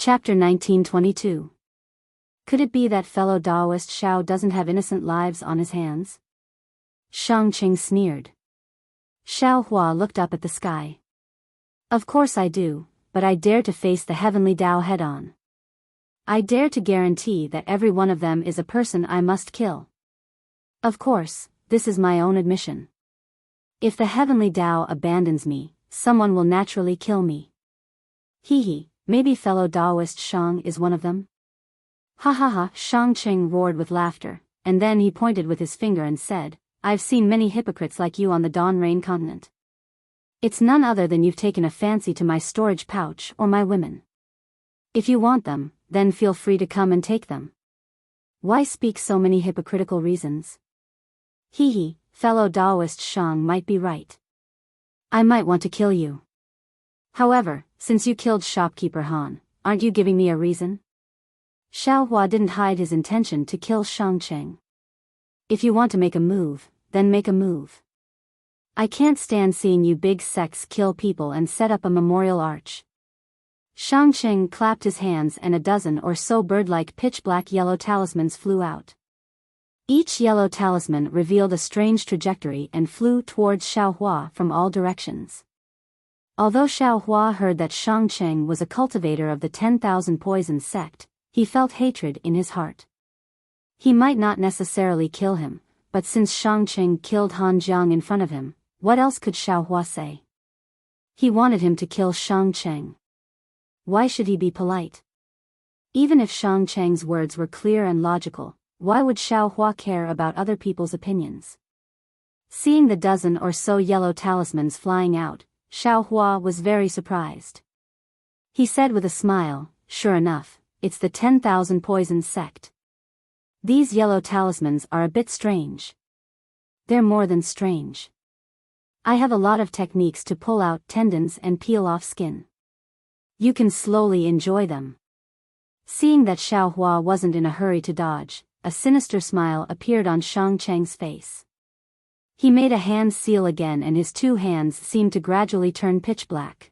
Chapter 1922. Could it be that fellow Taoist Xiao doesn't have innocent lives on his hands? Shangqing sneered. Xiao Hua looked up at the sky. Of course I do, but I dare to face the heavenly Tao head-on. I dare to guarantee that every one of them is a person I must kill. Of course, this is my own admission. If the heavenly Tao abandons me, someone will naturally kill me. Hee, maybe fellow Taoist Shang is one of them? Ha ha ha, Shangqing roared with laughter, and then he pointed with his finger and said, I've seen many hypocrites like you on the Dawn Rain continent. It's none other than you've taken a fancy to my storage pouch or my women. If you want them, then feel free to come and take them. Why speak so many hypocritical reasons? Hee, fellow Taoist Shang might be right. I might want to kill you. However, since you killed shopkeeper Han, aren't you giving me a reason? Xiao Hua didn't hide his intention to kill Shangqing. If you want to make a move, then make a move. I can't stand seeing you big sects kill people and set up a memorial arch. Shangqing clapped his hands and a dozen or so bird-like pitch-black yellow talismans flew out. Each yellow talisman revealed a strange trajectory and flew towards Xiao Hua from all directions. Although Xiao Hua heard that Shangqing was a cultivator of the 10,000 Poison sect, he felt hatred in his heart. He might not necessarily kill him, but since Shangqing killed Han Jiang in front of him, what else could Xiao Hua say? He wanted him to kill Shangqing. Why should he be polite? Even if Shangqing's words were clear and logical, why would Xiao Hua care about other people's opinions? Seeing the dozen or so yellow talismans flying out, Xiao Hua was very surprised. He said with a smile, sure enough, it's the 10,000 Poison sect. These yellow talismans are a bit strange. They're more than strange. I have a lot of techniques to pull out tendons and peel off skin. You can slowly enjoy them. Seeing that Xiao Hua wasn't in a hurry to dodge, a sinister smile appeared on Shangqing's face. He made a hand seal again and his two hands seemed to gradually turn pitch black.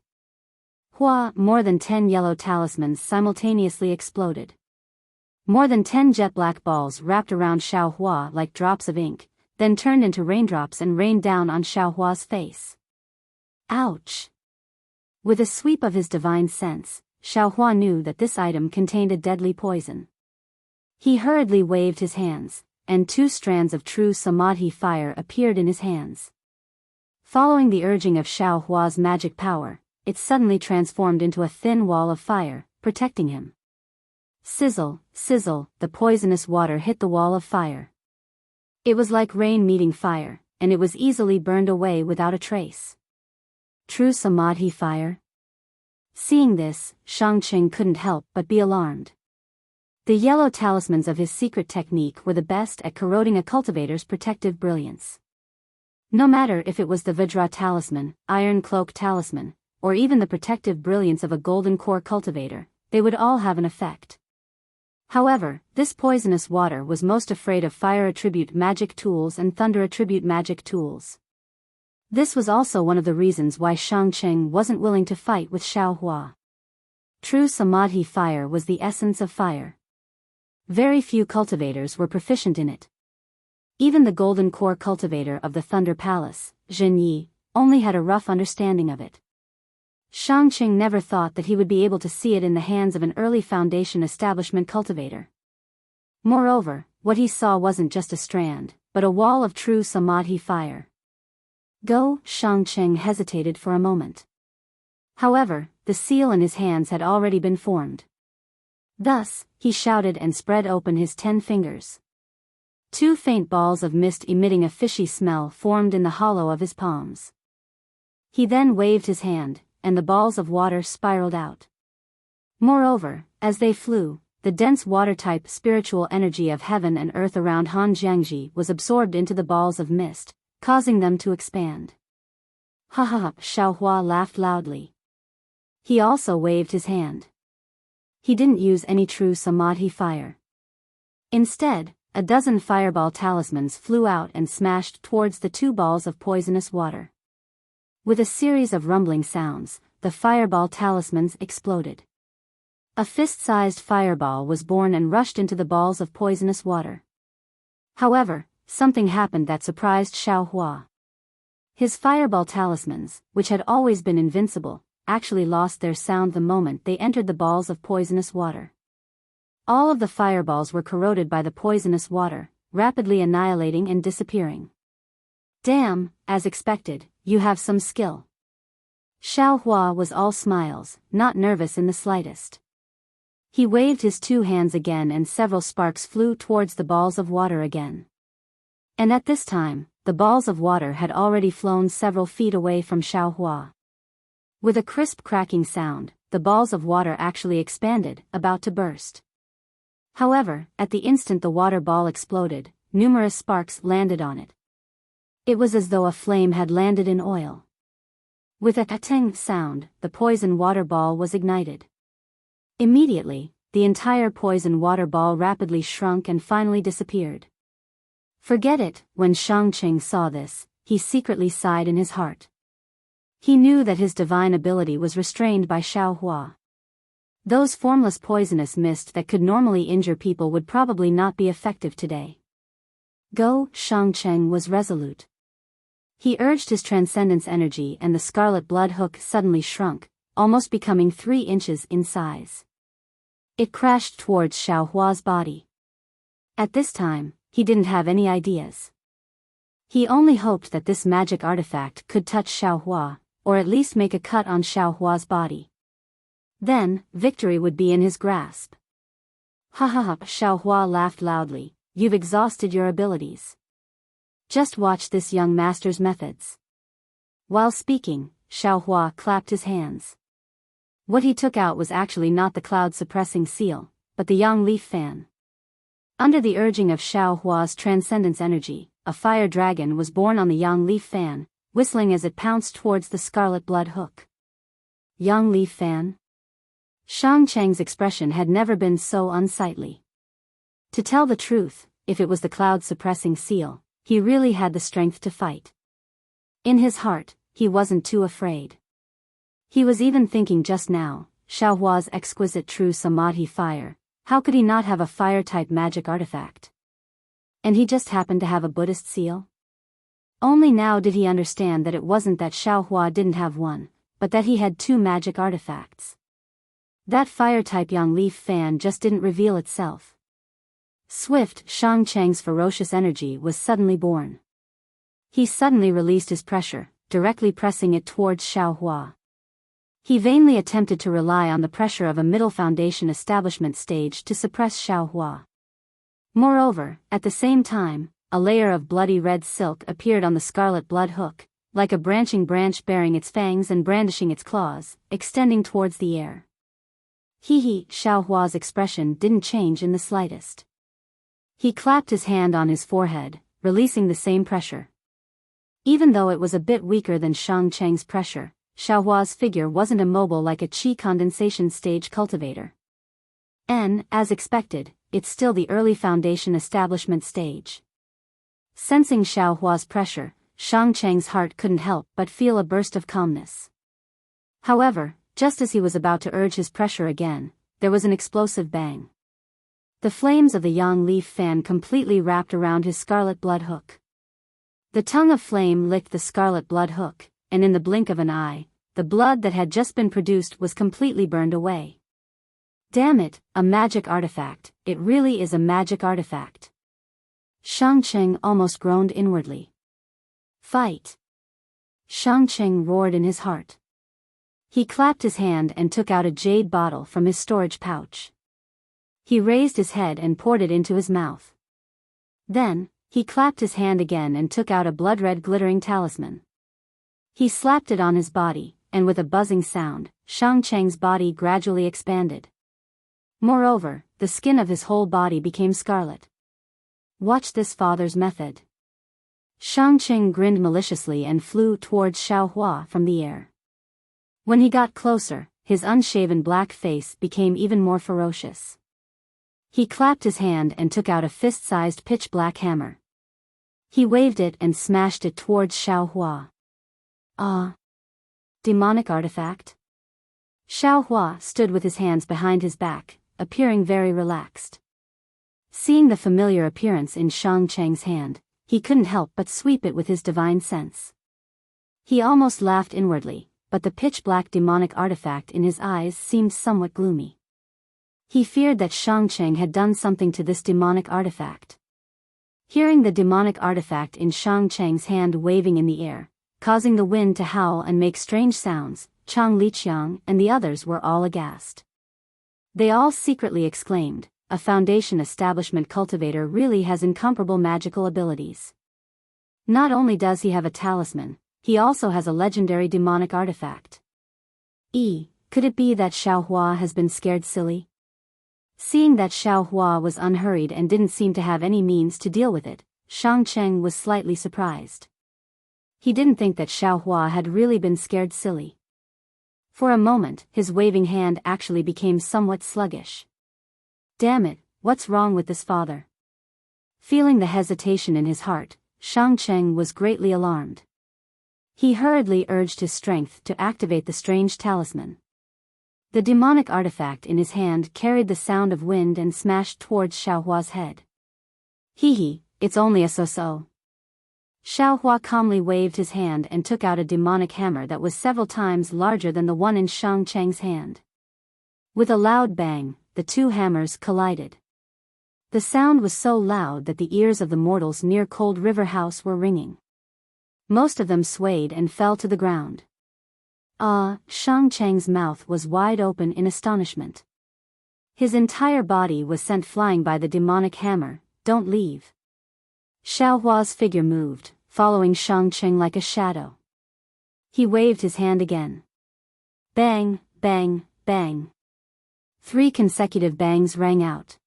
Hua, more than 10 yellow talismans simultaneously exploded. More than 10 jet black balls wrapped around Xiao Hua like drops of ink, then turned into raindrops and rained down on Xiao Hua's face. Ouch! With a sweep of his divine sense, Xiao Hua knew that this item contained a deadly poison. He hurriedly waved his hands, and 2 strands of true samadhi fire appeared in his hands. Following the urging of Xiao Hua's magic power, it suddenly transformed into a thin wall of fire, protecting him. Sizzle, sizzle, the poisonous water hit the wall of fire. It was like rain meeting fire, and it was easily burned away without a trace. True samadhi fire? Seeing this, Shangqing couldn't help but be alarmed. The yellow talismans of his secret technique were the best at corroding a cultivator's protective brilliance. No matter if it was the Vajra talisman, Iron Cloak talisman, or even the protective brilliance of a golden core cultivator, they would all have an effect. However, this poisonous water was most afraid of fire attribute magic tools and thunder attribute magic tools. This was also one of the reasons why Shangqing wasn't willing to fight with Xiao Hua. True samadhi fire was the essence of fire. Very few cultivators were proficient in it. Even the golden core cultivator of the Thunder Palace, Zhen Yi, only had a rough understanding of it. Shangqing never thought that he would be able to see it in the hands of an early Foundation establishment cultivator. Moreover, what he saw wasn't just a strand, but a wall of true samadhi fire. Go, Shangqing hesitated for a moment. However, the seal in his hands had already been formed. Thus, he shouted and spread open his 10 fingers. 2 faint balls of mist emitting a fishy smell formed in the hollow of his palms. He then waved his hand, and the balls of water spiraled out. Moreover, as they flew, the dense water-type spiritual energy of heaven and earth around Han Jiangji was absorbed into the balls of mist, causing them to expand. Ha ha ha, Xiao Hua laughed loudly. He also waved his hand. He didn't use any true samadhi fire. Instead, a dozen fireball talismans flew out and smashed towards the 2 balls of poisonous water. With a series of rumbling sounds, the fireball talismans exploded. A fist-sized fireball was born and rushed into the balls of poisonous water. However, something happened that surprised Xiao Hua. His fireball talismans, which had always been invincible, actually lost their sound the moment they entered the balls of poisonous water. All of the fireballs were corroded by the poisonous water, rapidly annihilating and disappearing. Damn, as expected, you have some skill. Xiao Hua was all smiles, not nervous in the slightest. He waved his two hands again and several sparks flew towards the balls of water again. And at this time, the balls of water had already flown several feet away from Xiao Hua. With a crisp cracking sound, the balls of water actually expanded, about to burst. However, at the instant the water ball exploded, numerous sparks landed on it. It was as though a flame had landed in oil. With a ka-ting sound, the poison water ball was ignited. Immediately, the entire poison water ball rapidly shrunk and finally disappeared. Forget it, when Shangqing saw this, he secretly sighed in his heart. He knew that his divine ability was restrained by Xiao Hua. Those formless poisonous mist that could normally injure people would probably not be effective today. Go, Shangqing was resolute. He urged his transcendence energy and the scarlet blood hook suddenly shrunk, almost becoming 3 inches in size. It crashed towards Xiao Hua's body. At this time, he didn't have any ideas. He only hoped that this magic artifact could touch Xiao Hua, or at least make a cut on Xiao Hua's body. Then, victory would be in his grasp. Ha ha ha, Xiao Hua laughed loudly, you've exhausted your abilities. Just watch this young master's methods. While speaking, Xiao Hua clapped his hands. What he took out was actually not the cloud-suppressing seal, but the yang leaf fan. Under the urging of Xiao Hua's transcendence energy, a fire dragon was born on the yang leaf fan, whistling as it pounced towards the scarlet blood hook. Yang leaf fan? Shangqing's expression had never been so unsightly. To tell the truth, if it was the cloud-suppressing seal, he really had the strength to fight. In his heart, he wasn't too afraid. He was even thinking just now, Xiao Hua's exquisite true samadhi fire, how could he not have a fire-type magic artifact? And he just happened to have a Buddhist seal? Only now did he understand that it wasn't that Xiao Hua didn't have one, but that he had 2 magic artifacts. That fire-type yang leaf fan just didn't reveal itself. Swift, Shangqing's ferocious energy was suddenly born. He suddenly released his pressure, directly pressing it towards Xiao Hua. He vainly attempted to rely on the pressure of a middle foundation establishment stage to suppress Xiao Hua. Moreover, at the same time, a layer of bloody red silk appeared on the scarlet blood hook, like a branching branch bearing its fangs and brandishing its claws, extending towards the air. Hee, Xiao Hua's expression didn't change in the slightest. He clapped his hand on his forehead, releasing the same pressure. Even though it was a bit weaker than Shangqing's pressure, Xiao Hua's figure wasn't immobile like a qi condensation stage cultivator. And, as expected, it's still the early foundation establishment stage. Sensing Xiao Hua's pressure, Shangqing's heart couldn't help but feel a burst of calmness. However, just as he was about to urge his pressure again, there was an explosive bang. The flames of the yang leaf fan completely wrapped around his scarlet blood hook. The tongue of flame licked the scarlet blood hook, and in the blink of an eye, the blood that had just been produced was completely burned away. Damn it, a magic artifact, it really is a magic artifact. Shangqing almost groaned inwardly. Fight! Shangqing roared in his heart. He clapped his hand and took out a jade bottle from his storage pouch. He raised his head and poured it into his mouth. Then, he clapped his hand again and took out a blood-red glittering talisman. He slapped it on his body, and with a buzzing sound, Shangqing's body gradually expanded. Moreover, the skin of his whole body became scarlet. Watch this father's method. Shangqing grinned maliciously and flew towards Xiao Hua from the air. When he got closer, his unshaven black face became even more ferocious. He clapped his hand and took out a fist-sized pitch-black hammer. He waved it and smashed it towards Xiao Hua. Ah! Demonic artifact? Xiao Hua stood with his hands behind his back, appearing very relaxed. Seeing the familiar appearance in Shang Cheng's hand, he couldn't help but sweep it with his divine sense. He almost laughed inwardly, but the pitch-black demonic artifact in his eyes seemed somewhat gloomy. He feared that Shang Cheng had done something to this demonic artifact. Hearing the demonic artifact in Shang Cheng's hand waving in the air, causing the wind to howl and make strange sounds, Chang Liqiang and the others were all aghast. They all secretly exclaimed, "A Foundation Establishment cultivator really has incomparable magical abilities. Not only does he have a talisman, he also has a legendary demonic artifact. Could it be that Xiao Hua has been scared silly?" Seeing that Xiao Hua was unhurried and didn't seem to have any means to deal with it, Shang Cheng was slightly surprised. He didn't think that Xiao Hua had really been scared silly. For a moment, his waving hand actually became somewhat sluggish. Damn it, what's wrong with this father? Feeling the hesitation in his heart, Shang Cheng was greatly alarmed. He hurriedly urged his strength to activate the strange talisman. The demonic artifact in his hand carried the sound of wind and smashed towards Xiao Hua's head. It's only a so-so. Xiao Hua calmly waved his hand and took out a demonic hammer that was several times larger than the one in Shang Cheng's hand. With a loud bang, the two hammers collided. The sound was so loud that the ears of the mortals near Cold River House were ringing. Most of them swayed and fell to the ground. Shang Cheng's mouth was wide open in astonishment. His entire body was sent flying by the demonic hammer. "Don't leave." Xiao Hua's figure moved, following Shang Cheng like a shadow. He waved his hand again. Bang, bang, bang. 3 consecutive bangs rang out.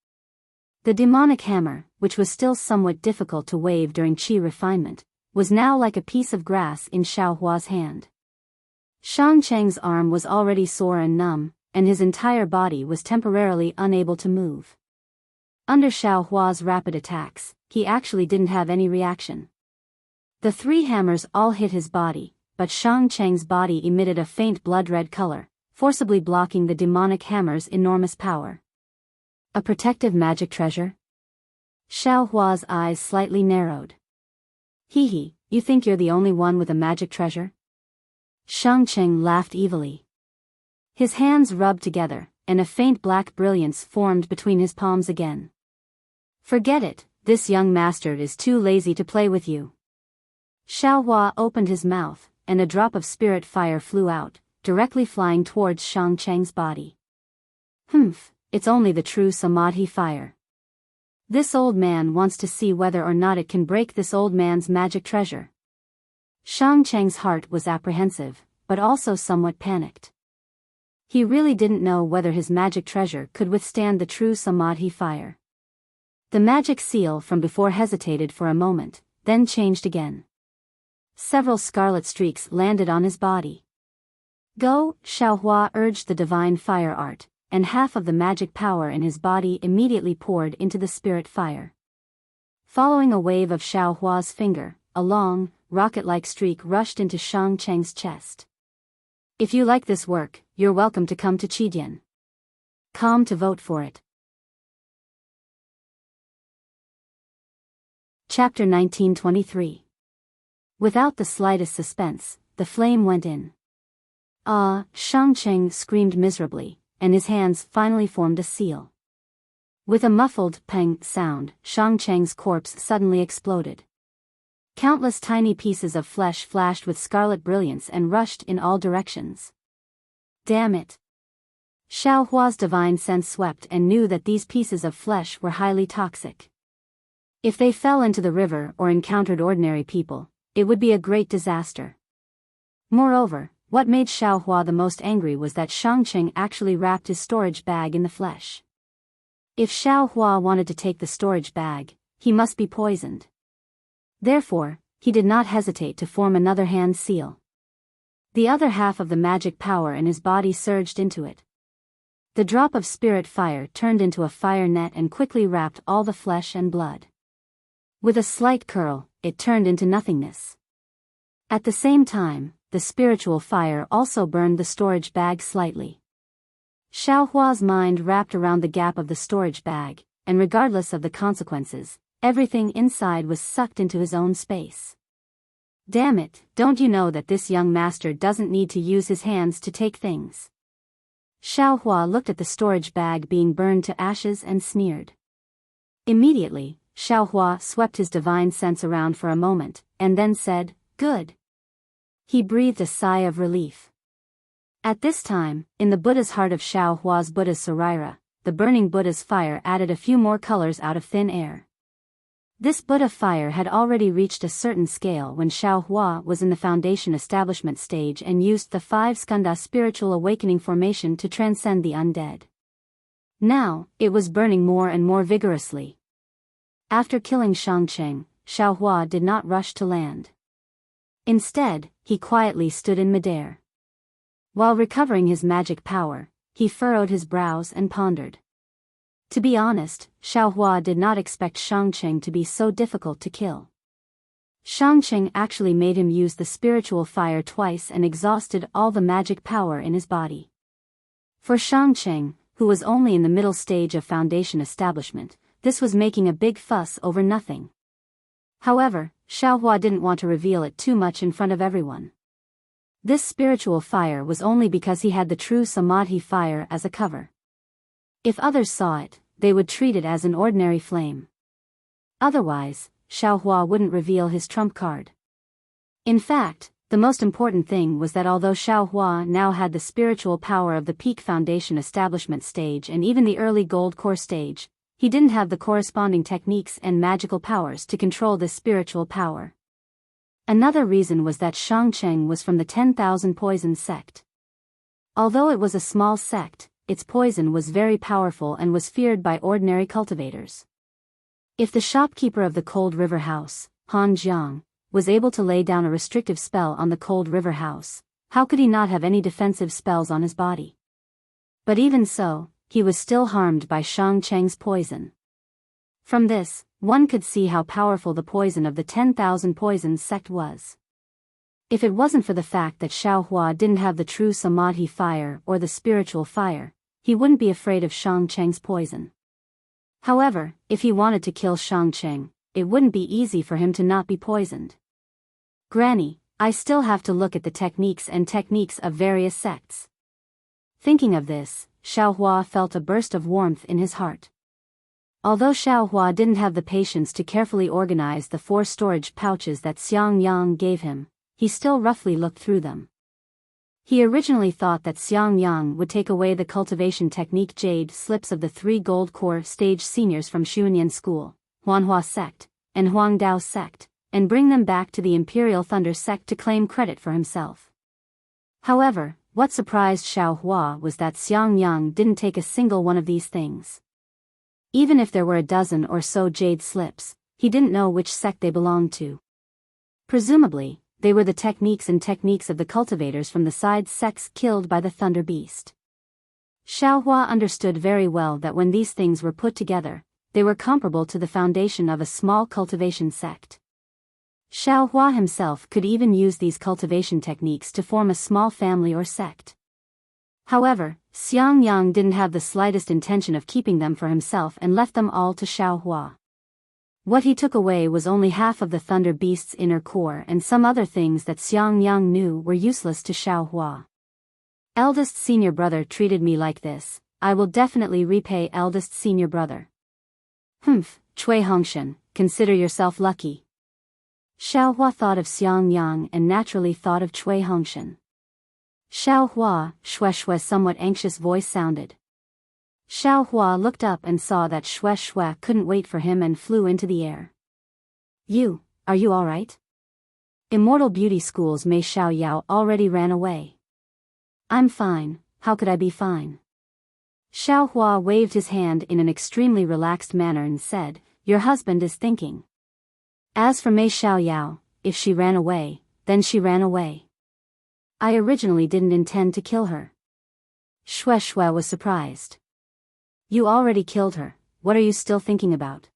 The demonic hammer, which was still somewhat difficult to wave during qi refinement, was now like a piece of grass in Xiao Hua's hand. Shang Cheng's arm was already sore and numb, and his entire body was temporarily unable to move. Under Xiao Hua's rapid attacks, he actually didn't have any reaction. The 3 hammers all hit his body, but Shang Cheng's body emitted a faint blood-red color, forcibly blocking the demonic hammer's enormous power. A protective magic treasure? Xiao Hua's eyes slightly narrowed. You think you're the only one with a magic treasure? Shang Cheng laughed evilly. His hands rubbed together, and a faint black brilliance formed between his palms again. Forget it, this young master is too lazy to play with you. Xiao Hua opened his mouth, and a drop of spirit fire flew out, directly flying towards Shang Cheng's body. It's only the true Samadhi fire. This old man wants to see whether or not it can break this old man's magic treasure. Shang Cheng's heart was apprehensive, but also somewhat panicked. He really didn't know whether his magic treasure could withstand the true Samadhi fire. The magic seal from before hesitated for a moment, then changed again. Several scarlet streaks landed on his body. Go, Xiao Hua urged the divine fire art, and half of the magic power in his body immediately poured into the spirit fire. Following a wave of Xiao Hua's finger, a long, rocket-like streak rushed into Shang Cheng's chest. If you like this work, you're welcome to come to Qidian. Come to vote for it. Chapter 1923. Without the slightest suspense, the flame went in. Shang Cheng screamed miserably, and his hands finally formed a seal. With a muffled pang sound, Shang Cheng's corpse suddenly exploded. Countless tiny pieces of flesh flashed with scarlet brilliance and rushed in all directions. Damn it! Xiao Hua's divine sense swept and knew that these pieces of flesh were highly toxic. If they fell into the river or encountered ordinary people, it would be a great disaster. Moreover, what made Xiao Hua the most angry was that Shang Cheng actually wrapped his storage bag in the flesh. If Xiao Hua wanted to take the storage bag, he must be poisoned. Therefore, he did not hesitate to form another hand seal. The other half of the magic power in his body surged into it. The drop of spirit fire turned into a fire net and quickly wrapped all the flesh and blood. With a slight curl, it turned into nothingness. At the same time, the spiritual fire also burned the storage bag slightly. Xiao Hua's mind wrapped around the gap of the storage bag, and regardless of the consequences, everything inside was sucked into his own space. Damn it, don't you know that this young master doesn't need to use his hands to take things? Xiao Hua looked at the storage bag being burned to ashes and sneered. Immediately, Xiao Hua swept his divine sense around for a moment, and then said, "Good." He breathed a sigh of relief. At this time, in the Buddha's heart of Xiao Hua's Buddha's Sarira, the burning Buddha's fire added a few more colors out of thin air. This Buddha fire had already reached a certain scale when Xiao Hua was in the foundation establishment stage and used the 5 skandha spiritual awakening formation to transcend the undead. Now, it was burning more and more vigorously. After killing Shangcheng, Xiao Hua did not rush to land. Instead, he quietly stood in midair. While recovering his magic power, he furrowed his brows and pondered. To be honest, Xiao Hua did not expect Shangcheng to be so difficult to kill. Shangcheng actually made him use the spiritual fire twice and exhausted all the magic power in his body. For Shangcheng, who was only in the middle stage of foundation establishment, this was making a big fuss over nothing. However, Xiao Hua didn't want to reveal it too much in front of everyone. This spiritual fire was only because he had the true samadhi fire as a cover. If others saw it, they would treat it as an ordinary flame. Otherwise, Xiao Hua wouldn't reveal his trump card. In fact, the most important thing was that although Xiao Hua now had the spiritual power of the peak foundation establishment stage and even the early gold core stage, he didn't have the corresponding techniques and magical powers to control this spiritual power. Another reason was that Shangcheng was from the 10,000 Poison sect. Although it was a small sect, its poison was very powerful and was feared by ordinary cultivators. If the shopkeeper of the Cold River House, Han Jiang, was able to lay down a restrictive spell on the Cold River House, how could he not have any defensive spells on his body? But even so, he was still harmed by Shangcheng's poison. From this, one could see how powerful the poison of the 10,000 Poisons sect was. If it wasn't for the fact that Xiao Hua didn't have the true samadhi fire or the spiritual fire, he wouldn't be afraid of Shangcheng's poison. However, if he wanted to kill Shangcheng, it wouldn't be easy for him to not be poisoned. Granny, I still have to look at the techniques of various sects. Thinking of this, Xiao Hua felt a burst of warmth in his heart. Although Xiao Hua didn't have the patience to carefully organize the 4 storage pouches that Xiang Yang gave him, he still roughly looked through them. He originally thought that Xiang Yang would take away the cultivation technique jade slips of the 3 gold core stage seniors from Xuanyan School, Huanhua sect, and Huangdao sect, and bring them back to the Imperial Thunder sect to claim credit for himself. However, what surprised Xiao Hua was that Xiang Yang didn't take a single one of these things. Even if there were a dozen or so jade slips, he didn't know which sect they belonged to. Presumably, they were the techniques of the cultivators from the side sects killed by the Thunder Beast. Xiao Hua understood very well that when these things were put together, they were comparable to the foundation of a small cultivation sect. Xiao Hua himself could even use these cultivation techniques to form a small family or sect. However, Xiang Yang didn't have the slightest intention of keeping them for himself and left them all to Xiao Hua. What he took away was only half of the Thunder Beast's inner core and some other things that Xiang Yang knew were useless to Xiao Hua. Eldest senior brother treated me like this, I will definitely repay eldest senior brother. Humph, Cui Hongshan, consider yourself lucky. Xiao Hua thought of Xiang Yang and naturally thought of Cui Hongshan. Xiao Hua, Shue's somewhat anxious voice sounded. Xiao Hua looked up and saw that Shui couldn't wait for him and flew into the air. Are you alright? Immortal Beauty School's Mei Xiao Yao already ran away. I'm fine, how could I be fine? Xiao Hua waved his hand in an extremely relaxed manner and said, your husband is thinking. As for Mei Xiao Yao, if she ran away, then she ran away. I originally didn't intend to kill her. Shui was surprised. You already killed her, what are you still thinking about?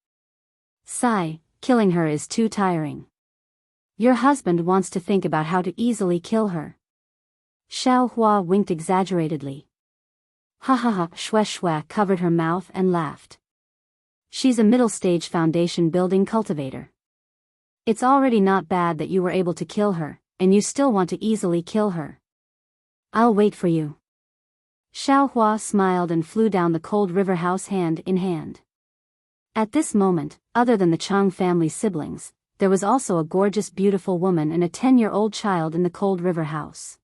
Sigh, killing her is too tiring. Your husband wants to think about how to easily kill her. Xiao Hua winked exaggeratedly. Ha ha ha, Shwe Shwe covered her mouth and laughed. She's a middle-stage foundation building cultivator. It's already not bad that you were able to kill her, and you still want to easily kill her. I'll wait for you. Xiao Hua smiled and flew down the cold river house hand in hand. At this moment, other than the Chang family siblings, there was also a gorgeous beautiful woman and a 10-year-old child in the cold river house.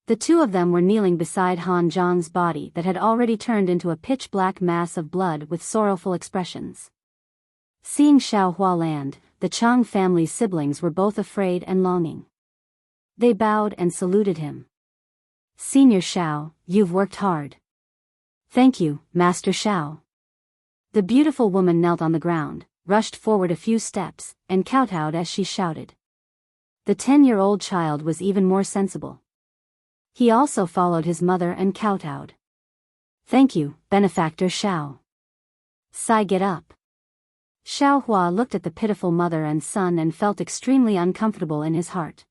The two of them were kneeling beside Han Zhang's body that had already turned into a pitch-black mass of blood with sorrowful expressions. Seeing Xiao Hua land, the Chang family's siblings were both afraid and longing. They bowed and saluted him. Senior Xiao, you've worked hard. Thank you, Master Xiao. The beautiful woman knelt on the ground, rushed forward a few steps, and kowtowed as she shouted. The 10-year-old child was even more sensible. He also followed his mother and kowtowed. Thank you, Benefactor Xiao. Sai, get up. Xiao Hua looked at the pitiful mother and son and felt extremely uncomfortable in his heart.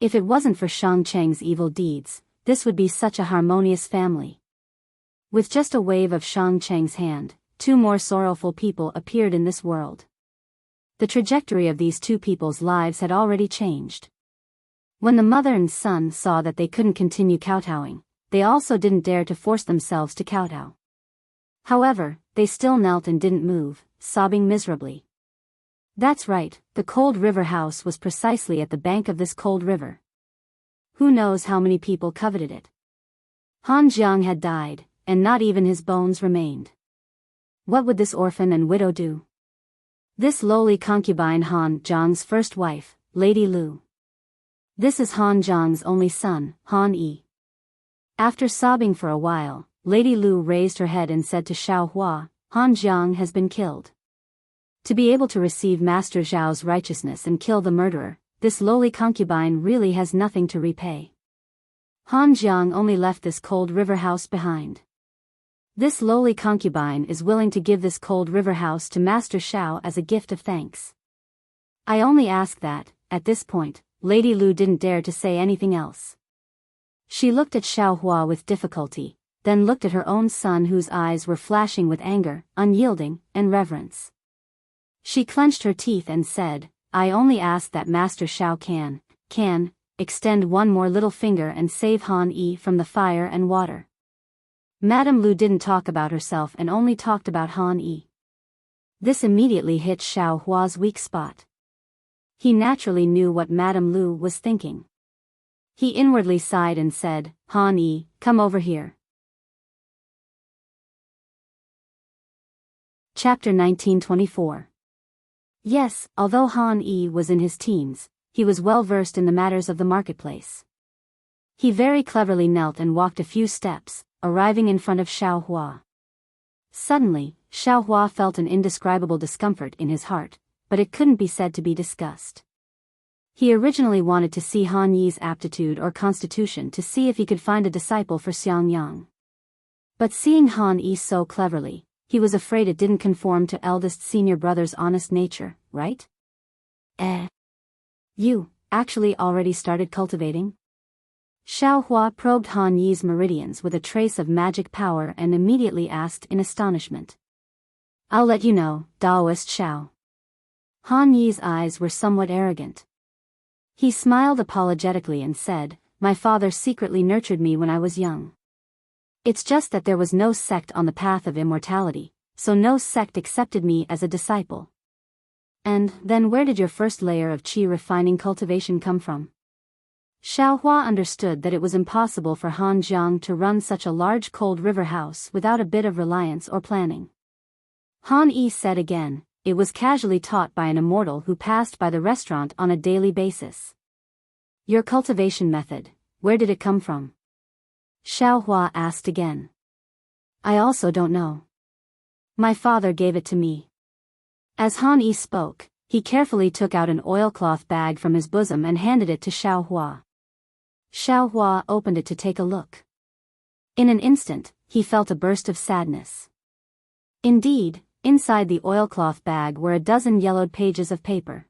If it wasn't for Shang Cheng's evil deeds, this would be such a harmonious family. With just a wave of Shang Cheng's hand, two more sorrowful people appeared in this world. The trajectory of these two people's lives had already changed. When the mother and son saw that they couldn't continue kowtowing, they also didn't dare to force themselves to kowtow. However, they still knelt and didn't move, sobbing miserably. That's right, the cold river house was precisely at the bank of this cold river. Who knows how many people coveted it? Han Jiang had died, and not even his bones remained. What would this orphan and widow do? This lowly concubine Han Jiang's first wife, Lady Lu. This is Han Jiang's only son, Han Yi. After sobbing for a while, Lady Lu raised her head and said to Xiao Hua, Han Jiang has been killed. To be able to receive Master Zhao's righteousness and kill the murderer, this lowly concubine really has nothing to repay. Han Jiang only left this cold river house behind. This lowly concubine is willing to give this cold river house to Master Xiao as a gift of thanks. I only ask that, at this point, Lady Lu didn't dare to say anything else. She looked at Xiao Hua with difficulty, then looked at her own son whose eyes were flashing with anger, unyielding, and reverence. She clenched her teeth and said, I only ask that Master Xiao can, extend one more little finger and save Han Yi from the fire and water. Madame Lu didn't talk about herself and only talked about Han Yi. This immediately hit Xiao Hua's weak spot. He naturally knew what Madame Lu was thinking. He inwardly sighed and said, Han Yi, come over here. Chapter 1924. Yes, although Han Yi was in his teens, he was well versed in the matters of the marketplace. He very cleverly knelt and walked a few steps, arriving in front of Xiao Hua. Suddenly, Xiao Hua felt an indescribable discomfort in his heart, but it couldn't be said to be disgust. He originally wanted to see Han Yi's aptitude or constitution to see if he could find a disciple for Xiang Yang. But seeing Han Yi so cleverly, he was afraid it didn't conform to eldest senior brother's honest nature, right? You, actually already started cultivating? Xiao Hua probed Han Yi's meridians with a trace of magic power and immediately asked in astonishment. I'll let you know, Daoist Xiao. Han Yi's eyes were somewhat arrogant. He smiled apologetically and said, my father secretly nurtured me when I was young. It's just that there was no sect on the path of immortality, so no sect accepted me as a disciple. And then where did your first layer of qi refining cultivation come from? Xiao Hua understood that it was impossible for Han Jiang to run such a large cold river house without a bit of reliance or planning. Han Yi said again, it was casually taught by an immortal who passed by the restaurant on a daily basis. Your cultivation method, where did it come from? Xiao Hua asked again. I also don't know. My father gave it to me. As Han Yi spoke, he carefully took out an oilcloth bag from his bosom and handed it to Xiao Hua. Xiao Hua opened it to take a look. In an instant, he felt a burst of sadness. Indeed, inside the oilcloth bag were a dozen yellowed pages of paper.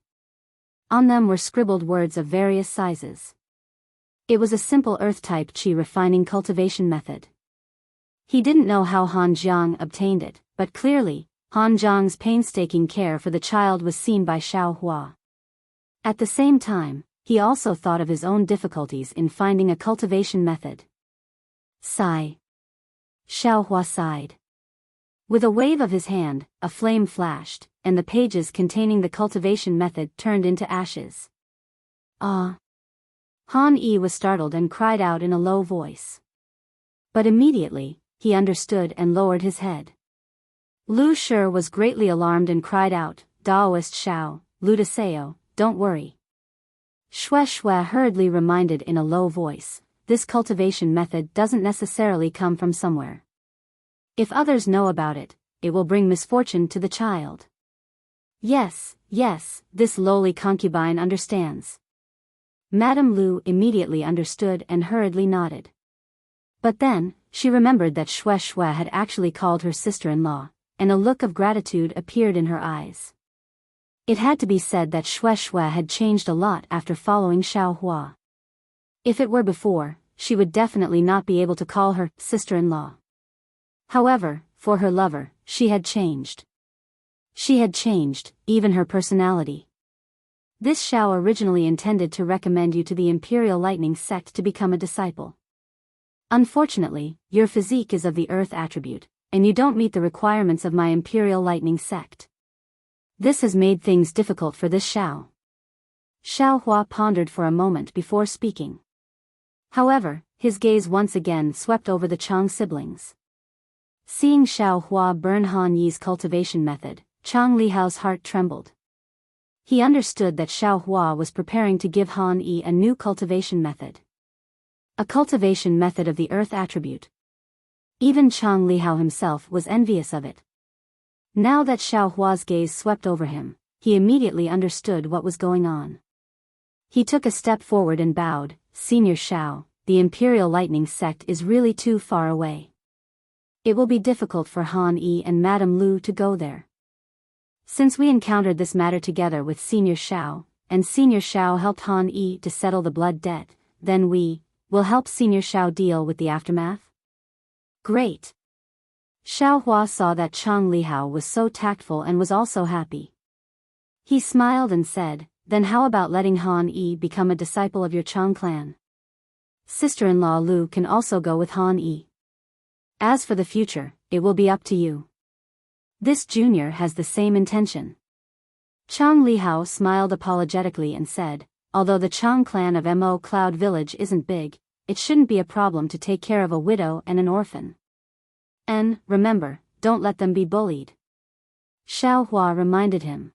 On them were scribbled words of various sizes. It was a simple earth-type qi refining cultivation method. He didn't know how Han Jiang obtained it, but clearly, Han Jiang's painstaking care for the child was seen by Xiao Hua. At the same time, he also thought of his own difficulties in finding a cultivation method. Sigh. Xiao Hua sighed. With a wave of his hand, a flame flashed, and the pages containing the cultivation method turned into ashes. Ah! Han Yi was startled and cried out in a low voice. But immediately, he understood and lowered his head. Lu Shi was greatly alarmed and cried out, Daoist Xiao, Ludiseo, don't worry. Shui hurriedly reminded in a low voice, this cultivation method doesn't necessarily come from somewhere. If others know about it, it will bring misfortune to the child. Yes, this lowly concubine understands. Madame Lu immediately understood and hurriedly nodded. But then, she remembered that Shui had actually called her sister-in-law, and a look of gratitude appeared in her eyes. It had to be said that Shui had changed a lot after following Xiao Hua. If it were before, she would definitely not be able to call her sister-in-law. However, for her lover, she had changed. She had changed, even her personality. This Xiao originally intended to recommend you to the Imperial Lightning sect to become a disciple. Unfortunately, your physique is of the Earth attribute, and you don't meet the requirements of my Imperial Lightning sect. This has made things difficult for this Xiao. Xiao Hua pondered for a moment before speaking. However, his gaze once again swept over the Chang siblings. Seeing Xiao Hua burn Han Yi's cultivation method, Chang Lihao's heart trembled. He understood that Xiao Hua was preparing to give Han Yi a new cultivation method. A cultivation method of the Earth attribute. Even Chang Lihao himself was envious of it. Now that Xiao Hua's gaze swept over him, he immediately understood what was going on. He took a step forward and bowed, Senior Xiao, the Imperial Lightning sect is really too far away. It will be difficult for Han Yi and Madame Lu to go there. Since we encountered this matter together with Senior Xiao, and Senior Xiao helped Han Yi to settle the blood debt, then we will help Senior Xiao deal with the aftermath? Great! Xiao Hua saw that Chang Lihao was so tactful and was also happy. He smiled and said, then how about letting Han Yi become a disciple of your Chang clan? Sister-in-law Lu can also go with Han Yi. As for the future, it will be up to you. This junior has the same intention. Chang Lihao smiled apologetically and said, although the Chang clan of Mo Cloud Village isn't big, it shouldn't be a problem to take care of a widow and an orphan. And, remember, don't let them be bullied. Xiao Hua reminded him.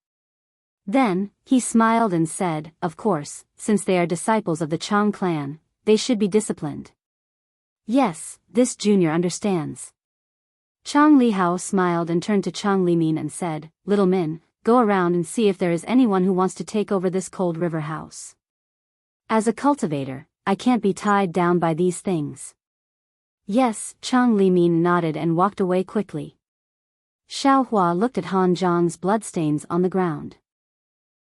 Then, he smiled and said, of course, since they are disciples of the Chang clan, they should be disciplined. Yes, this junior understands. Chang Lihao smiled and turned to Chang Limin and said, Little Min, go around and see if there is anyone who wants to take over this Cold River house. As a cultivator, I can't be tied down by these things. Yes, Chang Limin nodded and walked away quickly. Xiao Hua looked at Han Zhang's bloodstains on the ground.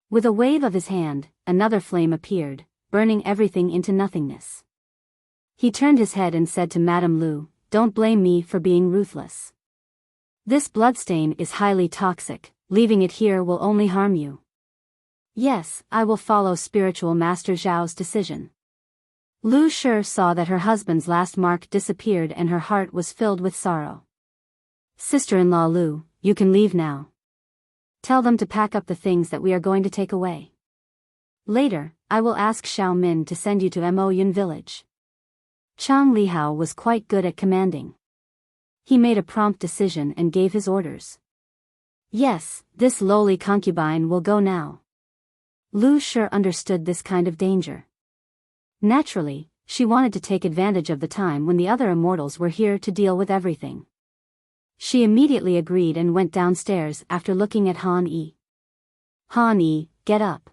With a wave of his hand, another flame appeared, burning everything into nothingness. He turned his head and said to Madame Lu, don't blame me for being ruthless. This bloodstain is highly toxic, leaving it here will only harm you. Yes, I will follow Spiritual Master Zhao's decision. Lu Shi saw that her husband's last mark disappeared and her heart was filled with sorrow. Sister-in-law Lu, you can leave now. Tell them to pack up the things that we are going to take away. Later, I will ask Xiao Min to send you to Mo Yun village. Chang Lihao was quite good at commanding. He made a prompt decision and gave his orders. Yes, this lowly concubine will go now. Lu Shi understood this kind of danger. Naturally, she wanted to take advantage of the time when the other immortals were here to deal with everything. She immediately agreed and went downstairs after looking at Han Yi. Han Yi, get up.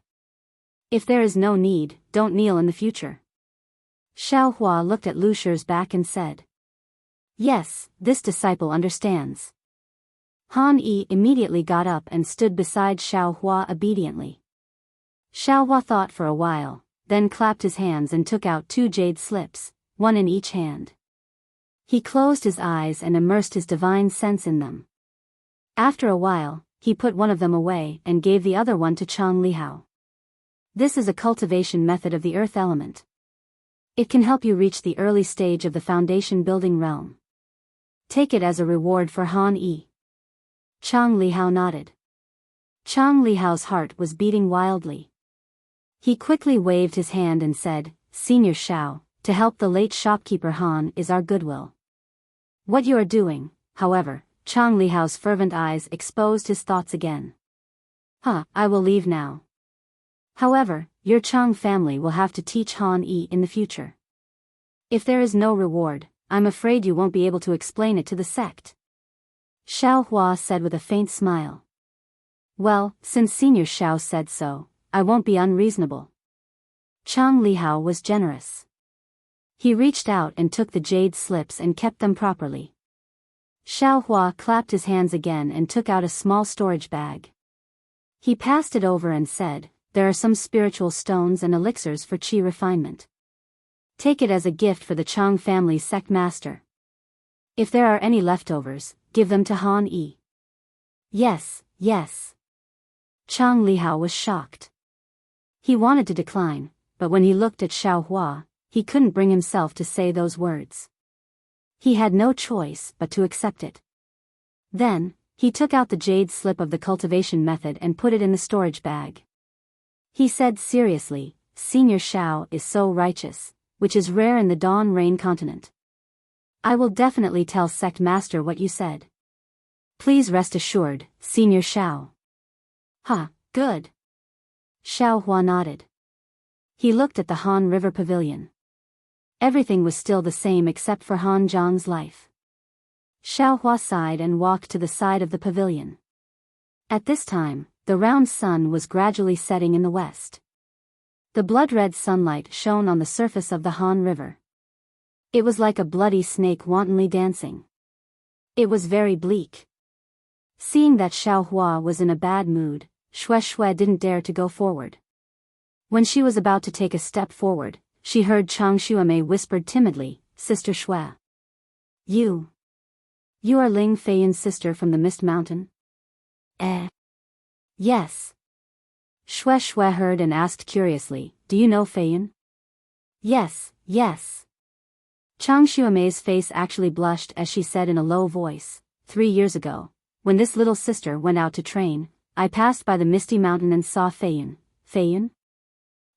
If there is no need, don't kneel in the future. Xiao Hua looked at Lu Shi's back and said. Yes, this disciple understands. Han Yi immediately got up and stood beside Xiao Hua obediently. Xiao Hua thought for a while, then clapped his hands and took out 2 jade slips, one in each hand. He closed his eyes and immersed his divine sense in them. After a while, he put one of them away and gave the other one to Chang Lihao. This is a cultivation method of the earth element. It can help you reach the early stage of the foundation building realm. Take it as a reward for Han Yi. Chang Lihao nodded. Chang Lihao's heart was beating wildly. He quickly waved his hand and said, Senior Shao, to help the late shopkeeper Han is our goodwill. What you are doing, however, Chang Lihao's fervent eyes exposed his thoughts again. I will leave now. However, your Chang family will have to teach Han Yi in the future. If there is no reward, I'm afraid you won't be able to explain it to the sect. Xiao Hua said with a faint smile. Well, since Senior Xiao said so, I won't be unreasonable. Chang Lihao was generous. He reached out and took the jade slips and kept them properly. Xiao Hua clapped his hands again and took out a small storage bag. He passed it over and said, There are some spiritual stones and elixirs for qi refinement. Take it as a gift for the Chang family's sect master. If there are any leftovers, give them to Han Yi. Yes, yes. Chang Lihao was shocked. He wanted to decline, but when he looked at Xiao Hua, he couldn't bring himself to say those words. He had no choice but to accept it. Then, he took out the jade slip of the cultivation method and put it in the storage bag. He said seriously, Senior Xiao is so righteous, which is rare in the Dawn Rain continent. I will definitely tell Sect Master what you said. Please rest assured, Senior Xiao. Good. Xiao Hua nodded. He looked at the Han River Pavilion. Everything was still the same except for Han Zhang's life. Xiao Hua sighed and walked to the side of the pavilion. At this time, the round sun was gradually setting in the west. The blood-red sunlight shone on the surface of the Han River. It was like a bloody snake wantonly dancing. It was very bleak. Seeing that Xiao Hua was in a bad mood, Xue didn't dare to go forward. When she was about to take a step forward, she heard Chang Xuemei whispered timidly, Sister Xue. You are Ling Feiyin's sister from the Mist Mountain? Yes. Xue heard and asked curiously, Do you know Feiyin? Yes. Chang Xuemei's face actually blushed as she said in a low voice, 3 years ago, when this little sister went out to train, I passed by the Misty Mountain and saw Feiyin. Feiyin?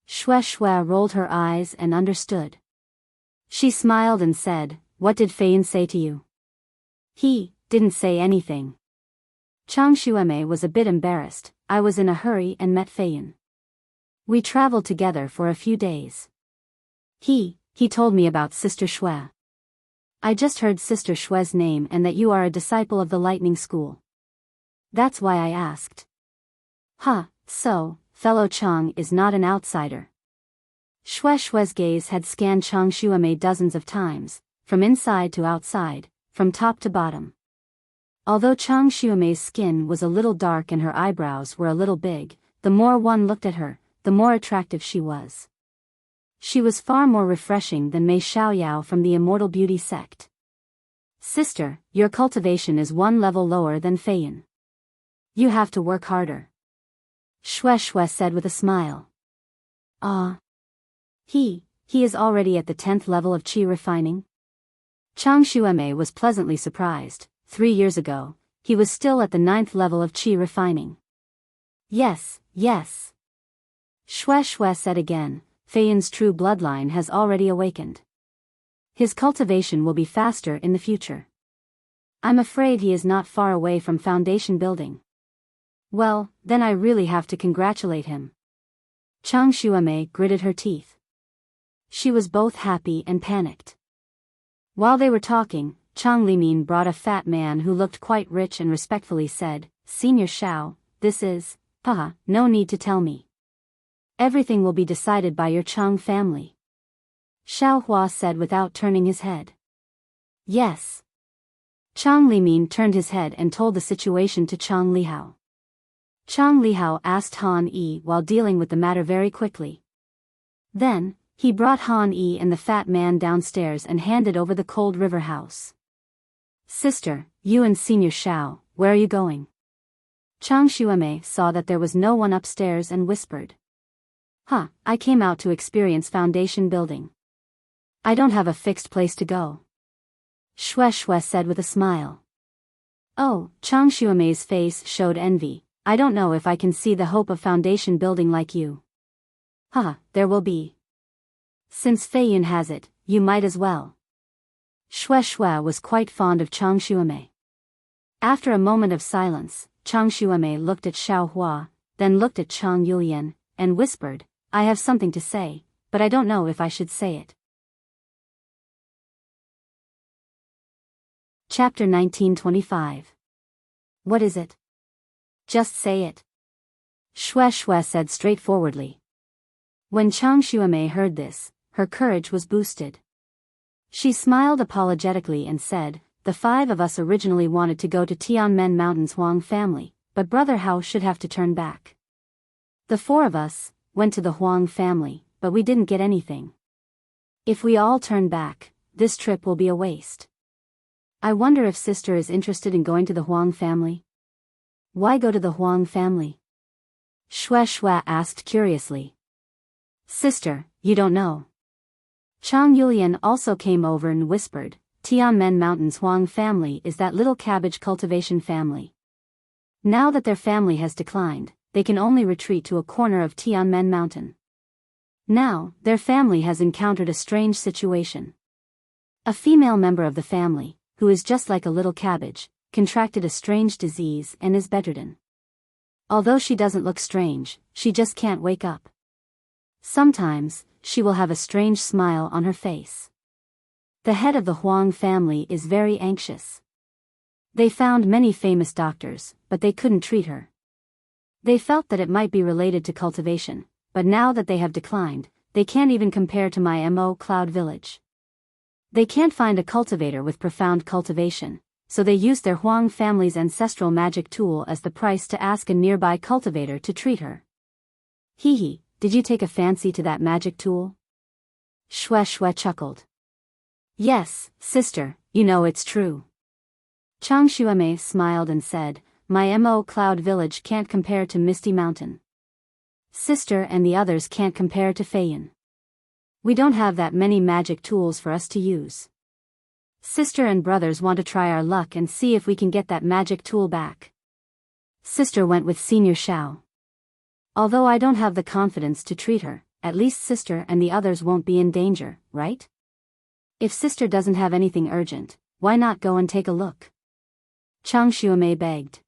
Xue rolled her eyes and understood. She smiled and said, What did Feiyin say to you? He didn't say anything. Chang Xuemei was a bit embarrassed. I was in a hurry and met Feiyin. We traveled together for a few days. He told me about Sister Xue. I just heard Sister Xue's name and that you are a disciple of the Lightning School. That's why I asked. So, fellow Chang is not an outsider. Xue's gaze had scanned Chang Xuemei dozens of times, from inside to outside, from top to bottom. Although Chang Xuemei's skin was a little dark and her eyebrows were a little big, the more one looked at her, the more attractive she was. She was far more refreshing than Mei Xiaoyao from the Immortal Beauty sect. Sister, your cultivation is one level lower than Feiyin. You have to work harder. Xue said with a smile. He is already at the 10th level of qi refining? Chang Xuemei was pleasantly surprised. 3 years ago, he was still at the 9th level of qi refining. Yes. Xue said again, Feiyin's true bloodline has already awakened. His cultivation will be faster in the future. I'm afraid he is not far away from foundation building. Well, then I really have to congratulate him. Chang Xuemei gritted her teeth. She was both happy and panicked. While they were talking, Chang Limin brought a fat man who looked quite rich and respectfully said, Senior Xiao, this is, no need to tell me. Everything will be decided by your Chang family. Xiao Hua said without turning his head. Yes. Chang Limin turned his head and told the situation to Chang Lihao. Chang Lihao asked Han Yi while dealing with the matter very quickly. Then, He brought Han Yi and the fat man downstairs and handed over the cold river house. Sister, you and Senior Shao, where are you going? Chang Xuemei saw that there was no one upstairs and whispered. I came out to experience foundation building. I don't have a fixed place to go. Shui said with a smile. Oh, Chang Xuemei's face showed envy. I don't know if I can see the hope of foundation building like you. There will be. Since Fei Yun has it, you might as well. Shui was quite fond of Chang Xuemei. After a moment of silence, Chang Xuemei looked at Xiaohua, then looked at Chang Yulian, and whispered, I have something to say, but I don't know if I should say it. Chapter 1925. What is it? Just say it. Shui said straightforwardly. When Chang Xuemei heard this, her courage was boosted. She smiled apologetically and said, the 5 of us originally wanted to go to Tianmen Mountain's Huang family, but Brother Hao should have to turn back. The 4 of us went to the Huang family, but we didn't get anything. If we all turn back, this trip will be a waste. I wonder if sister is interested in going to the Huang family? Why go to the Huang family? Shui asked curiously. Sister, you don't know. Chang Yulian also came over and whispered, Tianmen Mountain's Huang family is that little cabbage cultivation family. Now that their family has declined, they can only retreat to a corner of Tianmen Mountain. Now, their family has encountered a strange situation. A female member of the family, who is just like a little cabbage, contracted a strange disease and is bedridden. Although she doesn't look strange, she just can't wake up. Sometimes, she will have a strange smile on her face. The head of the Huang family is very anxious. They found many famous doctors, but they couldn't treat her. They felt that it might be related to cultivation, but now that they have declined, they can't even compare to my Cloud Village. They can't find a cultivator with profound cultivation, so they used their Huang family's ancestral magic tool as the price to ask a nearby cultivator to treat her. Hee, did you take a fancy to that magic tool? Shui chuckled. Yes, sister, you know it's true. Chang Xuemei smiled and said, my Cloud Village can't compare to Misty Mountain. Sister and the others can't compare to Fei Yun. We don't have that many magic tools for us to use. Sister and brothers want to try our luck and see if we can get that magic tool back. Sister went with Senior Shao. Although I don't have the confidence to treat her, at least sister and the others won't be in danger, right? If sister doesn't have anything urgent, why not go and take a look? Chang Xuemei begged.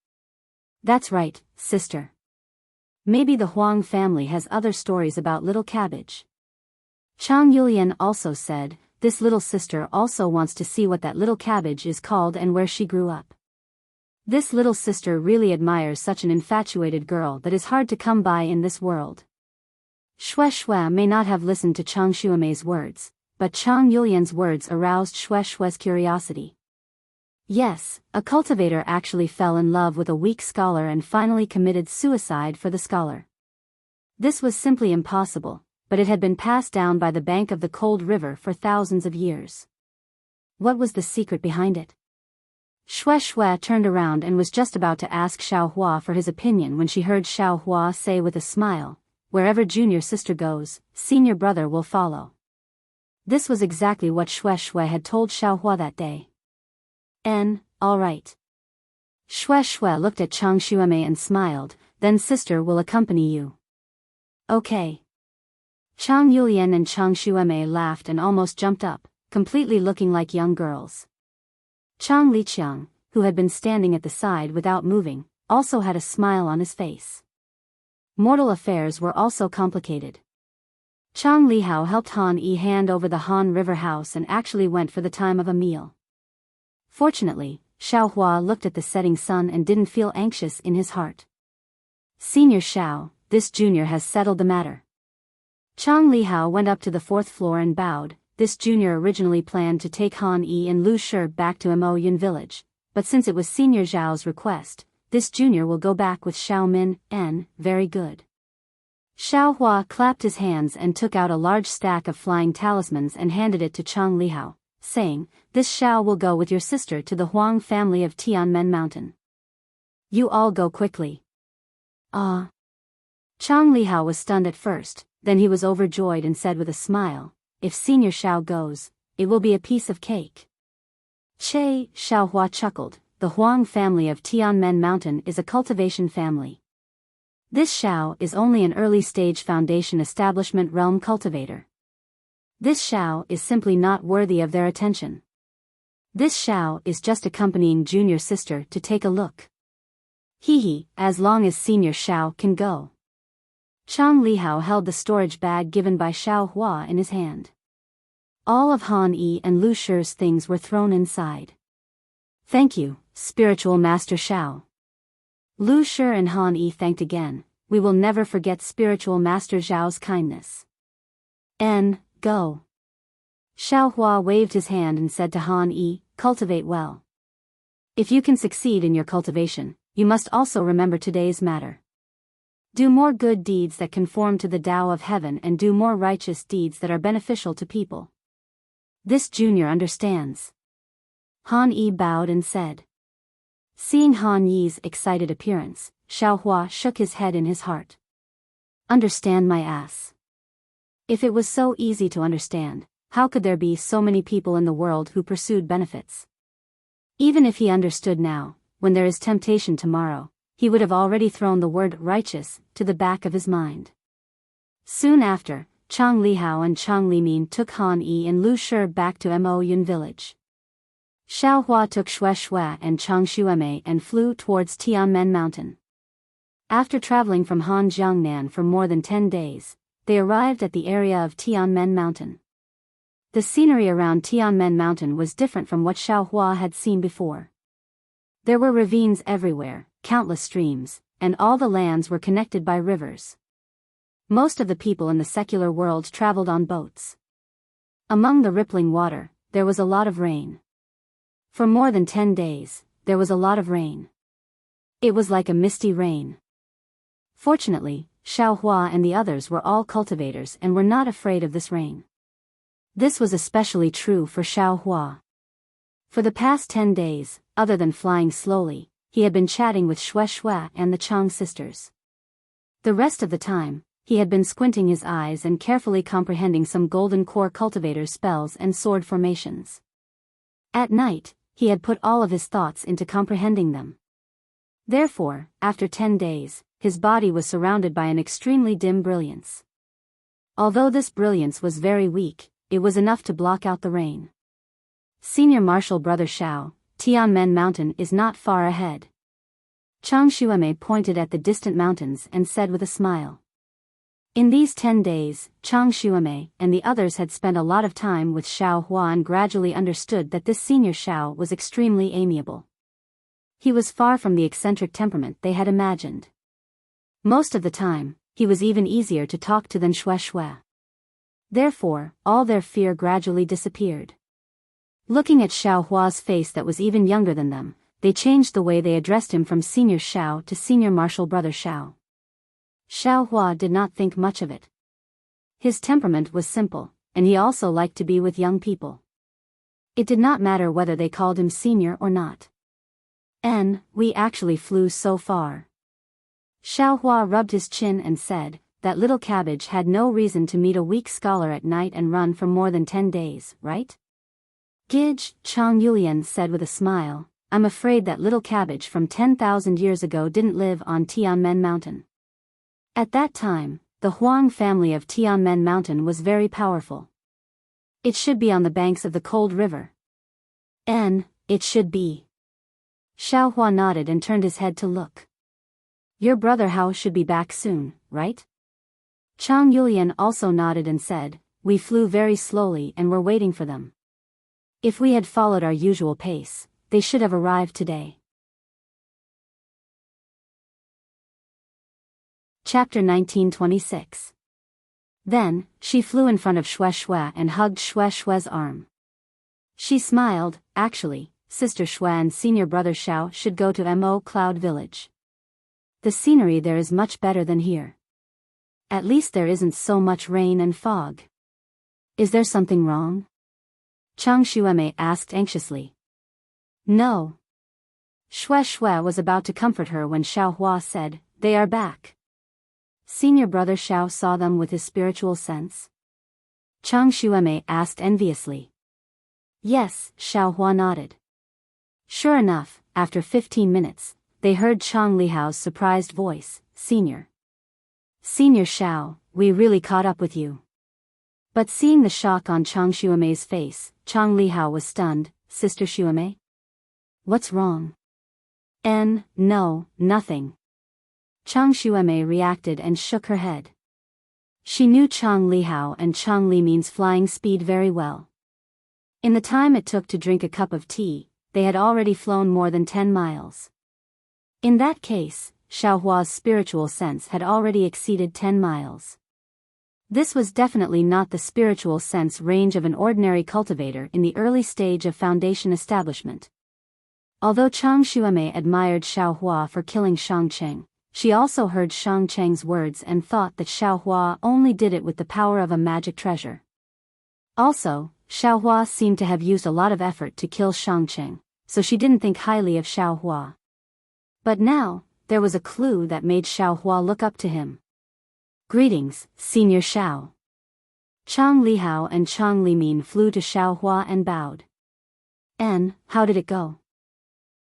That's right, sister. Maybe the Huang family has other stories about little cabbage. Chang Yulian also said, this little sister also wants to see what that little cabbage is called and where she grew up. This little sister really admires such an infatuated girl that is hard to come by in this world. Shui may not have listened to Chang Xuemei's words, but Chang Yulian's words aroused Shui's curiosity. Yes, a cultivator actually fell in love with a weak scholar and finally committed suicide for the scholar. This was simply impossible, but it had been passed down by the bank of the cold river for thousands of years. What was the secret behind it? Shui turned around and was just about to ask Xiaohua for his opinion when she heard Xiaohua say with a smile, wherever junior sister goes, senior brother will follow. This was exactly what Shui had told Xiaohua that day. All right. Shui looked at Chang Xuemei and smiled, then sister will accompany you. Okay. Chang Yulian and Chang Xuemei laughed and almost jumped up, completely looking like young girls. Chang Liqiang, who had been standing at the side without moving, also had a smile on his face. Mortal affairs were also complicated. Chang Lihao helped Han Yi hand over the Han River house and actually went for the time of a meal. Fortunately, Xiaohua looked at the setting sun and didn't feel anxious in his heart. Senior Xiao, this junior has settled the matter. Chang Lihao went up to the 4th floor and bowed. This junior originally planned to take Han Yi and Lu Shi back to Yun village, but since it was Senior Zhao's request, this junior will go back with Xiao Min, very good. Xiao Hua clapped his hands and took out a large stack of flying talismans and handed it to Chang Lihao, saying, "This Xiao will go with your sister to the Huang family of Tianmen Mountain. You all go quickly." Ah. Chang Lihao was stunned at first, then he was overjoyed and said with a smile, "If Senior Xiao goes, it will be a piece of cake." Che, Xiao Hua chuckled, "The Huang family of Tianmen Mountain is a cultivation family. This Xiao is only an early-stage foundation establishment realm cultivator. This Xiao is simply not worthy of their attention. This Xiao is just accompanying junior sister to take a look. Hee, as long as Senior Xiao can go." Chang Lihao held the storage bag given by Xiao Hua in his hand. All of Han Yi and Lu Shi's things were thrown inside. "Thank you, spiritual master Xiao." Lu Shi and Han Yi thanked again. "We will never forget spiritual master Zhao's kindness." Go. Xiao Hua waved his hand and said to Han Yi, "Cultivate well. If you can succeed in your cultivation, you must also remember today's matter. Do more good deeds that conform to the Tao of heaven and do more righteous deeds that are beneficial to people. This junior understands." Han Yi bowed and said. Seeing Han Yi's excited appearance, Xiao Hua shook his head in his heart. "Understand my ass. If it was so easy to understand, how could there be so many people in the world who pursued benefits? Even if he understood now, when there is temptation tomorrow, he would have already thrown the word righteous to the back of his mind." Soon after, Chang Lihao and Chang Limin took Han Yi and Lu Shi back to Mo Yun village. Xiao Hua took Shui and Chang Xuemei and flew towards Tianmen Mountain. After traveling from Han Jiangnan for more than 10 days, they arrived at the area of Tianmen Mountain. The scenery around Tianmen Mountain was different from what Xiao Hua had seen before. There were ravines everywhere, countless streams, and all the lands were connected by rivers. Most of the people in the secular world traveled on boats. Among the rippling water, there was a lot of rain. For more than 10 days, there was a lot of rain. It was like a misty rain. Fortunately, Xiao Hua and the others were all cultivators and were not afraid of this rain. This was especially true for Xiao Hua. For the past 10 days, other than flying slowly, he had been chatting with Shui and the Chang sisters. The rest of the time, he had been squinting his eyes and carefully comprehending some golden core cultivator's spells and sword formations. At night, he had put all of his thoughts into comprehending them. Therefore, after 10 days, his body was surrounded by an extremely dim brilliance. Although this brilliance was very weak, it was enough to block out the rain. Senior Marshal Brother Xiao, Tianmen Mountain is not far ahead. Chang Xuemei pointed at the distant mountains and said with a smile. In these 10 days, Chang Xuemei and the others had spent a lot of time with Xiao Hua and gradually understood that this senior Xiao was extremely amiable. He was far from the eccentric temperament they had imagined. Most of the time, he was even easier to talk to than Shui. Therefore, all their fear gradually disappeared. Looking at Xiao Hua's face that was even younger than them, they changed the way they addressed him from Senior Xiao to Senior Marshal Brother Xiao. Xiao Hua did not think much of it. His temperament was simple, and he also liked to be with young people. It did not matter whether they called him senior or not. We actually flew so far. Xiao Hua rubbed his chin and said, "That little cabbage had no reason to meet a weak scholar at night and run for more than 10 days, right?" "Gij," Chang Yulian said with a smile, "I'm afraid that little cabbage from 10,000 years ago didn't live on Tianmen Mountain. At that time, the Huang family of Tianmen Mountain was very powerful. It should be on the banks of the cold river." It should be." Xiao Hua nodded and turned his head to look. "Your brother Hao should be back soon, right?" Chang Yulian also nodded and said, "We flew very slowly and were waiting for them. If we had followed our usual pace, they should have arrived today." Chapter 1926. Then, she flew in front of Shui and hugged Shui's arm. She smiled. "Actually, Sister Shui and Senior Brother Xiao should go to Mo Cloud Village. The scenery there is much better than here. At least there isn't so much rain and fog. Is there something wrong? Chang Xueme asked anxiously. No. Xue Xue was about to comfort her when Xiao Hua said, "They are back." Senior brother Xiao saw them with his spiritual sense. Chang Xueme asked enviously. Yes, Xiao Hua nodded. Sure enough, after 15 minutes, they heard Chang Lihao's surprised voice, Senior Xiao, we really caught up with you. But seeing the shock on Chang Xueme's face, Chang Lihao was stunned. Sister Xueme? What's wrong? No, nothing. Chang Xueme reacted and shook her head. She knew Chang Lihao and Chang Li means flying speed very well. In the time it took to drink a cup of tea, they had already flown more than 10 miles. In that case, Xiao Hua's spiritual sense had already exceeded 10 miles. This was definitely not the spiritual sense range of an ordinary cultivator in the early stage of foundation establishment. Although Chang Xueme admired Xiao Hua for killing Shang Cheng, she also heard Shang Cheng's words and thought that Xiao Hua only did it with the power of a magic treasure. Also, Xiao Hua seemed to have used a lot of effort to kill Shang Cheng, so she didn't think highly of Xiao Hua. But now, there was a clue that made Xiao Hua look up to him. Greetings, Senior Xiao. Chang Lihao and Chang Limin flew to Xiao Hua and bowed. How did it go?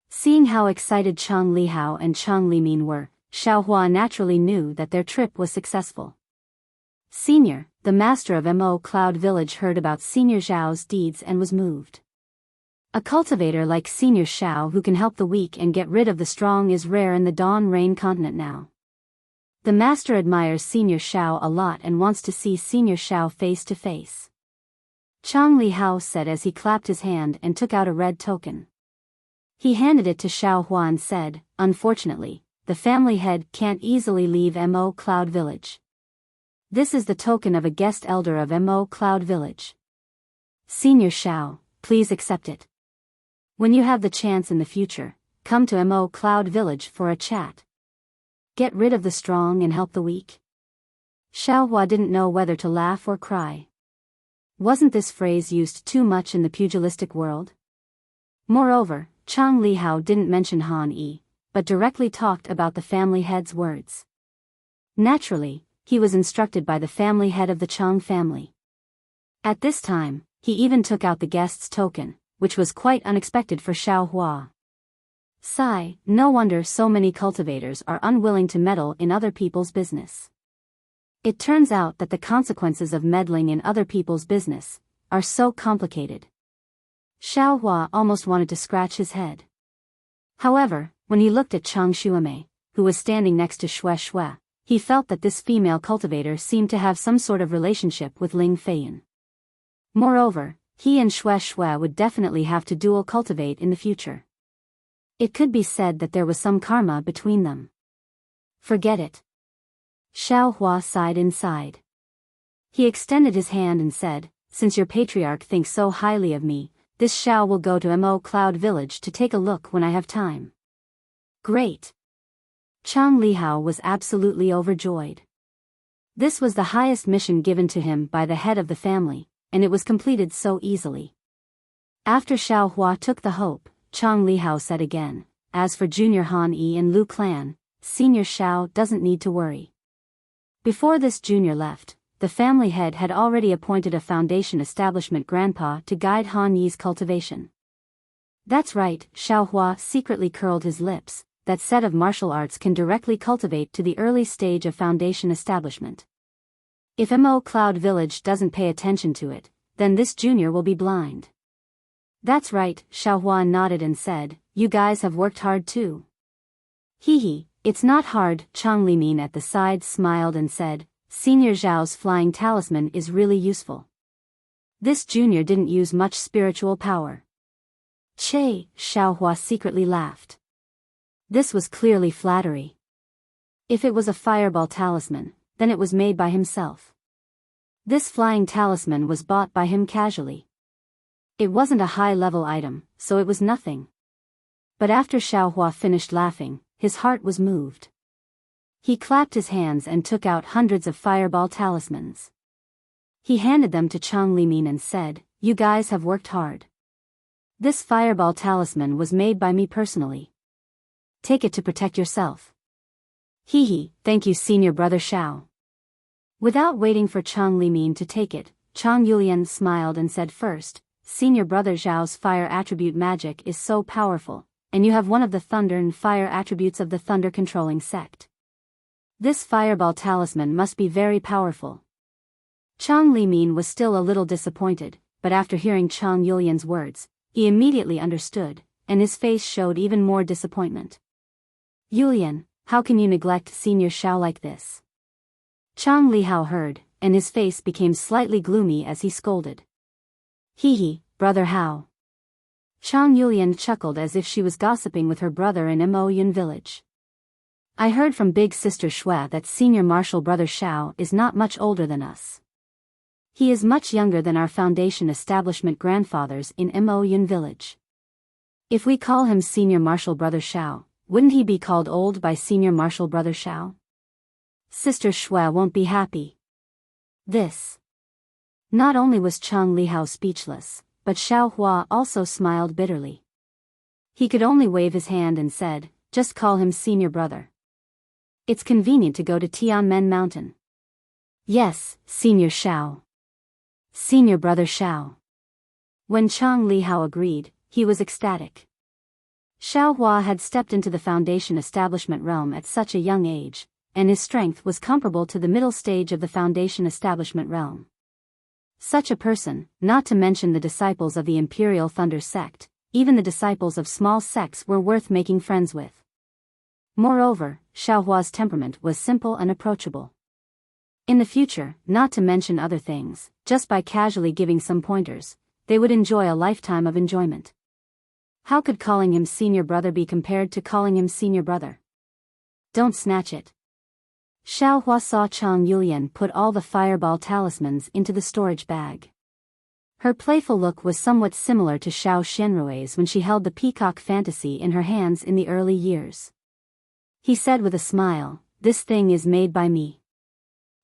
Seeing how excited Chang Lihao and Chang Limin were, Xiao Hua naturally knew that their trip was successful. Senior, the master of Mo Cloud Village heard about Senior Zhao's deeds and was moved. A cultivator like Senior Xiao who can help the weak and get rid of the strong is rare in the Dawn Rain continent now. The master admires Senior Xiao a lot and wants to see Senior Xiao face to face. Chang Lihao said as he clapped his hand and took out a red token. He handed it to Xiao Hua and said, "Unfortunately, the family head can't easily leave Mo Cloud Village. This is the token of a guest elder of Mo Cloud Village. Senior Xiao, please accept it. When you have the chance in the future, come to Mo Cloud Village for a chat. Get rid of the strong and help the weak." Xiao Hua didn't know whether to laugh or cry. Wasn't this phrase used too much in the pugilistic world? Moreover, Chang Lihao didn't mention Han Yi, but directly talked about the family head's words. Naturally, he was instructed by the family head of the Chang family. At this time, he even took out the guest's token, which was quite unexpected for Xiao Hua. Sigh, no wonder so many cultivators are unwilling to meddle in other people's business. It turns out that the consequences of meddling in other people's business are so complicated. Xiao Hua almost wanted to scratch his head. However, when he looked at Chang Xueme, who was standing next to Xue Xue, he felt that this female cultivator seemed to have some sort of relationship with Ling Feiyan. Moreover, he and Xue Xue would definitely have to dual cultivate in the future. It could be said that there was some karma between them. Forget it. Xiao Hua sighed inside. He extended his hand and said, "Since your patriarch thinks so highly of me, this Xiao will go to Mo Cloud Village to take a look when I have time." Great. Chang Lihao was absolutely overjoyed. This was the highest mission given to him by the head of the family, and it was completed so easily. After Xiao Hua took the hope, Chang Lihao said again, "As for Junior Han Yi and Lu Clan, Senior Xiao doesn't need to worry." Before this junior left, the family head had already appointed a foundation establishment grandpa to guide Han Yi's cultivation. That's right, Xiao Hua secretly curled his lips. That set of martial arts can directly cultivate to the early stage of foundation establishment. If Mo Cloud Village doesn't pay attention to it, then this junior will be blind. That's right, Xiao Hua nodded and said, "You guys have worked hard too." Hee, it's not hard, Chang Limin at the side smiled and said, "Senior Zhao's flying talisman is really useful. This junior didn't use much spiritual power." Che, Xiao Hua secretly laughed. This was clearly flattery. If it was a fireball talisman, then it was made by himself. This flying talisman was bought by him casually. It wasn't a high-level item, so it was nothing. But after Xiao Hua finished laughing, his heart was moved. He clapped his hands and took out hundreds of fireball talismans. He handed them to Chang Limin and said, "You guys have worked hard. This fireball talisman was made by me personally. Take it to protect yourself." "Hee, thank you, senior brother Xiao." Without waiting for Chang Limin to take it, Chang Yulian smiled and said, "First, senior brother Zhao's fire attribute magic is so powerful, and you have one of the thunder and fire attributes of the thunder-controlling sect. This fireball talisman must be very powerful." Chang Limin was still a little disappointed, but after hearing Chang Yulian's words, he immediately understood, and his face showed even more disappointment. "Yulian, how can you neglect senior Xiao like this?" Chang Lihao heard, and his face became slightly gloomy as he scolded. "Hee, brother Hao." Chang Yulian chuckled as if she was gossiping with her brother in Mo Yun village. "I heard from big sister Shui that senior martial brother Xiao is not much older than us. He is much younger than our foundation establishment grandfathers in Mo Yun village. If we call him senior martial brother Xiao, wouldn't he be called old by senior martial brother Xiao? Sister Shui won't be happy." This. Not only was Chang Lihao speechless, but Xiao Hua also smiled bitterly. He could only wave his hand and said, "Just call him senior brother. It's convenient to go to Tianmen Mountain." "Yes, senior Xiao. Senior brother Xiao." When Chang Lihao agreed, he was ecstatic. Xiao Hua had stepped into the foundation establishment realm at such a young age, and his strength was comparable to the middle stage of the foundation establishment realm. Such a person, not to mention the disciples of the Imperial Thunder sect, even the disciples of small sects were worth making friends with. Moreover, Xiao Hua's temperament was simple and approachable. In the future, not to mention other things, just by casually giving some pointers, they would enjoy a lifetime of enjoyment. How could calling him senior brother be compared to calling him senior brother? "Don't snatch it." Xiao Hua saw Chang Yulian put all the fireball talismans into the storage bag. Her playful look was somewhat similar to Xiao Xianrui's when she held the peacock fantasy in her hands in the early years. He said with a smile, "This thing is made by me.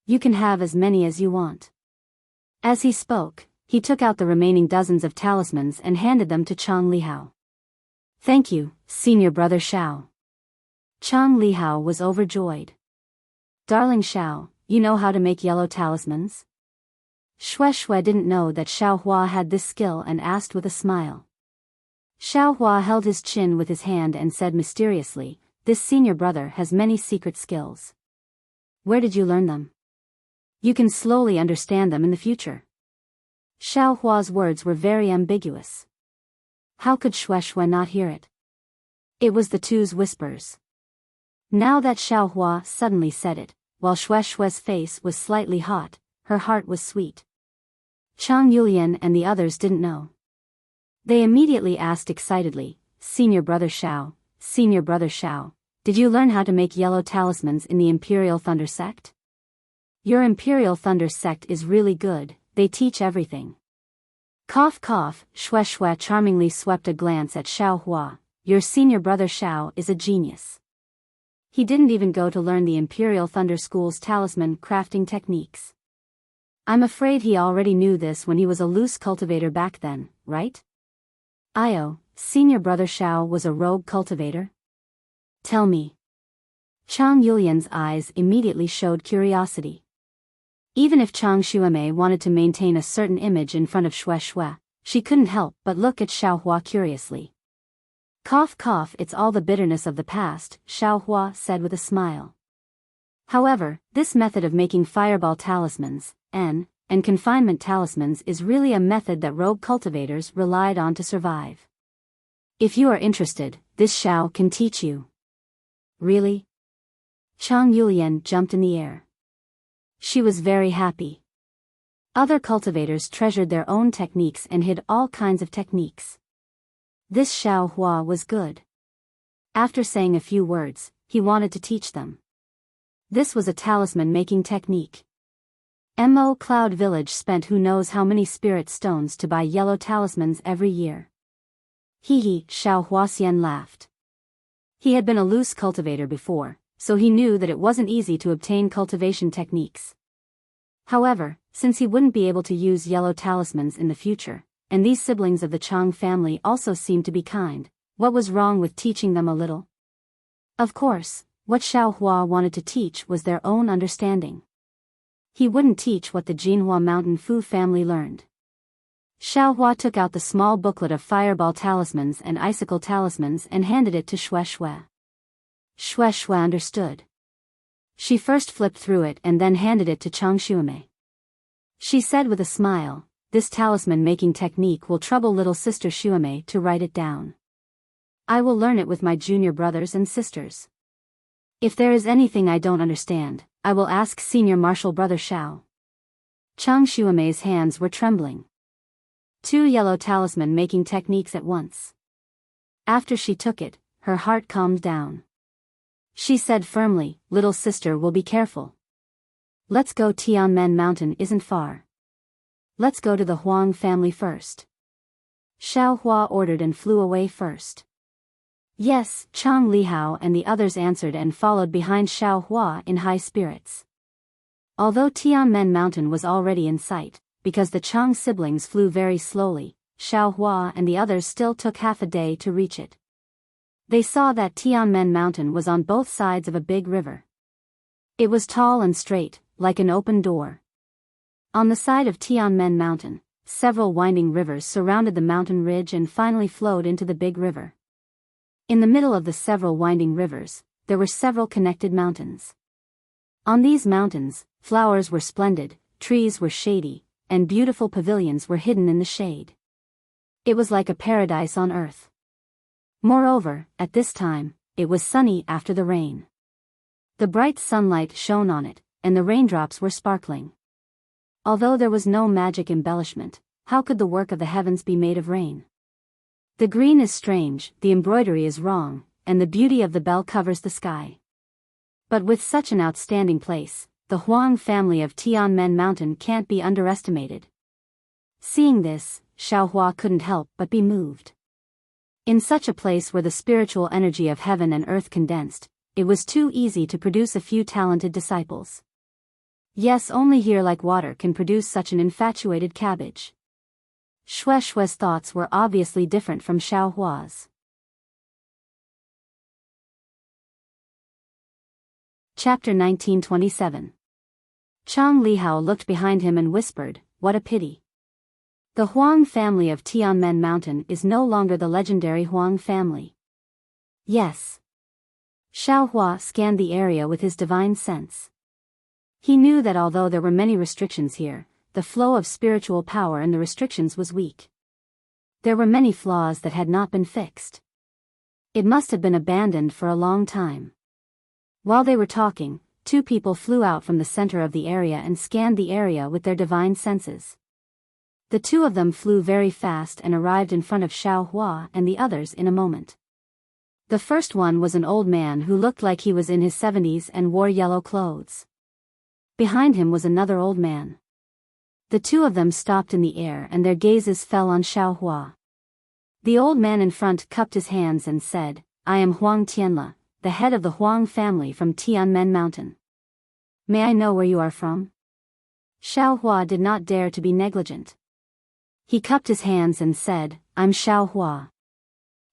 You can have as many as you want." As he spoke, he took out the remaining dozens of talismans and handed them to Chang Lihao. "Thank you, senior brother Xiao." Chang Lihao was overjoyed. "Darling Xiao, you know how to make yellow talismans?" Shui didn't know that Xiao Hua had this skill and asked with a smile. Xiao Hua held his chin with his hand and said mysteriously, "This senior brother has many secret skills. Where did you learn them? You can slowly understand them in the future." Xiao Hua's words were very ambiguous. How could Shui not hear it? It was the two's whispers. Now that Xiao Hua suddenly said it, while Shui's face was slightly hot, her heart was sweet. Chang Yulian and the others didn't know. They immediately asked excitedly, "Senior brother Xiao, senior brother Xiao, did you learn how to make yellow talismans in the Imperial Thunder sect? Your Imperial Thunder sect is really good, they teach everything." Cough cough, Shui charmingly swept a glance at Xiao Hua. "Your senior brother Xiao is a genius. He didn't even go to learn the Imperial Thunder School's talisman crafting techniques. I'm afraid he already knew this when he was a loose cultivator back then, right? Io, senior brother Xiao was a rogue cultivator? Tell me." Chang Yulian's eyes immediately showed curiosity. Even if Chang Xuemei wanted to maintain a certain image in front of Shui, she couldn't help but look at Xiao Hua curiously. Cough cough, "It's all the bitterness of the past," Xiao Hua said with a smile. However, this method of making fireball talismans, and confinement talismans is really a method that rogue cultivators relied on to survive. If you are interested, this Xiao can teach you. Really? Chang Yulian jumped in the air. She was very happy. Other cultivators treasured their own techniques and hid all kinds of techniques. This Xiao Hua was good. After saying a few words, he wanted to teach them. This was a talisman-making technique. Mo Cloud Village spent who knows how many spirit stones to buy yellow talismans every year. Hee, Xiao Huaxian laughed. He had been a loose cultivator before, so he knew that it wasn't easy to obtain cultivation techniques. However, since he wouldn't be able to use yellow talismans in the future, and these siblings of the Chang family also seemed to be kind, what was wrong with teaching them a little? Of course, what Xiaohua wanted to teach was their own understanding. He wouldn't teach what the Jinhua Mountain Fu family learned. Xiaohua took out the small booklet of fireball talismans and icicle talismans and handed it to Xue Xue. Xue Xue understood. She first flipped through it and then handed it to Chang Xuemei. She said with a smile, "This talisman-making technique will trouble little sister Xuemei to write it down. I will learn it with my junior brothers and sisters. If there is anything I don't understand, I will ask senior martial brother Xiao." Chang Xuemei's hands were trembling. 2 yellow talisman-making techniques at once. After she took it, her heart calmed down. She said firmly, "Little sister will be careful. Let's go. Tianmen Mountain isn't far. Let's go to the Huang family first." Xiaohua ordered and flew away first. Yes, Chang Lihao and the others answered and followed behind Xiaohua in high spirits. Although Tianmen Mountain was already in sight, because the Chang siblings flew very slowly, Xiaohua and the others still took half a day to reach it. They saw that Tianmen Mountain was on both sides of a big river. It was tall and straight, like an open door. On the side of Tianmen Mountain, several winding rivers surrounded the mountain ridge and finally flowed into the big river. In the middle of the several winding rivers, there were several connected mountains. On these mountains, flowers were splendid, trees were shady, and beautiful pavilions were hidden in the shade. It was like a paradise on earth. Moreover, at this time, it was sunny after the rain. The bright sunlight shone on it, and the raindrops were sparkling. Although there was no magic embellishment, how could the work of the heavens be made of rain? The green is strange, the embroidery is wrong, and the beauty of the bell covers the sky. But with such an outstanding place, the Huang family of Tianmen Mountain can't be underestimated. Seeing this, Xiaohua couldn't help but be moved. In such a place where the spiritual energy of heaven and earth condensed, it was too easy to produce a few talented disciples. Yes, only here like water can produce such an infatuated cabbage. Xue Xue's thoughts were obviously different from Xiaohua's. Chapter 1927. Chang Lihao looked behind him and whispered, "What a pity. The Huang family of Tianmen Mountain is no longer the legendary Huang family." Yes. Xiaohua scanned the area with his divine sense. He knew that although there were many restrictions here, the flow of spiritual power in the restrictions was weak. There were many flaws that had not been fixed. It must have been abandoned for a long time. While they were talking, 2 people flew out from the center of the area and scanned the area with their divine senses. The 2 of them flew very fast and arrived in front of Xiaohua and the others in a moment. The first one was an old man who looked like he was in his 70s and wore yellow clothes. Behind him was another old man. The 2 of them stopped in the air and their gazes fell on Xiaohua. The old man in front cupped his hands and said, "I am Huang Tianle, the head of the Huang family from Tianmen Mountain. May I know where you are from?" Xiaohua did not dare to be negligent. He cupped his hands and said, "I'm Xiaohua.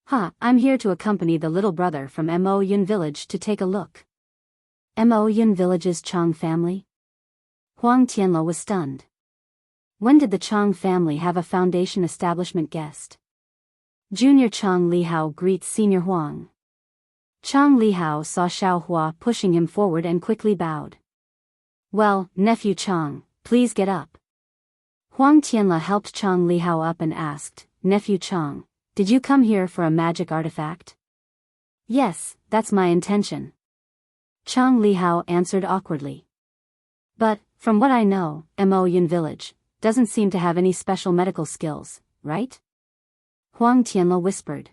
I'm here to accompany the little brother from Mo Yun village to take a look." Mo Yun village's Chang family? Huang Tianle was stunned. When did the Chang family have a foundation establishment guest? Junior Chang Lihao greets Senior Huang. Chang Lihao saw Xiaohua pushing him forward and quickly bowed. "Well, nephew Chang, please get up." Huang Tianle helped Chang Lihao up and asked, "Nephew Chang, did you come here for a magic artifact?" "Yes, that's my intention." Chang Lihao answered awkwardly. "But, from what I know, Mo Yun village doesn't seem to have any special medical skills, right?" Huang Tianle whispered.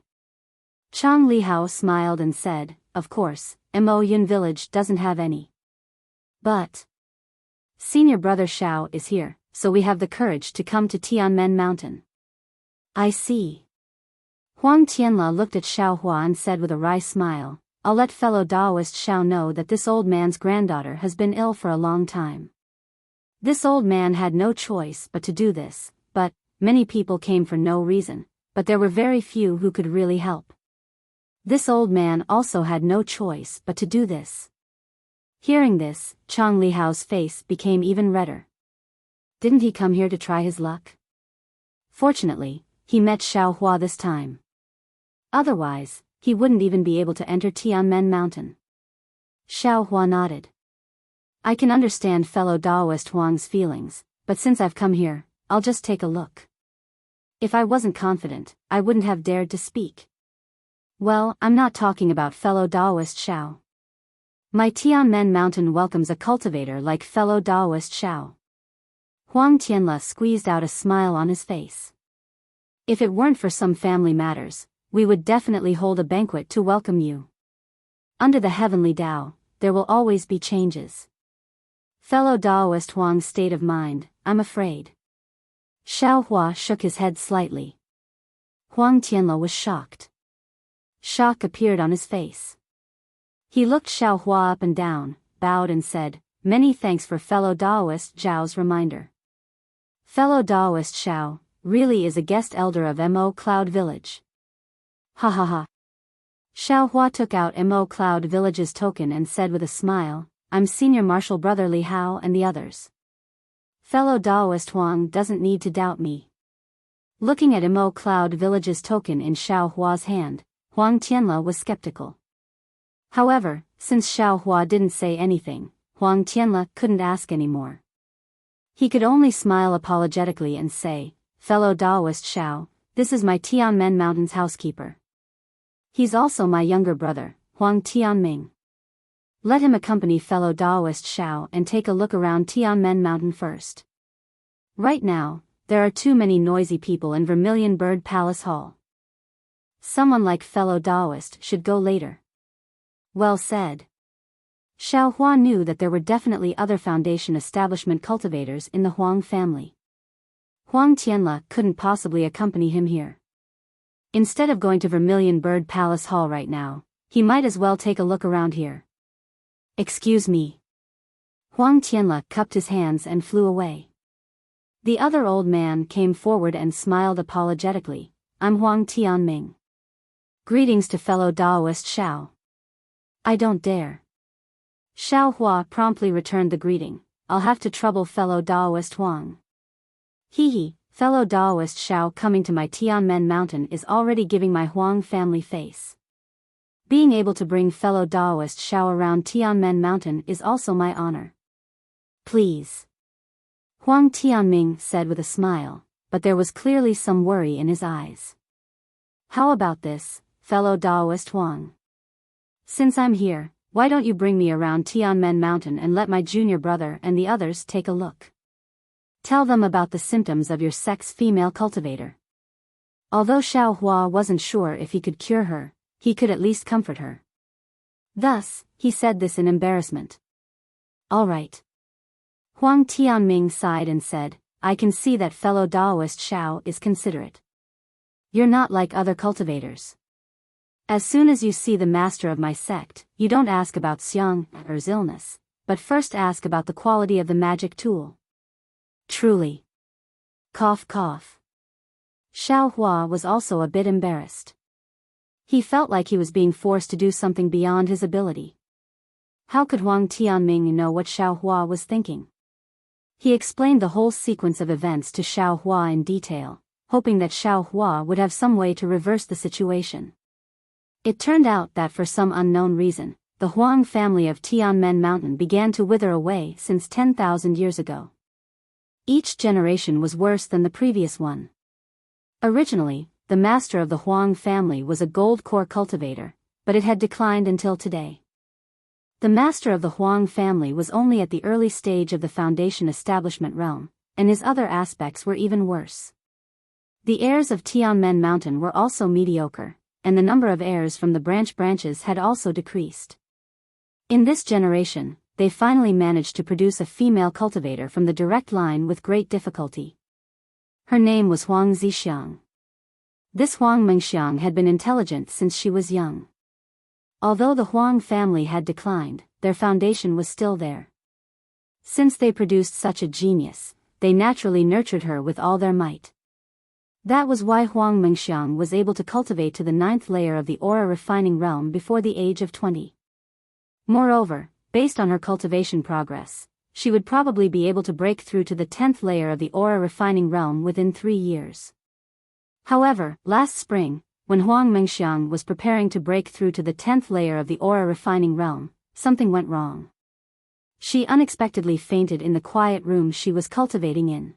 Chang Lihao smiled and said, "Of course, Mo Yun village doesn't have any. But senior brother Xiao is here, so we have the courage to come to Tianmen Mountain." "I see." Huang Tianle looked at Xiaohua and said with a wry smile, I'll let fellow Daoist Xiao know that this old man's granddaughter has been ill for a long time. This old man had no choice but to do this, but many people came for no reason, but there were very few who could really help. This old man also had no choice but to do this. Hearing this, Chang Lihao's face became even redder. Didn't he come here to try his luck? Fortunately, he met Xiao Hua this time. Otherwise, he wouldn't even be able to enter Tianmen Mountain. Xiao Hua nodded. I can understand fellow Daoist Huang's feelings, but since I've come here, I'll just take a look. If I wasn't confident, I wouldn't have dared to speak. Well, I'm not talking about fellow Daoist Xiao. My Tianmen Mountain welcomes a cultivator like fellow Daoist Xiao. Huang Tianle squeezed out a smile on his face. If it weren't for some family matters, we would definitely hold a banquet to welcome you. Under the heavenly Tao, there will always be changes. Fellow Daoist Huang's state of mind, I'm afraid. Xiao Hua shook his head slightly. Huang Tianle was shocked. Shock appeared on his face. He looked Xiao Hua up and down, bowed and said, Many thanks for fellow Daoist Zhao's reminder. Fellow Daoist Xiao really is a guest elder of Mo Cloud Village. Ha ha ha. Xiao Hua took out Mo Cloud Village's token and said with a smile, I'm Senior Marshal Brother Li Hao and the others. Fellow Daoist Huang doesn't need to doubt me. Looking at Mo Cloud Village's token in Xiao Hua's hand, Huang Tianle was skeptical. However, since Xiao Hua didn't say anything, Huang Tianle couldn't ask anymore. He could only smile apologetically and say, Fellow Daoist Xiao, this is my Tianmen Mountain's housekeeper. He's also my younger brother, Huang Tianming. Let him accompany fellow Daoist Xiao and take a look around Tianmen Mountain first. Right now, there are too many noisy people in Vermilion Bird Palace Hall. Someone like fellow Daoist should go later. Well said. Xiao Hua knew that there were definitely other foundation establishment cultivators in the Huang family. Huang Tianle couldn't possibly accompany him here. Instead of going to Vermilion Bird Palace Hall right now, he might as well take a look around here. Excuse me. Huang Tianle cupped his hands and flew away. The other old man came forward and smiled apologetically. I'm Huang Tianming. Greetings to fellow Daoist Xiao. I don't dare. Xiao Hua promptly returned the greeting. I'll have to trouble fellow Daoist Huang. Hee, fellow Daoist Xiao coming to my Tianmen Mountain is already giving my Huang family face. Being able to bring fellow Daoist Xiao around Tianmen Mountain is also my honor. Please. Huang Tianming said with a smile, but there was clearly some worry in his eyes. How about this, fellow Daoist Huang? Since I'm here, why don't you bring me around Tianmen Mountain and let my junior brother and the others take a look? Tell them about the symptoms of your sex female cultivator. Although Xiao Hua wasn't sure if he could cure her, he could at least comfort her. Thus, he said this in embarrassment. All right. Huang Tianming sighed and said, I can see that fellow Daoist Xiao is considerate. You're not like other cultivators. As soon as you see the master of my sect, you don't ask about Xiang Er's illness, but first ask about the quality of the magic tool. Truly. Cough cough. Xiao Hua was also a bit embarrassed. He felt like he was being forced to do something beyond his ability. How could Huang Tianming know what Xiao Hua was thinking? He explained the whole sequence of events to Xiao Hua in detail, hoping that Xiao Hua would have some way to reverse the situation. It turned out that for some unknown reason, the Huang family of Tianmen Mountain began to wither away since 10,000 years ago. Each generation was worse than the previous one. Originally, the master of the Huang family was a gold core cultivator, but it had declined until today. The master of the Huang family was only at the early stage of the foundation establishment realm, and his other aspects were even worse. The heirs of Tianmen Mountain were also mediocre, and the number of heirs from the branches had also decreased. In this generation, they finally managed to produce a female cultivator from the direct line with great difficulty. Her name was Huang Zixiang. This Huang Mengxiang had been intelligent since she was young. Although the Huang family had declined, their foundation was still there. Since they produced such a genius, they naturally nurtured her with all their might. That was why Huang Mengxiang was able to cultivate to the 9th layer of the aura refining realm before the age of 20. Moreover, based on her cultivation progress, she would probably be able to break through to the 10th layer of the aura refining realm within 3 years. However, last spring, when Huang Mengxiang was preparing to break through to the 10th layer of the aura refining realm, something went wrong. She unexpectedly fainted in the quiet room she was cultivating in.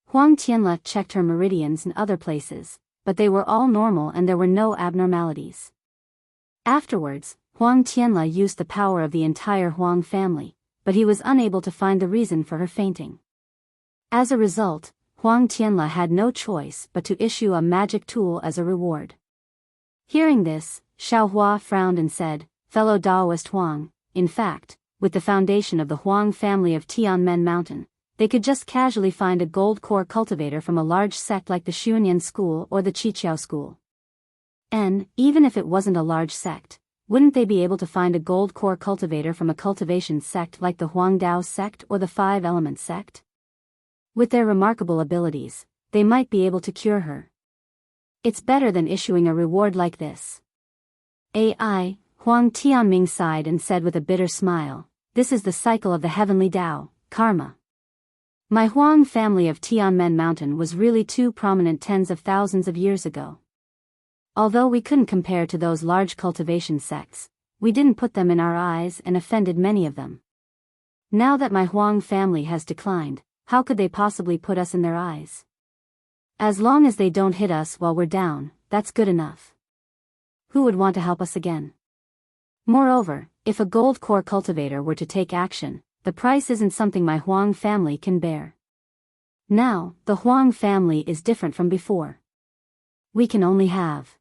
Huang Tianle checked her meridians in other places, but they were all normal and there were no abnormalities. Afterwards, Huang Tianle used the power of the entire Huang family, but he was unable to find the reason for her fainting. As a result, Huang Tianle had no choice but to issue a magic tool as a reward. Hearing this, Xiaohua frowned and said, "Fellow Daoist Huang, in fact, with the foundation of the Huang family of Tianmen Mountain, they could just casually find a gold core cultivator from a large sect like the Xuanyan school or the Qiqiao school. And, even if it wasn't a large sect, wouldn't they be able to find a gold core cultivator from a cultivation sect like the Huangdao sect or the Five Elements sect? With their remarkable abilities, they might be able to cure her. It's better than issuing a reward like this." AI, Huang Tianming sighed and said with a bitter smile, "This is the cycle of the heavenly Tao, karma. My Huang family of Tianmen Mountain was really too prominent tens of thousands of years ago. Although we couldn't compare to those large cultivation sects, we didn't put them in our eyes and offended many of them. Now that my Huang family has declined, how could they possibly put us in their eyes? As long as they don't hit us while we're down, that's good enough. Who would want to help us again? Moreover, if a gold core cultivator were to take action, the price isn't something my Huang family can bear. Now, the Huang family is different from before. We can only have.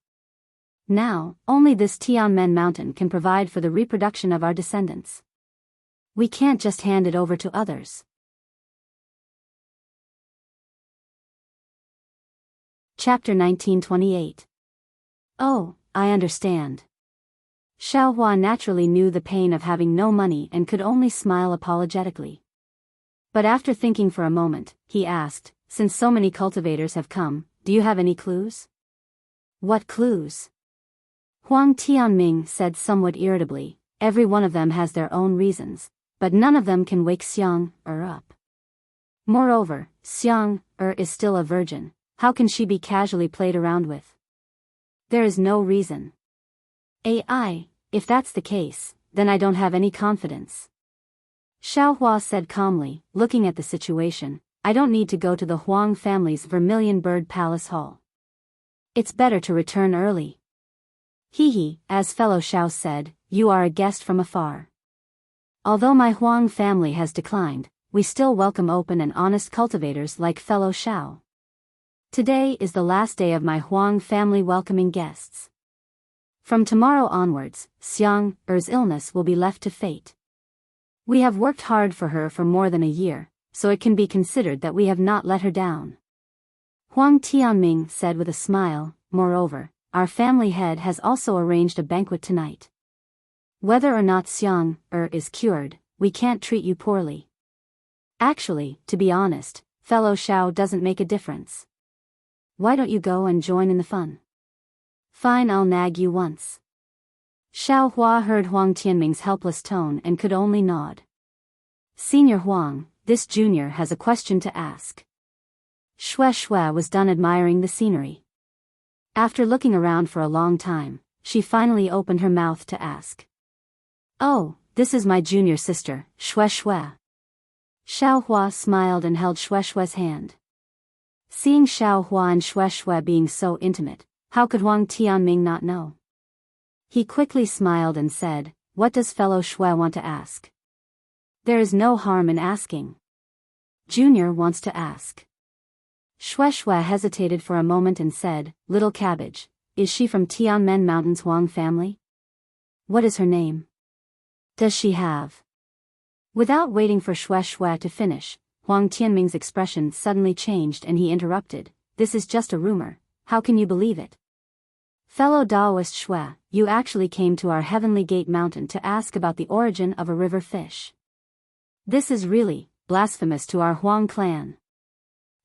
Now, only this Tianmen Mountain can provide for the reproduction of our descendants. We can't just hand it over to others." Chapter 1928. "Oh, I understand." Xiaohua naturally knew the pain of having no money and could only smile apologetically. But after thinking for a moment, he asked, "Since so many cultivators have come, do you have any clues?" "What clues?" Huang Tianming said somewhat irritably, "Every one of them has their own reasons, but none of them can wake Xiang up. Moreover, Xiang is still a virgin. How can she be casually played around with? There is no reason." "AI, if that's the case, then I don't have any confidence." Xiaohua said calmly, looking at the situation, "I don't need to go to the Huang family's Vermilion Bird Palace Hall. It's better to return early." "Hehe," as fellow Xiao said, "you are a guest from afar. Although my Huang family has declined, we still welcome open and honest cultivators like fellow Xiao. Today is the last day of my Huang family welcoming guests. From tomorrow onwards, Xiang's illness will be left to fate. We have worked hard for her for more than a year, so it can be considered that we have not let her down." Huang Tianming said with a smile, "Moreover, our family head has also arranged a banquet tonight. Whether or not Xiang is cured, we can't treat you poorly. Actually, to be honest, fellow Xiao doesn't make a difference. Why don't you go and join in the fun?" "Fine, I'll nag you once." Xiaohua heard Huang Tianming's helpless tone and could only nod. "Senior Huang, this junior has a question to ask." Shui was done admiring the scenery. After looking around for a long time, she finally opened her mouth to ask. "Oh, this is my junior sister, Shui." Xiaohua smiled and held Shui's hand. Seeing Xiaohua and Shui being so intimate, how could Huang Tianming not know? He quickly smiled and said, "What does fellow Shui want to ask?" "There is no harm in asking. Junior wants to ask." Shui hesitated for a moment and said, "Little Cabbage, is she from Tianmen Mountain's Huang family? What is her name? Does she have?" Without waiting for Shui to finish, Huang Tianming's expression suddenly changed and he interrupted, "This is just a rumor, how can you believe it? Fellow Daoist Shui, you actually came to our Heavenly Gate Mountain to ask about the origin of a river fish. This is really blasphemous to our Huang clan.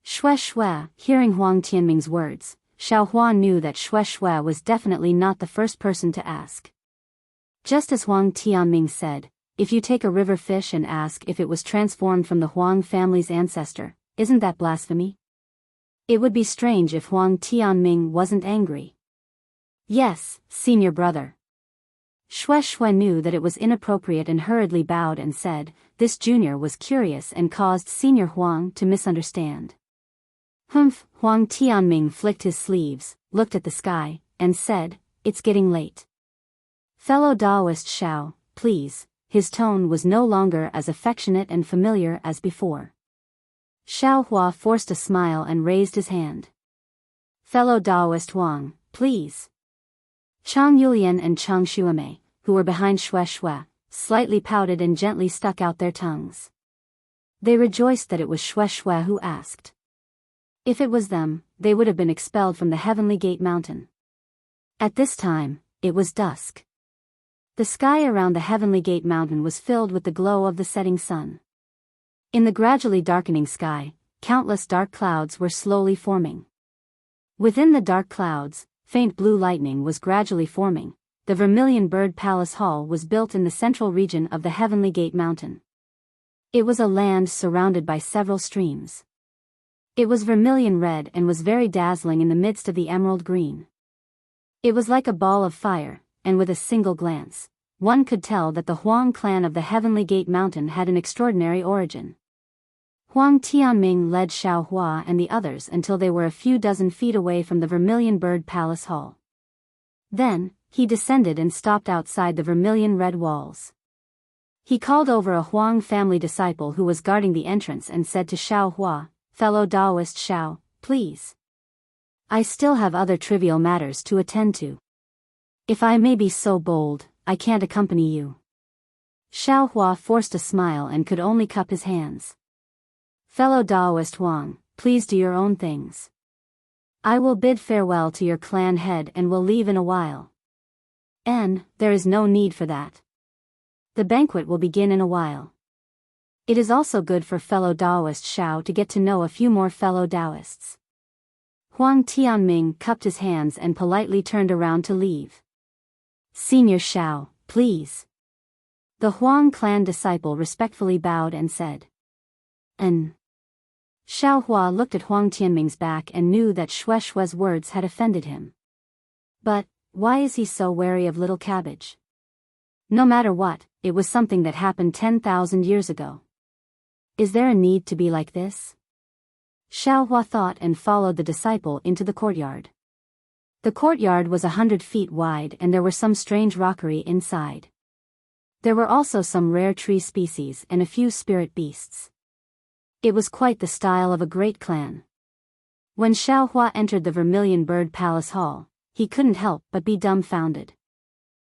Shui Shui, hearing Huang Tianming's words, Xiao Hua knew that Shui Shui was definitely not the first person to ask. Just as Huang Tianming said, if you take a river fish and ask if it was transformed from the Huang family's ancestor, isn't that blasphemy? It would be strange if Huang Tianming wasn't angry. Yes, senior brother. Shui Shui knew that it was inappropriate and hurriedly bowed and said, this junior was curious and caused senior Huang to misunderstand. Humph, Huang Tianming flicked his sleeves, looked at the sky, and said, it's getting late. Fellow Daoist Shao, please. His tone was no longer as affectionate and familiar as before. Xiao Hua forced a smile and raised his hand. Fellow Daoist Huang, please. Chang Yulian and Chang Shuamei, who were behind Shui Shui, slightly pouted and gently stuck out their tongues. They rejoiced that it was Shui Shui who asked. If it was them, they would have been expelled from the Heavenly Gate Mountain. At this time, it was dusk. The sky around the Heavenly Gate Mountain was filled with the glow of the setting sun. In the gradually darkening sky, countless dark clouds were slowly forming. Within the dark clouds, faint blue lightning was gradually forming. The Vermilion Bird Palace Hall was built in the central region of the Heavenly Gate Mountain. It was a land surrounded by several streams. It was vermilion red and was very dazzling in the midst of the emerald green. It was like a ball of fire, and with a single glance, one could tell that the Huang clan of the Heavenly Gate Mountain had an extraordinary origin. Huang Tianming led Xiao Hua and the others until they were a few dozen feet away from the Vermilion Bird Palace Hall. Then, he descended and stopped outside the vermilion red walls. He called over a Huang family disciple who was guarding the entrance and said to Xiao Hua, fellow Daoist Xiao, please. I still have other trivial matters to attend to. If I may be so bold, I can't accompany you. Xiao Hua forced a smile and could only cup his hands. Fellow Daoist Huang, please do your own things. I will bid farewell to your clan head and will leave in a while. There is no need for that. The banquet will begin in a while. It is also good for fellow Daoist Xiao to get to know a few more fellow Daoists. Huang Tianming cupped his hands and politely turned around to leave. Senior Xiao, please. The Huang clan disciple respectfully bowed and said. Xiao Hua looked at Huang Tianming's back and knew that Shui Shui's words had offended him. But, why is he so wary of little cabbage? No matter what, it was something that happened 10,000 years ago. Is there a need to be like this? Xiao Hua thought and followed the disciple into the courtyard. The courtyard was 100 feet wide and there were some strange rockery inside. There were also some rare tree species and a few spirit beasts. It was quite the style of a great clan. When Xiao Hua entered the Vermilion Bird Palace Hall, he couldn't help but be dumbfounded.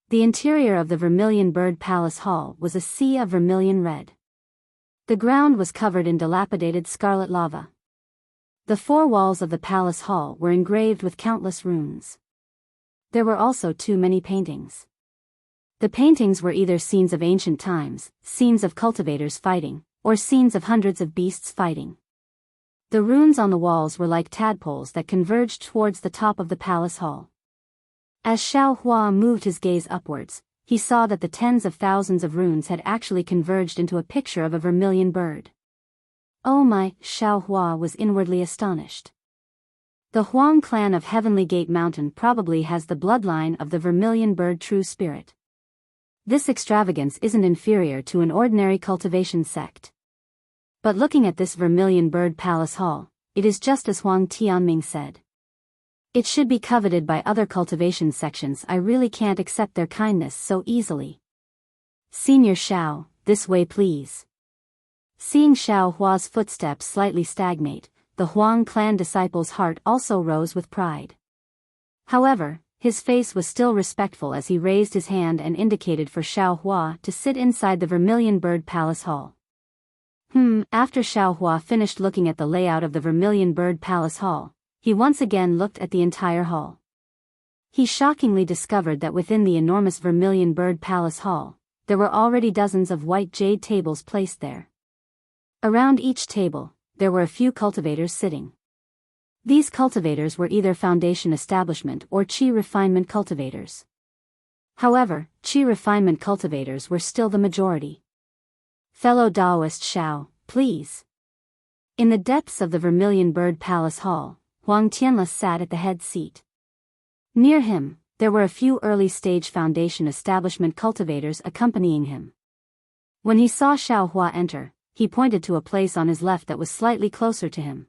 The interior of the Vermilion Bird Palace Hall was a sea of vermilion red. The ground was covered in dilapidated scarlet lava. The four walls of the palace hall were engraved with countless runes. There were also too many paintings. The paintings were either scenes of ancient times, scenes of cultivators fighting, or scenes of hundreds of beasts fighting. The runes on the walls were like tadpoles that converged towards the top of the palace hall. As Xiao Hua moved his gaze upwards, he saw that the tens of thousands of runes had actually converged into a picture of a vermilion bird. Oh my, Xiao Hua was inwardly astonished. The Huang clan of Heavenly Gate Mountain probably has the bloodline of the vermilion bird true spirit. This extravagance isn't inferior to an ordinary cultivation sect. But looking at this Vermilion Bird Palace Hall, it is just as Huang Tianming said. It should be coveted by other cultivation sections. I really can't accept their kindness so easily. Senior Xiao, this way please. Seeing Xiao Hua's footsteps slightly stagnate, the Huang clan disciple's heart also rose with pride. However, his face was still respectful as he raised his hand and indicated for Xiao Hua to sit inside the Vermilion Bird Palace Hall. After Xiao Hua finished looking at the layout of the Vermilion Bird Palace Hall, he once again looked at the entire hall. He shockingly discovered that within the enormous Vermilion Bird Palace Hall, there were already dozens of white jade tables placed there. Around each table, there were a few cultivators sitting. These cultivators were either foundation establishment or chi refinement cultivators. However, chi refinement cultivators were still the majority. Fellow Taoist Xiao, please. In the depths of the Vermilion Bird Palace Hall, Huang Tianla sat at the head seat. Near him, there were a few early-stage foundation establishment cultivators accompanying him. When he saw Xiao Hua enter, he pointed to a place on his left that was slightly closer to him.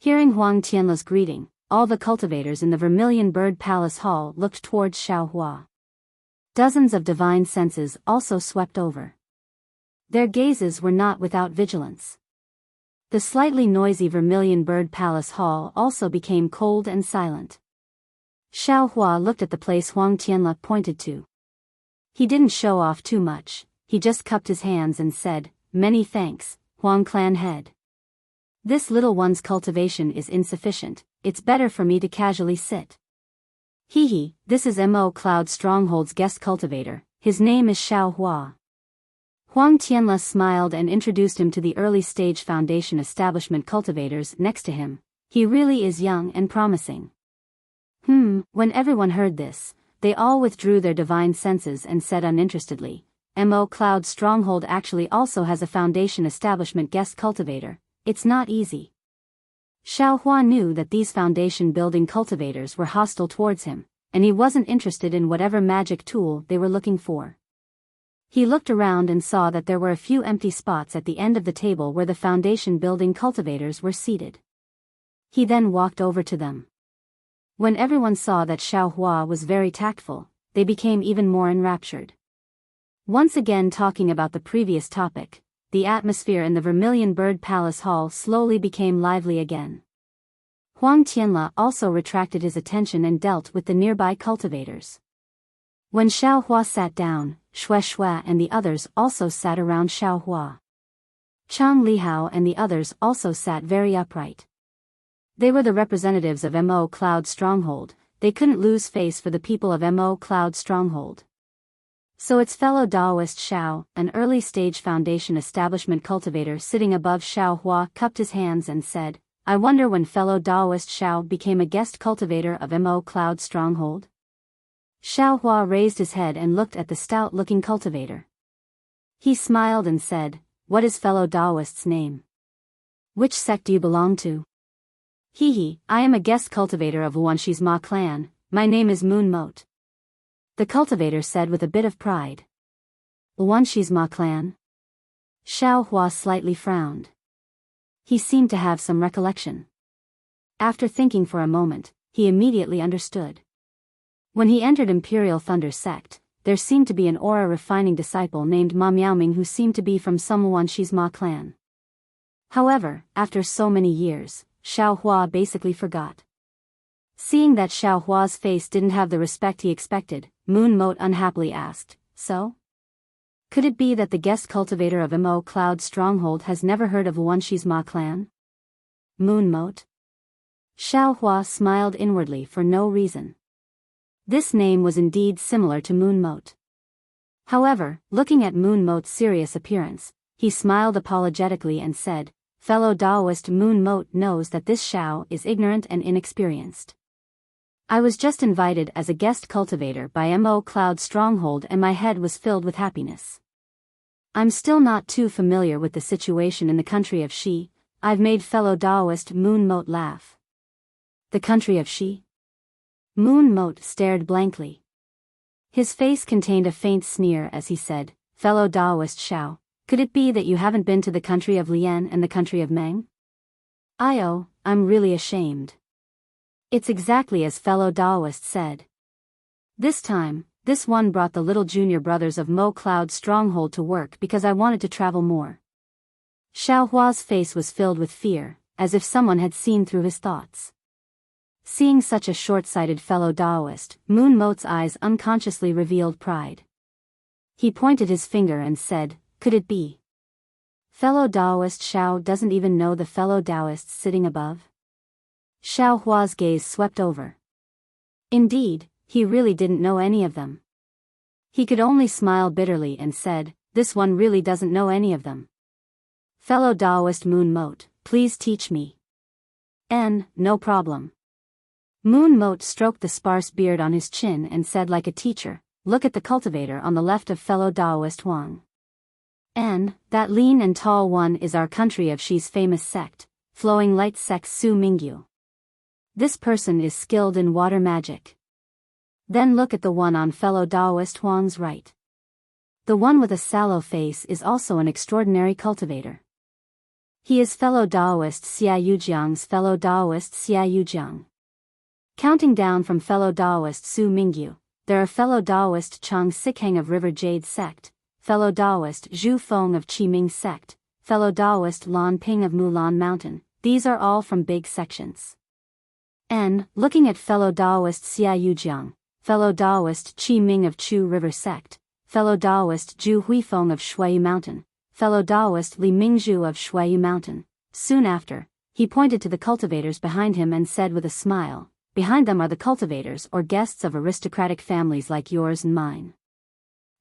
Hearing Huang Tianla's greeting, all the cultivators in the Vermilion Bird Palace Hall looked towards Xiao Hua. Dozens of divine senses also swept over. Their gazes were not without vigilance. The slightly noisy Vermilion Bird Palace Hall also became cold and silent. Xiao Hua looked at the place Huang Tianla pointed to. He didn't show off too much, he just cupped his hands and said, "Many thanks, Huang Clan head. This little one's cultivation is insufficient, it's better for me to casually sit." Hee, this is Mo Cloud Stronghold's guest cultivator, his name is Xiao Hua. Huang Tianla smiled and introduced him to the early-stage foundation establishment cultivators next to him. He really is young and promising. When everyone heard this, they all withdrew their divine senses and said uninterestedly, Mo Cloud Stronghold actually also has a foundation establishment guest cultivator, it's not easy. Xiao Hua knew that these foundation building cultivators were hostile towards him, and he wasn't interested in whatever magic tool they were looking for. He looked around and saw that there were a few empty spots at the end of the table where the foundation building cultivators were seated. He then walked over to them. When everyone saw that Xiao Hua was very tactful, they became even more enraptured. Once again talking about the previous topic, the atmosphere in the Vermilion Bird Palace Hall slowly became lively again. Huang Tianla also retracted his attention and dealt with the nearby cultivators. When Xiao Hua sat down, Xue Xue and the others also sat around Xiao Hua. Chang Lihao and the others also sat very upright. They were the representatives of Mo Cloud Stronghold, they couldn't lose face for the people of Mo Cloud Stronghold. So its fellow Taoist Xiao, an early-stage foundation establishment cultivator sitting above Xiao Hua, cupped his hands and said, "I wonder when fellow Taoist Xiao became a guest cultivator of Mo Cloud Stronghold?" Xiao Hua raised his head and looked at the stout-looking cultivator. He smiled and said, "What is fellow Taoist's name? Which sect do you belong to?" I am a guest cultivator of Wuxia Ma clan, my name is Moon Moat. The cultivator said with a bit of pride. Wuxia Ma clan? Xiao Hua slightly frowned. He seemed to have some recollection. After thinking for a moment, he immediately understood. When he entered Imperial Thunder sect, there seemed to be an aura refining disciple named Ma Miaoming who seemed to be from some Wuxia Ma clan. However, after so many years, Xiao Hua basically forgot. Seeing that Xiao Hua's face didn't have the respect he expected, Moon Moat unhappily asked, "So? Could it be that the guest cultivator of Mo Cloud Stronghold has never heard of Wuxia Ma clan?" Moon Moat? Xiao Hua smiled inwardly for no reason. This name was indeed similar to Moon Moat. However, looking at Moon Moat's serious appearance, he smiled apologetically and said, "Fellow Taoist Moon Moat knows that this Xiao is ignorant and inexperienced. I was just invited as a guest cultivator by Mo Cloud Stronghold and my head was filled with happiness. I'm still not too familiar with the situation in the country of Shi, I've made fellow Taoist Moon Moat laugh." The country of Shi? Moon Moat stared blankly. His face contained a faint sneer as he said, "Fellow Taoist Xiao, could it be that you haven't been to the country of Lian and the country of Meng?" I'm really ashamed. It's exactly as fellow Taoist said. This time, this one brought the little junior brothers of Mo Cloud Stronghold to work because I wanted to travel more. Xiao Hua's face was filled with fear, as if someone had seen through his thoughts. Seeing such a short-sighted fellow Taoist, Moon Moat's eyes unconsciously revealed pride. He pointed his finger and said, "Could it be? Fellow Taoist Xiao doesn't even know the fellow Taoists sitting above?" Xiao Hua's gaze swept over. Indeed, he really didn't know any of them. He could only smile bitterly and said, "This one really doesn't know any of them." Fellow Taoist Moon Moat, please teach me. No problem. Moon Moat stroked the sparse beard on his chin and said like a teacher, "Look at the cultivator on the left of fellow Taoist Huang. That lean and tall one is our country of Shi's famous sect, Flowing Light Sect Su Mingyu. This person is skilled in water magic. Then look at the one on fellow Taoist Huang's right. The one with a sallow face is also an extraordinary cultivator. He is fellow Taoist Xia Yujiang's fellow Taoist Xia Yujiang. Counting down from fellow Taoist Su Mingyu, there are fellow Taoist Chang Sikhang of River Jade Sect, fellow Taoist Zhu Feng of Qiming Sect, fellow Taoist Lan Ping of Mulan Mountain. These are all from big sections. Looking at fellow Taoist Xia Yujiang, fellow Taoist Qi Ming of Chu River Sect, fellow Taoist Zhu Huifeng of Shuiyu Mountain, fellow Taoist Li Mingzhu of Shuiyu Mountain. Soon after, he pointed to the cultivators behind him and said with a smile, "Behind them are the cultivators or guests of aristocratic families like yours and mine.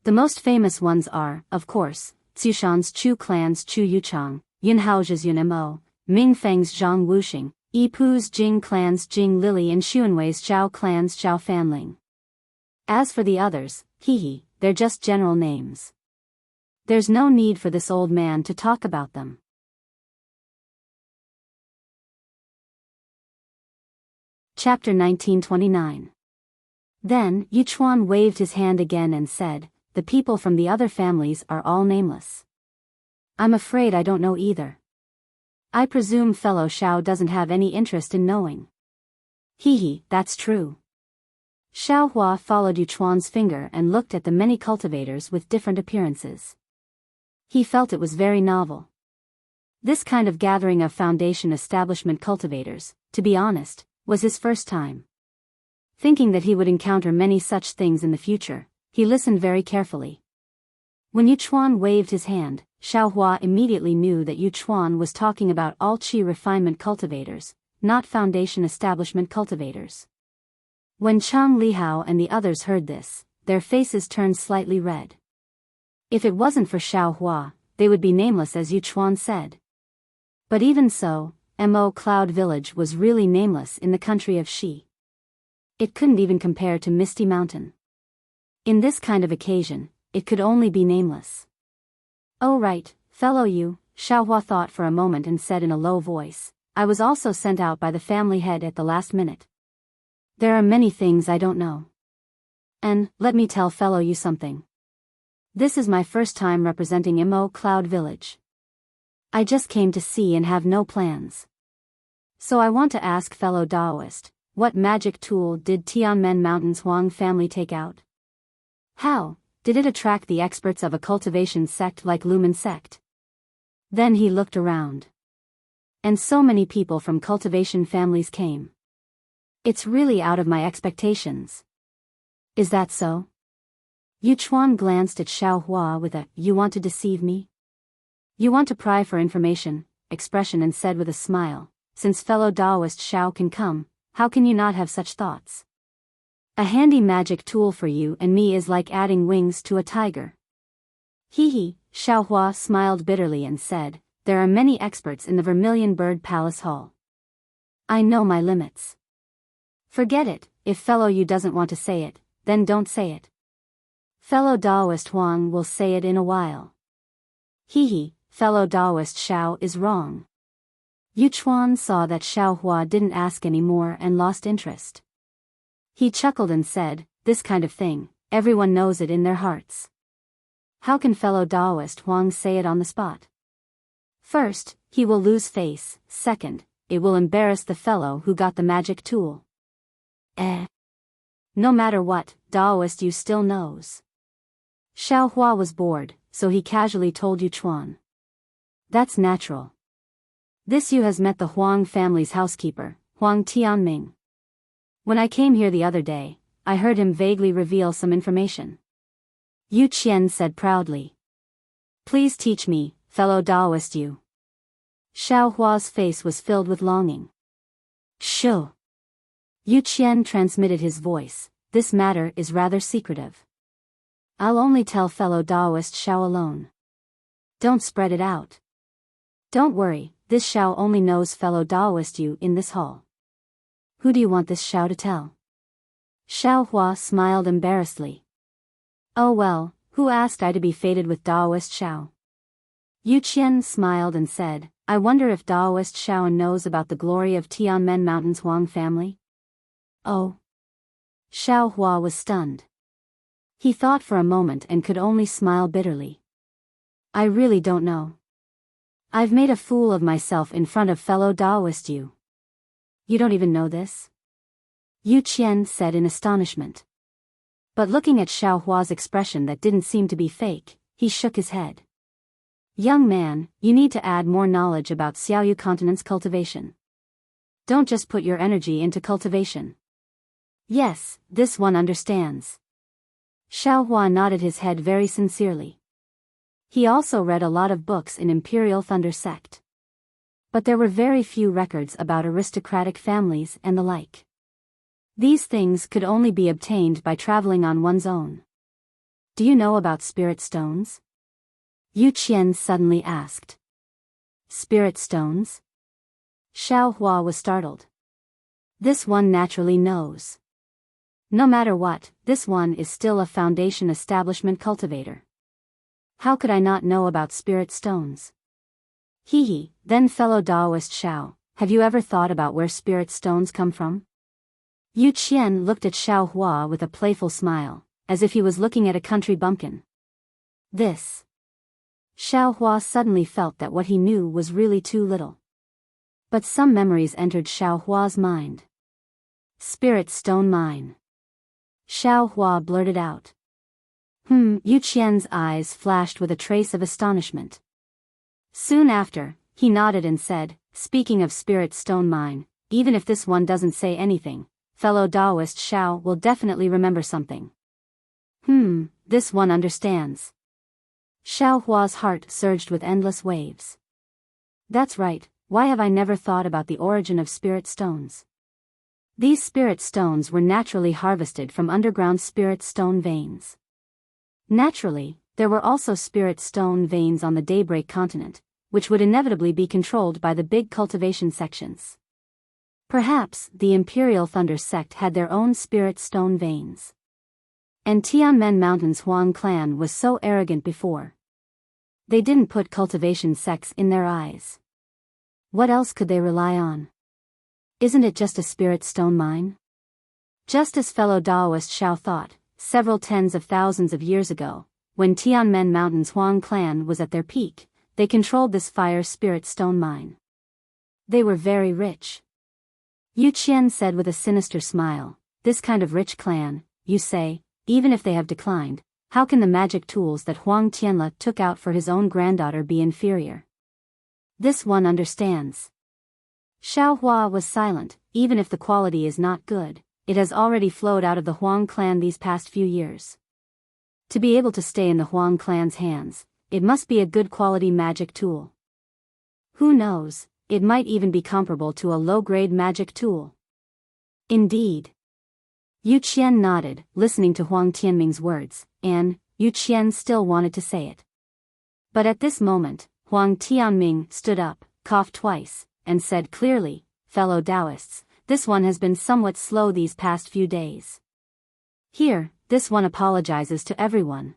The most famous ones are, of course, Tsushan's Chu clans Chu Yuchang, Yunhao's Yun Mo, Mingfeng's Zhang Wuxing, Yipu's Jing clans Jing Lili and Xuanwei's Zhao clans Zhao Fanling. As for the others, they're just general names. There's no need for this old man to talk about them." Chapter 1929. Then, Yuchuan waved his hand again and said, "The people from the other families are all nameless. I'm afraid I don't know either. I presume fellow Xiao doesn't have any interest in knowing." That's true. Xiaohua followed Yuchuan's finger and looked at the many cultivators with different appearances. He felt it was very novel. This kind of gathering of foundation establishment cultivators, to be honest, was his first time. Thinking that he would encounter many such things in the future, he listened very carefully. When Yuchuan waved his hand, Xiaohua immediately knew that Yuchuan was talking about all Qi refinement cultivators, not foundation establishment cultivators. When Chang Lihao and the others heard this, their faces turned slightly red. If it wasn't for Xiaohua, they would be nameless as Yuchuan said. But even so, Mo Cloud Village was really nameless in the country of Shi. It couldn't even compare to Misty Mountain. In this kind of occasion, it could only be nameless. "Oh right, fellow you," Xiaohua thought for a moment and said in a low voice, "I was also sent out by the family head at the last minute. There are many things I don't know. And, let me tell fellow you something. This is my first time representing Mo Cloud Village. I just came to see and have no plans. So I want to ask fellow Taoist, what magic tool did Tianmen Mountain's Huang family take out? How did it attract the experts of a cultivation sect like Lumen Sect?" Then he looked around. And so many people from cultivation families came. It's really out of my expectations. Is that so? Yuchuan glanced at Xiaohua with a, "You want to deceive me? You want to pry for information," expression and said with a smile, "Since fellow Taoist Xiao can come, how can you not have such thoughts? A handy magic tool for you and me is like adding wings to a tiger." Xiaohua smiled bitterly and said, "There are many experts in the Vermilion Bird Palace Hall. I know my limits. Forget it, if fellow you doesn't want to say it, then don't say it. Fellow Taoist Huang will say it in a while." Fellow Taoist Xiao is wrong. Yuchuan saw that Xiaohua didn't ask any more and lost interest. He chuckled and said, "This kind of thing, everyone knows it in their hearts. How can fellow Taoist Huang say it on the spot? First, he will lose face, second, it will embarrass the fellow who got the magic tool. No matter what, Taoist you still knows." Xiaohua was bored, so he casually told Yuchuan. "That's natural. This Yu has met the Huang family's housekeeper, Huang Tianming. When I came here the other day, I heard him vaguely reveal some information." Yu Qian said proudly. "Please teach me, fellow Taoist Yu." Xiaohua's face was filled with longing. "Sure." Yu Qian transmitted his voice. This matter is rather secretive. I'll only tell fellow Daoist Xiao alone. Don't spread it out. Don't worry, this Xiao only knows fellow Daoist Yu in this hall. Who do you want this Xiao to tell? Xiao Hua smiled embarrassedly. Oh well, who asked I to be fated with Daoist Xiao? Yu Qian smiled and said, I wonder if Daoist Xiao knows about the glory of Tianmen Mountain's Huang family? Oh. Xiao Hua was stunned. He thought for a moment and could only smile bitterly. I really don't know. I've made a fool of myself in front of fellow Daoist Yu. You don't even know this? Yu Qian said in astonishment. But looking at Xiao Hua's expression that didn't seem to be fake, he shook his head. Young man, you need to add more knowledge about Xiaoyu continent's cultivation. Don't just put your energy into cultivation. Yes, this one understands. Xiao Hua nodded his head very sincerely. He also read a lot of books in Imperial Thunder sect. But there were very few records about aristocratic families and the like. These things could only be obtained by traveling on one's own. Do you know about spirit stones? Yu Qian suddenly asked. Spirit stones? Xiao Hua was startled. This one naturally knows. No matter what, this one is still a foundation establishment cultivator. How could I not know about spirit stones? Hee, then fellow Daoist Xiao, have you ever thought about where spirit stones come from? Yu Qian looked at Xiao Hua with a playful smile, as if he was looking at a country bumpkin. This. Xiao Hua suddenly felt that what he knew was really too little. But some memories entered Xiao Hua's mind. Spirit stone mine. Xiao Hua blurted out. Yu Qian's eyes flashed with a trace of astonishment. Soon after, he nodded and said, speaking of spirit stone mine, even if this one doesn't say anything, fellow Daoist Xiao will definitely remember something. This one understands. Xiao Hua's heart surged with endless waves. That's right, why have I never thought about the origin of spirit stones? These spirit stones were naturally harvested from underground spirit stone veins. Naturally, there were also spirit stone veins on the Daybreak continent, which would inevitably be controlled by the big cultivation sections. Perhaps the Imperial Thunder sect had their own spirit stone veins. And Tianmen Mountain's Huang clan was so arrogant before. They didn't put cultivation sects in their eyes. What else could they rely on? Isn't it just a spirit stone mine? Just as fellow Daoist Xiao thought, several tens of thousands of years ago, when Tianmen Mountain's Huang clan was at their peak, they controlled this fire spirit stone mine. They were very rich. Yu Qian said with a sinister smile, this kind of rich clan, you say, even if they have declined, how can the magic tools that Huang Tianle took out for his own granddaughter be inferior? This one understands. Xiao Hua was silent. Even if the quality is not good, it has already flowed out of the Huang clan these past few years. To be able to stay in the Huang clan's hands, it must be a good quality magic tool. Who knows, it might even be comparable to a low-grade magic tool. Indeed. Yu Qian nodded, listening to Huang Tianming's words, and Yu Qian still wanted to say it. But at this moment, Huang Tianming stood up, coughed twice, and said clearly, fellow Taoists, this one has been somewhat slow these past few days. Here, this one apologizes to everyone.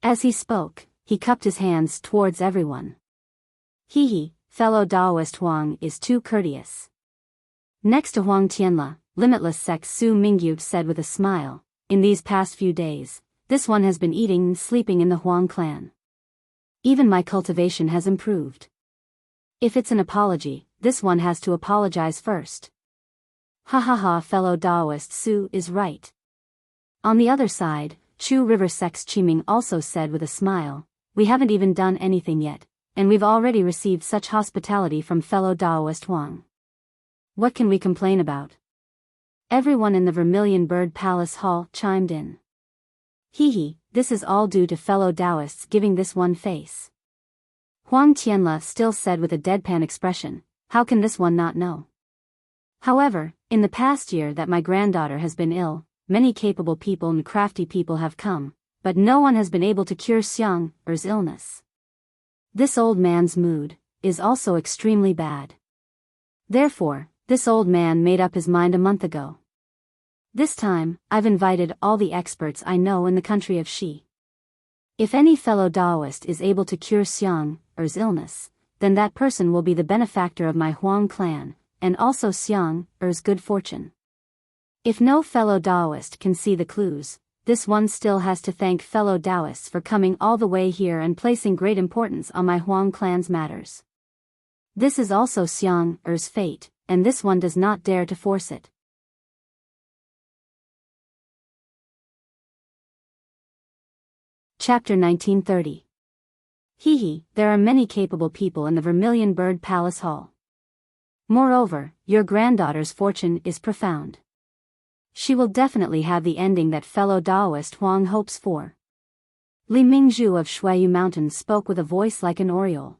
As he spoke, he cupped his hands towards everyone. Fellow Taoist Huang is too courteous. Next to Huang Tianle, Limitless Sect Su Mingyu said with a smile, in these past few days, this one has been eating and sleeping in the Huang clan. Even my cultivation has improved. If it's an apology, this one has to apologize first. Fellow Taoist Su is right. On the other side, Chu River Sect's Qiming also said with a smile, we haven't even done anything yet, and we've already received such hospitality from fellow Taoist Huang. What can we complain about? Everyone in the Vermilion Bird Palace Hall chimed in. This is all due to fellow Taoists giving this one face. Huang Tianle still said with a deadpan expression, how can this one not know? However, In the past year that my granddaughter has been ill, many capable people and crafty people have come, but no one has been able to cure Xiang's illness. This old man's mood is also extremely bad. Therefore, this old man made up his mind a month ago. This time, I've invited all the experts I know in the country of Shi. If any fellow Taoist is able to cure Xiang's illness, then that person will be the benefactor of my Huang clan, and also Xiang's good fortune. If no fellow Taoist can see the clues, this one still has to thank fellow Taoists for coming all the way here and placing great importance on my Huang clan's matters. This is also Xiang's fate, and this one does not dare to force it. Chapter 1930. Hee, there are many capable people in the Vermilion Bird Palace Hall. Moreover, your granddaughter's fortune is profound. She will definitely have the ending that fellow Taoist Huang hopes for. Li Mingzhu of Shuiyu Mountain spoke with a voice like an oriole.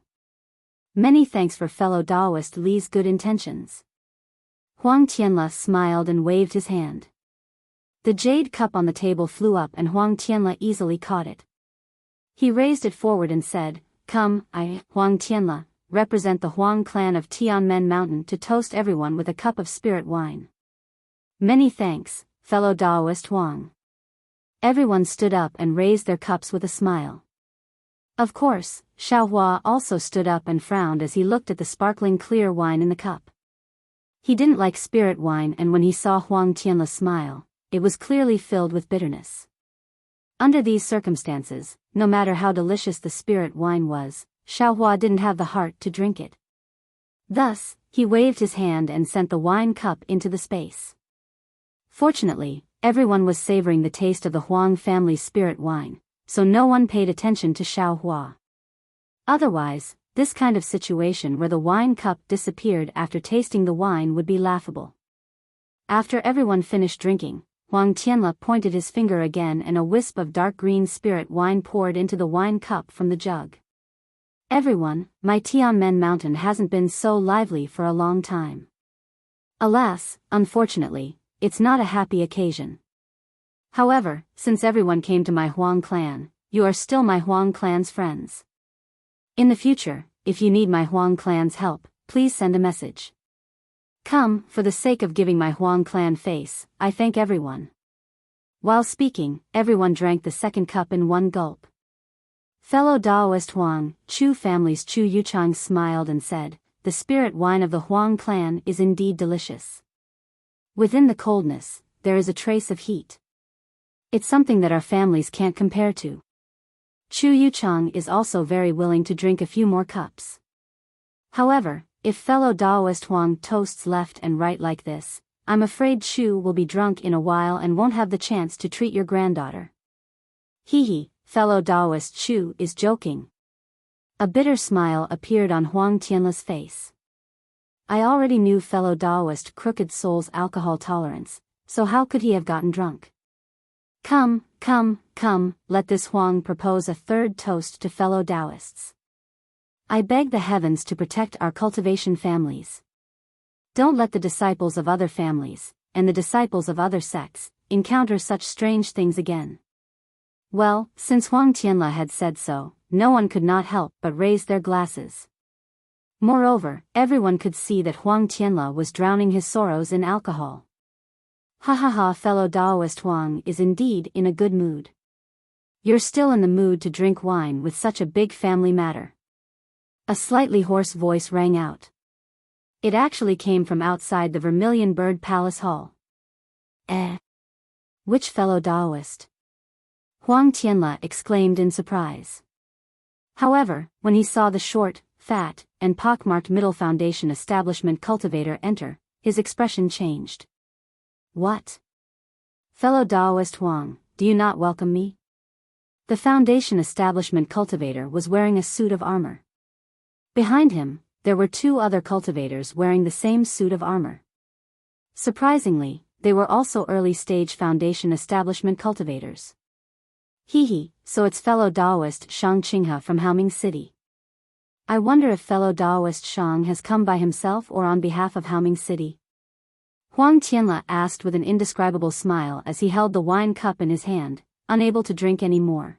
Many thanks for fellow Taoist Li's good intentions. Huang Tianla smiled and waved his hand. The jade cup on the table flew up and Huang Tianla easily caught it. He raised it forward and said, "Come, I, Huang Tianla, represent the Huang clan of Tianmen Mountain to toast everyone with a cup of spirit wine." Many thanks, fellow Taoist Huang. Everyone stood up and raised their cups with a smile. Of course, Xiaohua also stood up and frowned as he looked at the sparkling clear wine in the cup. He didn't like spirit wine, and when he saw Huang Tianla smile, it was clearly filled with bitterness. Under these circumstances, no matter how delicious the spirit wine was, Xiaohua didn't have the heart to drink it. Thus, he waved his hand and sent the wine cup into the space. Fortunately, everyone was savoring the taste of the Huang family's spirit wine, so no one paid attention to Xiaohua. Otherwise, this kind of situation where the wine cup disappeared after tasting the wine would be laughable. After everyone finished drinking, Huang Tianla pointed his finger again and a wisp of dark green spirit wine poured into the wine cup from the jug. Everyone, my Tianmen Mountain hasn't been so lively for a long time. Alas, unfortunately, it's not a happy occasion. However, since everyone came to my Huang clan, you are still my Huang clan's friends. In the future, if you need my Huang clan's help, please send a message. Come, for the sake of giving my Huang clan face, I thank everyone. While speaking, everyone drank the second cup in one gulp. Fellow Taoist Huang, Chu family's Chu Yuchang smiled and said, "The spirit wine of the Huang clan is indeed delicious. Within the coldness, there is a trace of heat. It's something that our families can't compare to." Chu Yuchang is also very willing to drink a few more cups. However, if fellow Taoist Huang toasts left and right like this, I'm afraid Chu will be drunk in a while and won't have the chance to treat your granddaughter. Hee, fellow Taoist Chu is joking. A bitter smile appeared on Huang Tianla's face. I already knew fellow Taoist Crooked Soul's alcohol tolerance, so how could he have gotten drunk? Come, let this Huang propose a third toast to fellow Taoists. I beg the heavens to protect our cultivation families. Don't let the disciples of other families, and the disciples of other sects, encounter such strange things again. Well, since Huang Tianla had said so, no one could not help but raise their glasses. Moreover, everyone could see that Huang Tianla was drowning his sorrows in alcohol. Ha, fellow Taoist Huang is indeed in a good mood. You're still in the mood to drink wine with such a big family matter. A slightly hoarse voice rang out. It actually came from outside the Vermilion Bird Palace Hall. Which fellow Taoist? Huang Tianla exclaimed in surprise. However, when he saw the short, fat, and pockmarked Middle Foundation Establishment cultivator enter, his expression changed. What? Fellow Taoist Huang, do you not welcome me? The Foundation Establishment cultivator was wearing a suit of armor. Behind him, there were two other cultivators wearing the same suit of armor. Surprisingly, they were also early-stage Foundation Establishment cultivators. So it's fellow Taoist Shang Qinghe from Haoming City. I wonder if fellow Taoist Shang has come by himself or on behalf of Haoming City. Huang Tianla asked with an indescribable smile as he held the wine cup in his hand, unable to drink any more.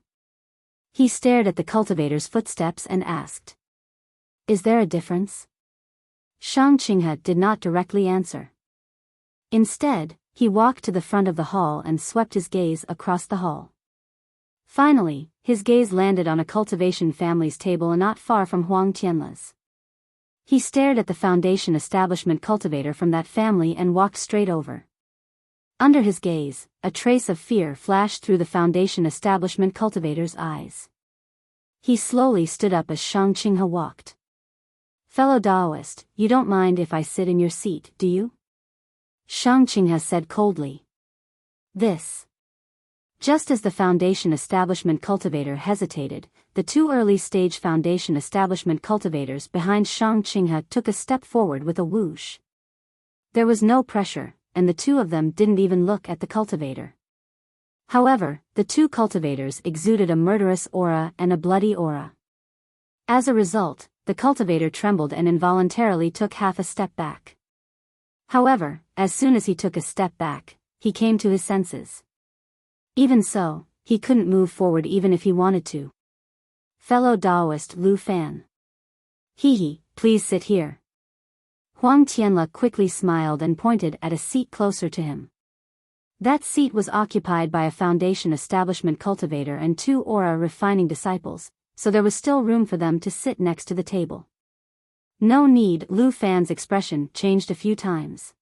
He stared at the cultivator's footsteps and asked, "Is there a difference?" Shang Qinghe did not directly answer. Instead, he walked to the front of the hall and swept his gaze across the hall. Finally, his gaze landed on a cultivation family's table not far from Huang Tianla's. He stared at the foundation establishment cultivator from that family and walked straight over. Under his gaze, a trace of fear flashed through the foundation establishment cultivator's eyes. He slowly stood up as Shang Qinghe walked. "Fellow Daoist, you don't mind if I sit in your seat, do you?" Shang Qinghe said coldly. This. Just as the foundation establishment cultivator hesitated, the two early-stage foundation establishment cultivators behind Shang Qinghe took a step forward with a whoosh. There was no pressure, and the two of them didn't even look at the cultivator. However, the two cultivators exuded a murderous aura and a bloody aura. As a result, the cultivator trembled and involuntarily took half a step back. However, as soon as he took a step back, he came to his senses. Even so, he couldn't move forward even if he wanted to. "Fellow Daoist Lu Fan. Hehe, please sit here." Huang Tianla quickly smiled and pointed at a seat closer to him. That seat was occupied by a foundation establishment cultivator and two aura refining disciples, so there was still room for them to sit next to the table. No need. Lu Fan's expression changed a few times.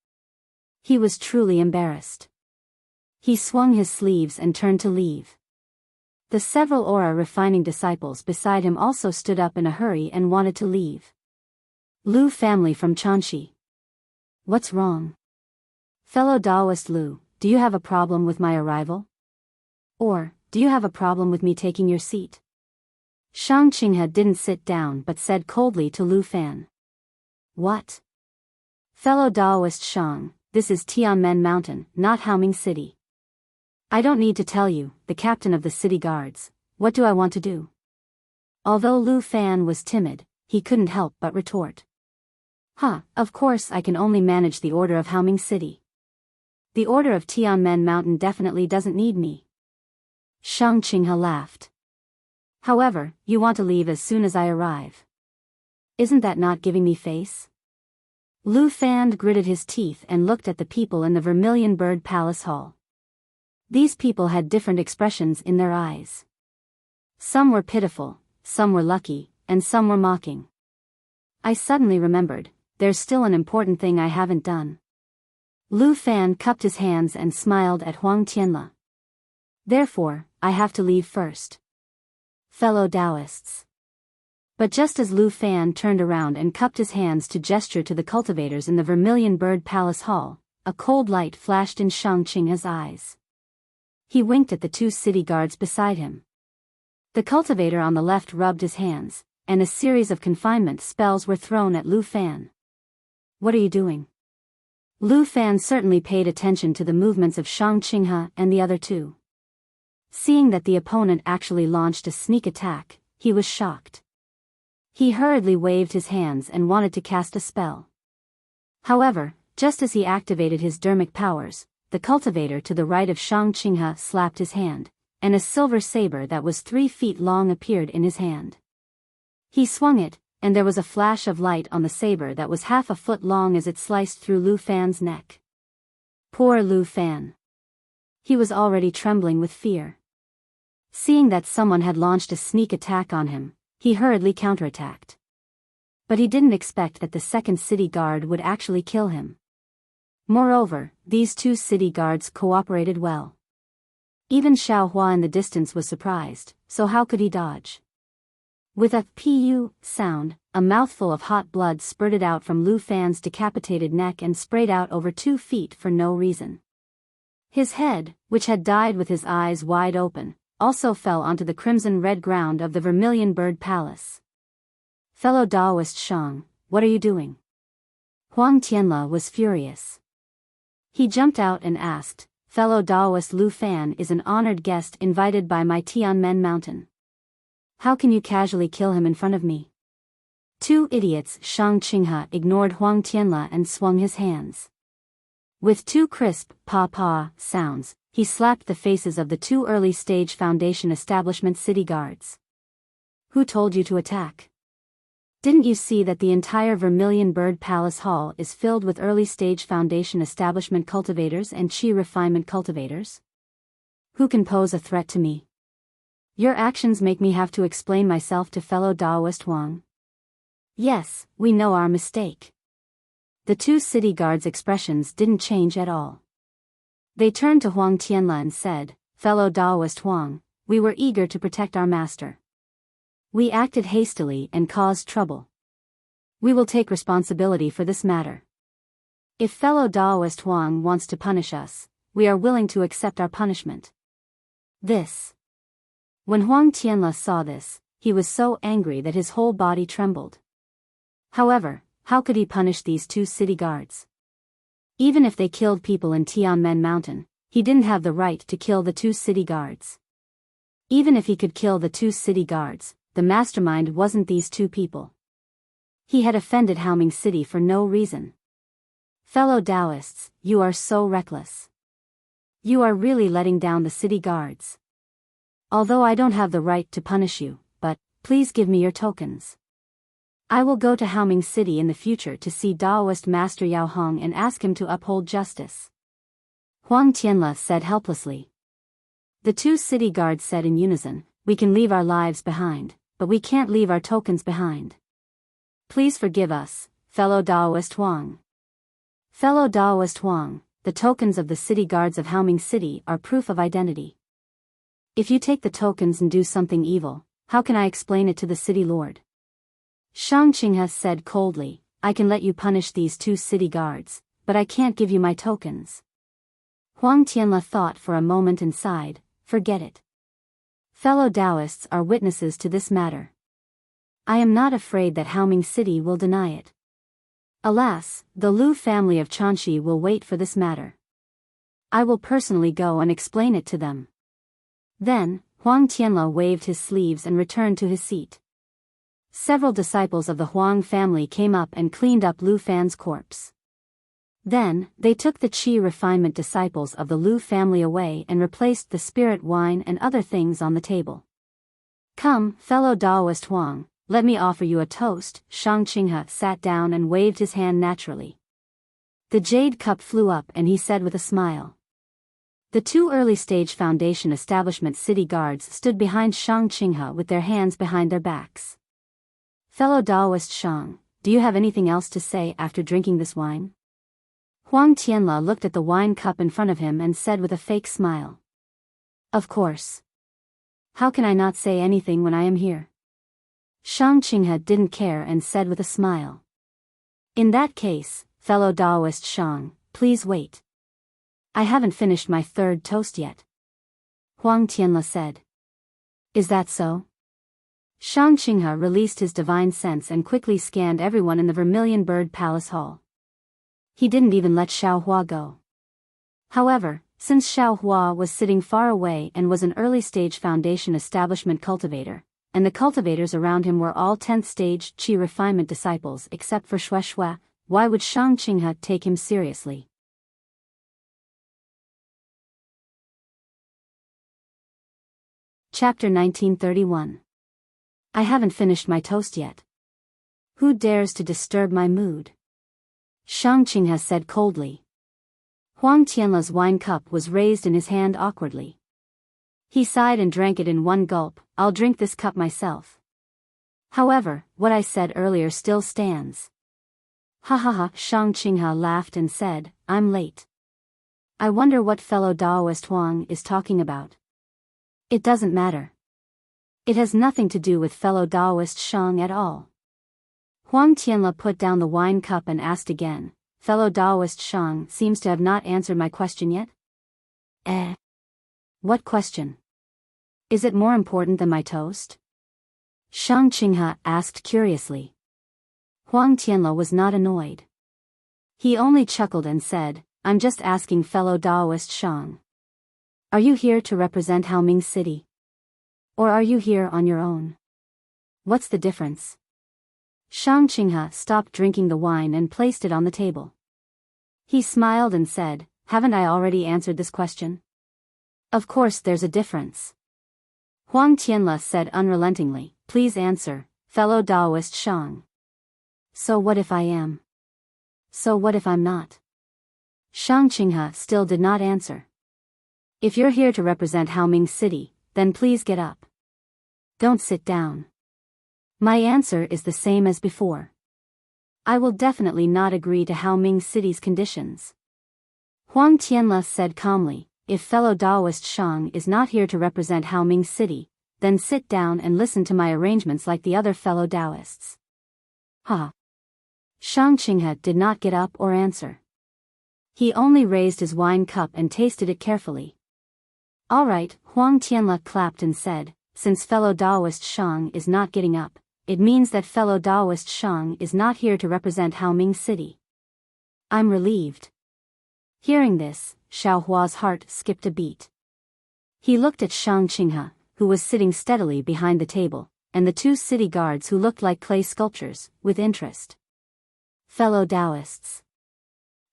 He was truly embarrassed. He swung his sleeves and turned to leave. The several aura refining disciples beside him also stood up in a hurry and wanted to leave. "Lu family from Chanxi. What's wrong? Fellow Daoist Lu, do you have a problem with my arrival? Or, do you have a problem with me taking your seat?" Shang Qinghe didn't sit down but said coldly to Lu Fan. "What? Fellow Daoist Shang, this is Tianmen Mountain, not Haoming City. I don't need to tell you, the captain of the city guards, what do I want to do?" Although Lu Fan was timid, he couldn't help but retort. Of course I can only manage the order of Haoming City. The order of Tianmen Mountain definitely doesn't need me." Shang Qinghe laughed. "However, you want to leave as soon as I arrive. Isn't that not giving me face?" Lu Fan gritted his teeth and looked at the people in the Vermilion Bird Palace Hall. These people had different expressions in their eyes. Some were pitiful, some were lucky, and some were mocking. I suddenly remembered, there's still an important thing I haven't done. Lu Fan cupped his hands and smiled at Huang Tianla. "Therefore, I have to leave first. Fellow Taoists." But just as Lu Fan turned around and cupped his hands to gesture to the cultivators in the Vermilion Bird Palace Hall, a cold light flashed in Shang Qinghe's eyes. He winked at the two city guards beside him. The cultivator on the left rubbed his hands, and a series of confinement spells were thrown at Lu Fan. "What are you doing?" Lu Fan certainly paid attention to the movements of Shang Qinghe and the other two. Seeing that the opponent actually launched a sneak attack, he was shocked. He hurriedly waved his hands and wanted to cast a spell. However, just as he activated his dermic powers, the cultivator to the right of Shang Qinghe slapped his hand, and a silver saber that was 3 feet long appeared in his hand. He swung it, and there was a flash of light on the saber that was half a foot long as it sliced through Lu Fan's neck. Poor Lu Fan. He was already trembling with fear. Seeing that someone had launched a sneak attack on him, he hurriedly counterattacked. But he didn't expect that the second city guard would actually kill him. Moreover, these two city guards cooperated well. Even Xiao Hua in the distance was surprised, so how could he dodge? With a pu sound, a mouthful of hot blood spurted out from Lu Fan's decapitated neck and sprayed out over 2 feet for no reason. His head, which had died with his eyes wide open, also fell onto the crimson-red ground of the Vermilion Bird Palace. "Fellow Daoist Shang, what are you doing?" Huang Tianla was furious. He jumped out and asked, "Fellow Daoist Lu Fan is an honored guest invited by my Tianmen Mountain. How can you casually kill him in front of me?" Two idiots. Shang Qinghe ignored Huang Tianla and swung his hands. With two crisp, pa-pa sounds, he slapped the faces of the two early-stage Foundation establishment city guards. Who told you to attack? Didn't you see that the entire Vermilion Bird Palace Hall is filled with early-stage Foundation establishment cultivators and chi refinement cultivators? Who can pose a threat to me? Your actions make me have to explain myself to fellow Daoist Huang. Yes, we know our mistake. The two city guards' expressions didn't change at all. They turned to Huang Tianla and said, Fellow Daoist Huang, we were eager to protect our master. We acted hastily and caused trouble. We will take responsibility for this matter. If fellow Daoist Huang wants to punish us, we are willing to accept our punishment. When Huang Tianla saw this, he was so angry that his whole body trembled. However, how could he punish these two city guards? Even if they killed people in Tianmen Mountain, he didn't have the right to kill the two city guards. Even if he could kill the two city guards, the mastermind wasn't these two people. He had offended Haoming City for no reason. Fellow Taoists, you are so reckless. You are really letting down the city guards. Although I don't have the right to punish you, but, please give me your tokens. I will go to Haoming City in the future to see Daoist Master Yao Hong and ask him to uphold justice. Huang Tianla said helplessly. The two city guards said in unison, we can leave our lives behind, but we can't leave our tokens behind. Please forgive us, fellow Daoist Huang. Fellow Daoist Huang, the tokens of the city guards of Haoming City are proof of identity. If you take the tokens and do something evil, how can I explain it to the city lord? Shang Qinghe said coldly, I can let you punish these two city guards, but I can't give you my tokens. Huang Tianla thought for a moment and sighed, forget it. Fellow Taoists are witnesses to this matter. I am not afraid that Haoming City will deny it. Alas, the Lu family of Chanxi will wait for this matter. I will personally go and explain it to them. Then, Huang Tianla waved his sleeves and returned to his seat. Several disciples of the Huang family came up and cleaned up Lu Fan's corpse. Then, they took the Qi refinement disciples of the Lu family away and replaced the spirit wine and other things on the table. Come, fellow Daoist Huang, let me offer you a toast. Shang Qinghe sat down and waved his hand naturally. The jade cup flew up and he said with a smile. The two early-stage Foundation establishment city guards stood behind Shang Qinghe with their hands behind their backs. Fellow Daoist Shang, do you have anything else to say after drinking this wine? Huang Tianla looked at the wine cup in front of him and said with a fake smile. Of course. How can I not say anything when I am here? Shang Qinghe didn't care and said with a smile. In that case, fellow Daoist Shang, please wait. I haven't finished my third toast yet. Huang Tianla said. Is that so? Shang Qinghe released his divine sense and quickly scanned everyone in the Vermilion Bird Palace Hall. He didn't even let Xiaohua go. However, since Xiaohua was sitting far away and was an early-stage Foundation establishment cultivator, and the cultivators around him were all 10th-stage Qi refinement disciples except for Shuai, why would Shang Qinghe take him seriously? Chapter 1931. I haven't finished my toast yet. Who dares to disturb my mood? Shang Qinghe said coldly. Huang Tianla's wine cup was raised in his hand awkwardly. He sighed and drank it in one gulp. I'll drink this cup myself. However, what I said earlier still stands. Ha ha ha, Shang Qinghe laughed and said, I'm late. I wonder what fellow Daoist Huang is talking about. It doesn't matter. It has nothing to do with fellow Daoist Shang at all. Huang Tianla put down the wine cup and asked again, fellow Daoist Shang seems to have not answered my question yet? What question? Is it more important than my toast? Shang Qinghe asked curiously. Huang Tianla was not annoyed. He only chuckled and said, I'm just asking fellow Daoist Shang. Are you here to represent Haoming City? Or are you here on your own? What's the difference? Shang Qinghe stopped drinking the wine and placed it on the table. He smiled and said, haven't I already answered this question? Of course there's a difference. Huang Tianle said unrelentingly, please answer, fellow Taoist Shang. So what if I am? So what if I'm not? Shang Qinghe still did not answer. If you're here to represent Haoming City, then please get up. Don't sit down. My answer is the same as before. I will definitely not agree to Haoming City's conditions. Huang Tianle said calmly, if fellow Taoist Shang is not here to represent Haoming City, then sit down and listen to my arrangements like the other fellow Taoists. Ha! Shang Qinghe did not get up or answer. He only raised his wine cup and tasted it carefully. All right, Huang Tianle clapped and said, since fellow Taoist Shang is not getting up, it means that fellow Taoist Shang is not here to represent Haoming City. I'm relieved. Hearing this, Xiao Hua's heart skipped a beat. He looked at Shang Qinghe, who was sitting steadily behind the table, and the two city guards who looked like clay sculptures, with interest. Fellow Taoists.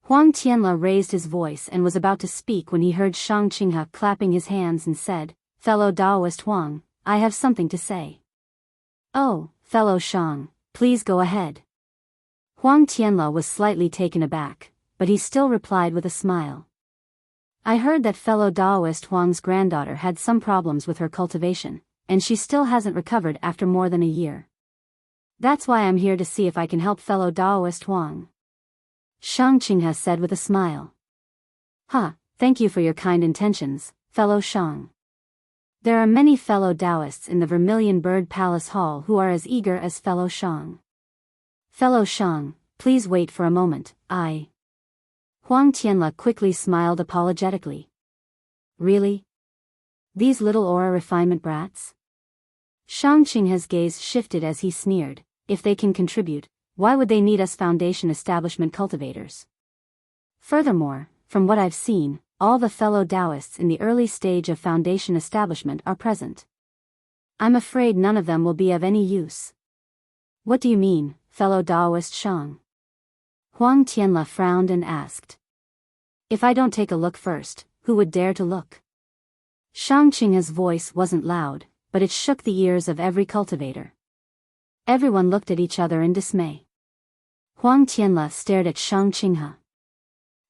Huang Tianle raised his voice and was about to speak when he heard Shang Qinghe clapping his hands and said, fellow Taoist Huang, I have something to say. Oh, fellow Shang, please go ahead. Huang Tianle was slightly taken aback, but he still replied with a smile. I heard that fellow Taoist Huang's granddaughter had some problems with her cultivation, and she still hasn't recovered after more than a year. That's why I'm here to see if I can help fellow Taoist Huang. Shang Qinghe said with a smile. Thank you for your kind intentions, fellow Shang. There are many fellow Taoists in the Vermilion Bird Palace Hall who are as eager as fellow Shang. Fellow Shang, please wait for a moment, Huang Tianle quickly smiled apologetically. Really? These little aura refinement brats? Shang Qinghe's gaze shifted as he sneered, if they can contribute, why would they need us foundation establishment cultivators? Furthermore, from what I've seen, all the fellow Taoists in the early stage of foundation establishment are present. I'm afraid none of them will be of any use. What do you mean, fellow Taoist Shang? Huang Tianle frowned and asked. If I don't take a look first, who would dare to look? Shang Qinghe's voice wasn't loud, but it shook the ears of every cultivator. Everyone looked at each other in dismay. Huang Tianle stared at Shang Qinghe.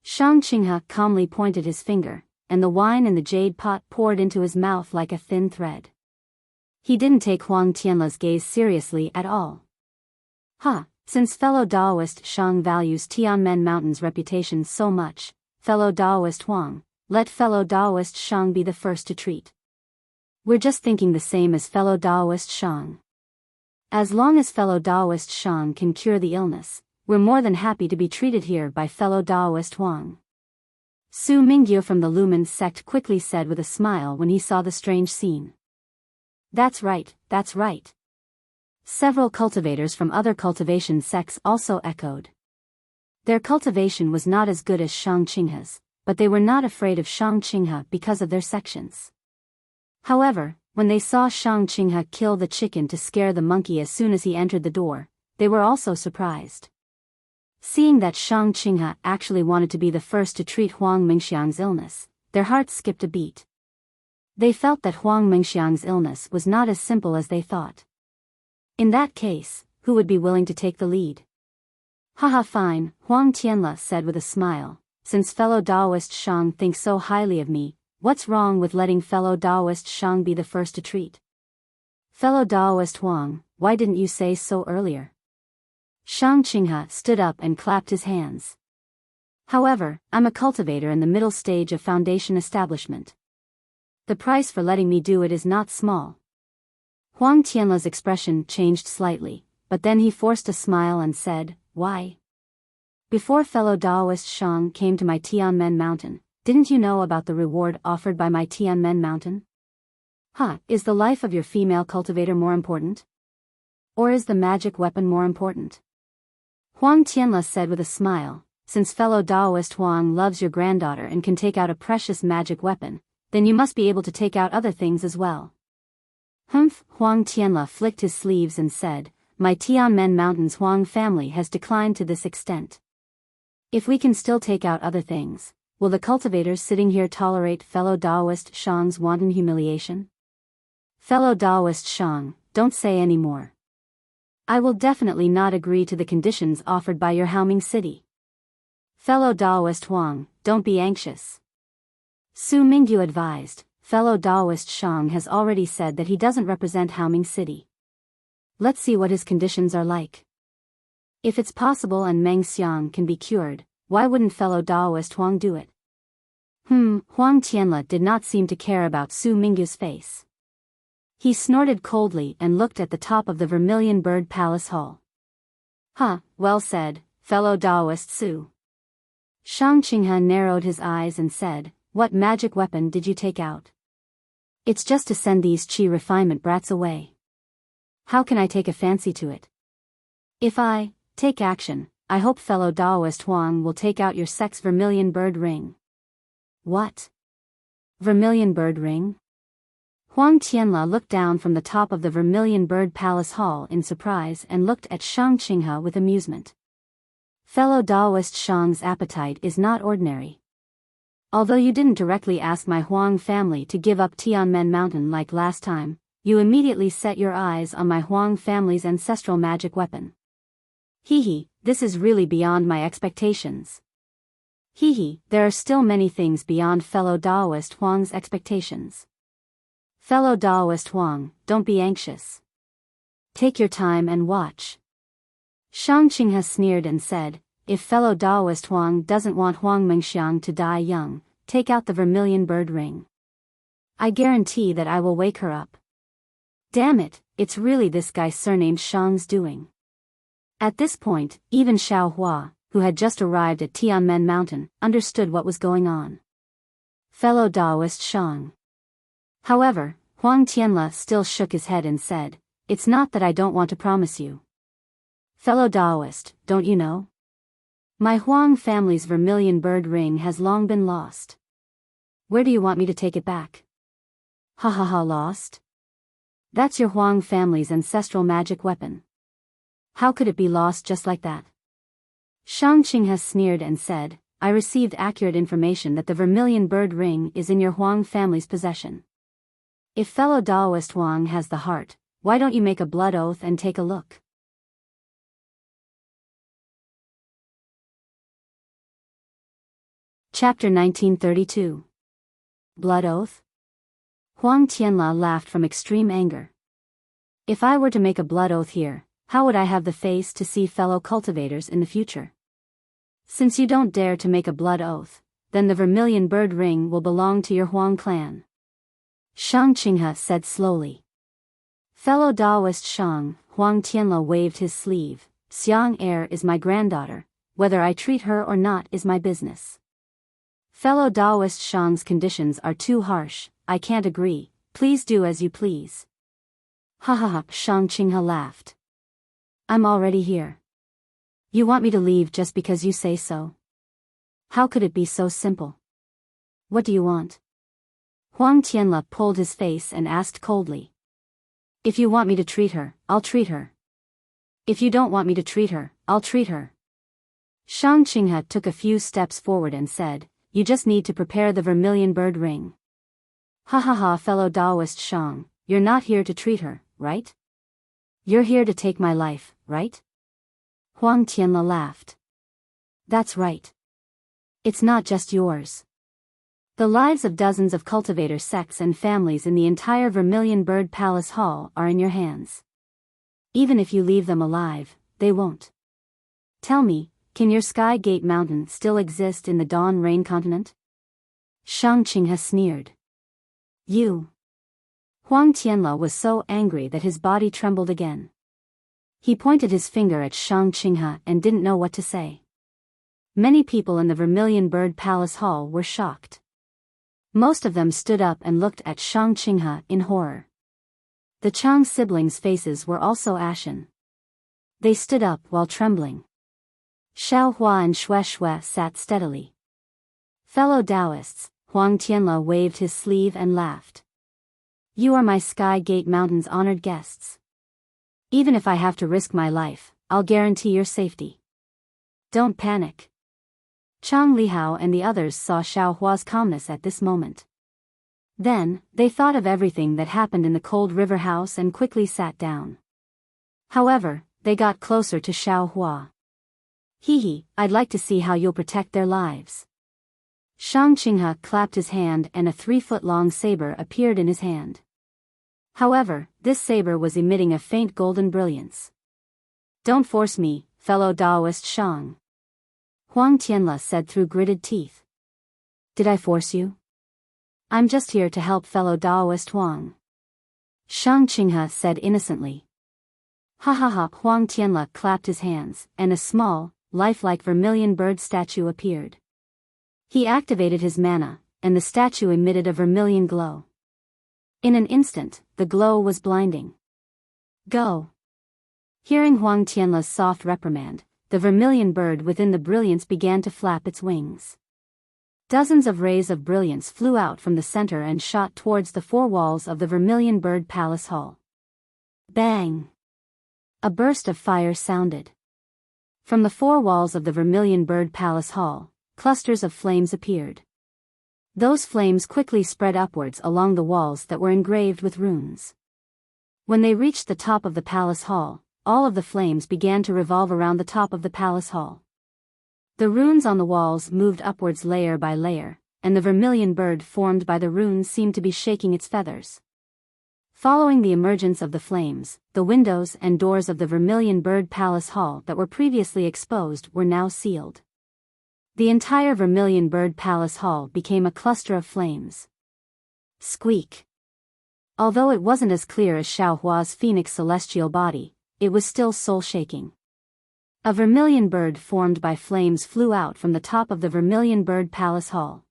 Shang Qinghe calmly pointed his finger, and the wine in the jade pot poured into his mouth like a thin thread. He didn't take Huang Tianle's gaze seriously at all. Since fellow Taoist Shang values Tianmen Mountain's reputation so much, fellow Taoist Huang, let fellow Taoist Shang be the first to treat. We're just thinking the same as fellow Taoist Shang. As long as fellow Taoist Shang can cure the illness, we're more than happy to be treated here by fellow Taoist Huang. Su Mingyu from the Lumen sect quickly said with a smile when he saw the strange scene. That's right, that's right. Several cultivators from other cultivation sects also echoed. Their cultivation was not as good as Shang Qinghe's, but they were not afraid of Shang Qinghe because of their sections. However, when they saw Shang Qinghe kill the chicken to scare the monkey as soon as he entered the door, they were also surprised. Seeing that Shang Qinghe actually wanted to be the first to treat Huang Mingxiang's illness, their hearts skipped a beat. They felt that Huang Mingxiang's illness was not as simple as they thought. In that case, who would be willing to take the lead? Fine, Huang Tianle said with a smile, since fellow Taoist Shang thinks so highly of me, what's wrong with letting fellow Taoist Shang be the first to treat? Fellow Taoist Huang, why didn't you say so earlier? Shang Qinghe stood up and clapped his hands. However, I'm a cultivator in the middle stage of foundation establishment. The price for letting me do it is not small. Huang Tianle's expression changed slightly, but then he forced a smile and said, why? Before fellow Taoist Shang came to my Tianmen Mountain, didn't you know about the reward offered by my Tianmen Mountain? Is the life of your female cultivator more important? Or is the magic weapon more important? Huang Tianle said with a smile, since fellow Taoist Huang loves your granddaughter and can take out a precious magic weapon, then you must be able to take out other things as well. Huang Tianle flicked his sleeves and said, my Tianmen Mountain's Huang family has declined to this extent. If we can still take out other things, will the cultivators sitting here tolerate fellow Daoist Shang's wanton humiliation? Fellow Daoist Shang, don't say any more. I will definitely not agree to the conditions offered by your Haoming city. Fellow Daoist Huang, don't be anxious. Su Mingyu advised, fellow Daoist Shang has already said that he doesn't represent Haoming city. Let's see what his conditions are like. If it's possible and Meng Xiang can be cured, why wouldn't fellow Daoist Huang do it? Huang Tianle did not seem to care about Su Mingyu's face. He snorted coldly and looked at the top of the Vermilion Bird Palace Hall. Well said, fellow Daoist Su. Shang Qinghe narrowed his eyes and said, what magic weapon did you take out? It's just to send these qi refinement brats away. How can I take a fancy to it? If I take action, I hope fellow Daoist Huang will take out your sex Vermilion Bird Ring. What? Vermilion Bird Ring? Huang Tianle looked down from the top of the Vermilion Bird Palace Hall in surprise and looked at Shang Qinghe with amusement. Fellow Daoist Shang's appetite is not ordinary. Although you didn't directly ask my Huang family to give up Tianmen Mountain like last time, you immediately set your eyes on my Huang family's ancestral magic weapon. This is really beyond my expectations. There are still many things beyond fellow Daoist Huang's expectations. Fellow Daoist Huang, don't be anxious. Take your time and watch. Shang Qinghe sneered and said, if fellow Daoist Huang doesn't want Huang Mengxiang to die young, take out the Vermilion Bird Ring. I guarantee that I will wake her up. Damn it, it's really this guy surnamed Shang's doing. At this point, even Xiao Hua, who had just arrived at Tianmen Mountain, understood what was going on. Fellow Daoist Shang. However, Huang Tianle still shook his head and said, it's not that I don't want to promise you. Fellow Daoist, don't you know? My Huang family's Vermilion Bird Ring has long been lost. Where do you want me to take it back? Lost? That's your Huang family's ancestral magic weapon. How could it be lost just like that? Shang Qinghe sneered and said, I received accurate information that the Vermilion Bird Ring is in your Huang family's possession. If fellow Daoist Huang has the heart, why don't you make a blood oath and take a look? Chapter 1932. Blood Oath? Huang Tianle laughed from extreme anger. If I were to make a blood oath here, how would I have the face to see fellow cultivators in the future? Since you don't dare to make a blood oath, then the Vermilion Bird Ring will belong to your Huang clan. Shang Qinghe said slowly. Fellow Daoist Shang, Huang Tianle waved his sleeve, Xiang Er is my granddaughter, whether I treat her or not is my business. Fellow Daoist Shang's conditions are too harsh, I can't agree, please do as you please. Shang Qinghe laughed. I'm already here. You want me to leave just because you say so? How could it be so simple? What do you want? Huang Tianle pulled his face and asked coldly. If you want me to treat her, I'll treat her. If you don't want me to treat her, I'll treat her. Shang Qinghe took a few steps forward and said, you just need to prepare the Vermilion Bird Ring. Fellow Daoist Shang, you're not here to treat her, right? You're here to take my life, right? Huang Tianle laughed. That's right. It's not just yours. The lives of dozens of cultivator sects and families in the entire Vermilion Bird Palace Hall are in your hands. Even if you leave them alive, they won't. Tell me, can your Sky Gate Mountain still exist in the Dawn Rain continent? Shang Qinghe sneered. You. Huang Tianle was so angry that his body trembled again. He pointed his finger at Shang Qinghe and didn't know what to say. Many people in the Vermilion Bird Palace Hall were shocked. Most of them stood up and looked at Shang Qinghe in horror. The Chang siblings' faces were also ashen. They stood up while trembling. Xiao Hua and Xue sat steadily. Fellow Taoists, Huang Tianle waved his sleeve and laughed. You are my Sky Gate Mountain's honored guests. Even if I have to risk my life, I'll guarantee your safety. Don't panic. Chang Lihao and the others saw Xiao Hua's calmness at this moment. Then, they thought of everything that happened in the cold river house and quickly sat down. However, they got closer to Xiao Hua. Hee, I'd like to see how you'll protect their lives. Shang Qinghe clapped his hand and a 3-foot-long saber appeared in his hand. However, this saber was emitting a faint golden brilliance. Don't force me, fellow Taoist Shang. Huang Tianle said through gritted teeth. Did I force you? I'm just here to help fellow Taoist Huang. Shang Qinghe said innocently. Ha ha ha! Huang Tianle clapped his hands, and a small, lifelike vermilion bird statue appeared. He activated his mana, and the statue emitted a vermilion glow. In an instant, the glow was blinding. Go! Hearing Huang Tianle's soft reprimand, the vermilion bird within the brilliance began to flap its wings. Dozens of rays of brilliance flew out from the center and shot towards the 4 walls of the Vermilion Bird Palace Hall. Bang! A burst of fire sounded. From the 4 walls of the Vermilion Bird Palace Hall, clusters of flames appeared. Those flames quickly spread upwards along the walls that were engraved with runes. When they reached the top of the palace hall, all of the flames began to revolve around the top of the palace hall. The runes on the walls moved upwards layer by layer, and the vermilion bird formed by the runes seemed to be shaking its feathers. Following the emergence of the flames, the windows and doors of the Vermilion Bird Palace Hall that were previously exposed were now sealed. The entire Vermilion Bird Palace Hall became a cluster of flames. Squeak! Although it wasn't as clear as Xiao Hua's phoenix celestial body, it was still soul-shaking. A vermilion bird formed by flames flew out from the top of the Vermilion Bird Palace Hall.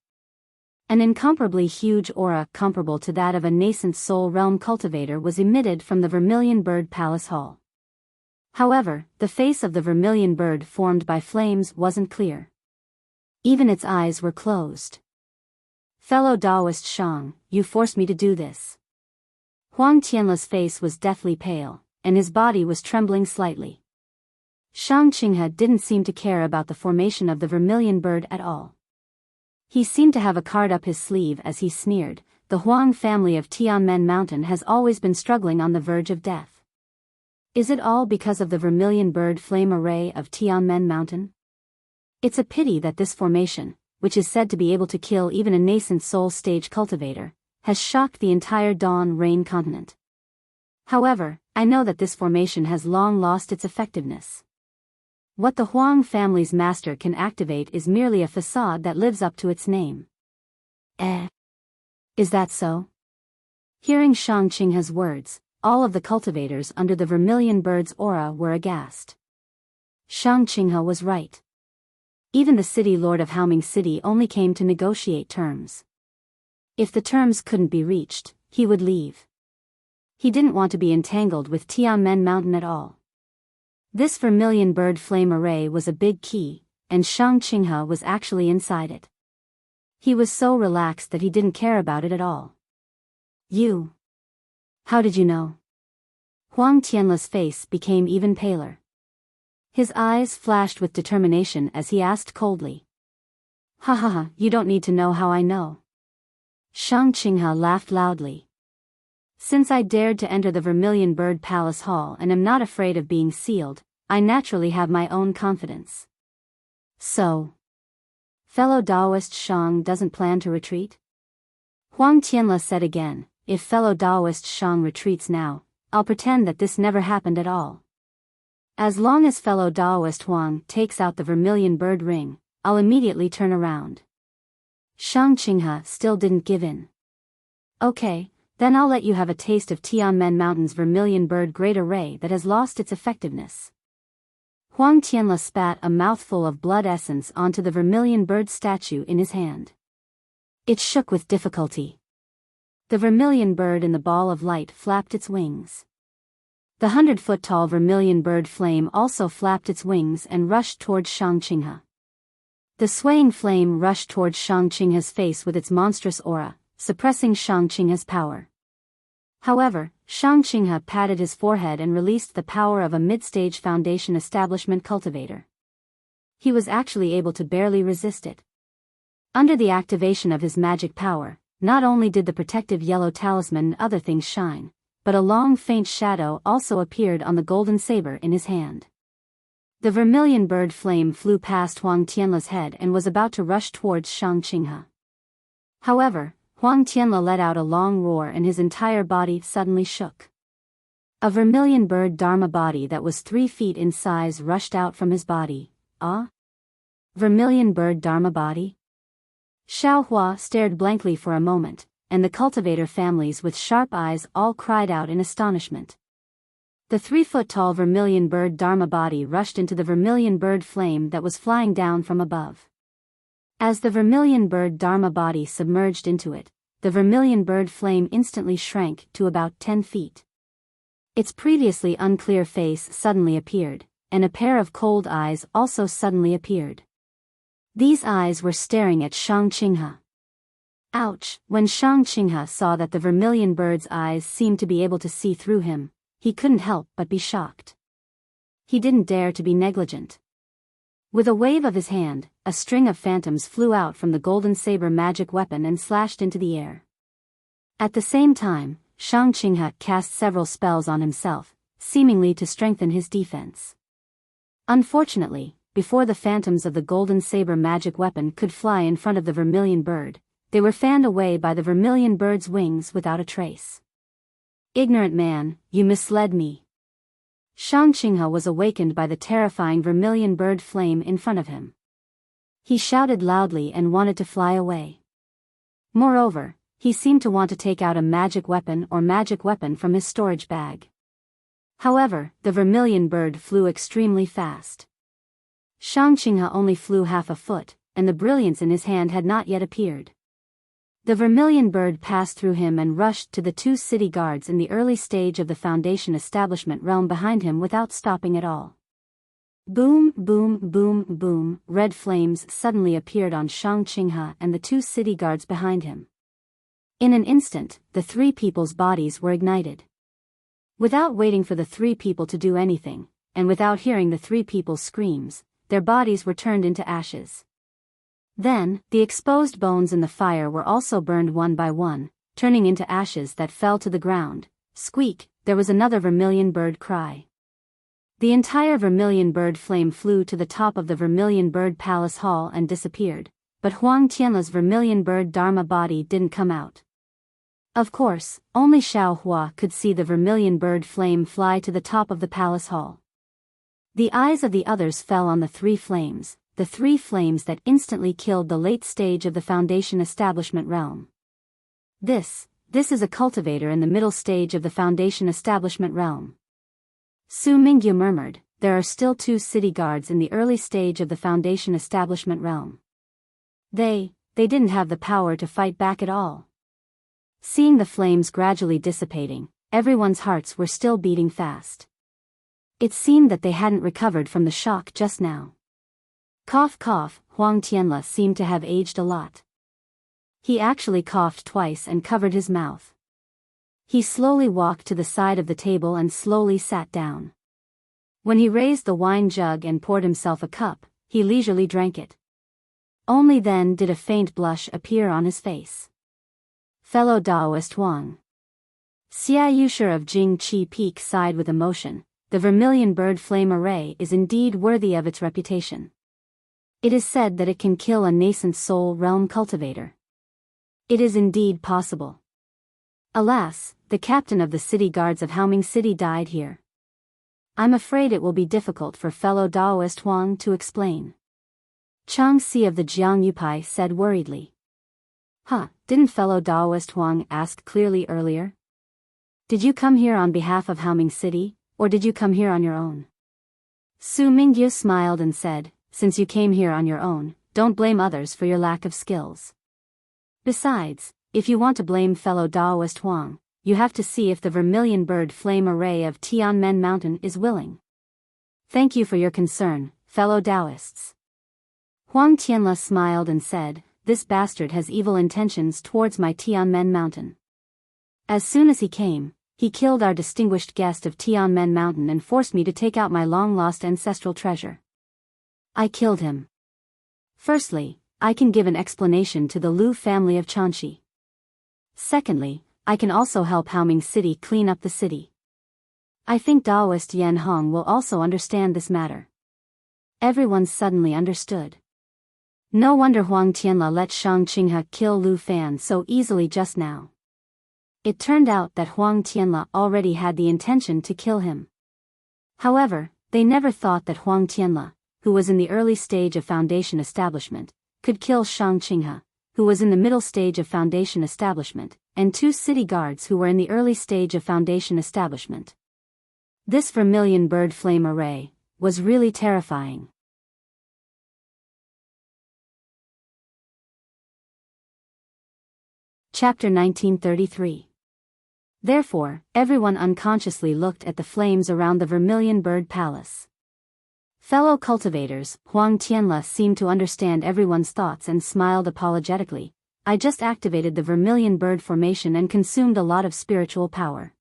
An incomparably huge aura comparable to that of a nascent soul realm cultivator was emitted from the Vermilion Bird Palace Hall. However, the face of the vermilion bird formed by flames wasn't clear. Even its eyes were closed. Fellow Taoist Shang, you forced me to do this. Huang Tianle's face was deathly pale, and his body was trembling slightly. Shang Qinghe didn't seem to care about the formation of the vermilion bird at all. He seemed to have a card up his sleeve as he sneered, the Huang family of Tianmen Mountain has always been struggling on the verge of death. Is it all because of the vermilion bird flame array of Tianmen Mountain? It's a pity that this formation, which is said to be able to kill even a nascent soul stage cultivator, has shocked the entire Dawn Rain continent. However, I know that this formation has long lost its effectiveness. What the Huang family's master can activate is merely a facade that lives up to its name. Is that so? Hearing Shang Qinghe's words, all of the cultivators under the vermilion bird's aura were aghast. Shang Qinghe was right. Even the city lord of Haoming City only came to negotiate terms. If the terms couldn't be reached, he would leave. He didn't want to be entangled with Tianmen Mountain at all. This vermilion bird flame array was a big key, and Shang Qinghe was actually inside it. He was so relaxed that he didn't care about it at all. You? How did you know? Huang Tianle's face became even paler. His eyes flashed with determination as he asked coldly. Ha ha ha, you don't need to know how I know. Shang Qinghe laughed loudly. Since I dared to enter the Vermilion Bird Palace Hall and am not afraid of being sealed, I naturally have my own confidence. So, fellow Taoist Shang doesn't plan to retreat? Huang Tianle said again, if fellow Taoist Shang retreats now, I'll pretend that this never happened at all. As long as fellow Taoist Huang takes out the Vermilion Bird ring, I'll immediately turn around. Shang Qinghe still didn't give in. Okay. Then I'll let you have a taste of Tianmen Mountain's vermilion bird great array that has lost its effectiveness. Huang Tianle spat a mouthful of blood essence onto the vermilion bird statue in his hand. It shook with difficulty. The vermilion bird in the ball of light flapped its wings. The 100-foot-tall vermilion bird flame also flapped its wings and rushed towards Shang Qinghe. The swaying flame rushed towards Shang Qinghe's face with its monstrous aura, suppressing Shang Qinghe's power. However, Shang Qinghe patted his forehead and released the power of a mid-stage foundation establishment cultivator. he was actually able to barely resist it. Under the activation of his magic power, not only did the protective yellow talisman and other things shine, but a long faint shadow also appeared on the golden saber in his hand. The vermilion bird flame flew past Huang Tianla's head and was about to rush towards Shang Qinghe. However, Huang Tianla let out a long roar and his entire body suddenly shook. A vermilion bird dharma body that was 3 feet in size rushed out from his body. Ah? Vermilion bird dharma body? Xiao Hua stared blankly for a moment, and the cultivator families with sharp eyes all cried out in astonishment. The 3-foot-tall vermilion bird dharma body rushed into the vermilion bird flame that was flying down from above. As the vermilion bird dharma body submerged into it, the vermilion bird flame instantly shrank to about 10 feet. Its previously unclear face suddenly appeared, and a pair of cold eyes also suddenly appeared. These eyes were staring at Shang Qinghe. Ouch! When Shang Qinghe saw that the vermilion bird's eyes seemed to be able to see through him, he couldn't help but be shocked. He didn't dare to be negligent. With a wave of his hand, a string of phantoms flew out from the golden saber magic weapon and slashed into the air. At the same time, Shang Qinghe cast several spells on himself, seemingly to strengthen his defense. Unfortunately, before the phantoms of the golden saber magic weapon could fly in front of the vermilion bird, they were fanned away by the vermilion bird's wings without a trace. Ignorant man, you misled me. Shang Qinghe was awakened by the terrifying vermilion bird flame in front of him. He shouted loudly and wanted to fly away. Moreover, he seemed to want to take out a magic weapon from his storage bag. However, the vermilion bird flew extremely fast. Shang Qinghe only flew half a foot, and the brilliance in his hand had not yet appeared. The vermilion bird passed through him and rushed to the 2 city guards in the early stage of the Foundation establishment realm behind him without stopping at all. Boom, boom, boom, boom, red flames suddenly appeared on Shang Qinghe and the 2 city guards behind him. In an instant, the 3 people's bodies were ignited. Without waiting for the 3 people to do anything, and without hearing the 3 people's screams, their bodies were turned into ashes. Then, the exposed bones in the fire were also burned one by one, turning into ashes that fell to the ground. Squeak, there was another vermilion bird cry. The entire vermilion bird flame flew to the top of the vermilion bird palace hall and disappeared, but Huang Tianla's vermilion bird dharma body didn't come out. Of course, only Xiao Hua could see the vermilion bird flame fly to the top of the palace hall. The eyes of the others fell on the 3 flames. The 3 flames that instantly killed the late stage of the Foundation establishment realm. This is a cultivator in the middle stage of the Foundation establishment realm. Su Mingyu murmured, there are still 2 city guards in the early stage of the Foundation establishment realm. They didn't have the power to fight back at all. Seeing the flames gradually dissipating, everyone's hearts were still beating fast. It seemed that they hadn't recovered from the shock just now. Cough cough, Huang Tianla seemed to have aged a lot. He actually coughed twice and covered his mouth. He slowly walked to the side of the table and slowly sat down. When he raised the wine jug and poured himself a cup, he leisurely drank it. Only then did a faint blush appear on his face. Fellow Daoist Huang. Xia Yusher of Jingqi Peak sighed with emotion. The vermilion bird flame array is indeed worthy of its reputation. It is said that it can kill a nascent soul realm cultivator. It is indeed possible. Alas, the captain of the city guards of Haoming City died here. I'm afraid it will be difficult for fellow Daoist Huang to explain. Chang Si of the Jiangyu said worriedly. Didn't fellow Daoist Huang ask clearly earlier? Did you come here on behalf of Haoming City, or did you come here on your own? Su Mingyu smiled and said, since you came here on your own, don't blame others for your lack of skills. Besides, if you want to blame fellow Daoist Huang, you have to see if the vermilion bird flame array of Tianmen Mountain is willing. Thank you for your concern, fellow Daoists. Huang Tianla smiled and said, this bastard has evil intentions towards my Tianmen Mountain. As soon as he came, he killed our distinguished guest of Tianmen Mountain and forced me to take out my long-lost ancestral treasure. I killed him. Firstly, I can give an explanation to the Lu family of Chanxi. Secondly, I can also help Haoming City clean up the city. I think Taoist Yan Hong will also understand this matter. Everyone suddenly understood. No wonder Huang Tianla let Shang Qinghe kill Lu Fan so easily just now. It turned out that Huang Tianla already had the intention to kill him. However, they never thought that Huang Tianla, who was in the early stage of foundation establishment, could kill Shang Qinghe, who was in the middle stage of foundation establishment, and 2 city guards who were in the early stage of foundation establishment. This vermilion bird flame array was really terrifying. Chapter 1933. Therefore, everyone unconsciously looked at the flames around the Vermilion Bird Palace. Fellow cultivators, Huang Tianla seemed to understand everyone's thoughts and smiled apologetically. I just activated the Vermilion Bird formation and consumed a lot of spiritual power.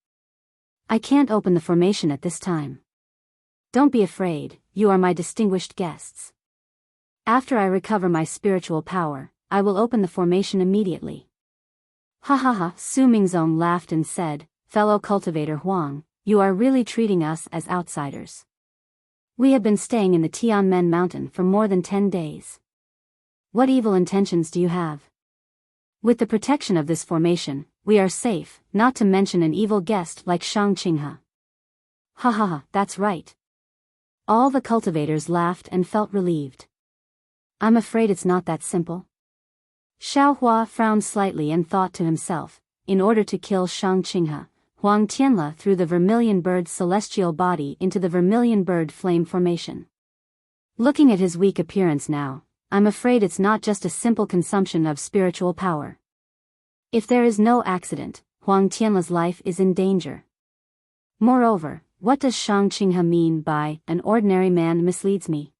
I can't open the formation at this time. Don't be afraid, you are my distinguished guests. After I recover my spiritual power, I will open the formation immediately. Ha ha ha, Su Mingzong laughed and said, fellow cultivator Huang, you are really treating us as outsiders. We have been staying in the Tianmen mountain for more than 10 days. What evil intentions do you have? With the protection of this formation, we are safe, not to mention an evil guest like Shang Qinghe. Ha ha ha, that's right. All the cultivators laughed and felt relieved. I'm afraid it's not that simple. Xiao Hua frowned slightly and thought to himself, in order to kill Shang Qinghe, Huang Tianla threw the vermilion bird's celestial body into the vermilion bird flame formation. Looking at his weak appearance now, I'm afraid it's not just a simple consumption of spiritual power. If there is no accident, Huang Tianla's life is in danger. Moreover, what does Shang Qinghe mean by, an ordinary man misleads me?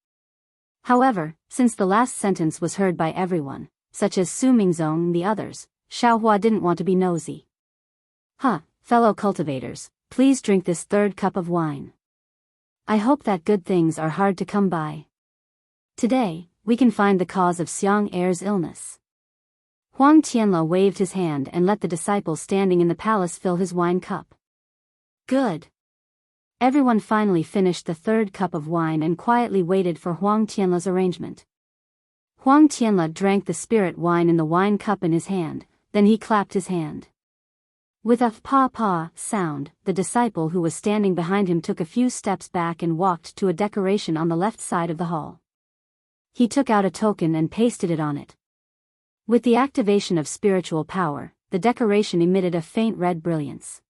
However, since the last sentence was heard by everyone, such as Su Mingzong and the others, Xiao Hua didn't want to be nosy. Fellow cultivators, please drink this 3rd cup of wine. I hope that good things are hard to come by. Today, we can find the cause of Xiang Er's illness. Huang Tianla waved his hand and let the disciples standing in the palace fill his wine cup. Good. Everyone finally finished the 3rd cup of wine and quietly waited for Huang Tianla's arrangement. Huang Tianla drank the spirit wine in the wine cup in his hand, then he clapped his hand. With a pa-pa sound, the disciple who was standing behind him took a few steps back and walked to a decoration on the left side of the hall. He took out a token and pasted it on it. With the activation of spiritual power, the decoration emitted a faint red brilliance.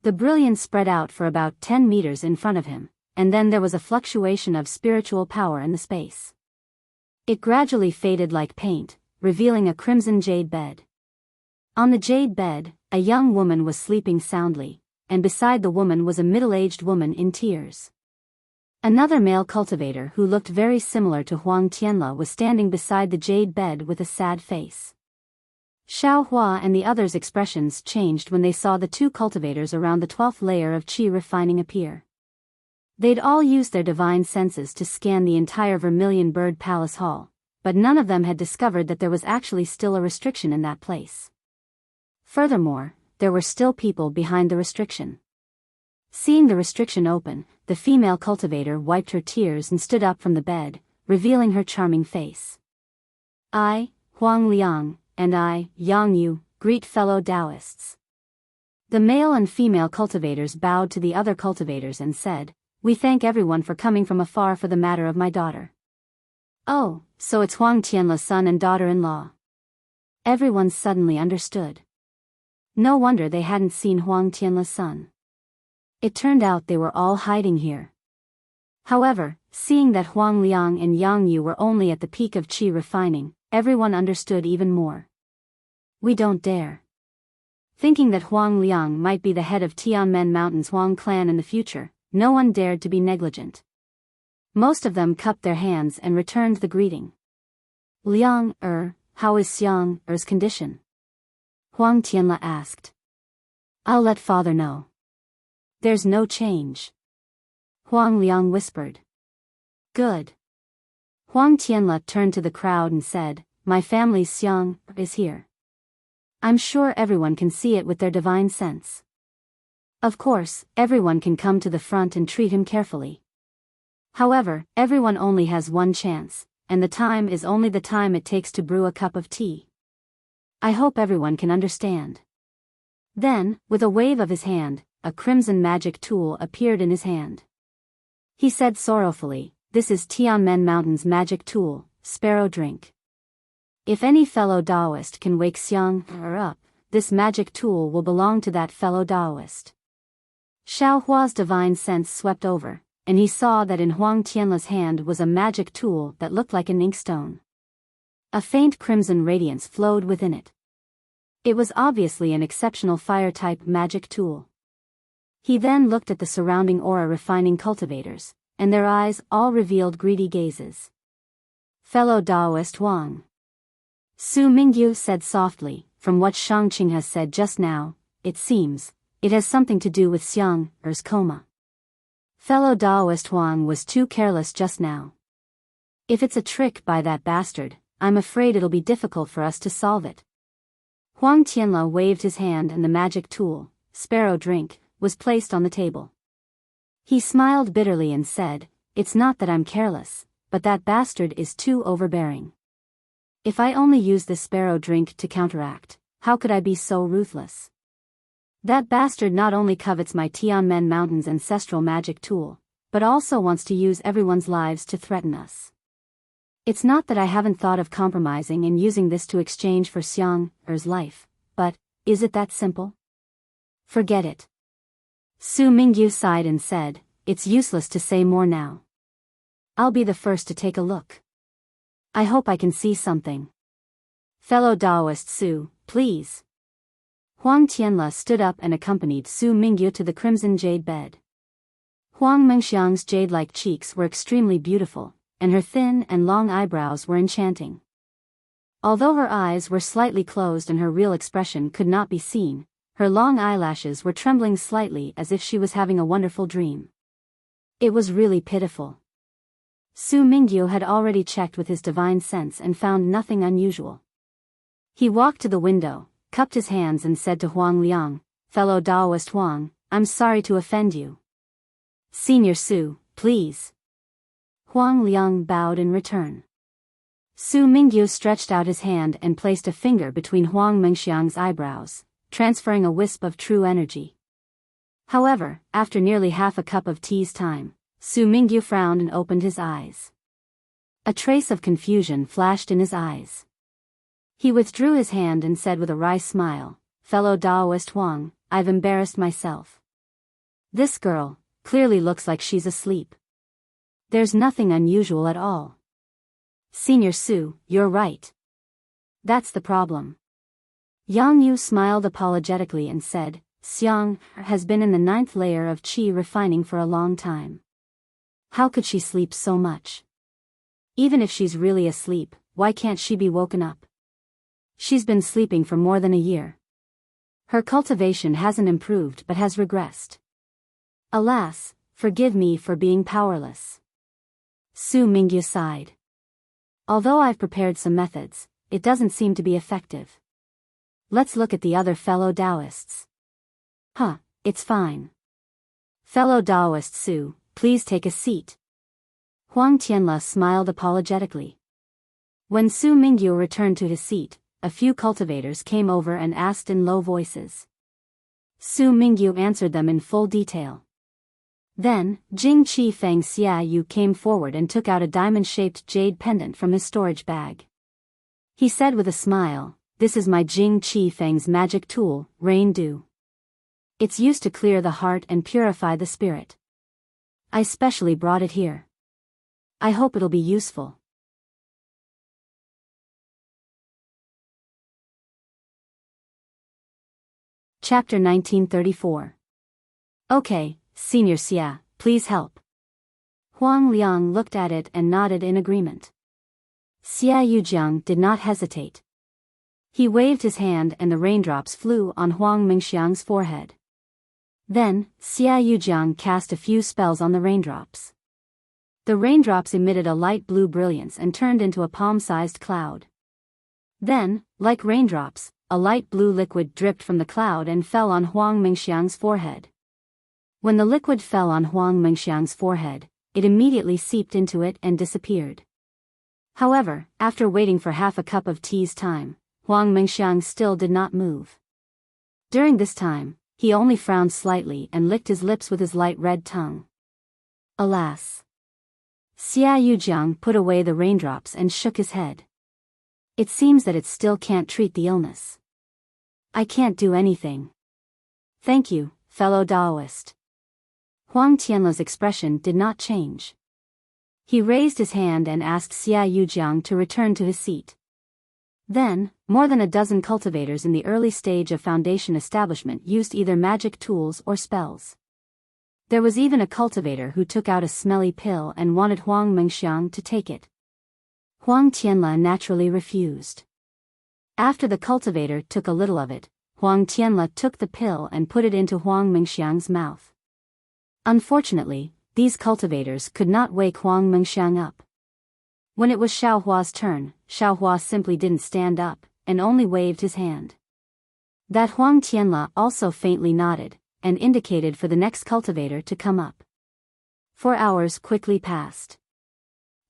The brilliance spread out for about 10 meters in front of him, and then there was a fluctuation of spiritual power in the space. It gradually faded like paint, revealing a crimson jade bed. On the jade bed, a young woman was sleeping soundly, and beside the woman was a middle-aged woman in tears. Another male cultivator who looked very similar to Huang Tianla was standing beside the jade bed with a sad face. Xiao Hua and the others' expressions changed when they saw the 2 cultivators around the 12th layer of qi refining appear. They'd all used their divine senses to scan the entire Vermilion Bird Palace Hall, but none of them had discovered that there was actually still a restriction in that place. Furthermore, there were still people behind the restriction. Seeing the restriction open, the female cultivator wiped her tears and stood up from the bed, revealing her charming face. I, Huang Liang, and I, Yang Yu, greet fellow Taoists. The male and female cultivators bowed to the other cultivators and said, we thank everyone for coming from afar for the matter of my daughter. Oh, so it's Huang Tianla's son and daughter-in-law. Everyone suddenly understood. No wonder they hadn't seen Huang Tianla's son. It turned out they were all hiding here. However, seeing that Huang Liang and Yang Yu were only at the peak of qi refining, everyone understood even more. We don't dare. Thinking that Huang Liang might be the head of Tianmen Mountain's Huang clan in the future, no one dared to be negligent. Most of them cupped their hands and returned the greeting. Liang, how is Xiang Er's condition? Huang Tianla asked. I'll let father know. There's no change. Huang Liang whispered. Good. Huang Tianle turned to the crowd and said, "My family's Xiang is here. I'm sure everyone can see it with their divine sense. Of course, everyone can come to the front and treat him carefully. However, everyone only has one chance, and the time is only the time it takes to brew a cup of tea. I hope everyone can understand." Then, with a wave of his hand, a crimson magic tool appeared in his hand. He said sorrowfully, "This is Tianmen Mountain's magic tool, Sparrow Drink. If any fellow Taoist can wake Xiang up, this magic tool will belong to that fellow Taoist." Xiao Hua's divine sense swept over, and he saw that in Huang Tianle's hand was a magic tool that looked like an inkstone. A faint crimson radiance flowed within it. It was obviously an exceptional fire-type magic tool. He then looked at the surrounding aura refining cultivators, and their eyes all revealed greedy gazes. "Fellow Taoist Huang," Su Mingyu said softly, "from what Shangqing has said just now, it seems, it has something to do with Xiang's coma. Fellow Taoist Huang was too careless just now. If it's a trick by that bastard, I'm afraid it'll be difficult for us to solve it." Huang Tianle waved his hand and the magic tool, Sparrow Drink, was placed on the table. He smiled bitterly and said, "It's not that I'm careless, but that bastard is too overbearing. If I only use this Sparrow Drink to counteract, how could I be so ruthless? That bastard not only covets my Tianmen Mountain's ancestral magic tool, but also wants to use everyone's lives to threaten us. It's not that I haven't thought of compromising and using this to exchange for Xiang's life, but, is it that simple? Forget it." Su Mingyu sighed and said, "It's useless to say more now. I'll be the first to take a look. I hope I can see something. Fellow Taoist Su, please." Huang Tianle stood up and accompanied Su Mingyu to the crimson jade bed. Huang Mengxiang's jade-like cheeks were extremely beautiful, and her thin and long eyebrows were enchanting. Although her eyes were slightly closed and her real expression could not be seen, her long eyelashes were trembling slightly as if she was having a wonderful dream. It was really pitiful. Su Mingyu had already checked with his divine sense and found nothing unusual. He walked to the window, cupped his hands and said to Huang Liang, "Fellow Taoist Huang, I'm sorry to offend you. Senior Su, please." Huang Liang bowed in return. Su Mingyu stretched out his hand and placed a finger between Huang Mengxiang's eyebrows, transferring a wisp of true energy. However, after nearly half a cup of tea's time, Su Mingyu frowned and opened his eyes. A trace of confusion flashed in his eyes. He withdrew his hand and said with a wry smile, "Fellow Taoist Huang, I've embarrassed myself. This girl clearly looks like she's asleep. There's nothing unusual at all. Senior Su, you're right. That's the problem." Yang Yu smiled apologetically and said, "Xiang has been in the 9th layer of qi refining for a long time. How could she sleep so much? Even if she's really asleep, why can't she be woken up? She's been sleeping for more than a year. Her cultivation hasn't improved but has regressed. Alas, forgive me for being powerless." Su Mingyu sighed. "Although I've prepared some methods, it doesn't seem to be effective. Let's look at the other fellow Taoists." "Huh, it's fine. Fellow Taoist Su, please take a seat." Huang Tianle smiled apologetically. When Su Mingyu returned to his seat, a few cultivators came over and asked in low voices. Su Mingyu answered them in full detail. Then, Jing Qi Feng Xia Yu came forward and took out a diamond-shaped jade pendant from his storage bag. He said with a smile, "This is my Jing Qi Feng's magic tool, Rain Dew. It's used to clear the heart and purify the spirit. I specially brought it here. I hope it'll be useful." Chapter 1934. "Okay, Senior Xia, please help." Huang Liang looked at it and nodded in agreement. Xia Yujiang did not hesitate. He waved his hand and the raindrops flew on Huang Mingxiang's forehead. Then, Xia Yujiang cast a few spells on the raindrops. The raindrops emitted a light blue brilliance and turned into a palm-sized cloud. Then, like raindrops, a light blue liquid dripped from the cloud and fell on Huang Mingxiang's forehead. When the liquid fell on Huang Mingxiang's forehead, it immediately seeped into it and disappeared. However, after waiting for half a cup of tea's time, Huang Mingxiang still did not move. During this time, he only frowned slightly and licked his lips with his light red tongue. Alas! Xia Yujiang put away the raindrops and shook his head. It seems that it still can't treat the illness. I can't do anything. Thank you, fellow Taoist. Huang Tianle's expression did not change. He raised his hand and asked Xia Yujiang to return to his seat. Then, more than a dozen cultivators in the early stage of foundation establishment used either magic tools or spells. There was even a cultivator who took out a smelly pill and wanted Huang Mingxiang to take it. Huang Tianle naturally refused. After the cultivator took a little of it, Huang Tianle took the pill and put it into Huang Mingxiang's mouth. Unfortunately, these cultivators could not wake Huang Mingxiang up. When it was Xiaohua's turn, Xiaohua simply didn't stand up, and only waved his hand. That Huang Tianle also faintly nodded, and indicated for the next cultivator to come up. 4 hours quickly passed.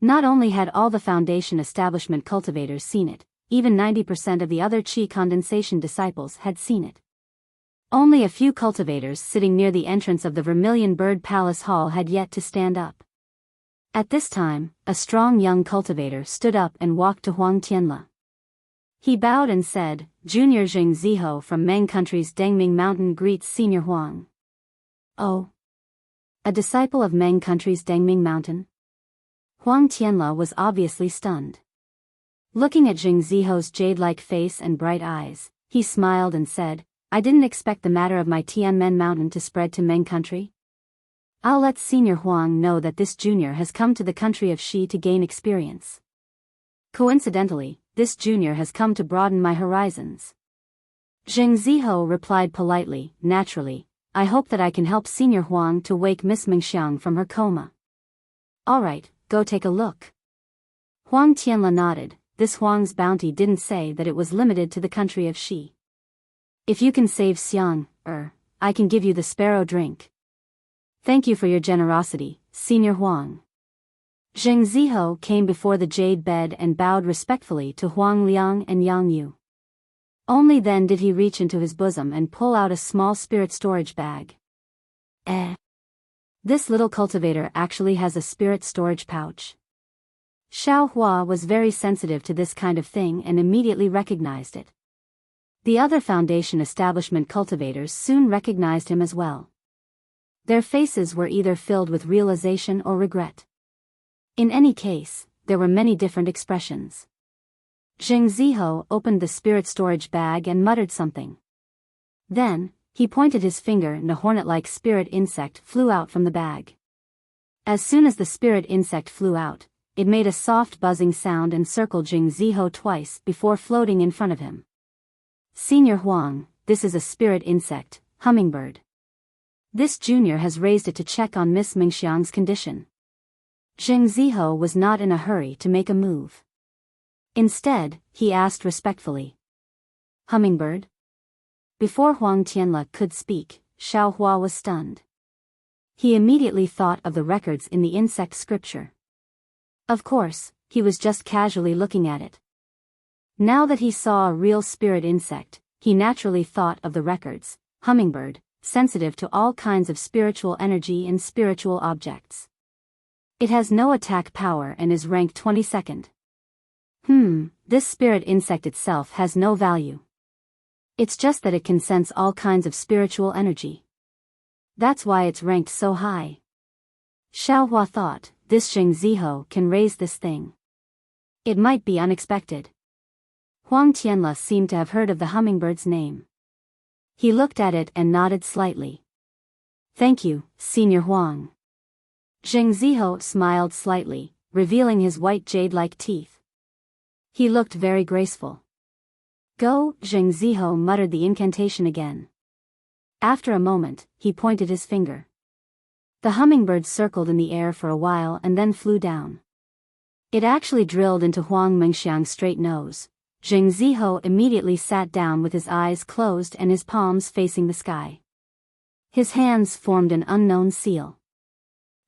Not only had all the foundation establishment cultivators seen it, even 90% of the other qi condensation disciples had seen it. Only a few cultivators sitting near the entrance of the Vermilion Bird Palace Hall had yet to stand up. At this time, a strong young cultivator stood up and walked to Huang Tianle. He bowed and said, "Junior Jing Ziho from Meng Country's Dengming Mountain greets Senior Huang." Oh. A disciple of Meng Country's Dengming Mountain? Huang Tianle was obviously stunned. Looking at Jing Ziho's jade-like face and bright eyes, he smiled and said, "I didn't expect the matter of my Tianmen Mountain to spread to Meng Country. I'll let Senior Huang know that this junior has come to the country of Shi to gain experience. Coincidentally, this junior has come to broaden my horizons." Jing Ziho replied politely, "Naturally, I hope that I can help Senior Huang to wake Miss Mingxiang from her coma." "All right, go take a look." Huang Tianle nodded. This Huang's bounty didn't say that it was limited to the country of Shi. "If you can save Xiang, I can give you the sparrow drink." "Thank you for your generosity, Senior Huang." Jing Ziho came before the jade bed and bowed respectfully to Huang Liang and Yang Yu. Only then did he reach into his bosom and pull out a small spirit storage bag. This little cultivator actually has a spirit storage pouch. Xiaohua was very sensitive to this kind of thing and immediately recognized it. The other foundation establishment cultivators soon recognized him as well. Their faces were either filled with realization or regret. In any case, there were many different expressions. Jing Ziho opened the spirit storage bag and muttered something. Then, he pointed his finger and a hornet-like spirit insect flew out from the bag. As soon as the spirit insect flew out, it made a soft buzzing sound and circled Jing Ziho twice before floating in front of him. "Senior Huang, this is a spirit insect, hummingbird. This junior has raised it to check on Miss Mingxiang's condition." Jing Ziho was not in a hurry to make a move. Instead, he asked respectfully, "Hummingbird?" Before Huang Tianle could speak, Xiaohua was stunned. He immediately thought of the records in the insect scripture. Of course, he was just casually looking at it. Now that he saw a real spirit insect, he naturally thought of the records, hummingbird, sensitive to all kinds of spiritual energy and spiritual objects. It has no attack power and is ranked 22nd. This spirit insect itself has no value. It's just that it can sense all kinds of spiritual energy. That's why it's ranked so high. Xiaohua thought, this Jing Ziho can raise this thing. It might be unexpected. Huang Tianle seemed to have heard of the hummingbird's name. He looked at it and nodded slightly. "Thank you, Senior Huang." Jing Ziho smiled slightly, revealing his white jade-like teeth. He looked very graceful. "Go," Jing Ziho muttered the incantation again. After a moment, he pointed his finger. The hummingbird circled in the air for a while and then flew down. It actually drilled into Huang Mengxiang's straight nose. Zheng Ziho immediately sat down with his eyes closed and his palms facing the sky. His hands formed an unknown seal.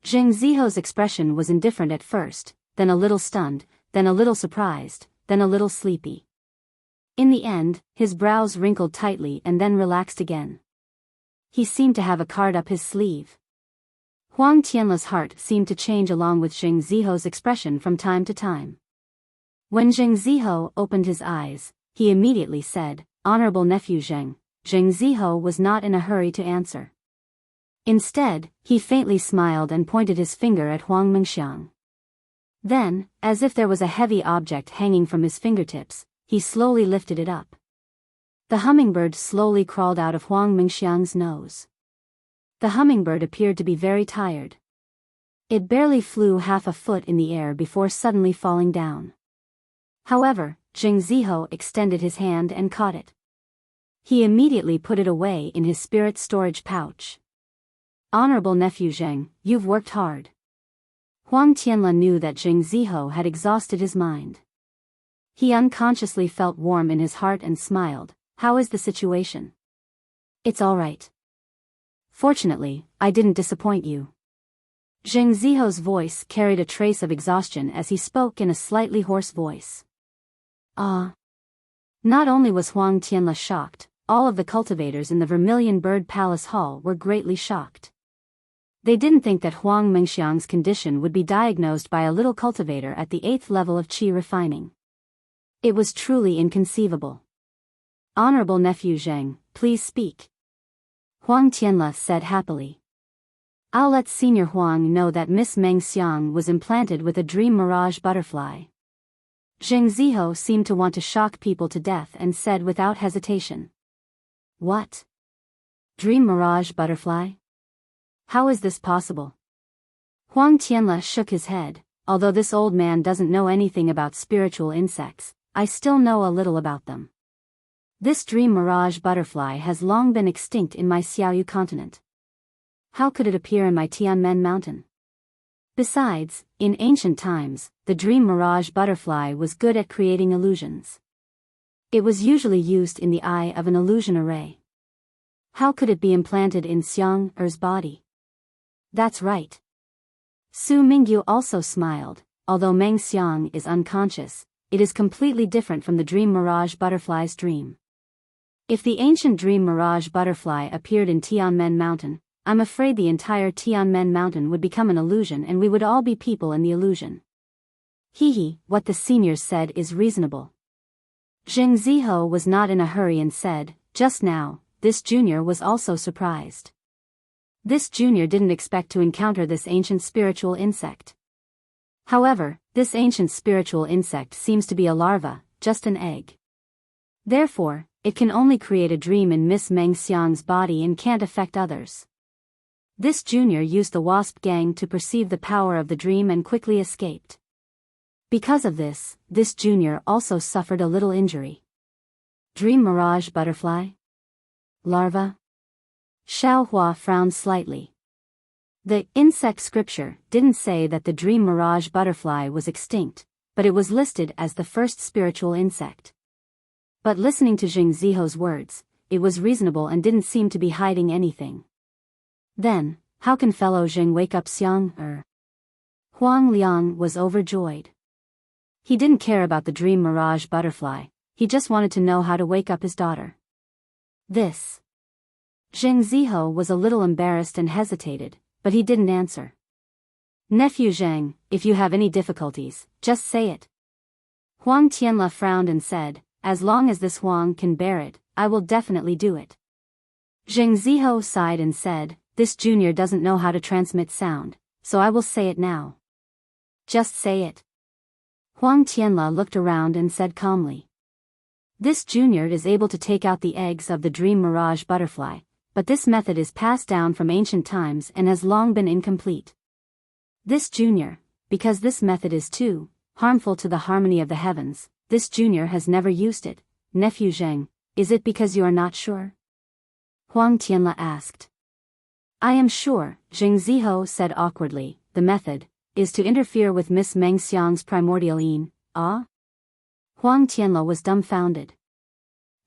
Zheng Ziho's expression was indifferent at first, then a little stunned, then a little surprised, then a little sleepy. In the end, his brows wrinkled tightly and then relaxed again. He seemed to have a card up his sleeve. Huang Tianla's heart seemed to change along with Zheng Ziho's expression from time to time. When Zheng Ziho opened his eyes, he immediately said, "Honorable nephew Zheng." Zheng Ziho was not in a hurry to answer. Instead, he faintly smiled and pointed his finger at Huang Mengxiang. Then, as if there was a heavy object hanging from his fingertips, he slowly lifted it up. The hummingbird slowly crawled out of Huang Mengxiang's nose. The hummingbird appeared to be very tired. It barely flew half a foot in the air before suddenly falling down. However, Zheng Ziho extended his hand and caught it. He immediately put it away in his spirit storage pouch. "Honorable nephew Zheng, you've worked hard." Huang Tianla knew that Zheng Ziho had exhausted his mind. He unconsciously felt warm in his heart and smiled. "How is the situation?" "It's all right. Fortunately, I didn't disappoint you." Zheng Ziho's voice carried a trace of exhaustion as he spoke in a slightly hoarse voice. "Ah." Not only was Huang Tianla shocked, all of the cultivators in the Vermilion Bird Palace Hall were greatly shocked. They didn't think that Huang Mengxiang's condition would be diagnosed by a little cultivator at the 8th level of qi refining. It was truly inconceivable. "Honorable nephew Zheng, please speak." Huang Tianla said happily. "I'll let Senior Huang know that Miss Meng Xiang was implanted with a dream mirage butterfly." Zheng Ziho seemed to want to shock people to death and said without hesitation. "What? Dream mirage butterfly? How is this possible?" Huang Tianla shook his head. "Although this old man doesn't know anything about spiritual insects, I still know a little about them. This dream mirage butterfly has long been extinct in my Xiaoyu continent. How could it appear in my Tianmen mountain? Besides, in ancient times, the dream mirage butterfly was good at creating illusions. It was usually used in the eye of an illusion array. How could it be implanted in Xiang Er's body?" "That's right." Su Mingyu also smiled. "Although Meng Xiang is unconscious, it is completely different from the dream mirage butterfly's dream. If the ancient dream mirage butterfly appeared in Tianmen Mountain, I'm afraid the entire Tianmen Mountain would become an illusion and we would all be people in the illusion." "Hee, what the seniors said is reasonable." Zheng Ziho was not in a hurry and said, "Just now, this junior was also surprised. This junior didn't expect to encounter this ancient spiritual insect. However, this ancient spiritual insect seems to be a larva, just an egg. Therefore, it can only create a dream in Miss Meng Xiang's body and can't affect others. This junior used the wasp gang to perceive the power of the dream and quickly escaped. Because of this junior also suffered a little injury." "Dream mirage butterfly? Larva?" Xiaohua frowned slightly. The insect scripture didn't say that the dream mirage butterfly was extinct, but it was listed as the first spiritual insect. But listening to Zheng Ziho's words, it was reasonable and didn't seem to be hiding anything. "Then, how can fellow Zheng wake up Xiang Er?" Huang Liang was overjoyed. He didn't care about the dream mirage butterfly, he just wanted to know how to wake up his daughter. This. Zheng Ziho was a little embarrassed and hesitated, but he didn't answer. "Nephew Zheng, if you have any difficulties, just say it." Huang Tianla frowned and said, "As long as this Huang can bear it, I will definitely do it." Zheng Ziho sighed and said, "This junior doesn't know how to transmit sound, so I will say it now." "Just say it." Huang Tianla looked around and said calmly. "This junior is able to take out the eggs of the dream mirage butterfly, but this method is passed down from ancient times and has long been incomplete. This junior, because this method is too harmful to the harmony of the heavens, this junior has never used it. Nephew Zheng, is it because you are not sure?" Huang Tianla asked. I am sure, Jing Ziho said awkwardly, the method is to interfere with Miss Meng Xiang's primordial yin. Ah? Huang Tianla was dumbfounded.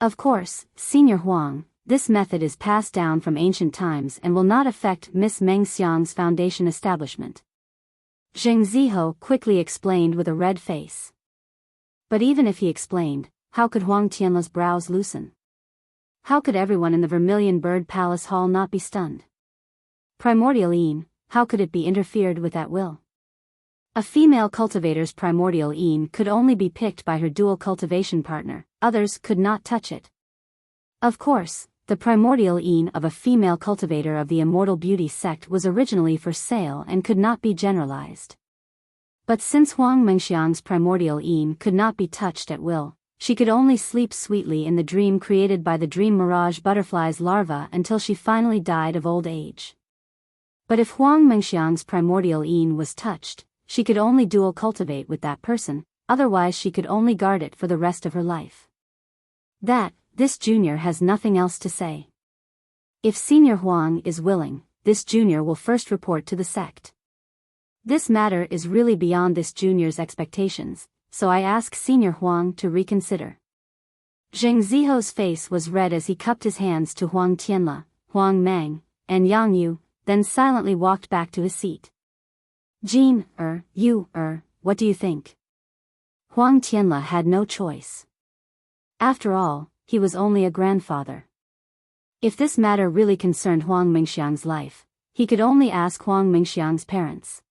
Of course, Senior Huang, this method is passed down from ancient times and will not affect Miss Meng Xiang's foundation establishment. Jing Ziho quickly explained with a red face. But even if he explained, how could Huang Tianla's brows loosen? How could everyone in the Vermilion Bird Palace Hall not be stunned? Primordial yin, how could it be interfered with at will? A female cultivator's primordial yin could only be picked by her dual cultivation partner, others could not touch it. Of course, the primordial yin of a female cultivator of the Immortal Beauty sect was originally for sale and could not be generalized. But since Huang Mengxiang's primordial yin could not be touched at will, she could only sleep sweetly in the dream created by the dream mirage butterfly's larva until she finally died of old age. But if Huang Mengxiang's primordial yin was touched, she could only dual cultivate with that person, otherwise she could only guard it for the rest of her life. This junior has nothing else to say. If Senior Huang is willing, this junior will first report to the sect. This matter is really beyond this junior's expectations, so I ask Senior Huang to reconsider. Jing Ziho's face was red as he cupped his hands to Huang Tianla, Huang Meng, and Yang Yu, then silently walked back to his seat. Jean, what do you think? Huang Tianla had no choice. After all, he was only a grandfather. If this matter really concerned Huang Mengxiang's life, he could only ask Huang Mengxiang's parents.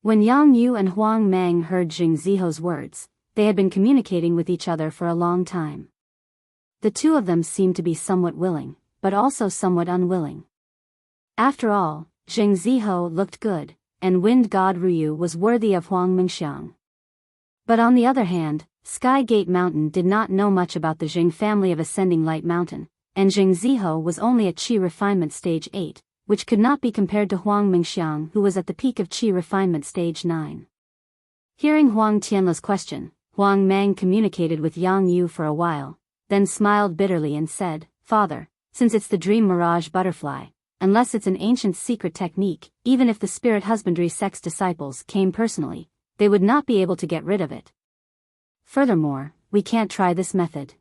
When Yang Yu and Huang Meng heard Jing Ziho's words, they had been communicating with each other for a long time. The two of them seemed to be somewhat willing, but also somewhat unwilling. After all, Jing Ziho looked good, and Wind God Ruyu was worthy of Huang Mengxiang. But on the other hand, Sky Gate Mountain did not know much about the Jing family of Ascending Light Mountain, and Jing Ziho was only at Qi Refinement Stage 8, which could not be compared to Huang Mengxiang who was at the peak of Qi Refinement Stage 9. Hearing Huang Tianla's question, Huang Meng communicated with Yang Yu for a while, then smiled bitterly and said, Father, since it's the dream mirage butterfly, unless it's an ancient secret technique, even if the spirit husbandry sect's disciples came personally, they would not be able to get rid of it. Furthermore, we can't try this method.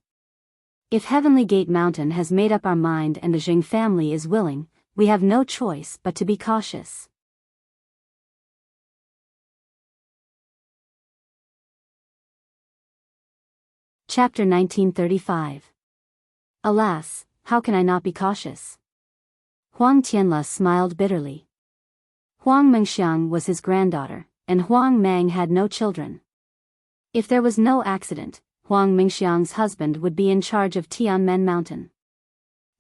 If Heavenly Gate Mountain has made up our mind and the Jing family is willing, we have no choice but to be cautious. Chapter 1935. Alas, how can I not be cautious? Huang Tianla smiled bitterly. Huang Mengxiang was his granddaughter, and Huang Meng had no children. If there was no accident, Huang Mengxiang's husband would be in charge of Tianmen Mountain.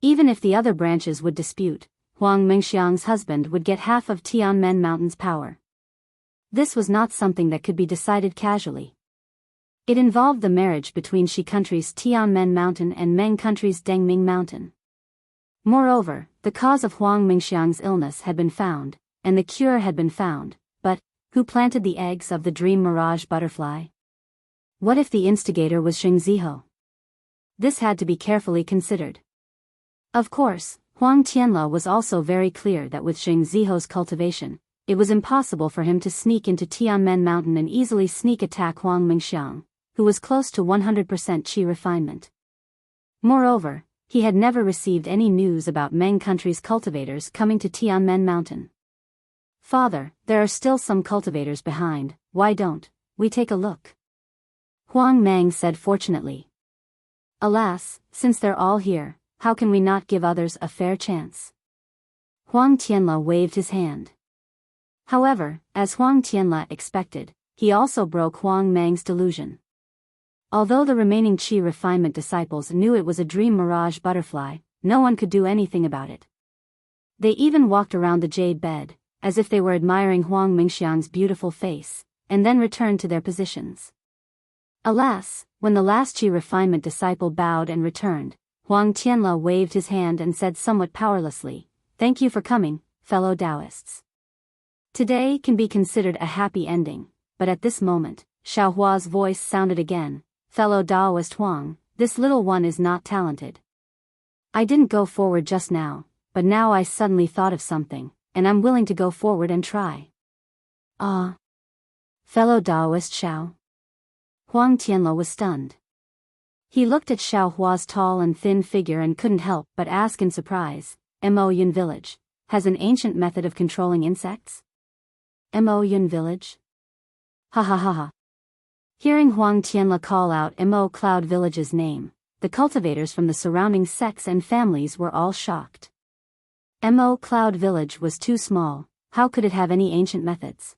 Even if the other branches would dispute, Huang Mengxiang's husband would get half of Tianmen Mountain's power. This was not something that could be decided casually. It involved the marriage between Shi country's Tianmen Mountain and Meng country's Dengming Mountain. Moreover, the cause of Huang Mengxiang's illness had been found, and the cure had been found, but who planted the eggs of the dream mirage butterfly? What if the instigator was Jing Ziho? This had to be carefully considered. Of course, Huang Tianla was also very clear that with Jing Ziho's cultivation, it was impossible for him to sneak into Tianmen Mountain and easily sneak attack Huang Mengxiang, who was close to 100% Qi refinement. Moreover, he had never received any news about Meng country's cultivators coming to Tianmen Mountain. Father, there are still some cultivators behind, why don't we take a look? Huang Meng said fortunately. Alas, since they're all here, how can we not give others a fair chance? Huang Tianla waved his hand. However, as Huang Tianla expected, he also broke Huang Meng's delusion. Although the remaining Qi refinement disciples knew it was a dream mirage butterfly, no one could do anything about it. They even walked around the jade bed, as if they were admiring Huang Mengxiang's beautiful face, and then returned to their positions. Alas, when the last Qi refinement disciple bowed and returned, Huang Tianla waved his hand and said somewhat powerlessly, Thank you for coming, fellow Taoists. Today can be considered a happy ending, but at this moment, Xiaohua's voice sounded again, Fellow Taoist Huang, this little one is not talented. I didn't go forward just now, but now I suddenly thought of something, and I'm willing to go forward and try. Ah. Fellow Taoist Xiao. Huang Tianle was stunned. He looked at Xiao Hua's tall and thin figure and couldn't help but ask in surprise, Mo Yun village has an ancient method of controlling insects? Mo Yun village? Ha ha ha ha. Hearing Huang Tianle call out Mo Cloud village's name, the cultivators from the surrounding sects and families were all shocked. Mo Cloud village was too small, how could it have any ancient methods?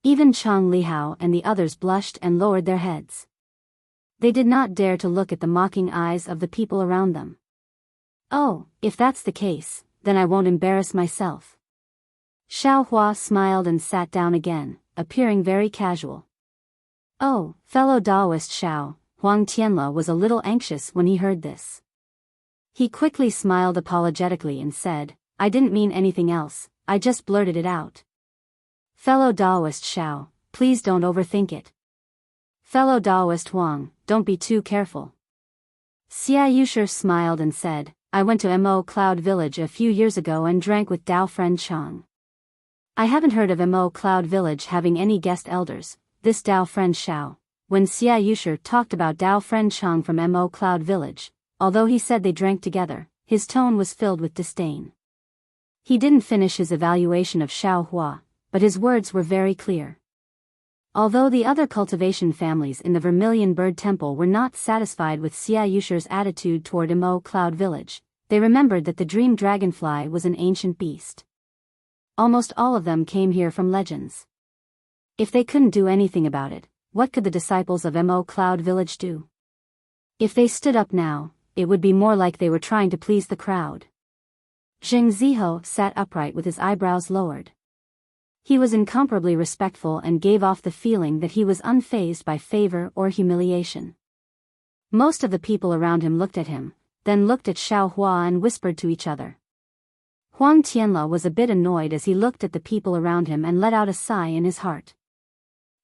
Even Chang Lihao and the others blushed and lowered their heads. They did not dare to look at the mocking eyes of the people around them. Oh, if that's the case, then I won't embarrass myself. Xiao Hua smiled and sat down again, appearing very casual. Oh, fellow Taoist Xiao, Huang Tianle was a little anxious when he heard this. He quickly smiled apologetically and said, I didn't mean anything else, I just blurted it out. Fellow Taoist Xiao, please don't overthink it. Fellow Taoist Huang, don't be too careful. Xia Yusher smiled and said, I went to Mo Cloud Village a few years ago and drank with Dao friend Chang. I haven't heard of Mo Cloud Village having any guest elders, this Dao friend Xiao. When Xia Yusher talked about Dao friend Chang from Mo Cloud Village, although he said they drank together, his tone was filled with disdain. He didn't finish his evaluation of Xiao Hua, but his words were very clear. Although the other cultivation families in the Vermilion Bird Temple were not satisfied with Xia Yusher's attitude toward Mo Cloud Village, they remembered that the dream dragonfly was an ancient beast. Almost all of them came here from legends. If they couldn't do anything about it, what could the disciples of Mo Cloud Village do? If they stood up now, it would be more like they were trying to please the crowd. Zheng Ziho sat upright with his eyebrows lowered. He was incomparably respectful and gave off the feeling that he was unfazed by favor or humiliation. Most of the people around him looked at him, then looked at Xiao Hua and whispered to each other. Huang Tianle was a bit annoyed as he looked at the people around him and let out a sigh in his heart.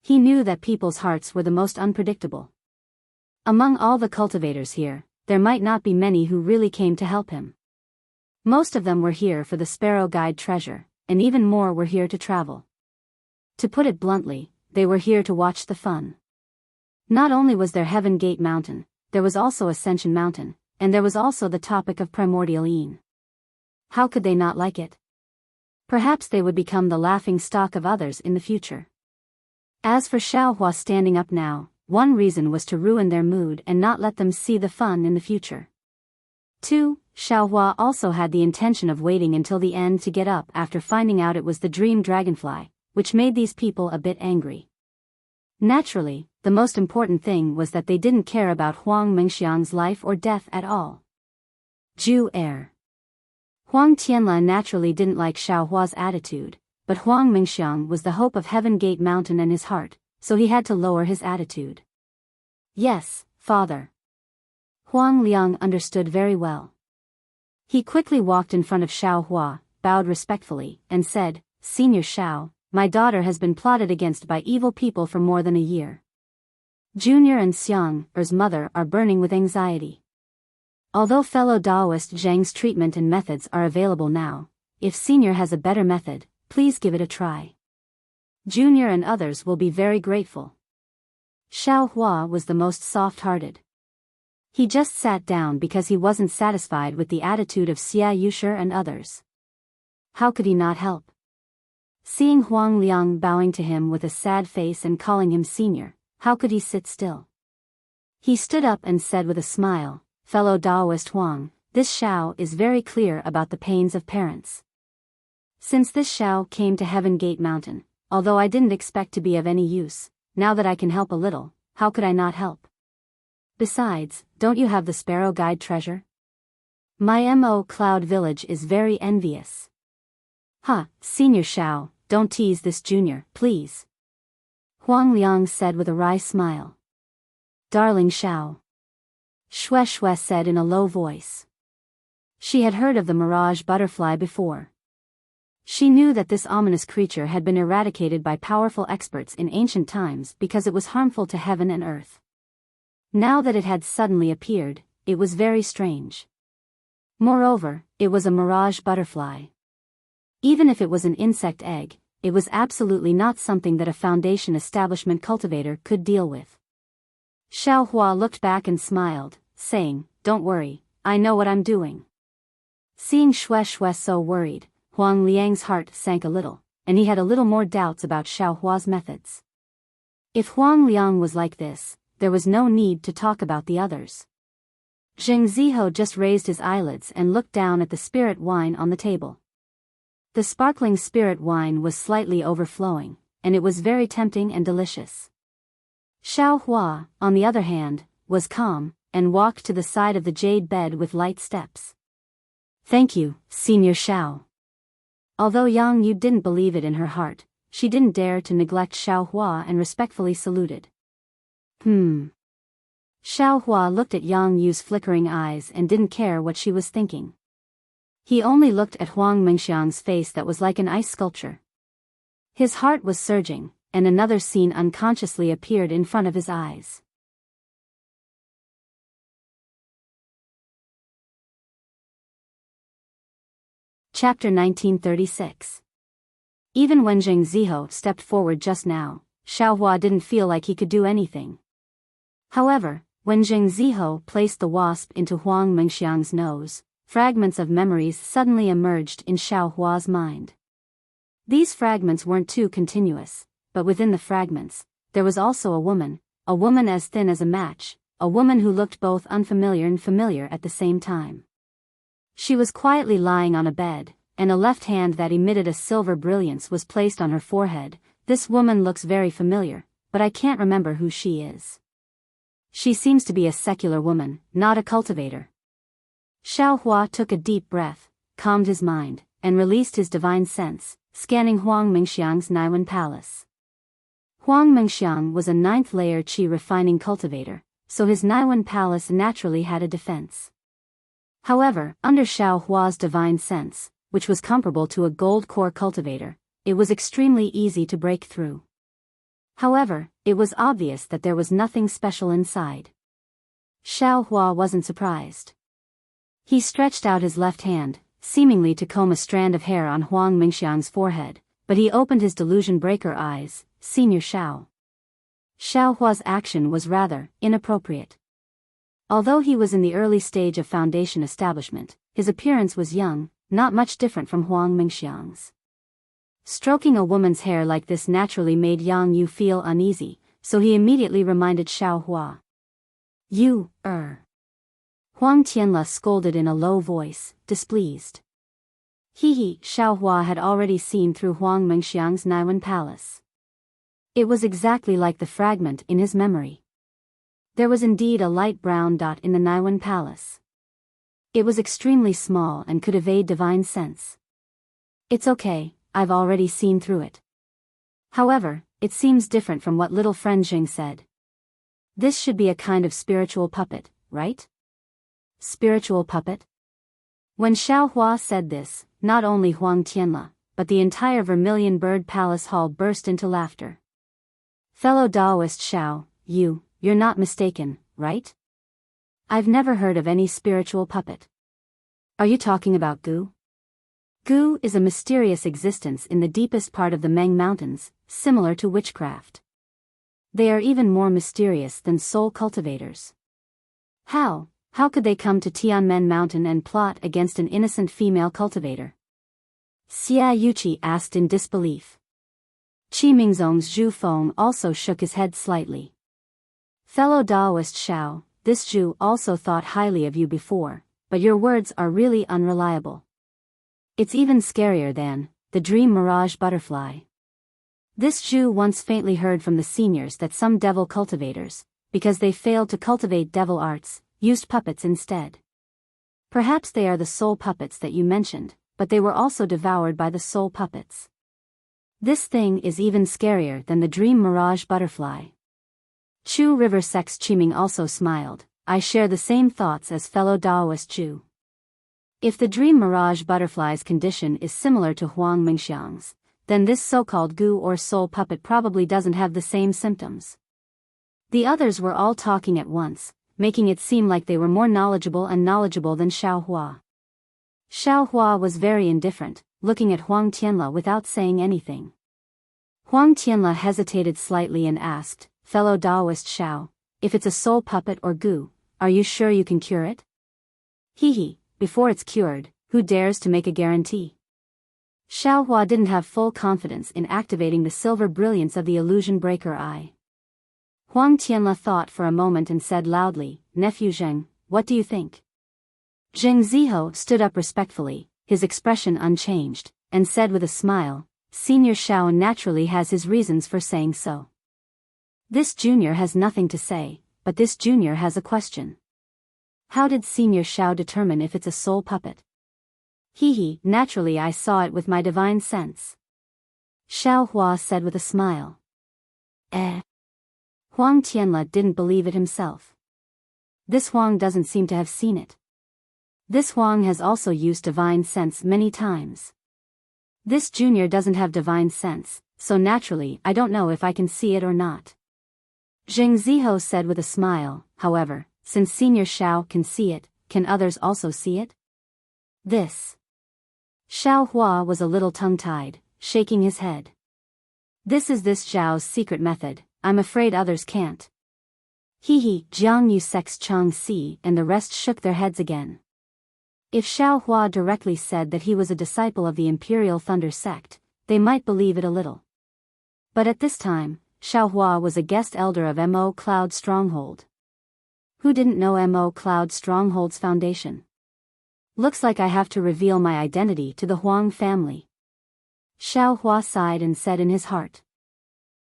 He knew that people's hearts were the most unpredictable. Among all the cultivators here, there might not be many who really came to help him. Most of them were here for the Sparrow Guide treasure, and even more were here to travel. To put it bluntly, they were here to watch the fun. Not only was there Heaven Gate Mountain, there was also Ascension Mountain, and there was also the topic of Primordial Yin. How could they not like it? Perhaps they would become the laughing stock of others in the future. As for Xiao Hua standing up now, one reason was to ruin their mood and not let them see the fun in the future. 2. Xiao Hua also had the intention of waiting until the end to get up after finding out it was the dream dragonfly, which made these people a bit angry. Naturally, the most important thing was that they didn't care about Huang Mingxiang's life or death at all. Ju Air. Huang Tianle naturally didn't like Xiao Hua's attitude, but Huang Mingxiang was the hope of Heaven Gate Mountain and his heart, so he had to lower his attitude. Yes, father. Huang Liang understood very well. He quickly walked in front of Xiao Hua, bowed respectfully, and said, Senior Xiao, my daughter has been plotted against by evil people for more than a year. Junior and Xiang, Er's mother, are burning with anxiety. Although fellow Taoist Zhang's treatment and methods are available now, if Senior has a better method, please give it a try. Junior and others will be very grateful. Xiao Hua was the most soft-hearted. He just sat down because he wasn't satisfied with the attitude of Xia Yusher and others. How could he not help? Seeing Huang Liang bowing to him with a sad face and calling him senior, how could he sit still? He stood up and said with a smile, Fellow Taoist Huang, this Xiao is very clear about the pains of parents. Since this Xiao came to Heaven Gate Mountain, although I didn't expect to be of any use, now that I can help a little, how could I not help? Besides, don't you have the Sparrow Guide treasure? My Mo Cloud Village is very envious. Senior Xiao, don't tease this junior, please. Huang Liang said with a wry smile. Darling Xiao. Xue Xue said in a low voice. She had heard of the mirage butterfly before. She knew that this ominous creature had been eradicated by powerful experts in ancient times because it was harmful to heaven and earth. Now that it had suddenly appeared, it was very strange. Moreover, it was a mirage butterfly. Even if it was an insect egg, it was absolutely not something that a Foundation establishment cultivator could deal with. Xiao Hua looked back and smiled, saying, "Don't worry, I know what I'm doing." Seeing Xue so worried, Huang Liang's heart sank a little, and he had a little more doubts about Xiao Hua's methods. If Huang Liang was like this, there was no need to talk about the others. Zheng Ziho just raised his eyelids and looked down at the spirit wine on the table. The sparkling spirit wine was slightly overflowing, and it was very tempting and delicious. Xiao Hua, on the other hand, was calm, and walked to the side of the jade bed with light steps. "Thank you, Senior Xiao." Although Yang Yu didn't believe it in her heart, she didn't dare to neglect Xiao Hua and respectfully saluted. Xiao Hua looked at Yang Yu's flickering eyes and didn't care what she was thinking. He only looked at Huang Mingxiang's face that was like an ice sculpture. His heart was surging, and another scene unconsciously appeared in front of his eyes. Chapter 1936. Even when Zheng Ziho stepped forward just now, Xiao Hua didn't feel like he could do anything. However, when Zheng Ziho placed the wasp into Huang Mingxiang's nose, fragments of memories suddenly emerged in Xiao Hua's mind. These fragments weren't too continuous, but within the fragments, there was also a woman as thin as a match, a woman who looked both unfamiliar and familiar at the same time. She was quietly lying on a bed, and a left hand that emitted a silver brilliance was placed on her forehead. "This woman looks very familiar, but I can't remember who she is. She seems to be a secular woman, not a cultivator." Xiao Hua took a deep breath, calmed his mind, and released his divine sense, scanning Huang Mingxiang's Naiwen Palace. Huang Mingxiang was a 9th-layer qi refining cultivator, so his Naiwen Palace naturally had a defense. However, under Xiao Hua's divine sense, which was comparable to a gold core cultivator, it was extremely easy to break through. However, it was obvious that there was nothing special inside. Xiao Hua wasn't surprised. He stretched out his left hand, seemingly to comb a strand of hair on Huang Mingxiang's forehead, but he opened his delusion breaker eyes. "Senior Xiao." Xiao Hua's action was rather inappropriate. Although he was in the early stage of Foundation establishment, his appearance was young, not much different from Huang Mingxiang's. Stroking a woman's hair like this naturally made Yang Yu feel uneasy, so he immediately reminded Xiao Hua. "You, Huang Tianla scolded in a low voice, displeased. Xiao Hua had already seen through Huang Mingxiang's Naiwen Palace. It was exactly like the fragment in his memory. There was indeed a light brown dot in the Naiwen Palace. It was extremely small and could evade divine sense. "It's okay, I've already seen through it. However, it seems different from what little friend Jing said. This should be a kind of spiritual puppet, right?" Spiritual puppet? When Xiao Hua said this, not only Huang Tianla, but the entire Vermilion Bird Palace Hall burst into laughter. "Fellow Taoist Xiao, you're not mistaken, right? I've never heard of any spiritual puppet. Are you talking about Gu? Gu is a mysterious existence in the deepest part of the Meng Mountains, similar to witchcraft. They are even more mysterious than soul cultivators. How could they come to Tianmen Mountain and plot against an innocent female cultivator?" Xia Yuqi asked in disbelief. Qi Mingzong's Zhu Feng also shook his head slightly. "Fellow Taoist Xiao, this Zhu also thought highly of you before, but your words are really unreliable. It's even scarier than the dream mirage butterfly." This Zhu once faintly heard from the seniors that some devil cultivators, because they failed to cultivate devil arts, used puppets instead. Perhaps they are the soul puppets that you mentioned, but they were also devoured by the soul puppets. This thing is even scarier than the dream mirage butterfly. Chu River Sex Qiming also smiled. "I share the same thoughts as fellow Taoist Zhu. If the dream mirage butterfly's condition is similar to Huang Mingxiang's, then this so-called Gu or soul puppet probably doesn't have the same symptoms." The others were all talking at once, making it seem like they were more knowledgeable than Xiao Hua. Xiao Hua was very indifferent, looking at Huang Tianle without saying anything. Huang Tianle hesitated slightly and asked, "Fellow Taoist Xiao, if it's a soul puppet or goo, are you sure you can cure it?" "Hee, before it's cured, who dares to make a guarantee?" Xiao Hua didn't have full confidence in activating the silver brilliance of the illusion breaker eye. Huang Tianle thought for a moment and said loudly, "Nephew Zheng, what do you think?" Zheng Ziho stood up respectfully, his expression unchanged, and said with a smile, "Senior Xiao naturally has his reasons for saying so. This junior has nothing to say, but this junior has a question. How did Senior Xiao determine if it's a soul puppet?" Naturally I saw it with my divine sense," Xiao Hua said with a smile. Huang Tianle didn't believe it himself. This Huang doesn't seem to have seen it. This Huang has also used divine sense many times. This junior doesn't have divine sense, so naturally I don't know if I can see it or not. Zheng Ziho said with a smile, "However, since Senior Xiao can see it, can others also see it?" This Xiao Hua was a little tongue-tied, shaking his head. "This is this Zhao's secret method, I'm afraid others can't." Jiang Yu Sex Chang Si and the rest shook their heads again. If Xiao Hua directly said that he was a disciple of the Imperial Thunder sect, they might believe it a little. But at this time, Xiao Hua was a guest elder of Mo Cloud Stronghold. Who didn't know Mo Cloud Stronghold's foundation? Looks like I have to reveal my identity to the Huang family. Xiao Hua sighed and said in his heart.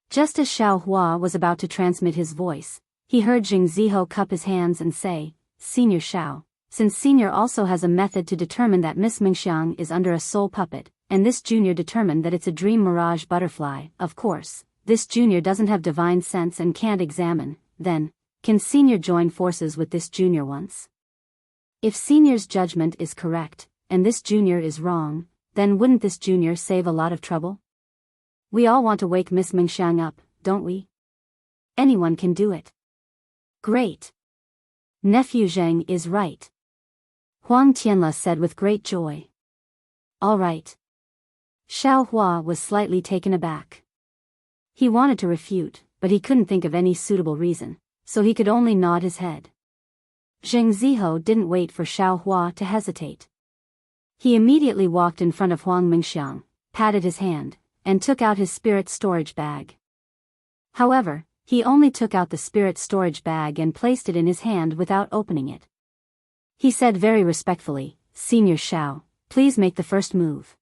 Just as Xiao Hua was about to transmit his voice, he heard Zheng Ziho cup his hands and say, "Senior Xiao, since Senior also has a method to determine that Miss Mingxiang is under a soul puppet, and this junior determined that it's a dream mirage butterfly, of course, this junior doesn't have divine sense and can't examine, then, can Senior join forces with this junior once? If Senior's judgment is correct, and this junior is wrong, then wouldn't this junior save a lot of trouble? We all want to wake Miss Mingxiang up, don't we? Anyone can do it." "Great. Nephew Zheng is right," Huang Tianle said with great joy. "All right." Xiao Hua was slightly taken aback. He wanted to refute, but he couldn't think of any suitable reason, so he could only nod his head. Zheng Ziho didn't wait for Xiao Hua to hesitate. He immediately walked in front of Huang Mingxiang, patted his hand, and took out his spirit storage bag. However, he only took out the spirit storage bag and placed it in his hand without opening it. He said very respectfully, "Senior Xiao, please make the first move.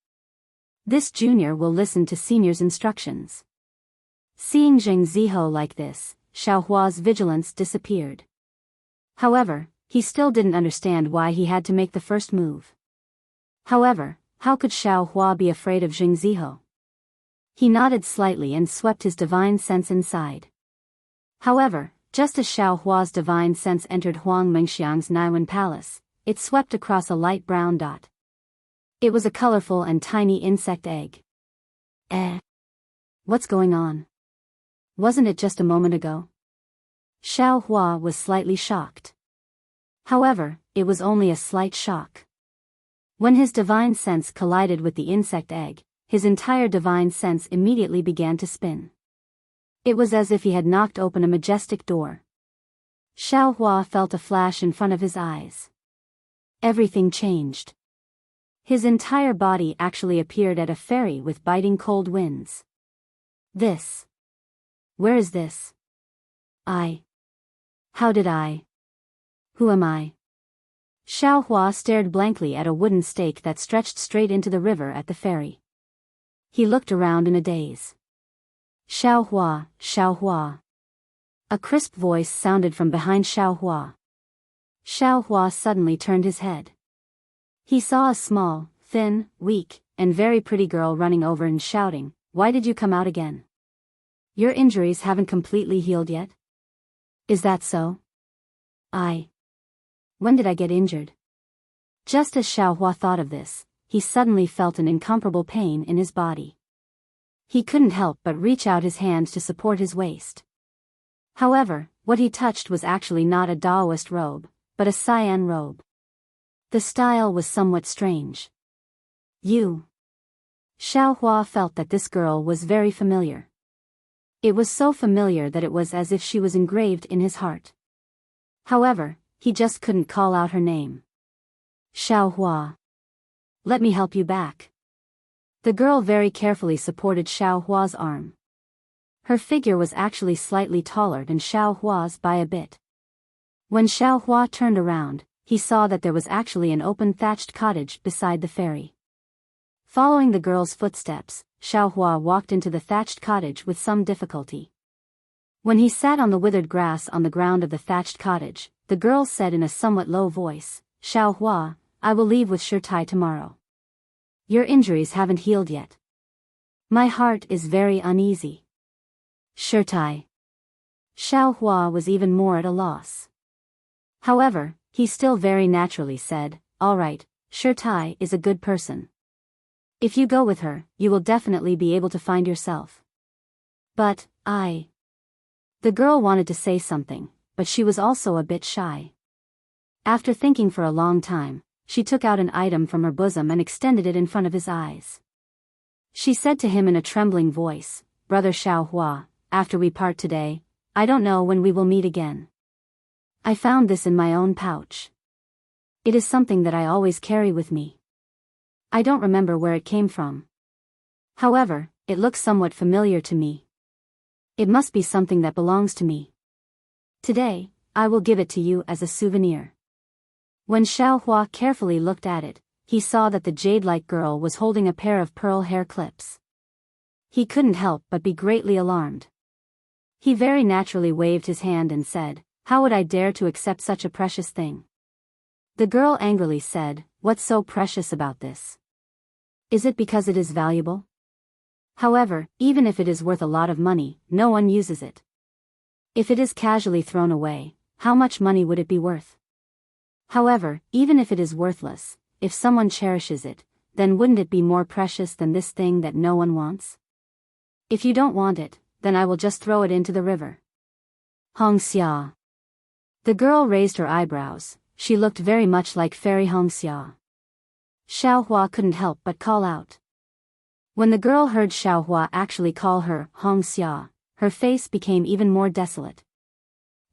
This junior will listen to Senior's instructions." Seeing Zheng Ziho like this, Xiao Hua's vigilance disappeared. However, he still didn't understand why he had to make the first move. However, how could Xiao Hua be afraid of Zheng Ziho? He nodded slightly and swept his divine sense inside. However, just as Xiao Hua's divine sense entered Huang Mingxiang's Naiwan palace, it swept across a light brown dot. It was a colorful and tiny insect egg. What's going on? Wasn't it just a moment ago? Xiao Hua was slightly shocked. However, it was only a slight shock. When his divine sense collided with the insect egg, his entire divine sense immediately began to spin. It was as if he had knocked open a majestic door. Xiao Hua felt a flash in front of his eyes. Everything changed. His entire body actually appeared at a ferry with biting cold winds. This. Where is this? How did I? Who am I? Xiao Hua stared blankly at a wooden stake that stretched straight into the river at the ferry. He looked around in a daze. Xiao Hua, Xiao Hua. A crisp voice sounded from behind Xiao Hua. Xiao Hua suddenly turned his head. He saw a small, thin, weak, and very pretty girl running over and shouting, "Why did you come out again? Your injuries haven't completely healed yet?" "Is that so? When did I get injured?" Just as Xiao Hua thought of this, he suddenly felt an incomparable pain in his body. He couldn't help but reach out his hand to support his waist. However, what he touched was actually not a Taoist robe, but a cyan robe. The style was somewhat strange. You. Xiao Hua felt that this girl was very familiar. It was so familiar that it was as if she was engraved in his heart. However, he just couldn't call out her name. Xiao Hua. Let me help you back. The girl very carefully supported Xiao Hua's arm. Her figure was actually slightly taller than Xiao Hua's by a bit. When Xiao Hua turned around, he saw that there was actually an open thatched cottage beside the ferry. Following the girl's footsteps, Xiao Hua walked into the thatched cottage with some difficulty. When he sat on the withered grass on the ground of the thatched cottage, the girl said in a somewhat low voice, Xiao Hua, I will leave with Shirtai tomorrow. Your injuries haven't healed yet. My heart is very uneasy. Shirtai. Xiao Hua was even more at a loss. However, he still very naturally said, all right, Shirtai is a good person. If you go with her, you will definitely be able to find yourself. But, The girl wanted to say something, but she was also a bit shy. After thinking for a long time, she took out an item from her bosom and extended it in front of his eyes. She said to him in a trembling voice, Brother Xiao Hua, after we part today, I don't know when we will meet again. I found this in my own pouch. It is something that I always carry with me. I don't remember where it came from. However, it looks somewhat familiar to me. It must be something that belongs to me. Today, I will give it to you as a souvenir. When Xiao Hua carefully looked at it, he saw that the jade-like girl was holding a pair of pearl hair clips. He couldn't help but be greatly alarmed. He very naturally waved his hand and said, How would I dare to accept such a precious thing? The girl angrily said, What's so precious about this? Is it because it is valuable? However, even if it is worth a lot of money, no one uses it. If it is casually thrown away, how much money would it be worth? However, even if it is worthless, if someone cherishes it, then wouldn't it be more precious than this thing that no one wants? If you don't want it, then I will just throw it into the river. Hongxia. The girl raised her eyebrows. She looked very much like Fairy Hongxia. Xiao Hua couldn't help but call out. When the girl heard Xiao Hua actually call her Hongxia, her face became even more desolate.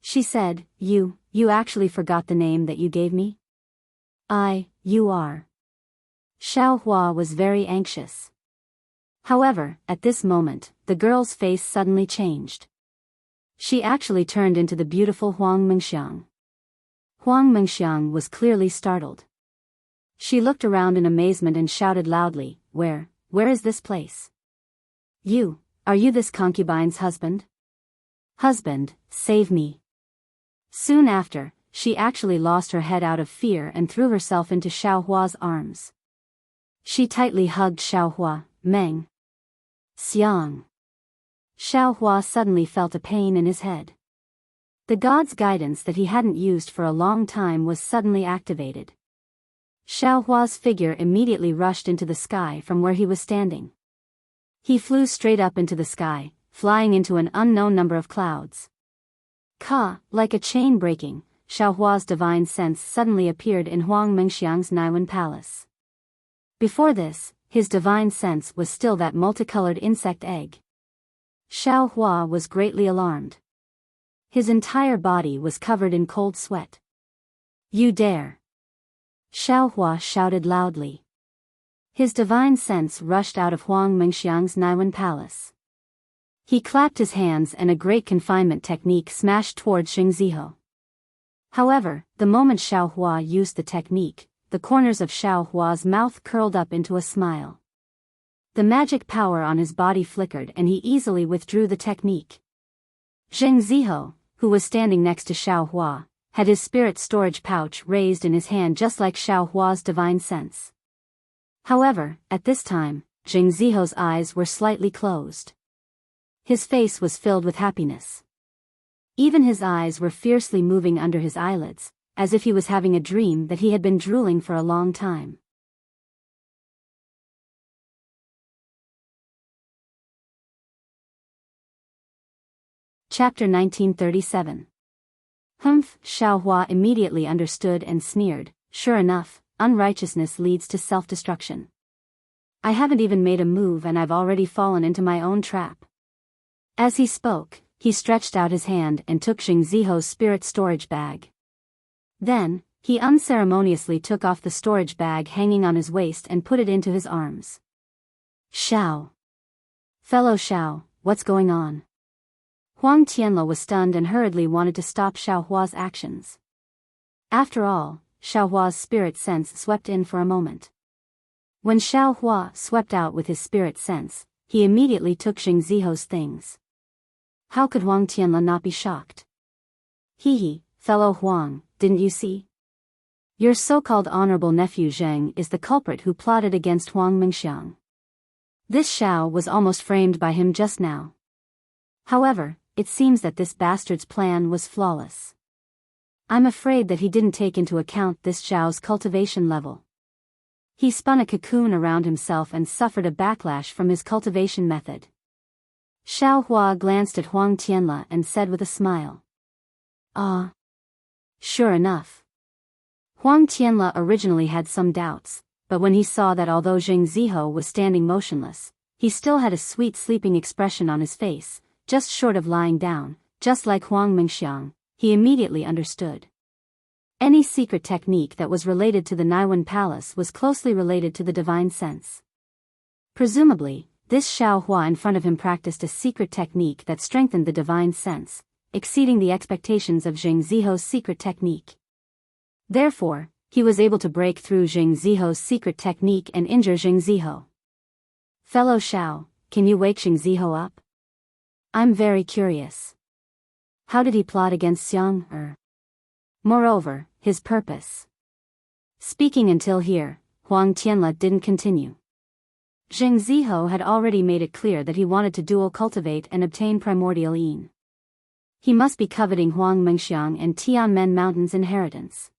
She said, You actually forgot the name that you gave me? You are. Xiao Hua was very anxious. However, at this moment, the girl's face suddenly changed. She actually turned into the beautiful Huang Mengxiang. Huang Mengxiang was clearly startled. She looked around in amazement and shouted loudly, Where is this place? Are you this concubine's husband? Husband, save me. Soon after, she actually lost her head out of fear and threw herself into Xiao Hua's arms. She tightly hugged Xiao Hua, Meng. Xiang. Xiao Hua suddenly felt a pain in his head. The god's guidance that he hadn't used for a long time was suddenly activated. Xiao Hua's figure immediately rushed into the sky from where he was standing. He flew straight up into the sky, flying into an unknown number of clouds. Like a chain breaking, Xiao Hua's divine sense suddenly appeared in Huang Mengxiang's Naiwan palace. Before this, his divine sense was still that multicolored insect egg. Xiao Hua was greatly alarmed. His entire body was covered in cold sweat. You dare! Xiao Hua shouted loudly. His divine sense rushed out of Huang Mengxiang's Naiwan palace. He clapped his hands and a great confinement technique smashed towards Xing Ziho. However, the moment Xiao Hua used the technique, the corners of Xiao Hua's mouth curled up into a smile. The magic power on his body flickered and he easily withdrew the technique. Xing Ziho, who was standing next to Xiao Hua, had his spirit storage pouch raised in his hand just like Xiao Hua's divine sense. However, at this time, Xing Ziho's eyes were slightly closed. His face was filled with happiness. Even his eyes were fiercely moving under his eyelids, as if he was having a dream that he had been drooling for a long time. Chapter 1937. Xiao Hua immediately understood and sneered, Sure enough, unrighteousness leads to self-destruction. I haven't even made a move and I've already fallen into my own trap. As he spoke, he stretched out his hand and took Jing Ziho's spirit storage bag. Then, he unceremoniously took off the storage bag hanging on his waist and put it into his arms. Xiao. Fellow Xiao, what's going on? Huang Tianle was stunned and hurriedly wanted to stop Xiao Hua's actions. After all, Xiao Hua's spirit sense swept in for a moment. When Xiao Hua swept out with his spirit sense, he immediately took Jing Ziho's things. How could Huang Tianle not be shocked? He, fellow Huang, didn't you see? Your so-called honorable nephew Zheng is the culprit who plotted against Huang Mingxiang. This Xiao was almost framed by him just now. However, it seems that this bastard's plan was flawless. I'm afraid that he didn't take into account this Xiao's cultivation level. He spun a cocoon around himself and suffered a backlash from his cultivation method. Xiao Hua glanced at Huang Tianle and said with a smile. Ah. Sure enough. Huang Tianle originally had some doubts, but when he saw that although Jing Ziho was standing motionless, he still had a sweet sleeping expression on his face, just short of lying down, just like Huang Mingxiang, he immediately understood. Any secret technique that was related to the Naiwan Palace was closely related to the divine sense. Presumably, this Xiao Hua in front of him practiced a secret technique that strengthened the divine sense, exceeding the expectations of Jing Ziho's secret technique. Therefore, he was able to break through Jing Ziho's secret technique and injure Jing Ziho. Fellow Xiao, can you wake Jing Ziho up? I'm very curious. How did he plot against Xiang? Moreover, his purpose. Speaking until here, Huang Tianle didn't continue. Jing Ziho had already made it clear that he wanted to dual cultivate and obtain primordial yin. He must be coveting Huang Mingxiang and Tianmen Mountain's inheritance.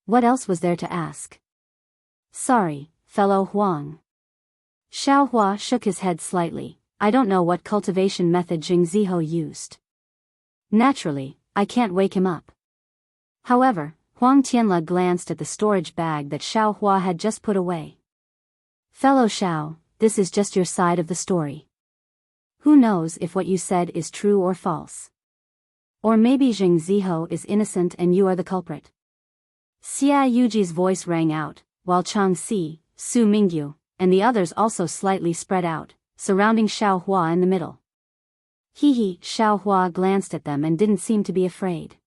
What else was there to ask? Sorry, fellow Huang. Xiao Hua shook his head slightly. I don't know what cultivation method Jing Ziho used. Naturally, I can't wake him up. However, Huang Tianle glanced at the storage bag that Xiao Hua had just put away. Fellow Xiao, this is just your side of the story. Who knows if what you said is true or false? Or maybe Jing Ziho is innocent and you are the culprit. Xia Yuji's voice rang out, while Chang Si, Su Mingyu, and the others also slightly spread out, surrounding Xiao Hua in the middle. Xiao Hua glanced at them and didn't seem to be afraid.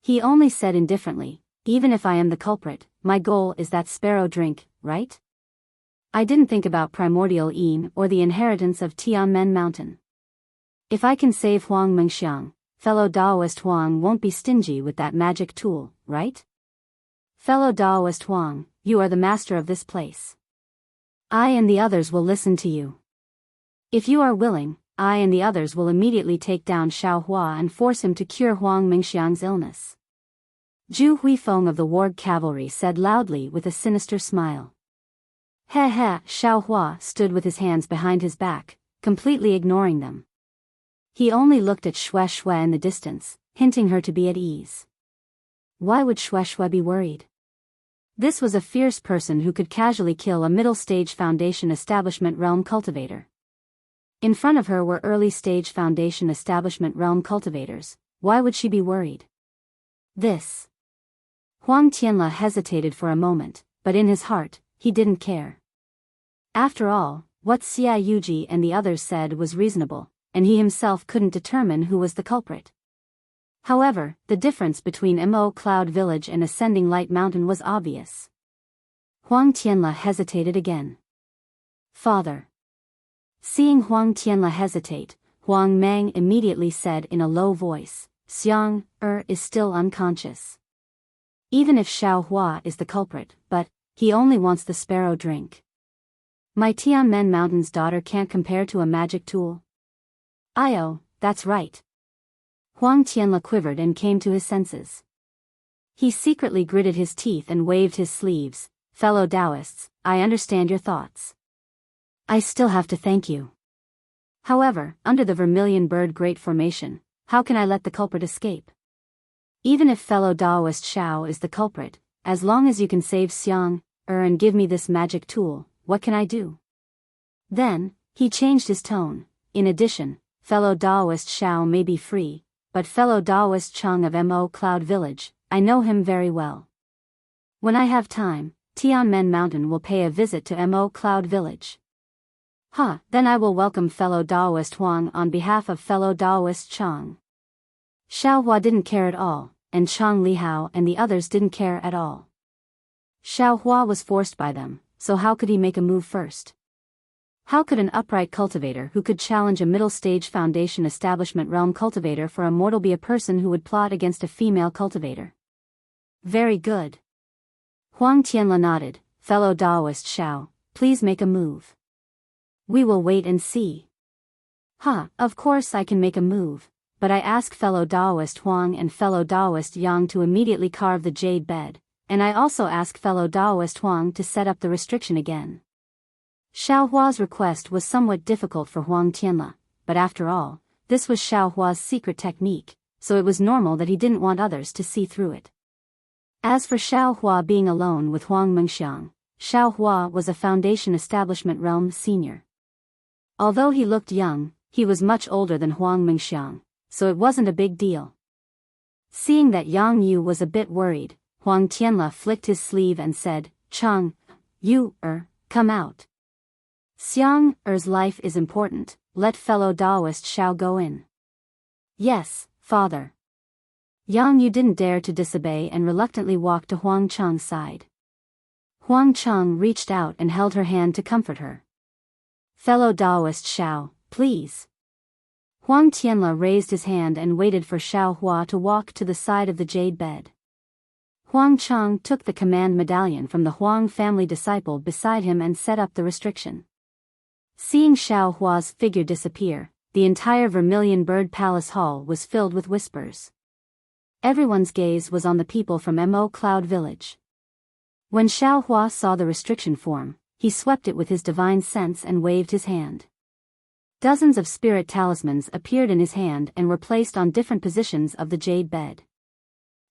He only said indifferently, even if I am the culprit, my goal is that sparrow drink, right? I didn't think about primordial yin or the inheritance of Tianmen Mountain. If I can save Huang Mingxiang, fellow Daoist Huang won't be stingy with that magic tool, right? Fellow Daoist Huang, you are the master of this place. I and the others will listen to you. If you are willing, I and the others will immediately take down Xiao Hua and force him to cure Huang Mingxiang's illness. Zhu Huifeng of the Warg Cavalry said loudly with a sinister smile. He, Xiao Hua stood with his hands behind his back, completely ignoring them. He only looked at Xue in the distance, hinting her to be at ease. Why would Xue be worried? This was a fierce person who could casually kill a middle-stage Foundation Establishment realm cultivator. In front of her were early-stage Foundation Establishment realm cultivators. Why would she be worried? This. Huang Tianle hesitated for a moment, but in his heart, he didn't care. After all, what Xia Yuji and the others said was reasonable, and he himself couldn't determine who was the culprit. However, the difference between Mo Cloud Village and Ascending Light Mountain was obvious. Huang Tianle hesitated again. Father. Seeing Huang Tianle hesitate, Huang Mang immediately said in a low voice, Xiang is still unconscious. Even if Xiao Hua is the culprit, but he only wants the sparrow drink. My Tianmen Mountain's daughter can't compare to a magic tool. That's right. Huang Tianle quivered and came to his senses. He secretly gritted his teeth and waved his sleeves. Fellow Taoists, I understand your thoughts. I still have to thank you. However, under the Vermilion Bird Great Formation, how can I let the culprit escape? Even if fellow Daoist Xiao is the culprit, as long as you can save Xiang, and give me this magic tool, what can I do? Then, he changed his tone. In addition, fellow Daoist Xiao may be free, but fellow Daoist Cheng of Mo Cloud Village, I know him very well. When I have time, Tianmen Mountain will pay a visit to Mo Cloud Village. Then I will welcome fellow Daoist Huang on behalf of fellow Daoist Cheng. Xiaohua didn't care at all, and Chang Lihao and the others didn't care at all. Xiaohua was forced by them, so how could he make a move first? How could an upright cultivator who could challenge a middle-stage foundation establishment realm cultivator for Immortal be a person who would plot against a female cultivator? Very good. Huang Tianla nodded. Fellow Daoist Xiao, please make a move. We will wait and see. Of course I can make a move, but I ask fellow Daoist Huang and fellow Daoist Yang to immediately carve the jade bed, and I also ask fellow Daoist Huang to set up the restriction again. Xiaohua's request was somewhat difficult for Huang Tianla, but after all, this was Xiaohua's secret technique, so it was normal that he didn't want others to see through it. As for Xiaohua being alone with Huang Mengxiang, Xiaohua was a foundation establishment realm senior. Although he looked young, he was much older than Huang Mengxiang, so it wasn't a big deal. Seeing that Yang Yu was a bit worried, Huang Tianla flicked his sleeve and said, Chang, you, come out. Xiang's life is important, let fellow Daoist Xiao go in. Yes, father. Yang Yu didn't dare to disobey and reluctantly walked to Huang Chang's side. Huang Chang reached out and held her hand to comfort her. Fellow Daoist Xiao, please. Huang Tianla raised his hand and waited for Xiaohua to walk to the side of the jade bed. Huang Chang took the command medallion from the Huang family disciple beside him and set up the restriction. Seeing Xiaohua's figure disappear, the entire Vermilion Bird Palace Hall was filled with whispers. Everyone's gaze was on the people from Mo Cloud Village. When Xiaohua saw the restriction form, he swept it with his divine sense and waved his hand. Dozens of spirit talismans appeared in his hand and were placed on different positions of the jade bed.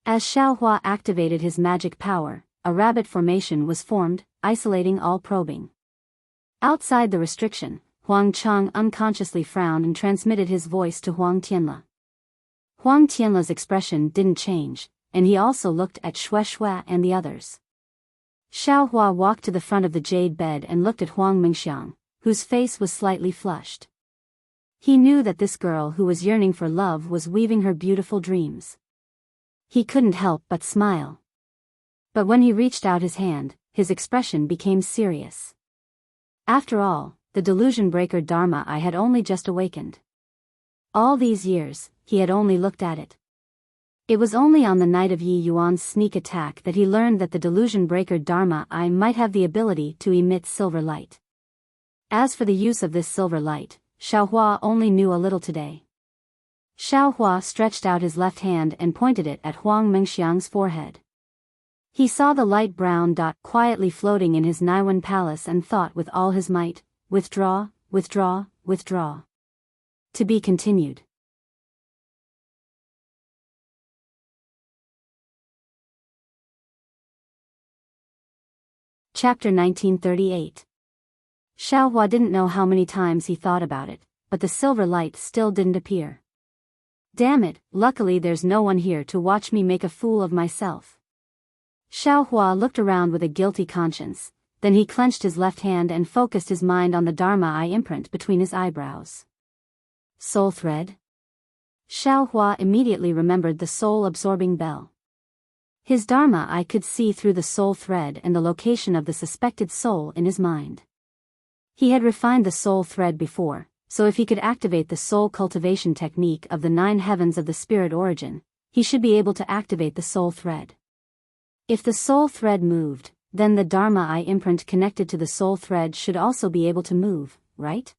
As Xiaohua activated his magic power, a rabbit formation was formed, isolating all probing. Outside the restriction, Huang Chang unconsciously frowned and transmitted his voice to Huang Tianla. Huang Tianla's expression didn't change, and he also looked at Shui and the others. Xiaohua walked to the front of the jade bed and looked at Huang Mengxiang, whose face was slightly flushed. He knew that this girl who was yearning for love was weaving her beautiful dreams. He couldn't help but smile. But when he reached out his hand, his expression became serious. After all, the delusion breaker Dharma I had only just awakened. All these years, he had only looked at it. It was only on the night of Yi Yuan's sneak attack that he learned that the delusion breaker Dharma I might have the ability to emit silver light. As for the use of this silver light, Xiaohua only knew a little today. Xiaohua stretched out his left hand and pointed it at Huang Mengxiang's forehead. He saw the light brown dot quietly floating in his Naiwan palace and thought with all his might, withdraw, withdraw, withdraw. To be continued. Chapter 1938. Xiaohua didn't know how many times he thought about it, but the silver light still didn't appear. Damn it, luckily there's no one here to watch me make a fool of myself. Xiaohua looked around with a guilty conscience, then he clenched his left hand and focused his mind on the Dharma Eye imprint between his eyebrows. Soul thread? Xiaohua immediately remembered the soul-absorbing bell. His Dharma Eye could see through the soul thread and the location of the suspected soul in his mind. He had refined the soul thread before, so if he could activate the soul cultivation technique of the 9 heavens of the spirit origin, he should be able to activate the soul thread. If the soul thread moved, then the Dharma Eye imprint connected to the soul thread should also be able to move, right?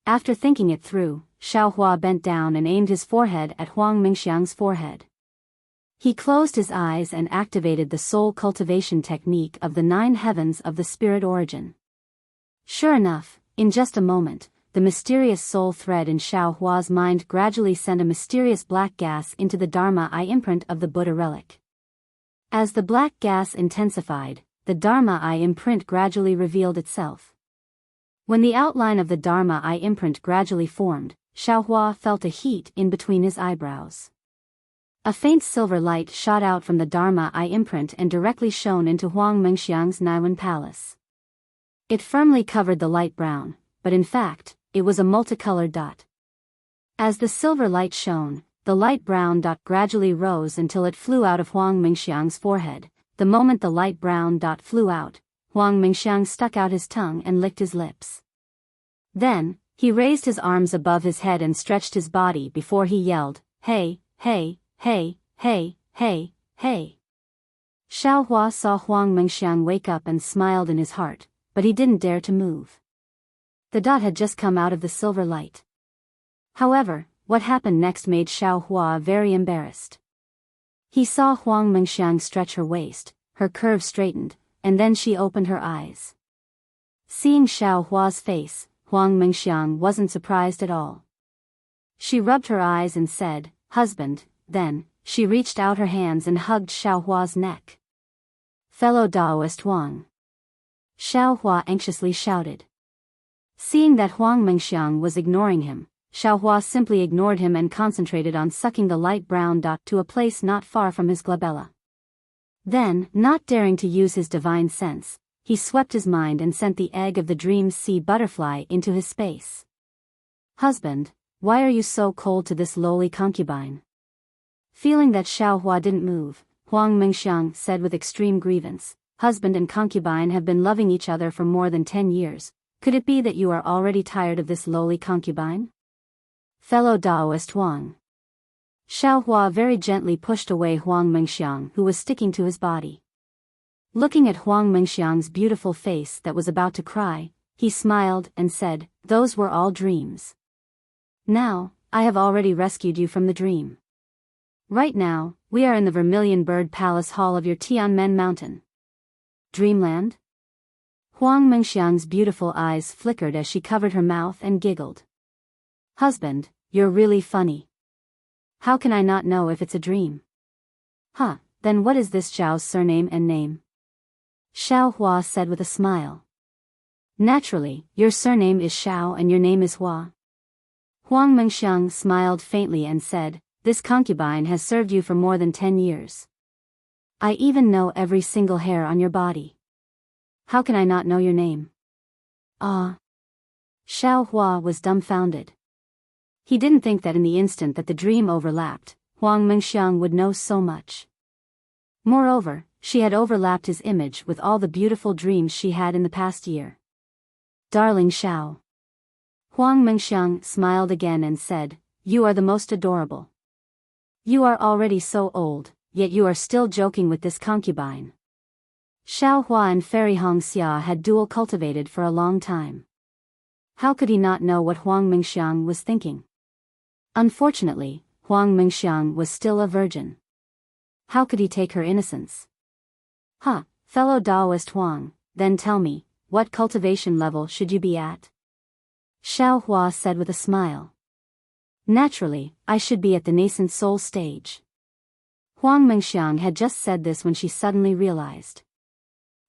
After thinking it through, Xiaohua bent down and aimed his forehead at Huang Mengxiang's forehead. He closed his eyes and activated the soul cultivation technique of the 9 heavens of the spirit origin. Sure enough, in just a moment, the mysterious soul thread in Xiaohua's mind gradually sent a mysterious black gas into the Dharma Eye imprint of the Buddha relic. As the black gas intensified, the Dharma eye imprint gradually revealed itself. When the outline of the Dharma eye imprint gradually formed, Xiaohua felt a heat in between his eyebrows. A faint silver light shot out from the Dharma eye imprint and directly shone into Huang Mengxiang's Naiwan palace. It firmly covered the light brown, but in fact, it was a multicolored dot. As the silver light shone, the light brown dot gradually rose until it flew out of Huang Mengxiang's forehead. The moment the light brown dot flew out, Huang Mengxiang stuck out his tongue and licked his lips. Then, he raised his arms above his head and stretched his body before he yelled, "Hey, hey, hey, hey, hey, hey." Xiaohua saw Huang Mengxiang wake up and smiled in his heart, but he didn't dare to move. The dot had just come out of the silver light. However, what happened next made Xiaohua very embarrassed. He saw Huang Mengxiang stretch her waist, her curves straightened, and then she opened her eyes. Seeing Xiaohua's face, Huang Mengxiang wasn't surprised at all. She rubbed her eyes and said, "Husband," then, she reached out her hands and hugged Xiaohua's neck. "Fellow Taoist Huang," Xiaohua anxiously shouted. Seeing that Huang Mengxiang was ignoring him, Xiaohua simply ignored him and concentrated on sucking the light brown dot to a place not far from his glabella. Then, not daring to use his divine sense, he swept his mind and sent the egg of the dream sea butterfly into his space. "Husband, why are you so cold to this lowly concubine?" Feeling that Xiaohua didn't move, Huang Mengxiang said with extreme grievance, "Husband and concubine have been loving each other for more than 10 years. Could it be that you are already tired of this lowly concubine?" "Fellow Taoist Huang." Xiaohua very gently pushed away Huang Mengxiang, who was sticking to his body. Looking at Huang Mengxiang's beautiful face that was about to cry, he smiled and said, "Those were all dreams. Now, I have already rescued you from the dream. Right now, we are in the Vermilion Bird Palace Hall of your Tianmen Mountain. Dreamland?" Huang Mengxiang's beautiful eyes flickered as she covered her mouth and giggled. "Husband, you're really funny. How can I not know if it's a dream?" "Huh, then what is this Zhao's surname and name?" Xiaohua said with a smile. "Naturally, your surname is Xiao and your name is Hua." Huang Mengxiang smiled faintly and said, "This concubine has served you for more than 10 years. I even know every single hair on your body. How can I not know your name?" "Ah." Xiaohua was dumbfounded. He didn't think that in the instant that the dream overlapped, Huang Mengxiang would know so much. Moreover, she had overlapped his image with all the beautiful dreams she had in the past year. "Darling Xiao." Huang Mengxiang smiled again and said, "You are the most adorable. You are already so old, yet you are still joking with this concubine." Xiaohua and Fairy Hongxia had dual cultivated for a long time. How could he not know what Huang Mengxiang was thinking? Unfortunately, Huang Mengxiang was still a virgin. How could he take her innocence? "Huh, fellow Taoist Huang, then tell me, what cultivation level should you be at?" Xiaohua said with a smile. "Naturally, I should be at the nascent soul stage." Huang Mengxiang had just said this when she suddenly realized.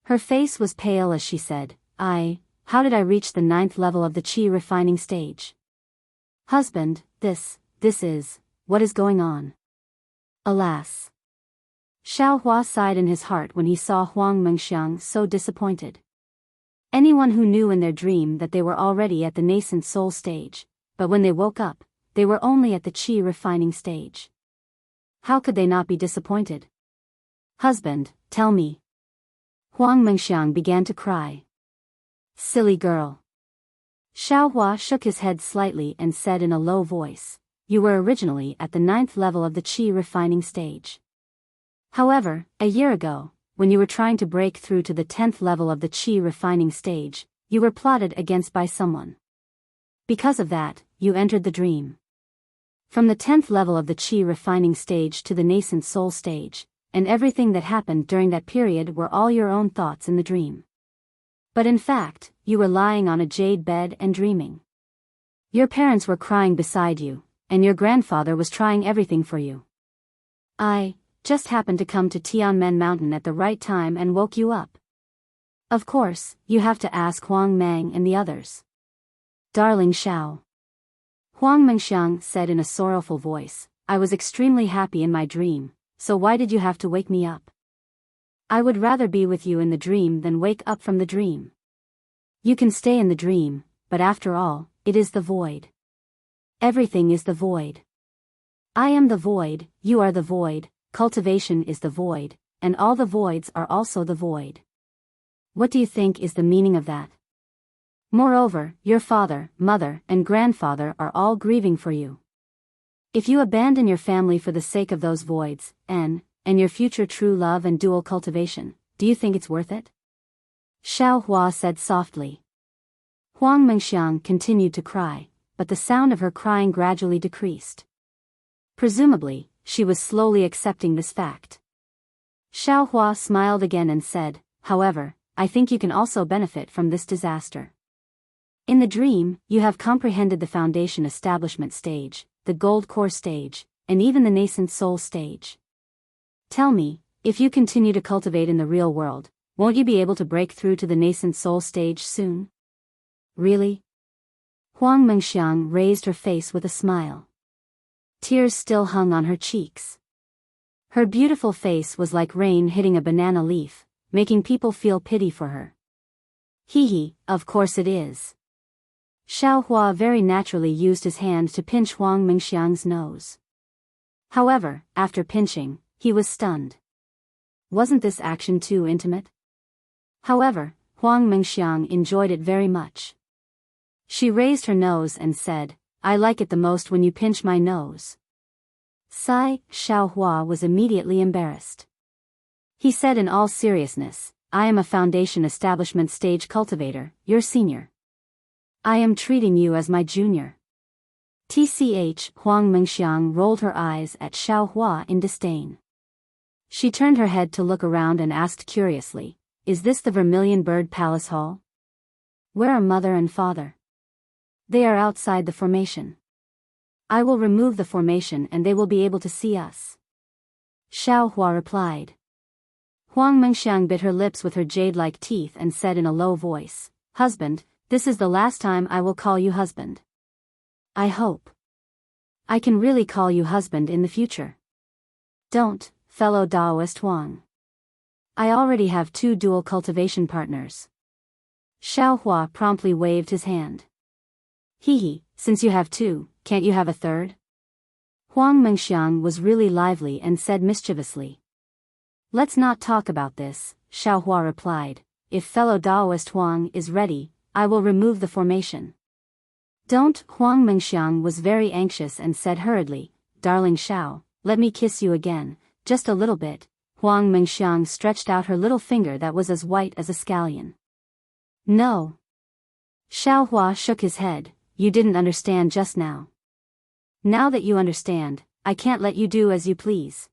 Her face was pale as she said, How did I reach the 9th level of the qi refining stage?" "Husband, this is, what is going on?" "Alas." Xiaohua sighed in his heart when he saw Huang Mengxiang so disappointed. Anyone who knew in their dream that they were already at the nascent soul stage, but when they woke up, they were only at the qi refining stage. How could they not be disappointed? "Husband, tell me." Huang Mengxiang began to cry. "Silly girl." Xiaohua shook his head slightly and said in a low voice, "You were originally at the 9th level of the qi refining stage. However, a year ago, when you were trying to break through to the 10th level of the qi refining stage, you were plotted against by someone. Because of that, you entered the dream. From the 10th level of the qi refining stage to the nascent soul stage, and everything that happened during that period were all your own thoughts in the dream. But in fact, you were lying on a jade bed and dreaming. Your parents were crying beside you, and your grandfather was trying everything for you. just happened to come to Tianmen Mountain at the right time and woke you up. Of course, you have to ask Huang Mang and the others. Darling Xiao. Huang Mengxiang said in a sorrowful voice, I was extremely happy in my dream, so why did you have to wake me up? I would rather be with you in the dream than wake up from the dream. You can stay in the dream, but after all, it is the void. Everything is the void. I am the void, you are the void, cultivation is the void, and all the voids are also the void. What do you think is the meaning of that? Moreover, your father, mother, and grandfather are all grieving for you. If you abandon your family for the sake of those voids, and your future true love and dual cultivation, do you think it's worth it? Xiao Hua said softly. Huang Mengxiang continued to cry, but the sound of her crying gradually decreased. Presumably, she was slowly accepting this fact. Xiao Hua smiled again and said, however, I think you can also benefit from this disaster. In the dream, you have comprehended the foundation establishment stage, the gold core stage, and even the nascent soul stage. Tell me, if you continue to cultivate in the real world, won't you be able to break through to the nascent soul stage soon? Really? Huang Mengxiang raised her face with a smile. Tears still hung on her cheeks. Her beautiful face was like rain hitting a banana leaf, making people feel pity for her. Hee, of course it is. Xiao Hua very naturally used his hand to pinch Huang Mengxiang's nose. However, after pinching, he was stunned. Wasn't this action too intimate? However, Huang Mengxiang enjoyed it very much. She raised her nose and said, I like it the most when you pinch my nose. Sigh, Xiao Hua was immediately embarrassed. He said in all seriousness, I am a foundation establishment stage cultivator, your senior. I am treating you as my junior. TCH, Huang Mengxiang rolled her eyes at Xiao Hua in disdain. She turned her head to look around and asked curiously, is this the Vermilion Bird Palace Hall? Where are mother and father? They are outside the formation. I will remove the formation and they will be able to see us. Xiao Hua replied. Huang Mengxiang bit her lips with her jade-like teeth and said in a low voice, Husband, this is the last time I will call you husband. I hope I can really call you husband in the future. Don't, fellow Daoist Huang. I already have 2 dual cultivation partners. Xiao Hua promptly waved his hand. Hee, since you have 2, can't you have a third? Huang Mengxiang was really lively and said mischievously. Let's not talk about this, Xiao Hua replied. If fellow Daoist Huang is ready, I will remove the formation. Don't, Huang Mengxiang was very anxious and said hurriedly, Darling Xiao, let me kiss you again, just a little bit. Huang Mengxiang stretched out her little finger that was as white as a scallion. No. Xiao Hua shook his head, you didn't understand just now. Now that you understand, I can't let you do as you please.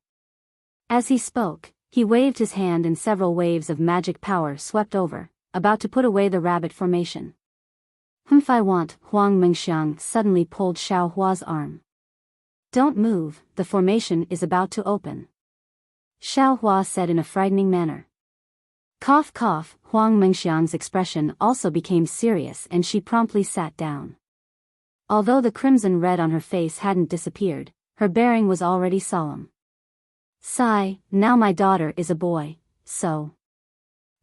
As he spoke, he waved his hand and several waves of magic power swept over, about to put away the rabbit formation. If I want, Huang Mengxiang suddenly pulled Xiao Hua's arm. Don't move, the formation is about to open. Xiao Hua said in a frightening manner. Cough cough, Huang Mengxiang's expression also became serious and she promptly sat down. Although the crimson red on her face hadn't disappeared, her bearing was already solemn. Sigh, now my daughter is a boy, so.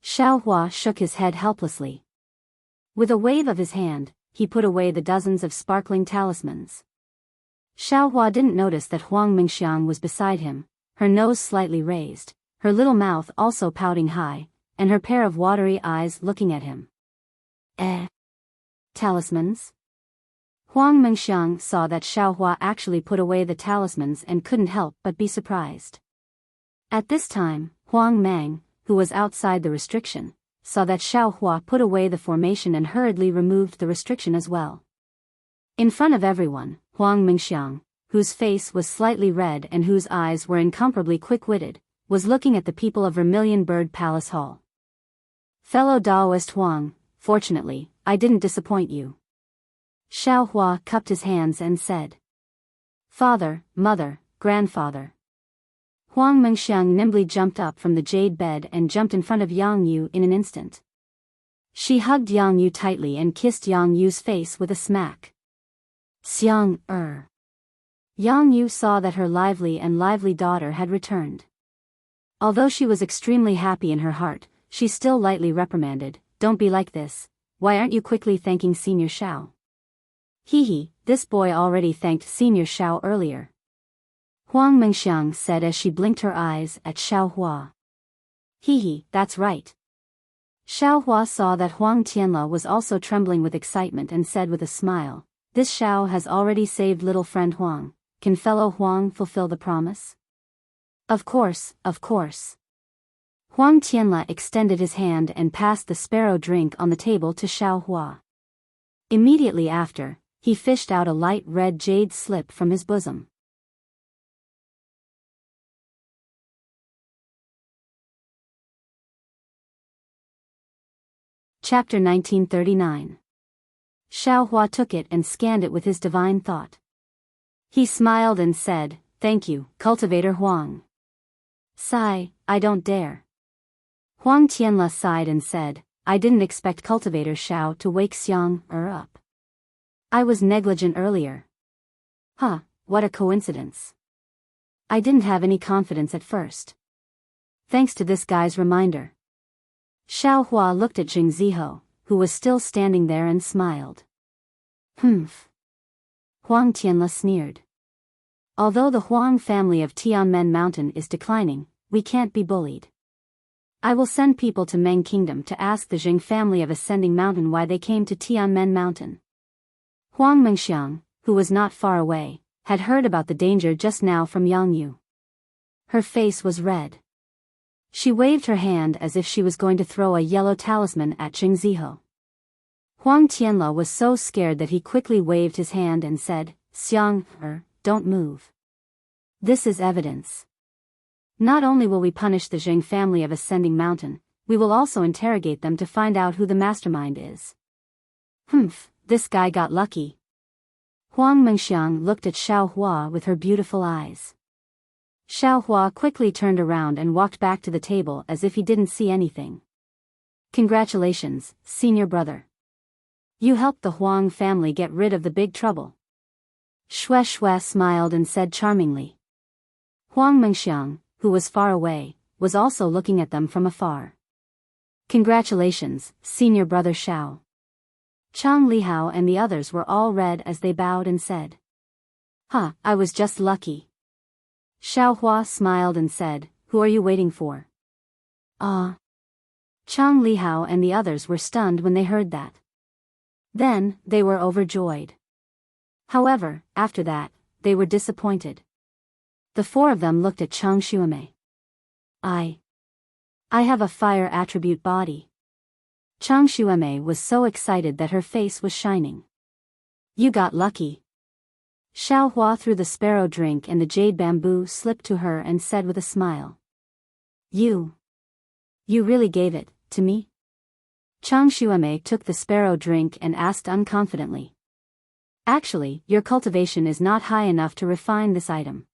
Xiao Hua shook his head helplessly. With a wave of his hand, he put away the dozens of sparkling talismans. Xiao Hua didn't notice that Huang Mengxiang was beside him, her nose slightly raised, her little mouth also pouting high, and her pair of watery eyes looking at him. Talismans? Huang Mengxiang saw that Xiao Hua actually put away the talismans and couldn't help but be surprised. At this time, Huang Mang, who was outside the restriction, saw that Xiao Hua put away the formation and hurriedly removed the restriction as well. In front of everyone, Huang Mengxiang, whose face was slightly red and whose eyes were incomparably quick-witted, was looking at the people of Vermilion Bird Palace Hall. Fellow Daoist Huang, fortunately, I didn't disappoint you. Xiao Hua cupped his hands and said. Father, mother, grandfather. Huang Mengxiang nimbly jumped up from the jade bed and jumped in front of Yang Yu in an instant. She hugged Yang Yu tightly and kissed Yang Yu's face with a smack. Xiang, Yang Yu saw that her lively daughter had returned. Although she was extremely happy in her heart, she still lightly reprimanded, "Don't be like this, why aren't you quickly thanking Senior Shao?" This boy already thanked Senior Shao earlier. Huang Mengxiang said as she blinked her eyes at Xiao Hua. That's right. Xiao Hua saw that Huang Tianla was also trembling with excitement and said with a smile, "This Xiao has already saved little friend Huang. Can fellow Huang fulfill the promise?" Of course. Huang Tianla extended his hand and passed the sparrow drink on the table to Xiao Hua. Immediately after, he fished out a light red jade slip from his bosom. Chapter 1939. Xiao Hua took it and scanned it with his divine thought. He smiled and said, "Thank you, Cultivator Huang." "Sigh, I don't dare." Huang Tianla sighed and said, "I didn't expect Cultivator Xiao to wake Xiang up. I was negligent earlier." What a coincidence. I didn't have any confidence at first. Thanks to this guy's reminder. Xiao Hua looked at Jing Ziho, who was still standing there, and smiled. Huang Tianla sneered. "Although the Huang family of Tianmen Mountain is declining, we can't be bullied. I will send people to Meng Kingdom to ask the Jing family of Ascending Mountain why they came to Tianmen Mountain." Huang Mengxiang, who was not far away, had heard about the danger just now from Yang Yu. Her face was red. She waved her hand as if she was going to throw a yellow talisman at Jing Ziho. Huang Tianla was so scared that he quickly waved his hand and said, "Xiang, don't move. This is evidence. Not only will we punish the Jing family of Ascending Mountain, we will also interrogate them to find out who the mastermind is." This guy got lucky. Huang Mengxiang looked at Xiao Hua with her beautiful eyes. Xiao Hua quickly turned around and walked back to the table as if he didn't see anything. "Congratulations, senior brother. You helped the Huang family get rid of the big trouble." Shui smiled and said charmingly. Huang Mengxiang, who was far away, was also looking at them from afar. "Congratulations, senior brother Xiao." Chang Lihao and the others were all red as they bowed and said, I was just lucky." Xiao Hua smiled and said, "Who are you waiting for?" Chang Lihao and the others were stunned when they heard that. Then, they were overjoyed. However, after that, they were disappointed. The four of them looked at Chang Xuemei. I have a fire attribute body." Chang Xuemei was so excited that her face was shining. "You got lucky." Xiao Hua threw the sparrow drink and the jade bamboo slip to her and said with a smile. You really gave it to me?" Chang Xuemei took the sparrow drink and asked unconfidently. "Actually, your cultivation is not high enough to refine this item.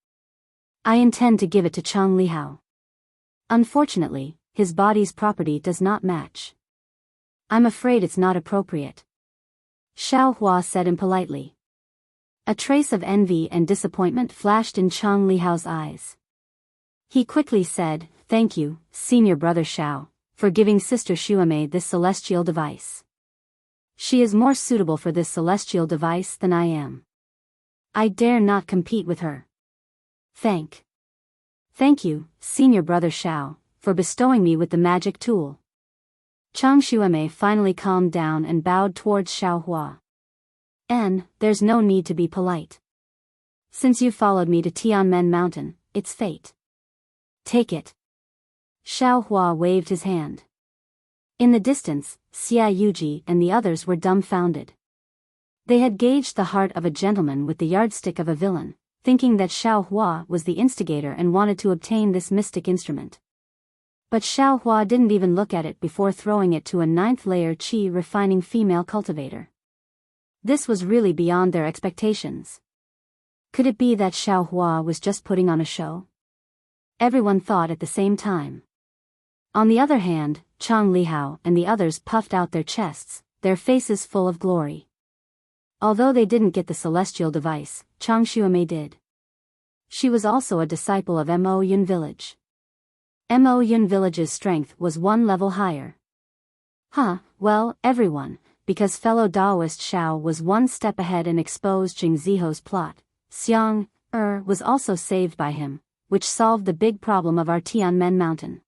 I intend to give it to Chang Lihao. Unfortunately, his body's property does not match. I'm afraid it's not appropriate." Xiao Hua said impolitely. A trace of envy and disappointment flashed in Chang Lihao's eyes. He quickly said, "Thank you, senior brother Xiao, for giving sister Xuemei this celestial device. She is more suitable for this celestial device than I am. I dare not compete with her. Thank you, senior brother Xiao, for bestowing me with the magic tool." Chang Xuemei finally calmed down and bowed towards Xiao Hua. There's no need to be polite. Since you followed me to Tianmen Mountain, it's fate. Take it." Xiao Hua waved his hand. In the distance, Xia Yuji and the others were dumbfounded. They had gauged the heart of a gentleman with the yardstick of a villain, thinking that Xiao Hua was the instigator and wanted to obtain this mystic instrument. But Xiao Hua didn't even look at it before throwing it to a 9th-layer qi refining female cultivator. This was really beyond their expectations. Could it be that Xiao Hua was just putting on a show? everyone thought at the same time. On the other hand, Chang Lihao and the others puffed out their chests, their faces full of glory. Although they didn't get the celestial device, Chang Xuemei did. She was also a disciple of Mo Yun Village. Mo Yun Village's strength was one level higher. Well, everyone, because fellow Daoist Xiao was one step ahead and exposed Jing Ziho's plot, Xiang was also saved by him, which solved the big problem of our Tianmen Mountain.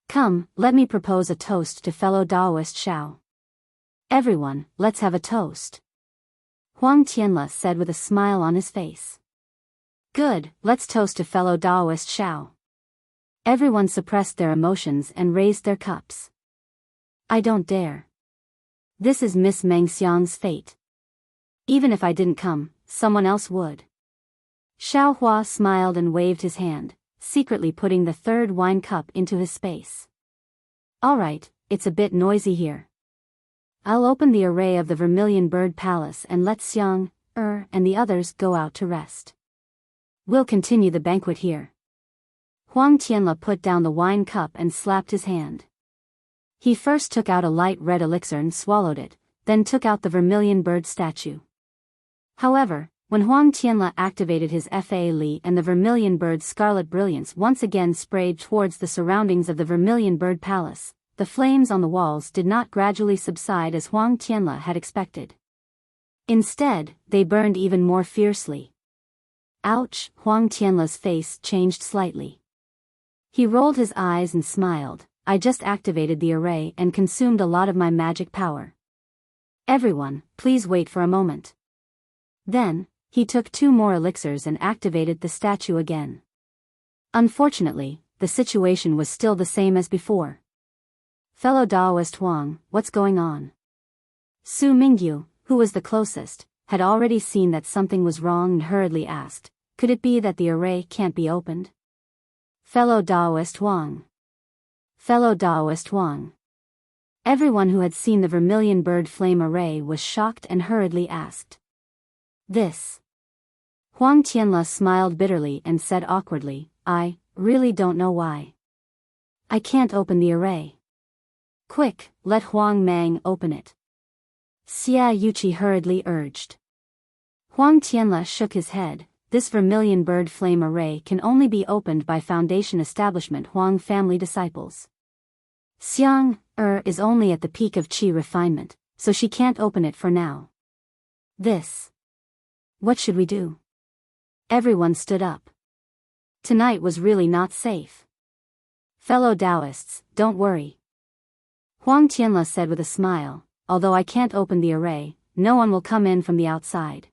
Come, let me propose a toast to fellow Daoist Xiao. Everyone, let's have a toast. Huang Tianle said with a smile on his face. Good, let's toast to fellow Daoist Xiao. Everyone suppressed their emotions and raised their cups. I don't dare. This is Miss Meng Xiang's fate. Even if I didn't come, someone else would. Xiao Hua smiled and waved his hand, secretly putting the third wine cup into his space. All right, it's a bit noisy here. I'll open the array of the Vermilion Bird Palace and let Xiang, and the others go out to rest. We'll continue the banquet here. Huang Tianle put down the wine cup and slapped his hand. He first took out a light red elixir and swallowed it, then took out the Vermilion Bird statue. However, when Huang Tianle activated his Fa Li and the Vermilion Bird's scarlet brilliance once again sprayed towards the surroundings of the Vermilion Bird Palace, the flames on the walls did not gradually subside as Huang Tianle had expected. Instead, they burned even more fiercely. Ouch! Huang Tianle's face changed slightly. He rolled his eyes and smiled. I just activated the array and consumed a lot of my magic power. Everyone, please wait for a moment. Then, he took 2 more elixirs and activated the statue again. Unfortunately, the situation was still the same as before. Fellow Daoist Huang, what's going on? Su Mingyu, who was the closest, had already seen that something was wrong and hurriedly asked, could it be that the array can't be opened? Fellow Daoist Huang. Fellow Daoist Huang. Everyone who had seen the Vermilion Bird Flame array was shocked and hurriedly asked. This. Huang Tianle smiled bitterly and said awkwardly, I really don't know why. I can't open the array. Quick, let Huang Mang open it. Xia Yuqi hurriedly urged. Huang Tianle shook his head. This Vermilion Bird Flame array can only be opened by Foundation Establishment Huang family disciples. Xiang is only at the peak of qi refinement, so she can't open it for now. This. What should we do? Everyone stood up. Tonight was really not safe. Fellow Taoists, don't worry. Huang Tianle said with a smile, although I can't open the array, no one will come in from the outside.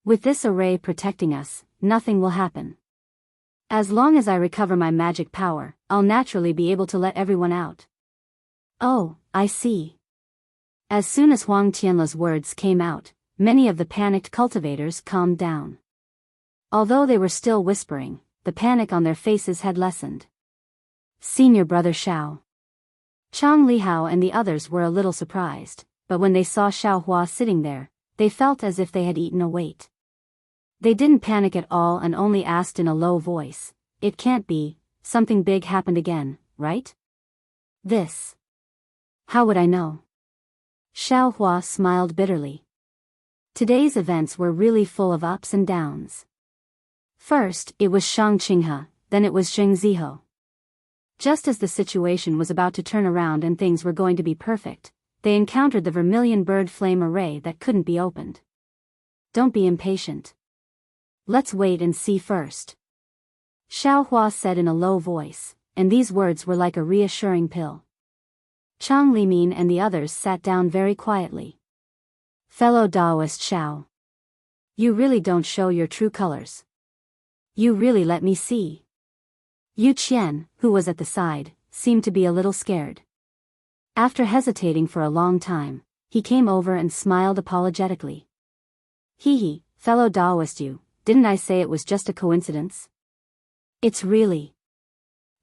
With this array protecting us, nothing will happen. As long as I recover my magic power, I'll naturally be able to let everyone out. Oh, I see. As soon as Huang Tianle's words came out, many of the panicked cultivators calmed down. Although they were still whispering, the panic on their faces had lessened. Senior brother Xiao. Chang Lihao and the others were a little surprised, but when they saw Xiao Hua sitting there, they felt as if they had eaten a weight. They didn't panic at all and only asked in a low voice, it can't be, something big happened again, right? This. How would I know? Xiao Hua smiled bitterly. Today's events were really full of ups and downs. First, it was Shang Qinghe, then it was Jing Ziho. Just as the situation was about to turn around and things were going to be perfect, they encountered the Vermilion Bird Flame array that couldn't be opened. Don't be impatient. Let's wait and see first. Xiao Hua said in a low voice, and these words were like a reassuring pill. Chang Limin and the others sat down very quietly. Fellow Daoist Xiao. You really don't show your true colors. You really let me see. Yu Qian, who was at the side, seemed to be a little scared. After hesitating for a long time, he came over and smiled apologetically. Hee, fellow Daoist you, didn't I say it was just a coincidence? It's really.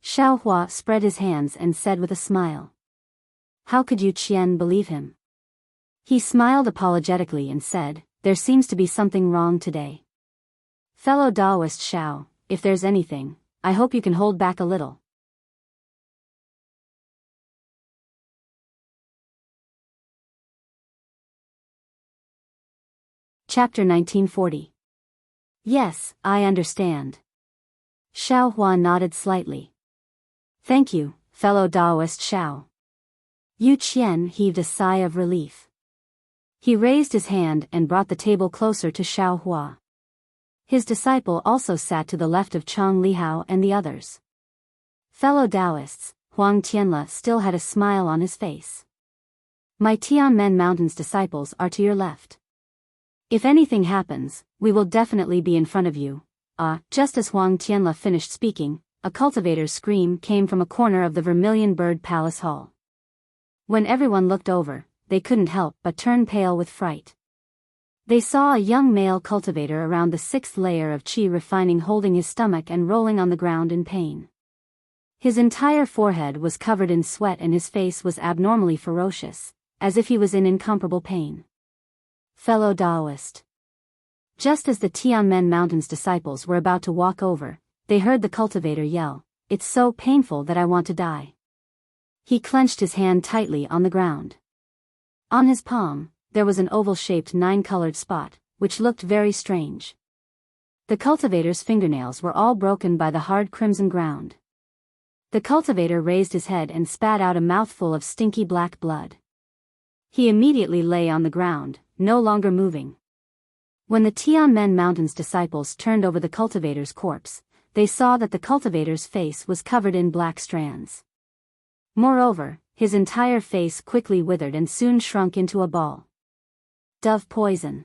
Xiao Hua spread his hands and said with a smile. How could Yu Qian believe him? He smiled apologetically and said, there seems to be something wrong today. Fellow Daoist Xiao, if there's anything, I hope you can hold back a little. Chapter 1940. Yes, I understand. Xiao Hua nodded slightly. Thank you, fellow Taoist Xiao. Yu Qian heaved a sigh of relief. He raised his hand and brought the table closer to Xiao Hua. His disciple also sat to the left of Chang Lihao and the others. Fellow Taoists, Huang Tianle still had a smile on his face. My Tianmen Mountains disciples are to your left. If anything happens, we will definitely be in front of you. Just as Huang Tianle finished speaking, a cultivator's scream came from a corner of the Vermilion Bird Palace Hall. When everyone looked over, they couldn't help but turn pale with fright. They saw a young male cultivator around the 6th layer of qi refining holding his stomach and rolling on the ground in pain. His entire forehead was covered in sweat and his face was abnormally ferocious, as if he was in incomparable pain. Fellow Taoist. Just as the Tianmen Mountains disciples were about to walk over, they heard the cultivator yell, "It's so painful that I want to die." He clenched his hand tightly on the ground. On his palm, there was an oval-shaped 9-colored spot, which looked very strange. The cultivator's fingernails were all broken by the hard crimson ground. The cultivator raised his head and spat out a mouthful of stinky black blood. He immediately lay on the ground, no longer moving. When the Tianmen Mountains disciples turned over the cultivator's corpse, they saw that the cultivator's face was covered in black strands. Moreover, his entire face quickly withered and soon shrunk into a ball. Dove poison.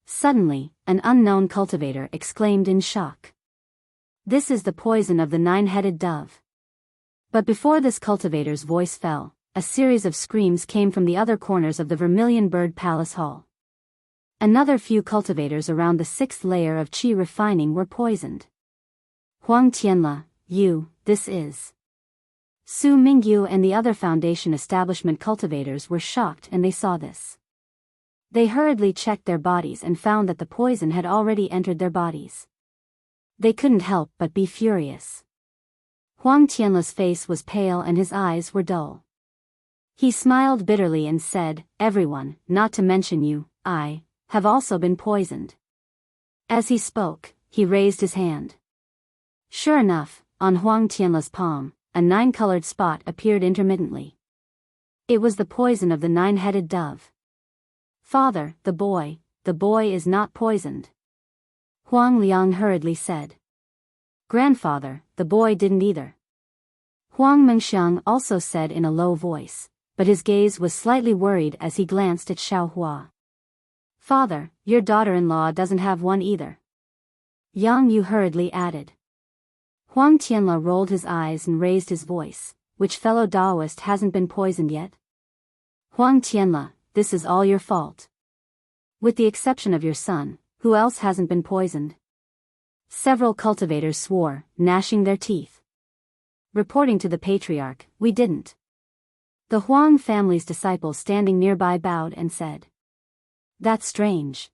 Suddenly, an unknown cultivator exclaimed in shock. This is the poison of the 9-headed dove. But before this cultivator's voice fell, a series of screams came from the other corners of the Vermilion Bird Palace Hall. Another few cultivators around the 6th layer of qi refining were poisoned. Huang Tianle, this is. Su Mingyu and the other Foundation establishment cultivators were shocked and they saw this. They hurriedly checked their bodies and found that the poison had already entered their bodies. They couldn't help but be furious. Huang Tianle's face was pale and his eyes were dull. He smiled bitterly and said, "Everyone, not to mention you, I, have also been poisoned." As he spoke, he raised his hand. Sure enough, on Huang Tianle's palm, a 9-colored spot appeared intermittently. It was the poison of the 9-headed dove. "Father, the boy is not poisoned," Huang Liang hurriedly said. "Grandfather, the boy didn't either," Huang Mengxiang also said in a low voice, but his gaze was slightly worried as he glanced at Xiao Hua. "Father, your daughter-in-law doesn't have one either," Yang Yu hurriedly added. Huang Tianle rolled his eyes and raised his voice, "Which fellow Taoist hasn't been poisoned yet?" "Huang Tianle, this is all your fault. With the exception of your son, who else hasn't been poisoned?" Several cultivators swore, gnashing their teeth. Reporting to the patriarch, "We didn't." The Huang family's disciples standing nearby bowed and said, "That's strange."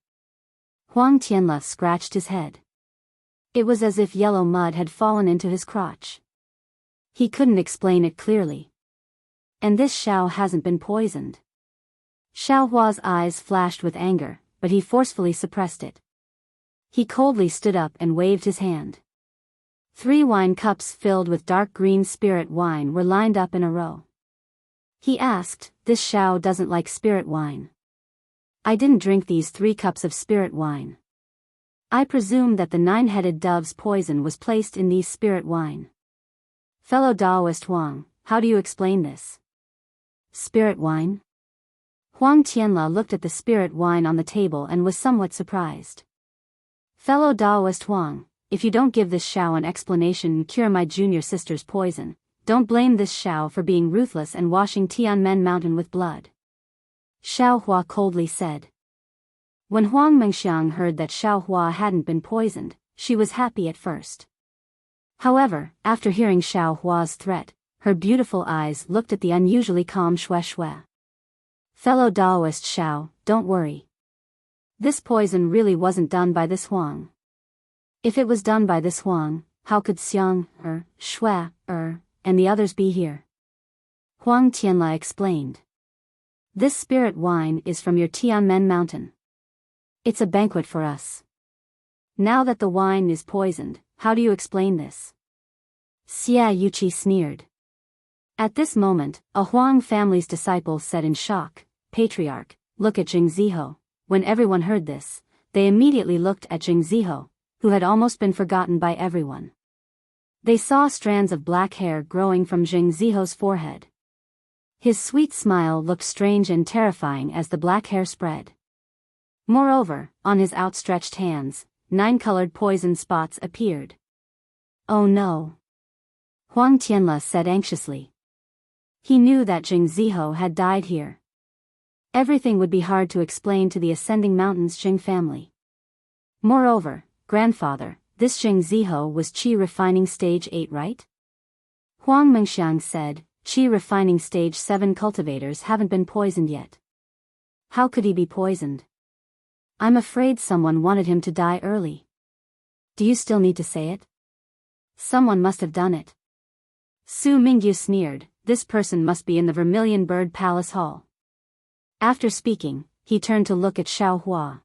Huang Tianle scratched his head. It was as if yellow mud had fallen into his crotch. He couldn't explain it clearly. "And this Xiao hasn't been poisoned." Xiao Hua's eyes flashed with anger, but he forcefully suppressed it. He coldly stood up and waved his hand. 3 wine cups filled with dark green spirit wine were lined up in a row. He asked, "This Xiao doesn't like spirit wine. I didn't drink these 3 cups of spirit wine. I presume that the 9-headed dove's poison was placed in these spirit wine." "Fellow Taoist Huang, how do you explain this?" "Spirit wine?" Huang Tianle looked at the spirit wine on the table and was somewhat surprised. "Fellow Taoist Huang, if you don't give this Xiao an explanation and cure my junior sister's poison, don't blame this Xiao for being ruthless and washing Tianmen Mountain with blood," Xiao Hua coldly said. When Huang Mengxiang heard that Xiao Hua hadn't been poisoned, she was happy at first. However, after hearing Xiao Hua's threat, her beautiful eyes looked at the unusually calm Xue Xue. "Fellow Taoist Xiao, don't worry. This poison really wasn't done by this Huang. If it was done by this Huang, how could Xiang, Shui, and the others be here? Huang Tianla explained. This spirit wine is from your Tianmen mountain. It's a banquet for us. Now that the wine is poisoned, how do you explain this? Xia Yuqi sneered. At this moment, a Huang family's disciple said in shock, Patriarch, look at Jing Ziho. When everyone heard this, they immediately looked at Jing Ziho, who had almost been forgotten by everyone. They saw strands of black hair growing from Jing Ziho's forehead. His sweet smile looked strange and terrifying as the black hair spread. Moreover, on his outstretched hands, 9 colored poison spots appeared. Oh no! Huang Tianla said anxiously. He knew that Jing Ziho had died here. Everything would be hard to explain to the Ascending Mountains Jing family. Moreover, grandfather, this Jing Ziho was Qi refining stage 8, right? Huang Mengxiang said, Qi refining stage 7 cultivators haven't been poisoned yet. How could he be poisoned? I'm afraid someone wanted him to die early. Do you still need to say it? Someone must have done it. Su Mingyu sneered, this person must be in the Vermilion Bird Palace Hall. After speaking, he turned to look at Xiao Hua.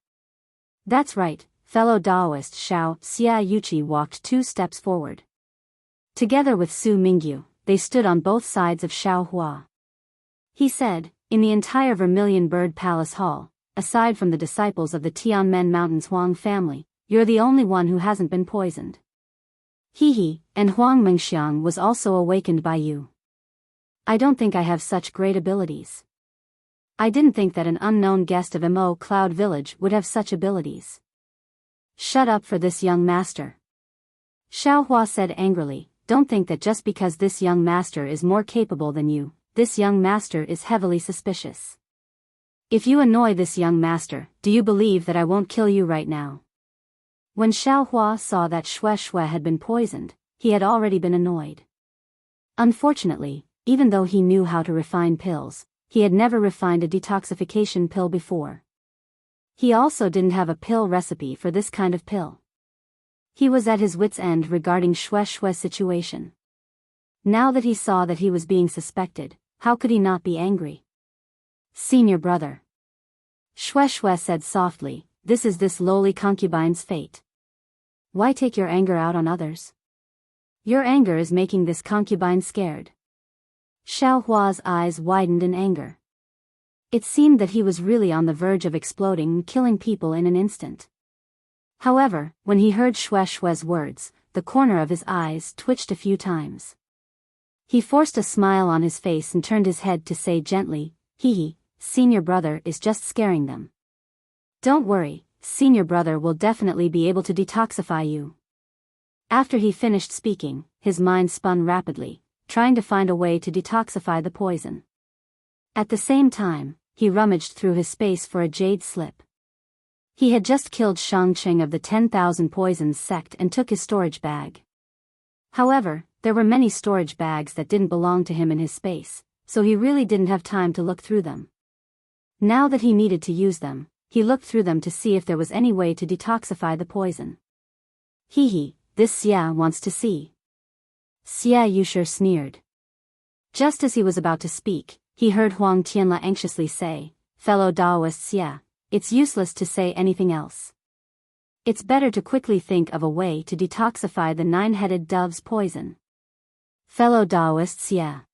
That's right, fellow Daoist Xiao. Xia Yuqi walked 2 steps forward. Together with Su Mingyu, they stood on both sides of Xiao Hua. He said, in the entire Vermilion Bird Palace Hall, aside from the disciples of the Tianmen Mountains Huang family, you're the only one who hasn't been poisoned. He, and Huang Mengxiang was also awakened by you. I don't think I have such great abilities. I didn't think that an unknown guest of Mo Cloud Village would have such abilities. Shut up for this young master. Xiao Hua said angrily, don't think that just because this young master is more capable than you, this young master is heavily suspicious. If you annoy this young master, do you believe that I won't kill you right now? When Xiao Hua saw that Shui had been poisoned, he had already been annoyed. Unfortunately, even though he knew how to refine pills, he had never refined a detoxification pill before. He also didn't have a pill recipe for this kind of pill. He was at his wit's end regarding Shui's situation. Now that he saw that he was being suspected, how could he not be angry? Senior brother. Shui said softly, this is this lowly concubine's fate. Why take your anger out on others? Your anger is making this concubine scared. Xiao Hua's eyes widened in anger. It seemed that he was really on the verge of exploding and killing people in an instant. However, when he heard Shui's words, the corner of his eyes twitched a few times. He forced a smile on his face and turned his head to say gently, senior brother is just scaring them. Don't worry, senior brother will definitely be able to detoxify you. After he finished speaking, his mind spun rapidly, trying to find a way to detoxify the poison. At the same time, he rummaged through his space for a jade slip. He had just killed Shangqing of the 10,000 Poisons sect and took his storage bag. However, there were many storage bags that didn't belong to him in his space, so he really didn't have time to look through them. Now that he needed to use them, he looked through them to see if there was any way to detoxify the poison. This Xia wants to see. Xia Yushi sneered. Just as he was about to speak, he heard Huang Tianla anxiously say, fellow Daoist Xia, it's useless to say anything else. It's better to quickly think of a way to detoxify the 9-headed dove's poison. Fellow Daoist Xia.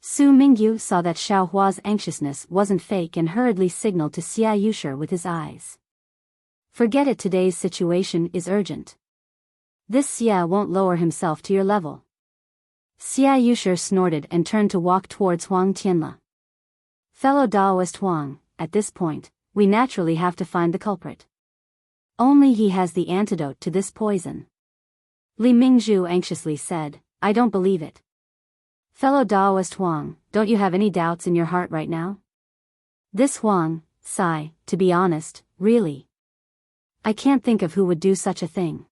Su Mingyu saw that Xiao Hua's anxiousness wasn't fake and hurriedly signaled to Xia Yushi with his eyes. Forget it, today's situation is urgent. This Xia won't lower himself to your level. Xia Yushi snorted and turned to walk towards Huang Tianla. Fellow Daoist Huang, at this point, we naturally have to find the culprit. Only he has the antidote to this poison. Li Mingzhu anxiously said, I don't believe it. Fellow Daoist Huang, don't you have any doubts in your heart right now? This Huang, to be honest, really. I can't think of who would do such a thing.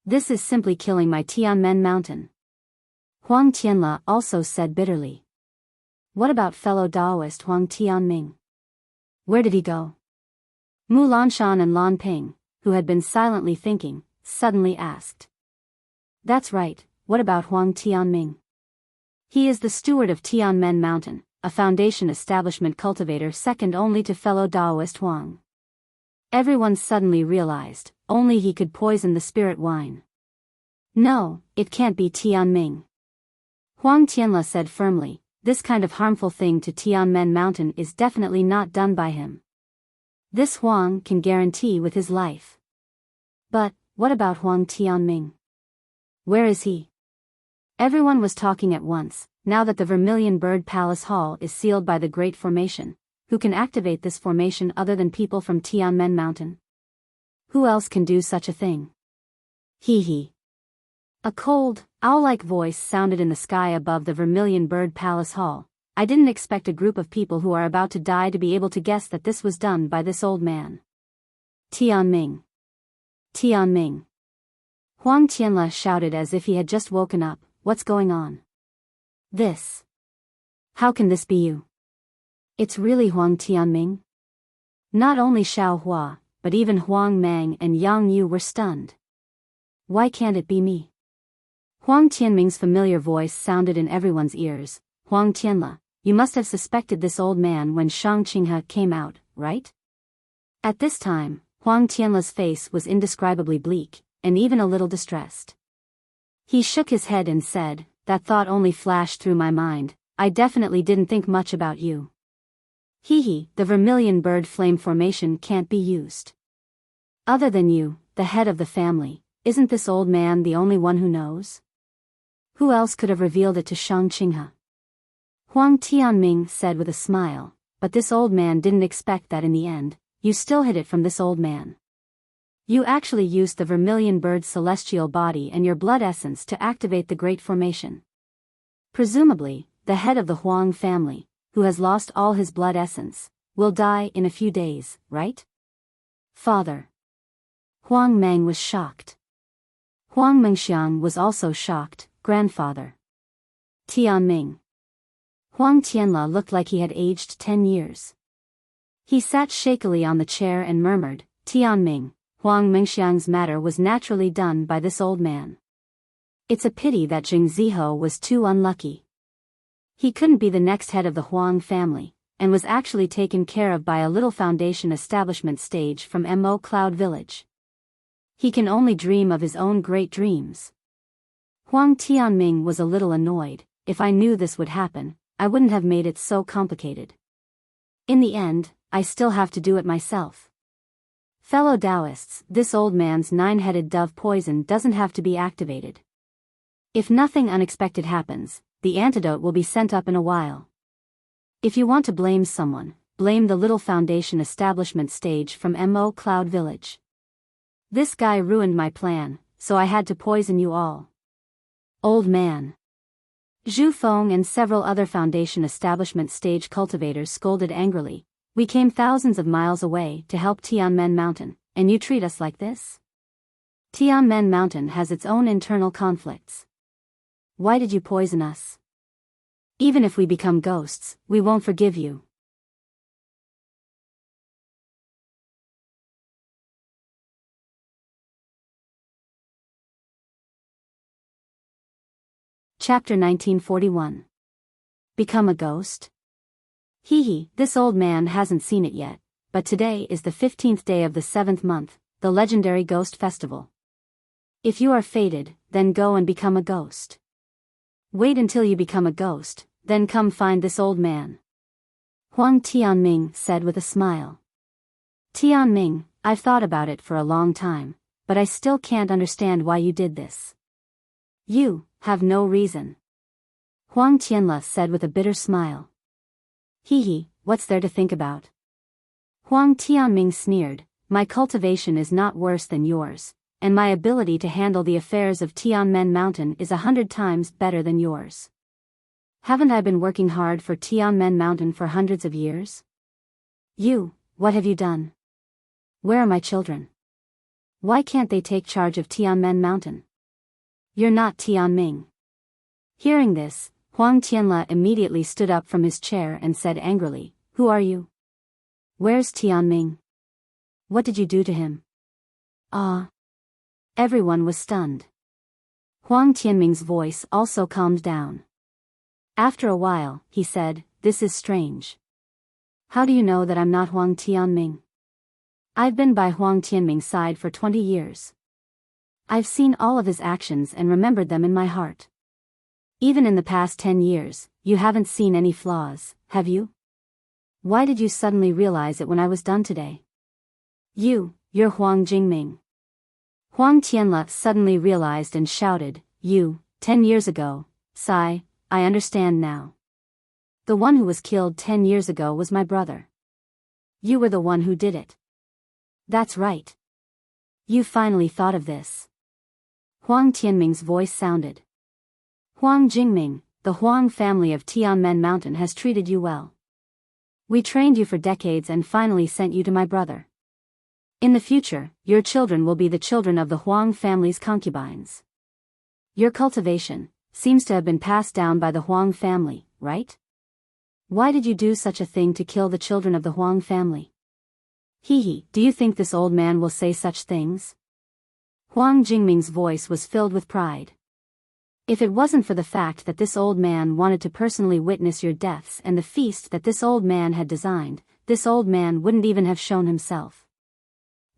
This is simply killing my Tianmen mountain. Huang Tianla also said bitterly. What about fellow Daoist Huang Tianming? Where did he go? Mu Lanshan and Lan Ping, who had been silently thinking, suddenly asked. That's right, what about Huang Tianming? He is the steward of Tianmen Mountain, a foundation establishment cultivator second only to fellow Daoist Huang. Everyone suddenly realized, only he could poison the spirit wine. No, it can't be Tianming. Huang Tianla said firmly, this kind of harmful thing to Tianmen Mountain is definitely not done by him. This Huang can guarantee with his life. But, what about Huang Tianming? Where is he? Everyone was talking at once, now that the Vermilion Bird Palace Hall is sealed by the Great Formation. Who can activate this formation other than people from Tianmen Mountain? Who else can do such a thing? Hee hee. A cold, owl-like voice sounded in the sky above the Vermilion Bird Palace Hall. I didn't expect a group of people who are about to die to be able to guess that this was done by this old man. Tianming. Tianming. Huang Tianla shouted as if he had just woken up, what's going on? This. How can this be you? It's really Huang Tianming? Not only Xiao Hua, but even Huang Mang and Yang Yu were stunned. Why can't it be me? Huang Tianming's familiar voice sounded in everyone's ears. Huang Tianla, you must have suspected this old man when Shang Qinghe came out, right? At this time, Huang Tianla's face was indescribably bleak, and even a little distressed. He shook his head and said, that thought only flashed through my mind, I definitely didn't think much about you. Hee hee, the Vermilion Bird Flame formation can't be used. Other than you, the head of the family, isn't this old man the only one who knows? Who else could have revealed it to Shang Qinghe? Huang Tianming said with a smile, but this old man didn't expect that in the end, you still hid it from this old man. You actually used the Vermilion Bird's celestial body and your blood essence to activate the Great Formation. Presumably, the head of the Huang family, who has lost all his blood essence, will die in a few days, right? Father. Huang Mang was shocked. Huang Mengxiang was also shocked, grandfather. Tianming. Huang Tianla looked like he had aged 10 years. He sat shakily on the chair and murmured, Tianming, Huang Mengxiang's matter was naturally done by this old man. It's a pity that Jing Ziho was too unlucky. He couldn't be the next head of the Huang family, and was actually taken care of by a little foundation establishment stage from Mo Cloud Village. He can only dream of his own great dreams. Huang Tianming was a little annoyed. If I knew this would happen, I wouldn't have made it so complicated. In the end, I still have to do it myself. Fellow Taoists, this old man's nine-headed dove poison doesn't have to be activated. If nothing unexpected happens, the antidote will be sent up in a while. If you want to blame someone, blame the little foundation establishment stage from Mo Cloud Village. This guy ruined my plan, so I had to poison you all. Old man. Zhu Feng and several other foundation establishment stage cultivators scolded angrily. We came thousands of miles away to help Tianmen Mountain, and you treat us like this? Tianmen Mountain has its own internal conflicts. Why did you poison us? Even if we become ghosts, we won't forgive you. Chapter 1941. Become a ghost? Hee hee, this old man hasn't seen it yet, but today is the 15th day of the 7th month, the legendary Ghost Festival. If you are fated, then go and become a ghost. Wait until you become a ghost, then come find this old man. Huang Tianming said with a smile. Tianming, I've thought about it for a long time, but I still can't understand why you did this. You have no reason. Huang Tianla said with a bitter smile. Hee hee, what's there to think about? Huang Tianming sneered, my cultivation is not worse than yours, and my ability to handle the affairs of Tianmen Mountain is 100 times better than yours. Haven't I been working hard for Tianmen Mountain for hundreds of years? You, what have you done? Where are my children? Why can't they take charge of Tianmen Mountain? You're not Tianming. Hearing this, Huang Tianla immediately stood up from his chair and said angrily, who are you? Where's Tianming? What did you do to him? Ah. Everyone was stunned. Huang Tianming's voice also calmed down. After a while, he said, "This is strange. How do you know that I'm not Huang Tianming? I've been by Huang Tianming's side for 20 years. I've seen all of his actions and remembered them in my heart. Even in the past 10 years, you haven't seen any flaws, have you? Why did you suddenly realize it when I was done today? You're Huang Jingming." Huang Tianle suddenly realized and shouted, 10 years ago, sigh, I understand now. The one who was killed 10 years ago was my brother. You were the one who did it. That's right. You finally thought of this. Huang Tianming's voice sounded. Huang Jingming, the Huang family of Tianmen Mountain has treated you well. We trained you for decades and finally sent you to my brother. In the future, your children will be the children of the Huang family's concubines. Your cultivation seems to have been passed down by the Huang family, right? Why did you do such a thing to kill the children of the Huang family? Do you think this old man will say such things? Huang Jingming's voice was filled with pride. If it wasn't for the fact that this old man wanted to personally witness your deaths and the feast that this old man had designed, this old man wouldn't even have shown himself.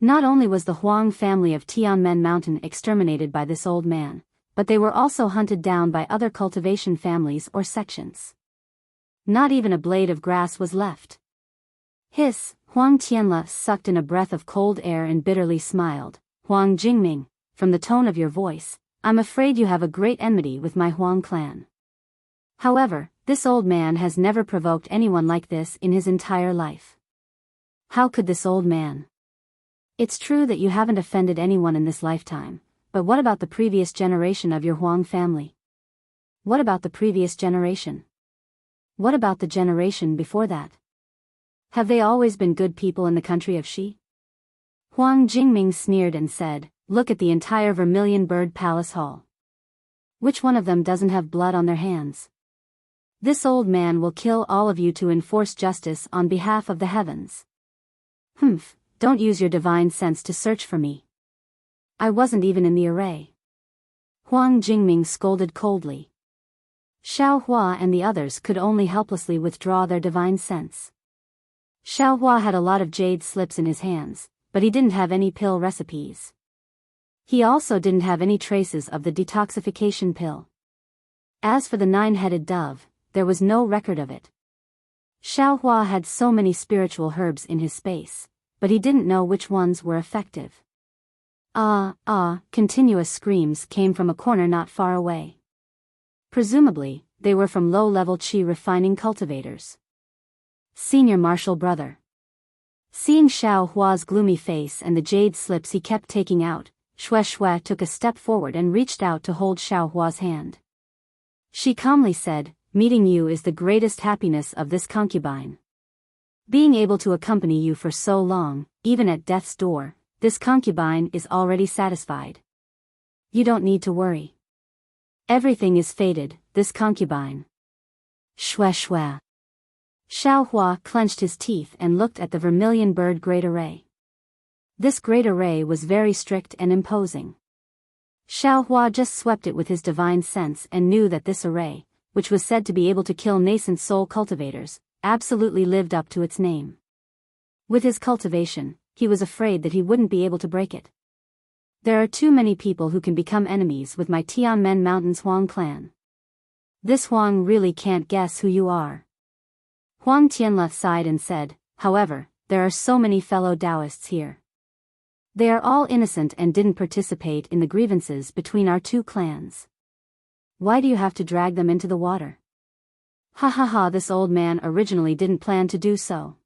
Not only was the Huang family of Tianmen Mountain exterminated by this old man, but they were also hunted down by other cultivation families or sections. Not even a blade of grass was left. Huang Tianle sucked in a breath of cold air and bitterly smiled. Huang Jingming, from the tone of your voice, I'm afraid you have a great enmity with my Huang clan. However, this old man has never provoked anyone like this in his entire life. How could this old man? It's true that you haven't offended anyone in this lifetime, but what about the previous generation of your Huang family? What about the previous generation? What about the generation before that? Have they always been good people in the country of Xi? Huang Jingming sneered and said, look at the entire Vermilion Bird Palace Hall. Which one of them doesn't have blood on their hands? This old man will kill all of you to enforce justice on behalf of the heavens. Don't use your divine sense to search for me. I wasn't even in the array. Huang Jingming scolded coldly. Xiao Hua and the others could only helplessly withdraw their divine sense. Xiao Hua had a lot of jade slips in his hands, but he didn't have any pill recipes. He also didn't have any traces of the detoxification pill. As for the 9-headed dove, there was no record of it. Xiao Hua had so many spiritual herbs in his space, but he didn't know which ones were effective. Continuous screams came from a corner not far away. Presumably, they were from low-level qi refining cultivators. Senior Marshal Brother. Seeing Xiao Hua's gloomy face and the jade slips he kept taking out, Shui took a step forward and reached out to hold Xiao Hua's hand. She calmly said, meeting you is the greatest happiness of this concubine. Being able to accompany you for so long, even at death's door, this concubine is already satisfied. You don't need to worry. Everything is fated, this concubine. Shui. Xiao Hua clenched his teeth and looked at the Vermilion Bird Great Array. This great array was very strict and imposing. Xiao Hua just swept it with his divine sense and knew that this array, which was said to be able to kill nascent soul cultivators, absolutely lived up to its name. With his cultivation, he was afraid that he wouldn't be able to break it. There are too many people who can become enemies with my Tianmen Mountain's Huang clan. This Huang really can't guess who you are. Huang Tianle sighed and said, however, there are so many fellow Taoists here. They are all innocent and didn't participate in the grievances between our two clans. Why do you have to drag them into the water? This old man originally didn't plan to do so.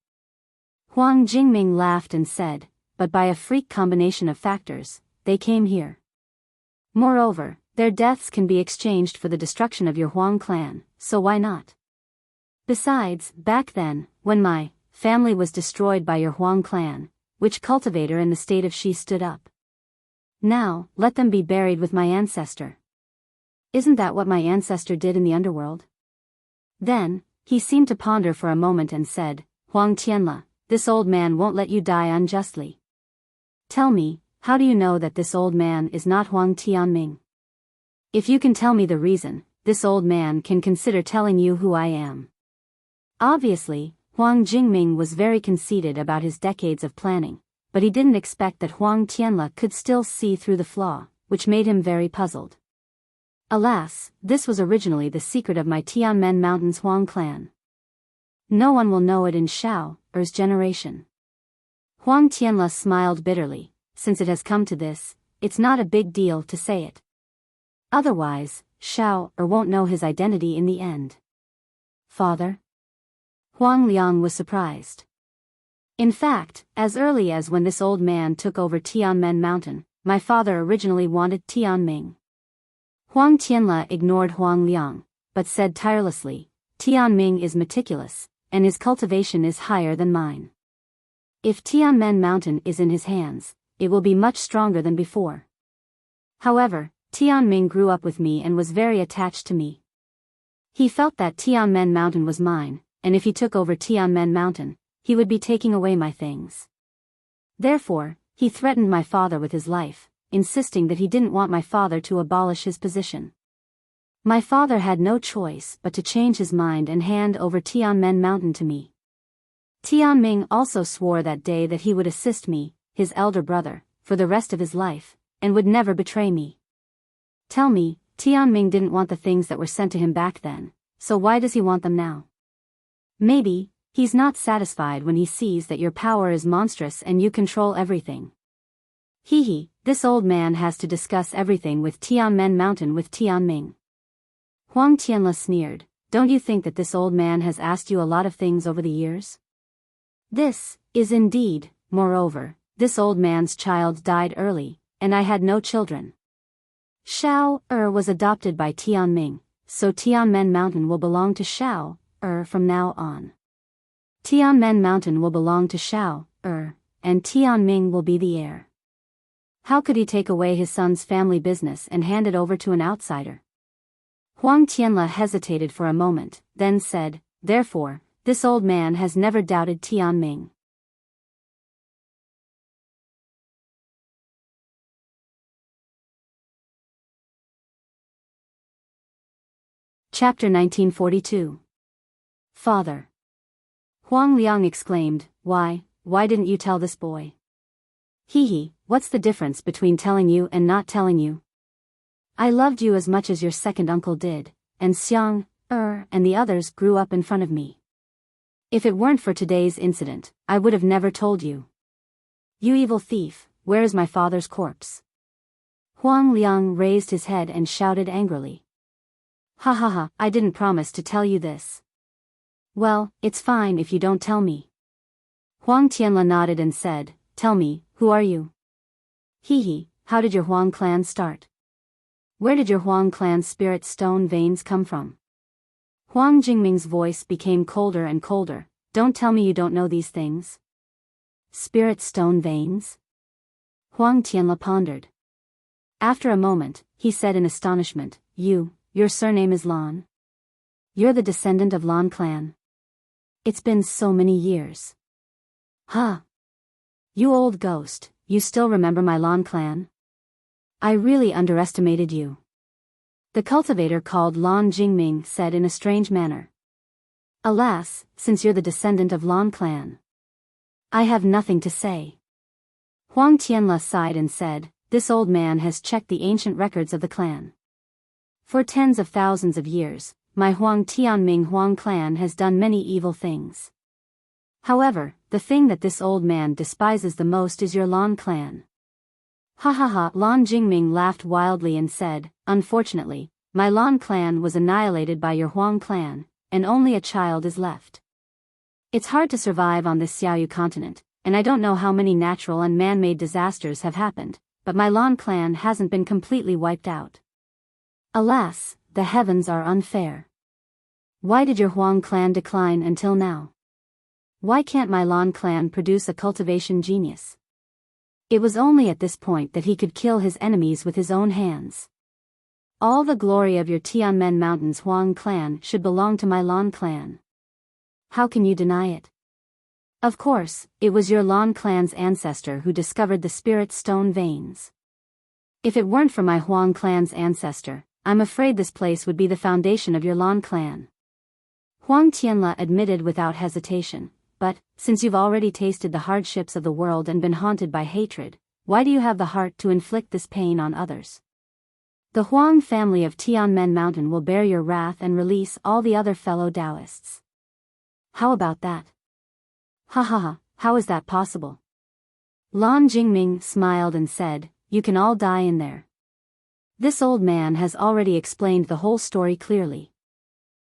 Huang Jingming laughed and said, but by a freak combination of factors, they came here. Moreover, their deaths can be exchanged for the destruction of your Huang clan, so why not? Besides, back then, when my family was destroyed by your Huang clan, which cultivator in the state of Xi stood up? Now, let them be buried with my ancestor. Isn't that what my ancestor did in the underworld? Then, he seemed to ponder for a moment and said, Huang Tianle, this old man won't let you die unjustly. Tell me, how do you know that this old man is not Huang Tianming? If you can tell me the reason, this old man can consider telling you who I am." Obviously, Huang Jingming was very conceited about his decades of planning, but he didn't expect that Huang Tianle could still see through the flaw, which made him very puzzled. Alas, this was originally the secret of my Tianmen Mountains Huang clan. No one will know it in Shao Er's generation. Huang Tianle smiled bitterly. Since it has come to this, it's not a big deal to say it. Otherwise, Shao Er won't know his identity in the end. Father? Huang Liang was surprised. In fact, as early as when this old man took over Tianmen Mountain, my father originally wanted Tianming. Huang Tianle ignored Huang Liang, but said tirelessly, "Tianming is meticulous, and his cultivation is higher than mine. If Tianmen Mountain is in his hands, it will be much stronger than before." However, Tianming grew up with me and was very attached to me. He felt that Tianmen Mountain was mine, and if he took over Tianmen Mountain, he would be taking away my things. Therefore, he threatened my father with his life, insisting that he didn't want my father to abolish his position. My father had no choice but to change his mind and hand over Tianmen Mountain to me. Tianming also swore that day that he would assist me, his elder brother, for the rest of his life, and would never betray me. Tell me, Tianming didn't want the things that were sent to him back then, so why does he want them now? Maybe, he's not satisfied when he sees that your power is monstrous and you control everything. This old man has to discuss everything with Tianmen Mountain with Tianming. Huang Tianle sneered, "Don't you think that this old man has asked you a lot of things over the years?" This is indeed, moreover, this old man's child died early, and I had no children. Shao Er was adopted by Tianming, so Tianmen Mountain will belong to Shao Er from now on. Tianmen Mountain will belong to Shao Er, and Tianming will be the heir. How could he take away his son's family business and hand it over to an outsider? Huang Tianle hesitated for a moment, then said, "Therefore, this old man has never doubted Tianming." Chapter 1942. Father. Huang Liang exclaimed, Why didn't you tell this boy? What's the difference between telling you and not telling you? I loved you as much as your second uncle did, and Xiang, and the others grew up in front of me. If it weren't for today's incident, I would have never told you. You evil thief, where is my father's corpse? Huang Liang raised his head and shouted angrily. Ha, I didn't promise to tell you this. Well, it's fine if you don't tell me. Huang Tianle nodded and said, Tell me, who are you? How did your Huang clan start? Where did your Huang clan's spirit stone veins come from? Huang Jingming's voice became colder and colder. Don't tell me you don't know these things. Spirit stone veins? Huang Tianle pondered. After a moment, he said in astonishment, Your surname is Lan? You're the descendant of Lan clan. It's been so many years. Huh? You old ghost, you still remember my Lan clan? I really underestimated you. The cultivator called Lan Jingming said in a strange manner. Alas, since you're the descendant of Lan clan, I have nothing to say. Huang Tianle sighed and said, This old man has checked the ancient records of the clan. For tens of thousands of years, my Huang Tianming Huang clan has done many evil things. However, the thing that this old man despises the most is your Lan clan. Ha, Lan Jingming laughed wildly and said, Unfortunately, my Lan clan was annihilated by your Huang clan, and only a child is left. It's hard to survive on this Xiaoyu continent, and I don't know how many natural and man-made disasters have happened, but my Lan clan hasn't been completely wiped out. Alas, the heavens are unfair. Why did your Huang clan decline until now? Why can't my Lan clan produce a cultivation genius? It was only at this point that he could kill his enemies with his own hands. All the glory of your Tianmen Mountains Huang clan should belong to my Lan clan. How can you deny it? Of course, it was your Lan clan's ancestor who discovered the spirit stone veins. If it weren't for my Huang clan's ancestor, I'm afraid this place would be the foundation of your Lan clan. Huang Tianla admitted without hesitation, but, since you've already tasted the hardships of the world and been haunted by hatred, why do you have the heart to inflict this pain on others? The Huang family of Tianmen Mountain will bear your wrath and release all the other fellow Taoists. How about that? Ha ha ha, how is that possible? Lan Jingming smiled and said, you can all die in there. This old man has already explained the whole story clearly.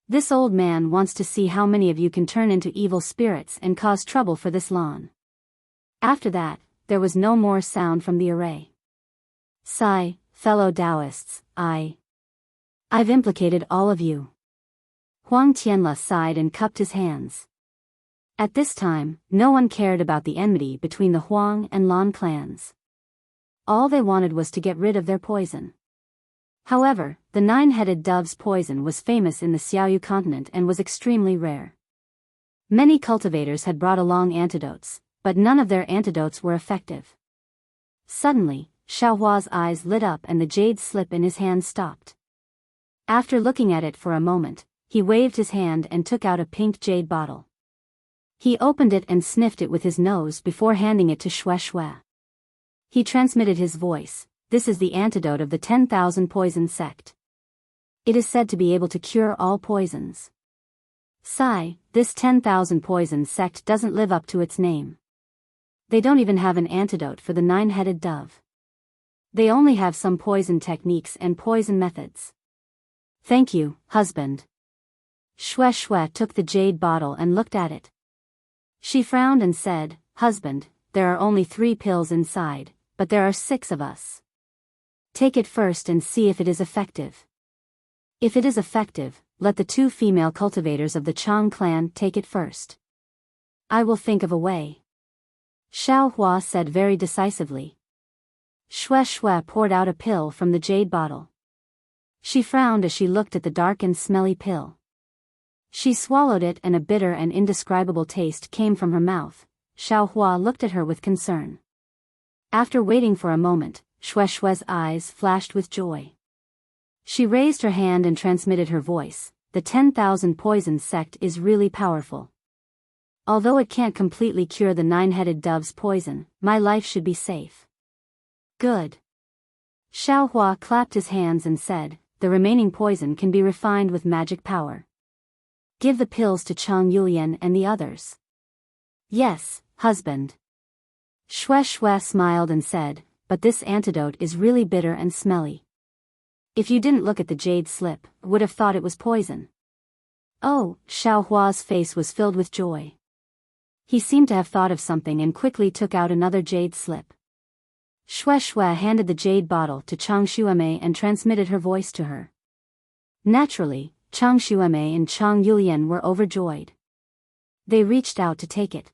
This old man wants to see how many of you can turn into evil spirits and cause trouble for this Lan. After that, there was no more sound from the array. Sigh, fellow Taoists, I've implicated all of you. Huang Tianla sighed and cupped his hands. At this time, no one cared about the enmity between the Huang and Lan clans. All they wanted was to get rid of their poison. However, the nine-headed dove's poison was famous in the Xiaoyu continent and was extremely rare. Many cultivators had brought along antidotes, but none of their antidotes were effective. Suddenly, Xiaohua's eyes lit up and the jade slip in his hand stopped. After looking at it for a moment, he waved his hand and took out a pink jade bottle. He opened it and sniffed it with his nose before handing it to Shui. He transmitted his voice. This is the antidote of the 10,000 poison sect. It is said to be able to cure all poisons. Sigh, this 10,000 poison sect doesn't live up to its name. They don't even have an antidote for the nine-headed dove. They only have some poison techniques and poison methods. Thank you, husband. Shui took the jade bottle and looked at it. She frowned and said, husband, there are only 3 pills inside, but there are 6 of us. Take it first and see if it is effective. If it is effective, let the 2 female cultivators of the Chang clan take it first. I will think of a way. Xiaohua said very decisively. Shui poured out a pill from the jade bottle. She frowned as she looked at the dark and smelly pill. She swallowed it and a bitter and indescribable taste came from her mouth. Xiaohua looked at her with concern. After waiting for a moment, Shui's eyes flashed with joy. She raised her hand and transmitted her voice. The 10,000 poison sect is really powerful. Although it can't completely cure the nine-headed dove's poison, my life should be safe. Good. Xiaohua clapped his hands and said, the remaining poison can be refined with magic power. Give the pills to Chang Yulian and the others. Yes, husband. Shui smiled and said, but this antidote is really bitter and smelly. If you didn't look at the jade slip, would have thought it was poison. Oh, Xiaohua's face was filled with joy. He seemed to have thought of something and quickly took out another jade slip. Shui handed the jade bottle to Chang Xuemei and transmitted her voice to her. Naturally, Chang Xuemei and Chang Yulian were overjoyed. They reached out to take it.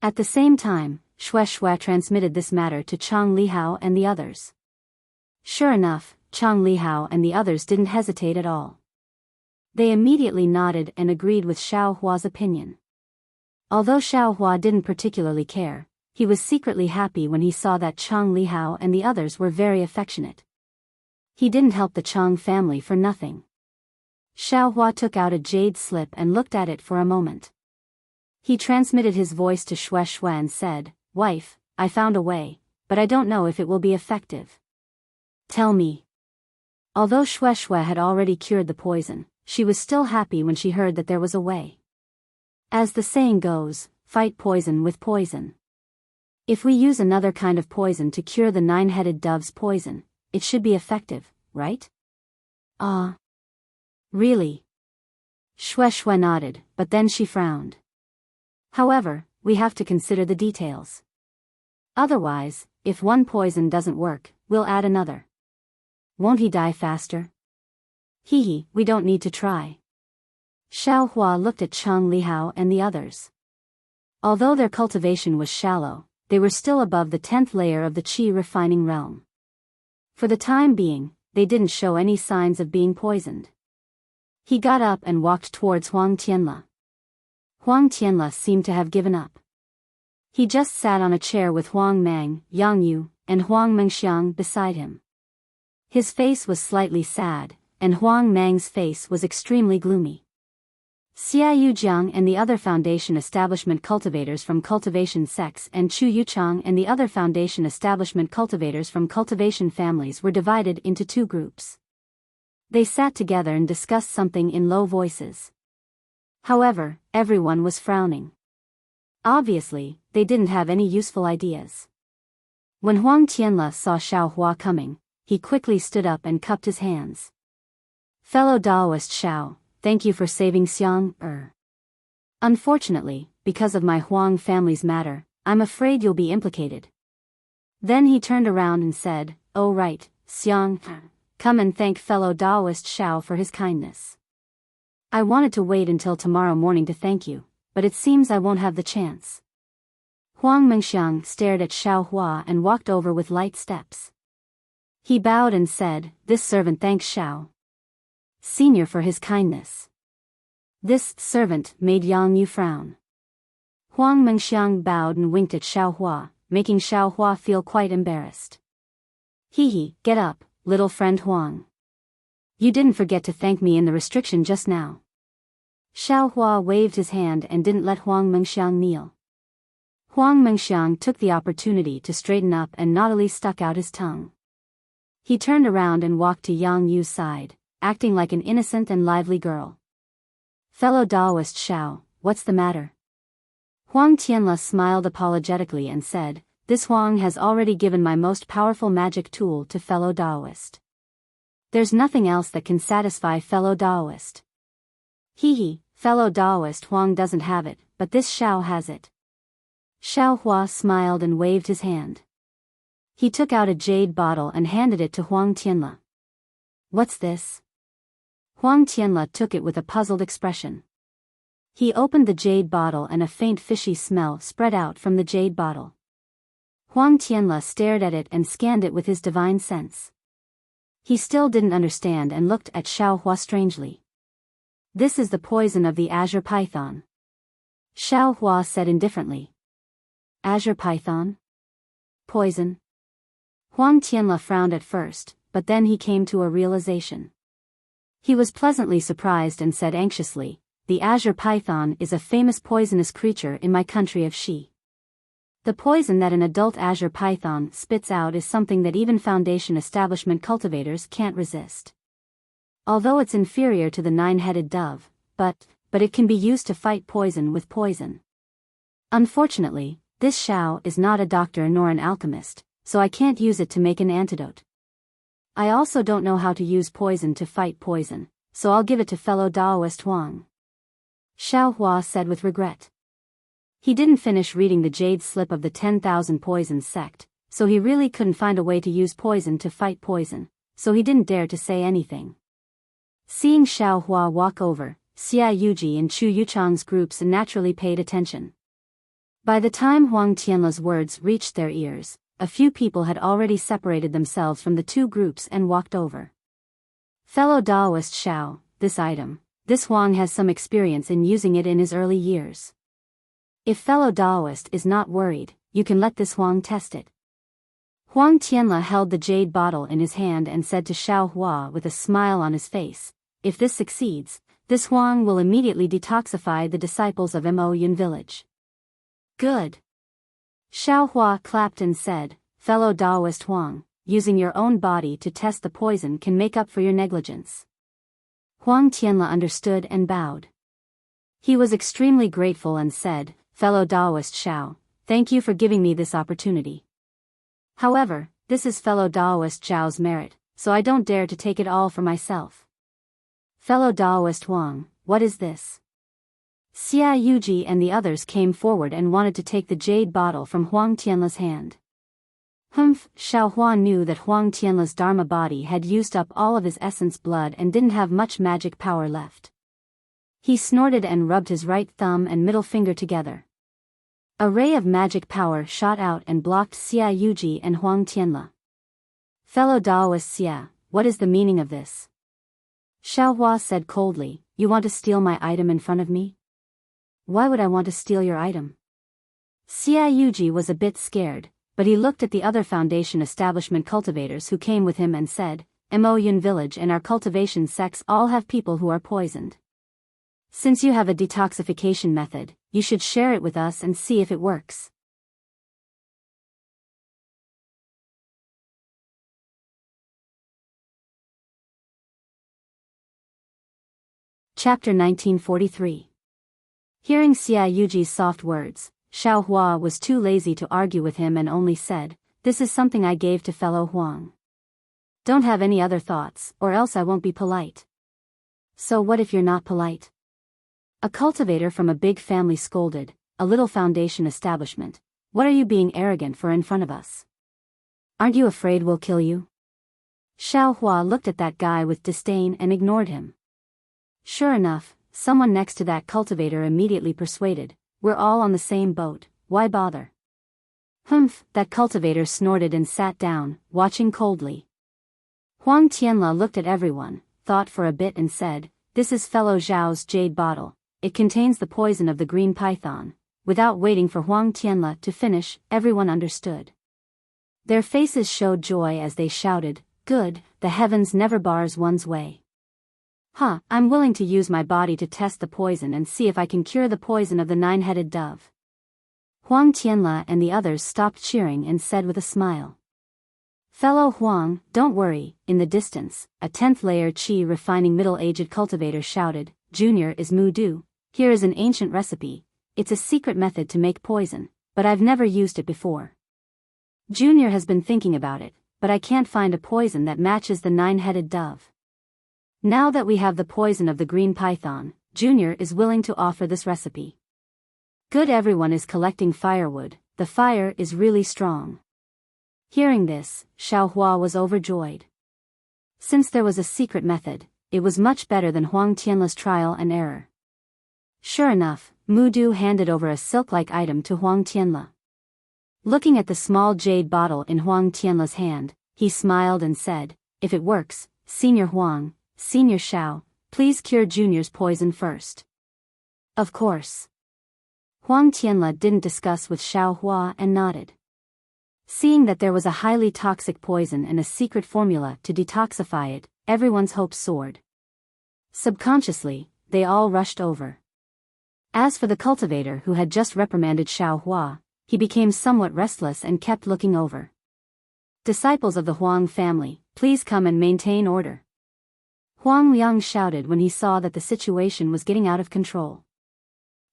At the same time, Shui transmitted this matter to Chang Lihao and the others. Sure enough, Chang Lihao and the others didn't hesitate at all. They immediately nodded and agreed with Xiaohua's opinion. Although Xiaohua didn't particularly care, he was secretly happy when he saw that Chang Lihao and the others were very affectionate. He didn't help the Chang family for nothing. Xiaohua took out a jade slip and looked at it for a moment. He transmitted his voice to Shui and said, Wife, I found a way, but I don't know if it will be effective. Tell me. Although Shui had already cured the poison, she was still happy when she heard that there was a way. As the saying goes, fight poison with poison. If we use another kind of poison to cure the nine-headed dove's poison, it should be effective, right? Really? Shui nodded, but then she frowned. However, we have to consider the details. Otherwise, if one poison doesn't work, we'll add another. Won't he die faster? We don't need to try. Xiaohua looked at Chang Lihao and the others. Although their cultivation was shallow, they were still above the 10th layer of the qi refining realm. For the time being, they didn't show any signs of being poisoned. He got up and walked towards Huang Tianla. Huang Tianla seemed to have given up. He just sat on a chair with Huang Mang, Yang Yu, and Huang Mengxiang beside him. His face was slightly sad, and Huang Mang's face was extremely gloomy. Xia Yujiang and the other Foundation Establishment cultivators from Cultivation sects and Chu Yuchang and the other Foundation Establishment cultivators from Cultivation families were divided into two groups. They sat together and discussed something in low voices. However, everyone was frowning. Obviously, they didn't have any useful ideas. When Huang Tianle saw Xiao Hua coming, he quickly stood up and cupped his hands. Fellow Daoist Xiao, thank you for saving Xiang. Unfortunately, because of my Huang family's matter, I'm afraid you'll be implicated. Then he turned around and said, oh right, Xiang, come and thank fellow Daoist Xiao for his kindness. I wanted to wait until tomorrow morning to thank you, but it seems I won't have the chance. Huang Mengxiang stared at Xiao Hua and walked over with light steps. He bowed and said, this servant thanks Xiao Senior for his kindness. This servant made Yang Yu frown. Huang Mengxiang bowed and winked at Xiao Hua, making Xiao Hua feel quite embarrassed. Hee, get up, little friend Huang. You didn't forget to thank me in the restriction just now. Xiao Hua waved his hand and didn't let Huang Mengxiang kneel. Huang Mengxiang took the opportunity to straighten up and naughtily stuck out his tongue. He turned around and walked to Yang Yu's side, acting like an innocent and lively girl. Fellow Daoist Xiao, what's the matter? Huang Tianle smiled apologetically and said, this Huang has already given my most powerful magic tool to fellow Daoist. There's nothing else that can satisfy fellow Daoist. Fellow Daoist Huang doesn't have it, but this Xiao has it. Xiao Hua smiled and waved his hand. He took out a jade bottle and handed it to Huang Tianle. What's this? Huang Tianle took it with a puzzled expression. He opened the jade bottle and a faint fishy smell spread out from the jade bottle. Huang Tianle stared at it and scanned it with his divine sense. He still didn't understand and looked at Xiao Hua strangely. This is the poison of the azure python. Xiao Hua said indifferently. Azure python? Poison? Huang Tianle frowned at first, but then he came to a realization. He was pleasantly surprised and said anxiously, the azure python is a famous poisonous creature in my country of Shi. The poison that an adult azure python spits out is something that even Foundation Establishment cultivators can't resist. Although it's inferior to the nine-headed dove, but it can be used to fight poison with poison. Unfortunately, this Xiao is not a doctor nor an alchemist, so I can't use it to make an antidote. I also don't know how to use poison to fight poison, so I'll give it to fellow Daoist Huang. Xiao Hua said with regret. He didn't finish reading the jade slip of the 10,000 Poisons sect, so he really couldn't find a way to use poison to fight poison, so he didn't dare to say anything. Seeing Xiao Hua walk over, Xia Yuji and Chu Yuchang's groups naturally paid attention. By the time Huang Tianle's words reached their ears, a few people had already separated themselves from the two groups and walked over. Fellow Daoist Xiao, this Huang has some experience in using it in his early years. If fellow Daoist is not worried, you can let this Huang test it. Huang Tianle held the jade bottle in his hand and said to Xiao Hua with a smile on his face, if this succeeds, this Huang will immediately detoxify the disciples of Mo Yun village. Good. Xiao Hua clapped and said, fellow Daoist Huang, using your own body to test the poison can make up for your negligence. Huang Tianle understood and bowed. He was extremely grateful and said, fellow Daoist Xiao, thank you for giving me this opportunity. However, this is fellow Daoist Xiao's merit, so I don't dare to take it all for myself. Fellow Daoist Huang, what is this? Xia Yuji and the others came forward and wanted to take the jade bottle from Huang Tianle's hand. Xiao Hua knew that Huang Tianle's Dharma body had used up all of his essence blood and didn't have much magic power left. He snorted and rubbed his right thumb and middle finger together. A ray of magic power shot out and blocked Xia Yuji and Huang Tianle. Fellow Daoist Xia, what is the meaning of this? Xiao Hua said coldly, you want to steal my item in front of me? Why would I want to steal your item? Xia Yuji was a bit scared, but he looked at the other Foundation Establishment cultivators who came with him and said, Yun village and our cultivation sects all have people who are poisoned. Since you have a detoxification method, you should share it with us and see if it works. Chapter 1943. Hearing Xia Yuji's soft words, Xiao Hua was too lazy to argue with him and only said, "This is something I gave to fellow Huang. Don't have any other thoughts, or else I won't be polite." "So what if you're not polite?" A cultivator from a big family scolded, "A little foundation establishment. What are you being arrogant for in front of us? Aren't you afraid we'll kill you?" Xiao Hua looked at that guy with disdain and ignored him. Sure enough, someone next to that cultivator immediately persuaded, "We're all on the same boat, why bother?" "Humph," that cultivator snorted and sat down, watching coldly. Huang Tianla looked at everyone, thought for a bit and said, "This is fellow Zhao's jade bottle. It contains the poison of the green python." Without waiting for Huang Tianla to finish, everyone understood. Their faces showed joy as they shouted, "Good, the heavens never bars one's way. I'm willing to use my body to test the poison and see if I can cure the poison of the nine-headed dove." Huang Tianla and the others stopped cheering and said with a smile, "Fellow Huang, don't worry." In the distance, a 10th layer qi refining middle-aged cultivator shouted, "Junior is Mudu. Here is an ancient recipe. It's a secret method to make poison, but I've never used it before. Junior has been thinking about it, but I can't find a poison that matches the nine-headed dove. Now that we have the poison of the green python, Junior is willing to offer this recipe." Good, everyone is collecting firewood. The fire is really strong. Hearing this, Xiao Hua was overjoyed. Since there was a secret method, it was much better than Huang Tianla's trial and error. Sure enough, Mudu handed over a silk-like item to Huang Tianla. Looking at the small jade bottle in Huang Tianla's hand, he smiled and said, "If it works, Senior Huang, Senior Xiao, please cure Junior's poison first." "Of course." Huang Tianla didn't discuss with Xiao Hua and nodded. Seeing that there was a highly toxic poison and a secret formula to detoxify it, everyone's hopes soared. Subconsciously, they all rushed over. As for the cultivator who had just reprimanded Xiao Hua, he became somewhat restless and kept looking over. "Disciples of the Huang family, please come and maintain order." Huang Liang shouted when he saw that the situation was getting out of control.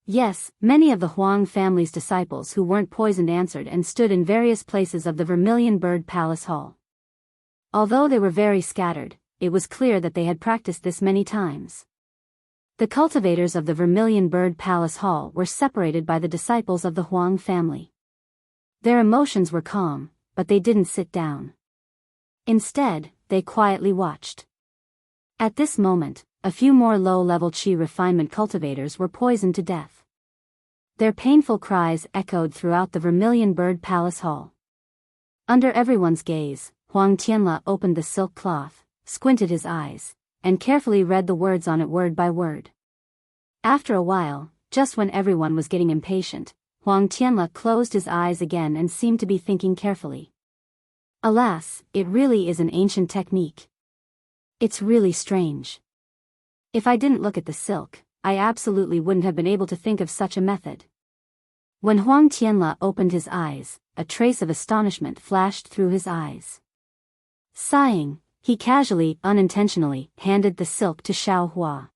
Yes, many of the Huang family's disciples who weren't poisoned answered and stood in various places of the Vermilion Bird Palace Hall. Although they were very scattered, it was clear that they had practiced this many times. The cultivators of the Vermilion Bird Palace Hall were separated by the disciples of the Huang family. Their emotions were calm, but they didn't sit down. Instead, they quietly watched. At this moment, a few more low-level qi refinement cultivators were poisoned to death. Their painful cries echoed throughout the Vermilion Bird Palace Hall. Under everyone's gaze, Huang Tianla opened the silk cloth, squinted his eyes, and carefully read the words on it word by word. After a while, just when everyone was getting impatient, Huang Tianla closed his eyes again and seemed to be thinking carefully. Alas, it really is an ancient technique. It's really strange. If I didn't look at the silk, I absolutely wouldn't have been able to think of such a method. When Huang Tianla opened his eyes, a trace of astonishment flashed through his eyes. Sighing, he casually, unintentionally, handed the silk to Xiao Hua.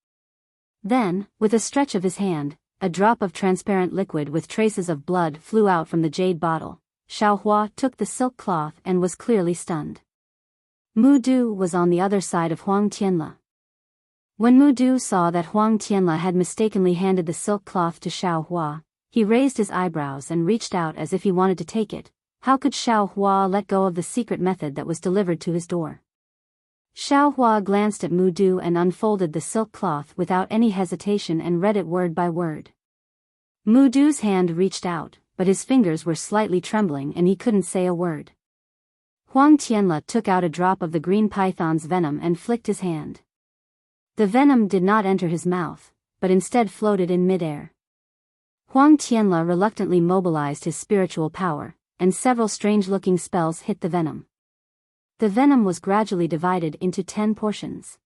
Then, with a stretch of his hand, a drop of transparent liquid with traces of blood flew out from the jade bottle. Xiao Hua took the silk cloth and was clearly stunned. Mudu was on the other side of Huang Tianla. When Mudu saw that Huang Tianla had mistakenly handed the silk cloth to Xiao Hua, he raised his eyebrows and reached out as if he wanted to take it. How could Xiao Hua let go of the secret method that was delivered to his door? Xiao Hua glanced at Mudu and unfolded the silk cloth without any hesitation and read it word by word. Mudu's hand reached out, but his fingers were slightly trembling and he couldn't say a word. Huang Tianla took out a drop of the green python's venom and flicked his hand. The venom did not enter his mouth, but instead floated in midair. Huang Tianla reluctantly mobilized his spiritual power, and several strange-looking spells hit the venom. The venom was gradually divided into 10 portions.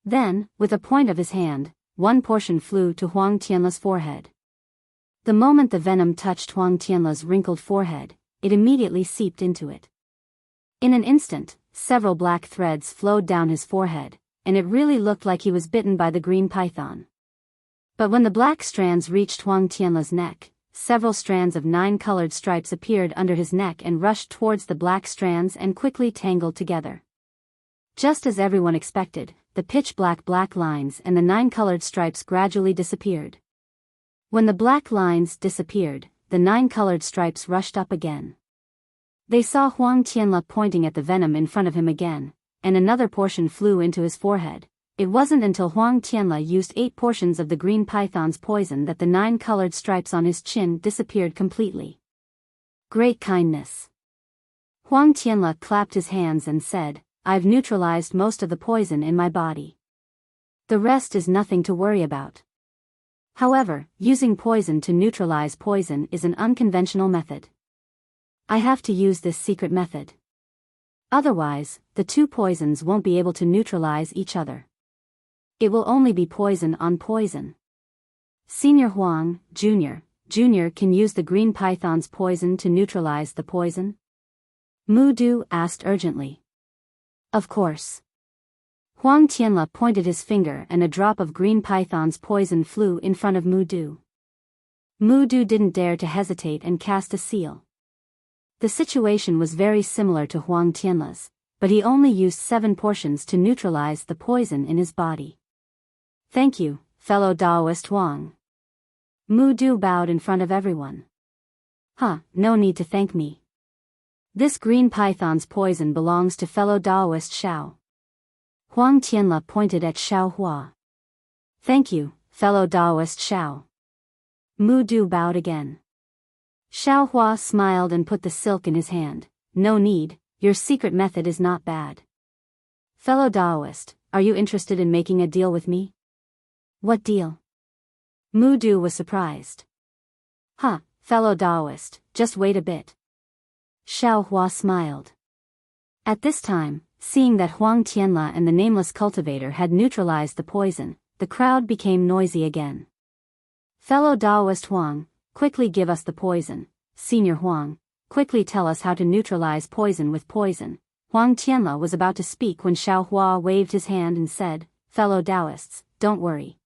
Then, with a point of his hand, one portion flew to Huang Tianla's forehead. The moment the venom touched Huang Tianla's wrinkled forehead, it immediately seeped into it. In an instant, several black threads flowed down his forehead, and it really looked like he was bitten by the green python. But when the black strands reached Huang Tianla's neck, several strands of 9 colored stripes appeared under his neck and rushed towards the black strands and quickly tangled together. Just as everyone expected, the pitch-black lines and the 9 colored stripes gradually disappeared. When the black lines disappeared, the 9 colored stripes rushed up again. They saw Huang Tianla pointing at the venom in front of him again, and another portion flew into his forehead. It wasn't until Huang Tianla used 8 portions of the green python's poison that the 9 colored stripes on his chin disappeared completely. Great kindness. Huang Tianla clapped his hands and said, "I've neutralized most of the poison in my body. The rest is nothing to worry about." However, using poison to neutralize poison is an unconventional method. I have to use this secret method. Otherwise, the 2 poisons won't be able to neutralize each other. It will only be poison on poison. Senior Huang, Junior can use the green python's poison to neutralize the poison? Mu Du asked urgently. Of course. Huang Tianla pointed his finger and a drop of green python's poison flew in front of Mu Du. Mu Du didn't dare to hesitate and cast a seal. The situation was very similar to Huang Tianla's, but he only used 7 portions to neutralize the poison in his body. Thank you, fellow Daoist Huang. Mu Du bowed in front of everyone. No need to thank me. This green python's poison belongs to fellow Daoist Xiao. Huang Tianla pointed at Xiao Hua. Thank you, fellow Daoist Xiao. Mu Du bowed again. Xiao Hua smiled and put the silk in his hand. No need, your secret method is not bad. Fellow Daoist, are you interested in making a deal with me? What deal? Mu Du was surprised. Fellow Daoist, just wait a bit. Xiao Hua smiled. At this time, seeing that Huang Tianla and the nameless cultivator had neutralized the poison, the crowd became noisy again. Fellow Daoist Huang, quickly give us the poison. Senior Huang, quickly tell us how to neutralize poison with poison. Huang Tianla was about to speak when Xiao Hua waved his hand and said, Fellow Daoists, don't worry.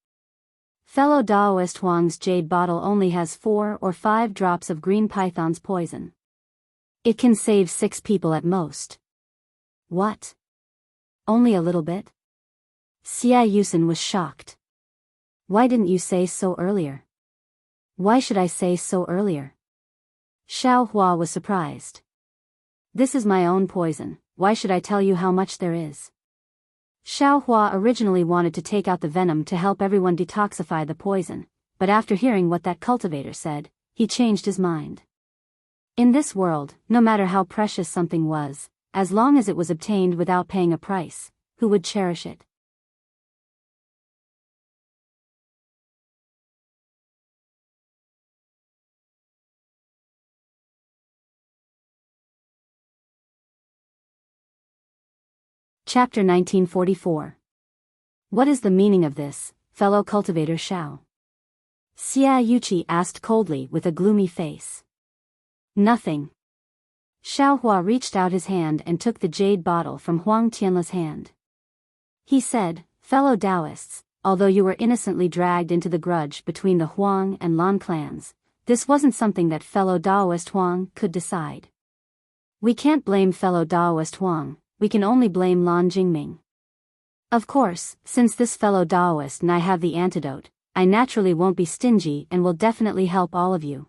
Fellow Daoist Huang's jade bottle only has 4 or 5 drops of green python's poison. It can save 6 people at most. What? Only a little bit? Xia Yusin was shocked. Why didn't you say so earlier? Why should I say so earlier? Xiao Hua was surprised. This is my own poison, why should I tell you how much there is? Xiao Hua originally wanted to take out the venom to help everyone detoxify the poison, but after hearing what that cultivator said, he changed his mind. In this world, no matter how precious something was, as long as it was obtained without paying a price, who would cherish it? Chapter 1944. What is the meaning of this, fellow cultivator Xiao? Xia Yuqi asked coldly with a gloomy face. Nothing. Xiao Hua reached out his hand and took the jade bottle from Huang Tianla's hand. He said, Fellow Taoists, although you were innocently dragged into the grudge between the Huang and Lan clans, this wasn't something that fellow Daoist Huang could decide. We can't blame fellow Daoist Huang, we can only blame Lan Jingming. Of course, since this fellow Daoist and I have the antidote, I naturally won't be stingy and will definitely help all of you.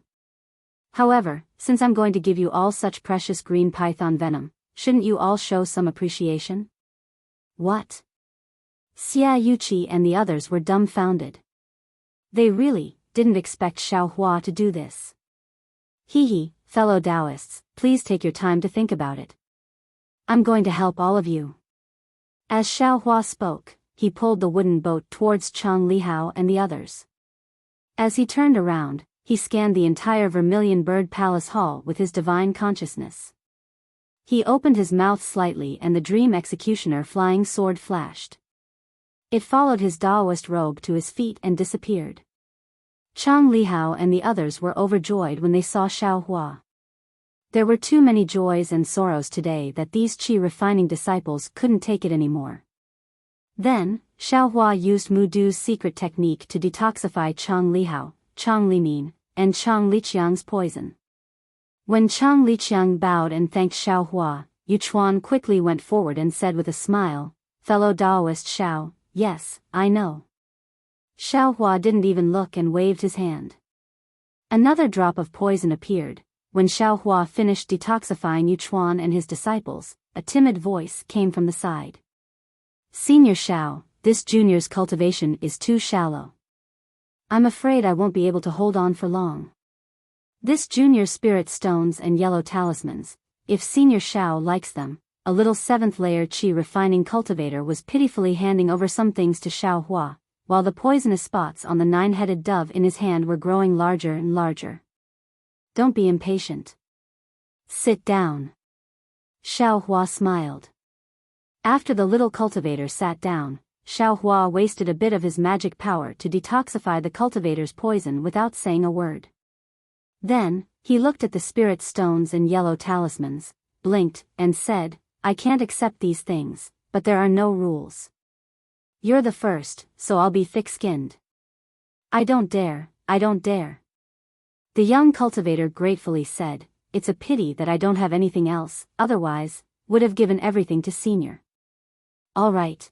However, since I'm going to give you all such precious green python venom, shouldn't you all show some appreciation? What? Xia Yuqi and the others were dumbfounded. They really didn't expect Xiao Hua to do this. Fellow Taoists, please take your time to think about it. I'm going to help all of you. As Xiao Hua spoke, he pulled the wooden boat towards Chang Lihao and the others. As he turned around, he scanned the entire Vermilion Bird Palace Hall with his divine consciousness. He opened his mouth slightly and the dream executioner flying sword flashed. It followed his Daoist robe to his feet and disappeared. Chang Lihao and the others were overjoyed when they saw Xiao Hua. There were too many joys and sorrows today that these qi-refining disciples couldn't take it anymore. Then, Xiao Hua used Mudu's secret technique to detoxify Chang Lihao, Chang Limin, and Chang Liqiang's poison. When Chang Liqiang bowed and thanked Xiao Hua, Yuchuan quickly went forward and said with a smile, "Fellow Daoist Xiao, yes, I know." Xiao Hua didn't even look and waved his hand. Another drop of poison appeared. When Xiao Hua finished detoxifying Yuchuan and his disciples, a timid voice came from the side. "Senior Xiao, this junior's cultivation is too shallow. I'm afraid I won't be able to hold on for long. This junior's spirit stones and yellow talismans, if Senior Xiao likes them." A little 7th layer qi refining cultivator was pitifully handing over some things to Xiao Hua, while the poisonous spots on the 9-headed dove in his hand were growing larger and larger. "Don't be impatient. Sit down." Xiao Hua smiled. After the little cultivator sat down, Xiao Hua wasted a bit of his magic power to detoxify the cultivator's poison without saying a word. Then, he looked at the spirit stones and yellow talismans, blinked, and said, "I can't accept these things, but there are no rules. You're the first, so I'll be thick-skinned." I don't dare." The young cultivator gratefully said, "It's a pity that I don't have anything else, otherwise, would have given everything to Senior." "All right."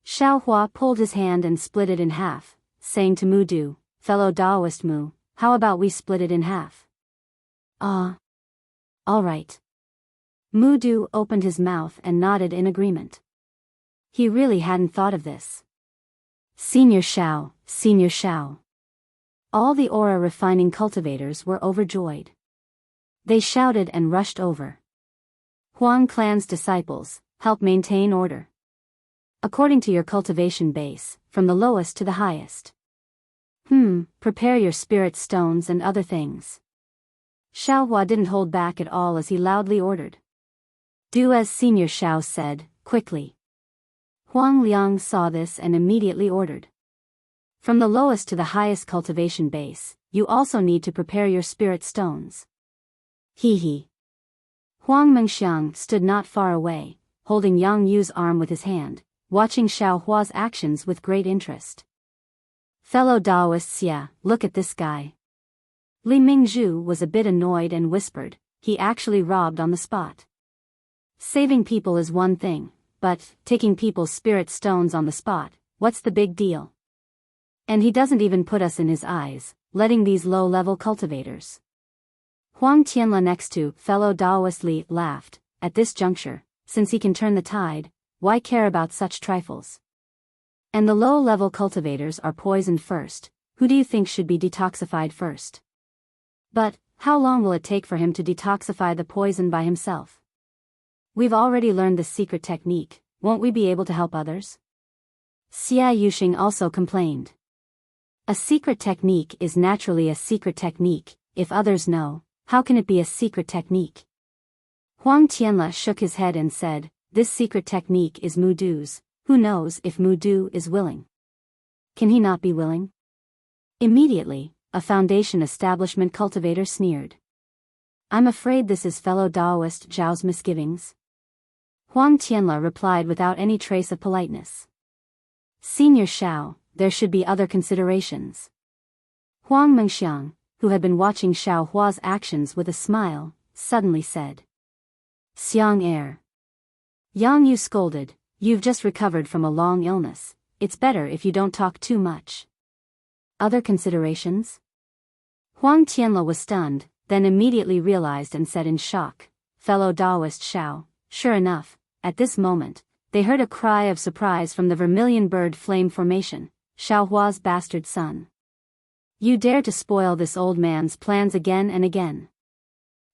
Xiao Hua pulled his hand and split it in half, saying to Mudu, "Fellow Daoist Mu, how about we split it in half?" "Ah. All right." Mudu opened his mouth and nodded in agreement. He really hadn't thought of this. "Senior Xiao, Senior Xiao." All the aura refining cultivators were overjoyed. They shouted and rushed over. "Huang clan's disciples, help maintain order. According to your cultivation base, from the lowest to the highest. Prepare your spirit stones and other things." Xiao Hua didn't hold back at all as he loudly ordered. "Do as Senior Xiao said, quickly." Huang Liang saw this and immediately ordered. "From the lowest to the highest cultivation base, you also need to prepare your spirit stones." He. Huang Mengxiang stood not far away, holding Yang Yu's arm with his hand, watching Xiao Hua's actions with great interest. "Fellow Daoists, yeah, look at this guy." Li Mingzhu was a bit annoyed and whispered, "He actually robbed on the spot. Saving people is one thing, but taking people's spirit stones on the spot, what's the big deal? And he doesn't even put us in his eyes, letting these low-level cultivators." Huang Tianla next to fellow Daoist Li laughed. At this juncture, since he can turn the tide, why care about such trifles? And the low-level cultivators are poisoned first. Who do you think should be detoxified first? But, how long will it take for him to detoxify the poison by himself? We've already learned the secret technique, won't we be able to help others? Xia Yuxing also complained. A secret technique is naturally a secret technique. If others know, how can it be a secret technique? Huang Tianla shook his head and said, "This secret technique is Mudu's. Who knows if Mudu is willing? Can he not be willing?" Immediately, a foundation establishment cultivator sneered. "I'm afraid this is fellow Daoist Zhao's misgivings." Huang Tianla replied without any trace of politeness. "Senior Xiao, there should be other considerations." Huang Mengxiang, who had been watching Xiao Hua's actions with a smile, suddenly said. "Xiang Air." Yang Yu scolded, "You've just recovered from a long illness, it's better if you don't talk too much." "Other considerations?" Huang Tianla was stunned, then immediately realized and said in shock, "Fellow Daoist Xiao." Sure enough, at this moment, they heard a cry of surprise from the vermilion bird flame formation, Xiao Hua's bastard son. "You dare to spoil this old man's plans again and again.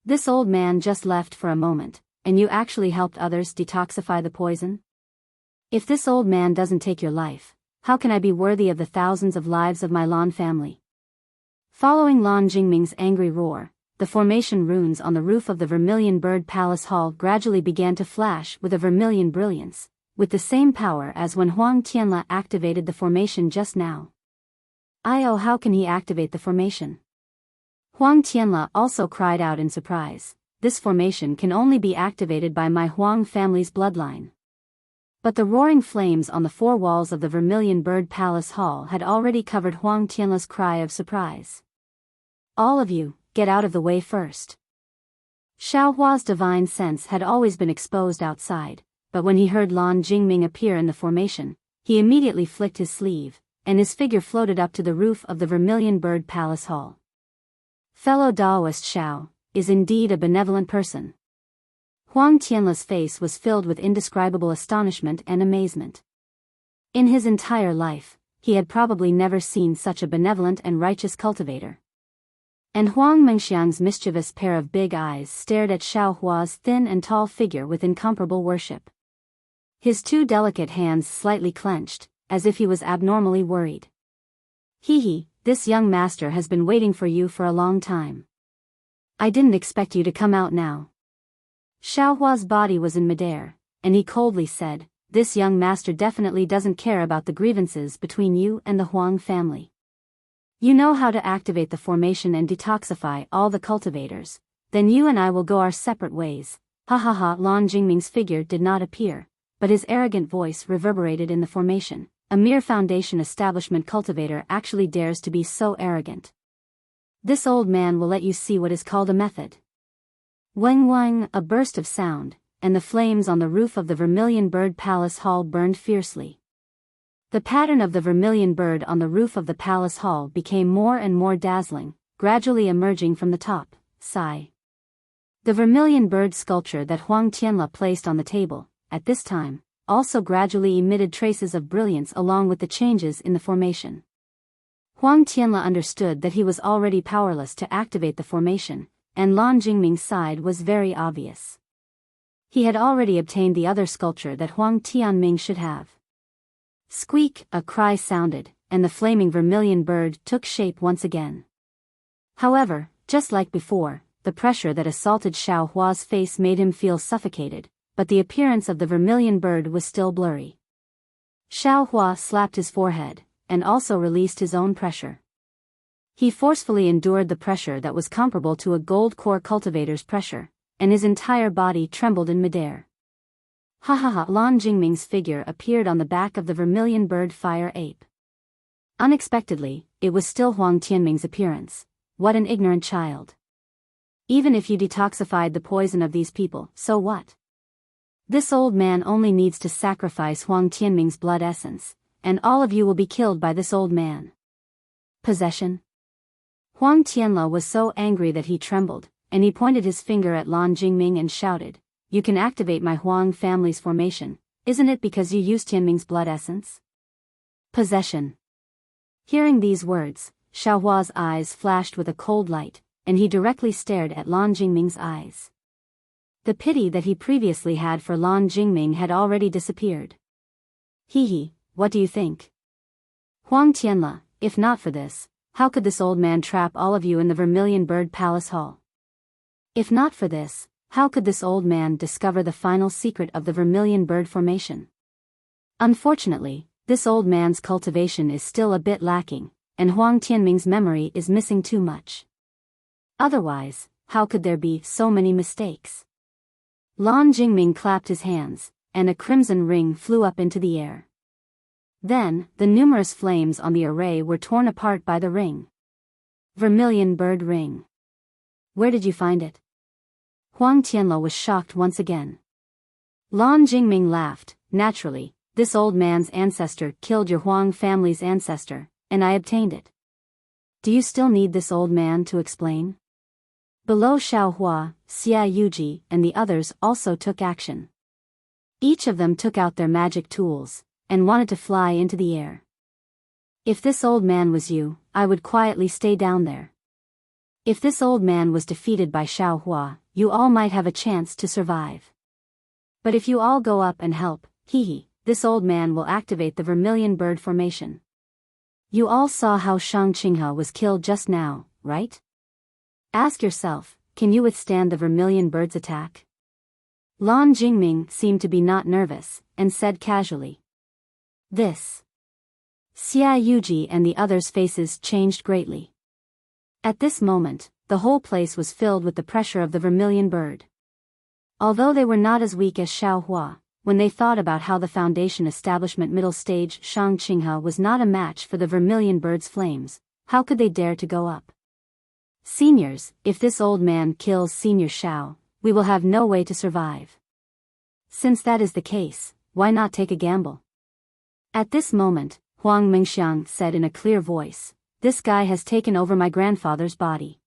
This old man just left for a moment, and you actually helped others detoxify the poison? If this old man doesn't take your life, how can I be worthy of the thousands of lives of my Lan family?" Following Lan Jingming's angry roar, the formation runes on the roof of the Vermilion Bird Palace Hall gradually began to flash with a vermilion brilliance, with the same power as when Huang Tianla activated the formation just now. How can he activate the formation? Huang Tianla also cried out in surprise. This formation can only be activated by my Huang family's bloodline. But the roaring flames on the four walls of the Vermilion Bird Palace Hall had already covered Huang Tianla's cry of surprise. All of you, get out of the way first. Xiaohua's divine sense had always been exposed outside, but when he heard Lan Jingming appear in the formation, he immediately flicked his sleeve, and his figure floated up to the roof of the Vermilion Bird Palace Hall. Fellow Daoist Xiao is indeed a benevolent person. Huang Tianla's face was filled with indescribable astonishment and amazement. In his entire life, he had probably never seen such a benevolent and righteous cultivator. And Huang Mengxiang's mischievous pair of big eyes stared at Xiaohua's thin and tall figure with incomparable worship. His two delicate hands slightly clenched, as if he was abnormally worried. This young master has been waiting for you for a long time. I didn't expect you to come out now. Xiaohua's body was in midair, and he coldly said, this young master definitely doesn't care about the grievances between you and the Huang family. You know how to activate the formation and detoxify all the cultivators, then you and I will go our separate ways. Lan Jingming's figure did not appear, but his arrogant voice reverberated in the formation. A mere foundation establishment cultivator actually dares to be so arrogant. This old man will let you see what is called a method. Wang wang, a burst of sound, and the flames on the roof of the Vermilion Bird Palace Hall burned fiercely. The pattern of the vermilion bird on the roof of the palace hall became more and more dazzling, gradually emerging from the top. Sigh. The vermilion bird sculpture that Huang Tianla placed on the table, at this time, also gradually emitted traces of brilliance along with the changes in the formation. Huang Tianla understood that he was already powerless to activate the formation, and Lan Jingming's side was very obvious. He had already obtained the other sculpture that Huang Tianming should have. Squeak, a cry sounded, and the flaming vermilion bird took shape once again. However, just like before, the pressure that assaulted Xiaohua's face made him feel suffocated, but the appearance of the vermilion bird was still blurry. Xiaohua slapped his forehead, and also released his own pressure. He forcefully endured the pressure that was comparable to a gold core cultivator's pressure, and his entire body trembled in midair. Lan Jingming's figure appeared on the back of the vermilion bird fire ape. Unexpectedly, it was still Huang Tianming's appearance. What an ignorant child. Even if you detoxified the poison of these people, so what? This old man only needs to sacrifice Huang Tianming's blood essence, and all of you will be killed by this old man. Possession? Huang Tianla was so angry that he trembled, and he pointed his finger at Lan Jingming and shouted, you can activate my Huang family's formation, isn't it because you used Tianming's blood essence? Possession. Hearing these words, Xiaohua's eyes flashed with a cold light, and he directly stared at Lan Jingming's eyes. The pity that he previously had for Lan Jingming had already disappeared. What do you think? Huang Tianla, if not for this, how could this old man trap all of you in the Vermilion Bird Palace Hall? If not for this, how could this old man discover the final secret of the Vermilion Bird formation? Unfortunately, this old man's cultivation is still a bit lacking, and Huang Tianming's memory is missing too much. Otherwise, how could there be so many mistakes? Lan Jingming clapped his hands, and a crimson ring flew up into the air. Then, the numerous flames on the array were torn apart by the ring. Vermilion Bird Ring. Where did you find it? Huang Tianla was shocked once again. Lan Jingming laughed. Naturally, this old man's ancestor killed your Huang family's ancestor, and I obtained it. Do you still need this old man to explain? Below Xiaohua, Xia Yuji and the others also took action. Each of them took out their magic tools, and wanted to fly into the air. If this old man was you, I would quietly stay down there. If this old man was defeated by Xiaohua, you all might have a chance to survive. But if you all go up and help, this old man will activate the Vermilion Bird formation. You all saw how Shang Qinghe was killed just now, right? Ask yourself, can you withstand the vermilion bird's attack? Lan Jingming seemed to be not nervous, and said casually. This. Xia Yuji and the others' faces changed greatly. At this moment, the whole place was filled with the pressure of the vermilion bird. Although they were not as weak as Xiao Hua, when they thought about how the Foundation establishment middle stage Shang Qinghe was not a match for the vermilion bird's flames, how could they dare to go up? Seniors, if this old man kills Senior Xiao, we will have no way to survive. Since that is the case, why not take a gamble? At this moment, Huang Mingxiang said in a clear voice, this guy has taken over my grandfather's body.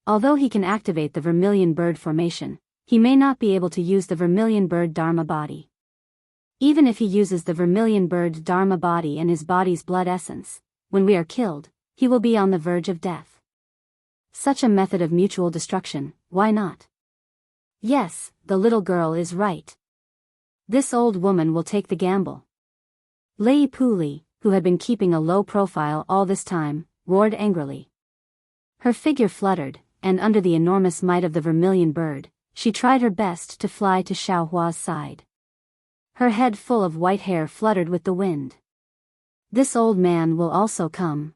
Although he can activate the vermilion bird formation, he may not be able to use the vermilion bird Dharma body. Even if he uses the vermilion bird Dharma body and his body's blood essence, when we are killed, he will be on the verge of death. Such a method of mutual destruction, why not? Yes, the little girl is right. This old woman will take the gamble. Lei Puli, who had been keeping a low profile all this time, roared angrily. Her figure fluttered, and under the enormous might of the vermilion bird, she tried her best to fly to Xiao Hua's side. Her head full of white hair fluttered with the wind. This old man will also come.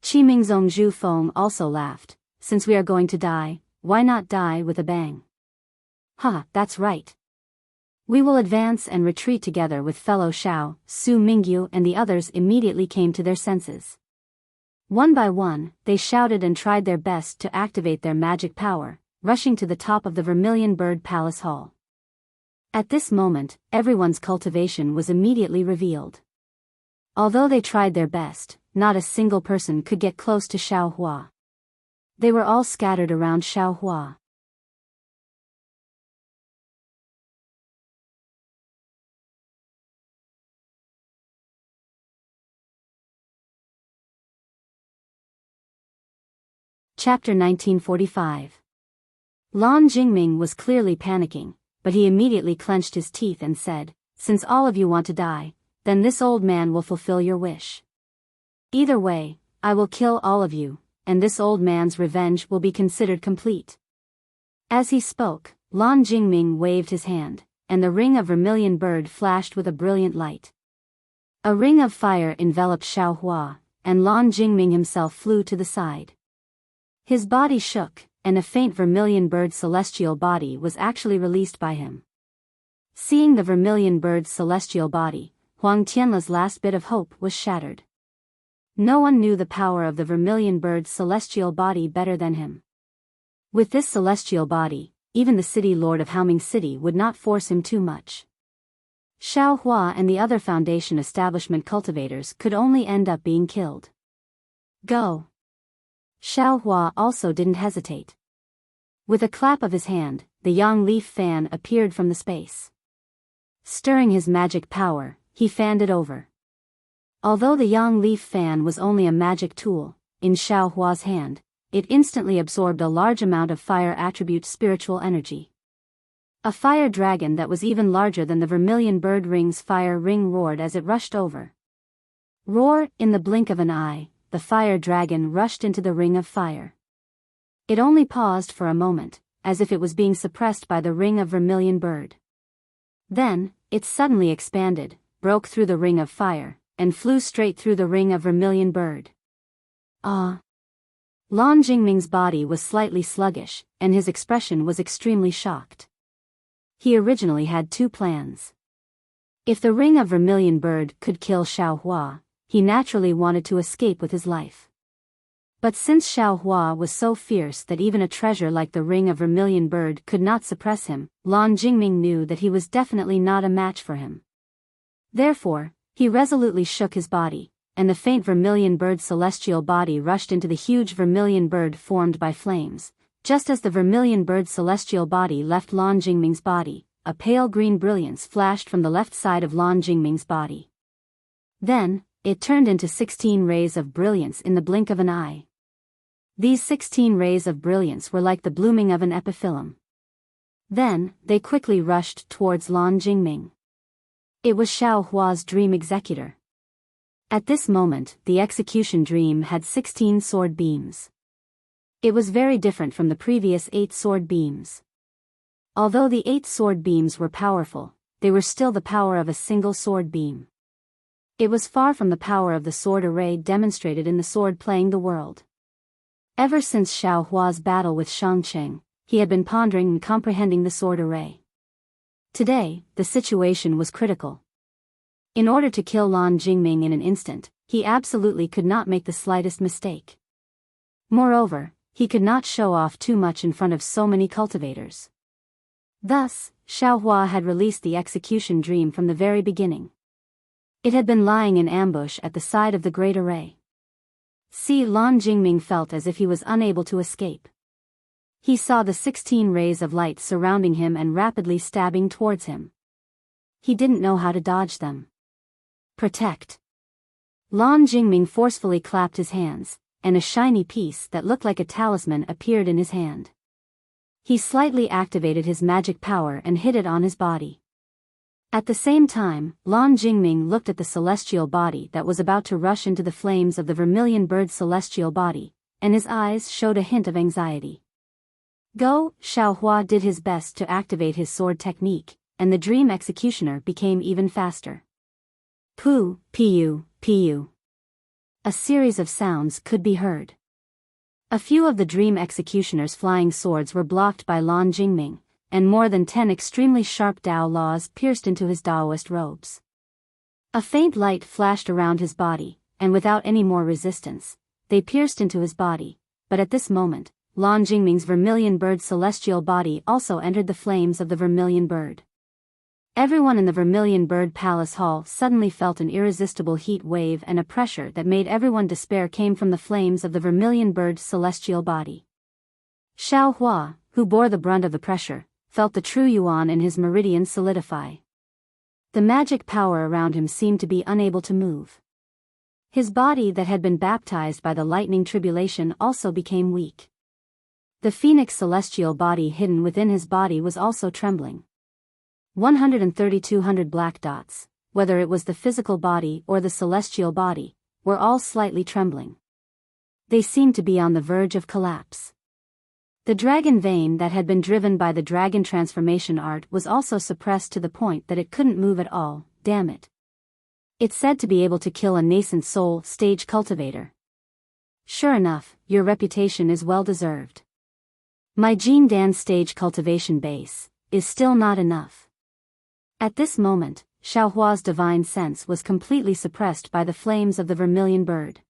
Qimingzong Zhu Feng also laughed, since we are going to die, why not die with a bang? Ha, that's right. We will advance and retreat together with fellow Xiao. Su Mingyu and the others immediately came to their senses. One by one, they shouted and tried their best to activate their magic power, rushing to the top of the Vermilion Bird Palace Hall. At this moment, everyone's cultivation was immediately revealed. Although they tried their best, not a single person could get close to Xiao Hua. They were all scattered around Xiao Hua. Chapter 1945. Lan Jingming was clearly panicking, but he immediately clenched his teeth and said, since all of you want to die, then this old man will fulfill your wish. Either way, I will kill all of you, and this old man's revenge will be considered complete. As he spoke, Lan Jingming waved his hand, and the ring of vermilion bird flashed with a brilliant light. A ring of fire enveloped Xiao Hua, and Lan Jingming himself flew to the side. His body shook, and a faint vermilion bird celestial body was actually released by him. Seeing the vermilion bird's celestial body, Huang Tianle's last bit of hope was shattered. No one knew the power of the vermilion bird's celestial body better than him. With this celestial body, even the city lord of Haoming City would not force him too much. Xiao Hua and the other Foundation establishment cultivators could only end up being killed. Go! Xiao Hua also didn't hesitate. With a clap of his hand, the yang leaf fan appeared from the space. Stirring his magic power, he fanned it over. Although the yang leaf fan was only a magic tool, in Xiao Hua's hand, it instantly absorbed a large amount of fire attribute spiritual energy. A fire dragon that was even larger than the vermilion bird ring's fire ring roared as it rushed over. Roar, in the blink of an eye, the fire dragon rushed into the ring of fire. It only paused for a moment, as if it was being suppressed by the ring of vermilion bird. Then, it suddenly expanded, broke through the ring of fire, and flew straight through the ring of vermilion bird. Ah! Lan Jingming's body was slightly sluggish, and his expression was extremely shocked. He originally had two plans. If the ring of vermilion bird could kill Xiao Hua, he naturally wanted to escape with his life. But since Xiao Hua was so fierce that even a treasure like the ring of vermilion bird could not suppress him, Lan Jingming knew that he was definitely not a match for him. Therefore, he resolutely shook his body, and the faint vermilion bird celestial body rushed into the huge vermilion bird formed by flames. Just as the vermilion bird celestial body left Lan Jingming's body, a pale green brilliance flashed from the left side of Lan Jingming's body. Then, it turned into 16 rays of brilliance in the blink of an eye. These 16 rays of brilliance were like the blooming of an epiphyllum. Then, they quickly rushed towards Lan Jingming. It was Xiao Hua's dream executor. At this moment, the execution dream had 16 sword beams. It was very different from the previous 8 sword beams. Although the 8 sword beams were powerful, they were still the power of a single sword beam. It was far from the power of the sword array demonstrated in the sword playing the world. Ever since Xiao Hua's battle with Shang Qing, he had been pondering and comprehending the sword array. Today, the situation was critical. In order to kill Lan Jingming in an instant, he absolutely could not make the slightest mistake. Moreover, he could not show off too much in front of so many cultivators. Thus, Xiao Hua had released the execution dream from the very beginning. It had been lying in ambush at the side of the great array. Lan Jingming felt as if he was unable to escape. He saw the 16 rays of light surrounding him and rapidly stabbing towards him. He didn't know how to dodge them. Protect! Lan Jingming forcefully clapped his hands, and a shiny piece that looked like a talisman appeared in his hand. He slightly activated his magic power and hid it on his body. At the same time, Lan Jingming looked at the celestial body that was about to rush into the flames of the vermilion bird's celestial body, and his eyes showed a hint of anxiety. Go! Xiao Hua did his best to activate his sword technique, and the dream executioner became even faster. Pu, pu, pu. A series of sounds could be heard. A few of the dream executioner's flying swords were blocked by Lan Jingming, and more than 10 extremely sharp Dao laws pierced into his Daoist robes. A faint light flashed around his body, and without any more resistance, they pierced into his body, but at this moment, Lan Jingming's vermilion bird celestial body also entered the flames of the vermilion bird. Everyone in the Vermilion Bird Palace Hall suddenly felt an irresistible heat wave, and a pressure that made everyone despair came from the flames of the Vermilion Bird's celestial body. Xiao Hua, who bore the brunt of the pressure, felt the true yuan in his meridian solidify. The magic power around him seemed to be unable to move. His body that had been baptized by the lightning tribulation also became weak. The phoenix celestial body hidden within his body was also trembling. 132 black dots, whether it was the physical body or the celestial body, were all slightly trembling. They seemed to be on the verge of collapse. The dragon vein that had been driven by the dragon transformation art was also suppressed to the point that it couldn't move at all. Damn it. It's said to be able to kill a nascent soul stage cultivator. Sure enough, your reputation is well deserved. My Jin Dan stage cultivation base is still not enough. At this moment, Xiao Hua's divine sense was completely suppressed by the flames of the vermilion bird.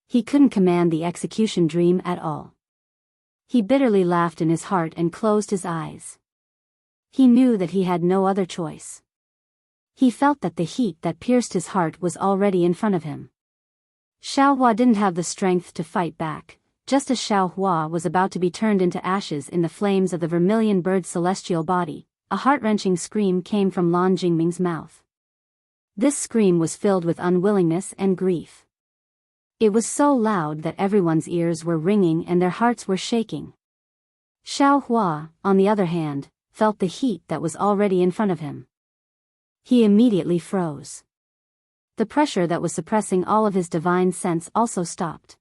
He couldn't command the execution dream at all. He bitterly laughed in his heart and closed his eyes. He knew that he had no other choice. He felt that the heat that pierced his heart was already in front of him. Xiao Hua didn't have the strength to fight back. Just as Xiao Hua was about to be turned into ashes in the flames of the vermilion bird's celestial body, a heart-wrenching scream came from Lan Jingming's mouth. This scream was filled with unwillingness and grief. It was so loud that everyone's ears were ringing and their hearts were shaking. Xiao Hua, on the other hand, felt the heat that was already in front of him. He immediately froze. The pressure that was suppressing all of his divine sense also stopped.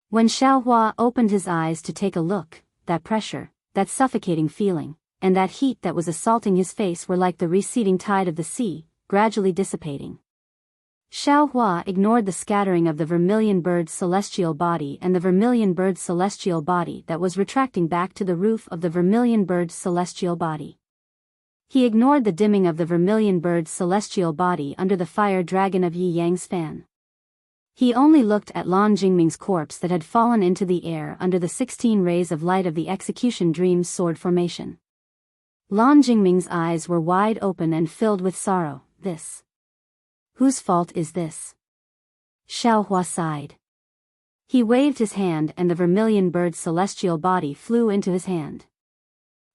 When Xiao Hua opened his eyes to take a look, that pressure, that suffocating feeling, and that heat that was assaulting his face were like the receding tide of the sea, gradually dissipating. Xiao Hua ignored the scattering of the vermilion bird's celestial body and the vermilion bird's celestial body that was retracting back to the roof of the vermilion bird's celestial body. He ignored the dimming of the vermilion bird's celestial body under the fire dragon of Yi Yang's fan. He only looked at Lan Jingming's corpse that had fallen into the air under the 16 rays of light of the execution dream's sword formation. Lan Jingming's eyes were wide open and filled with sorrow. This. Whose fault is this? Xiao Hua sighed. He waved his hand and the vermilion bird's celestial body flew into his hand.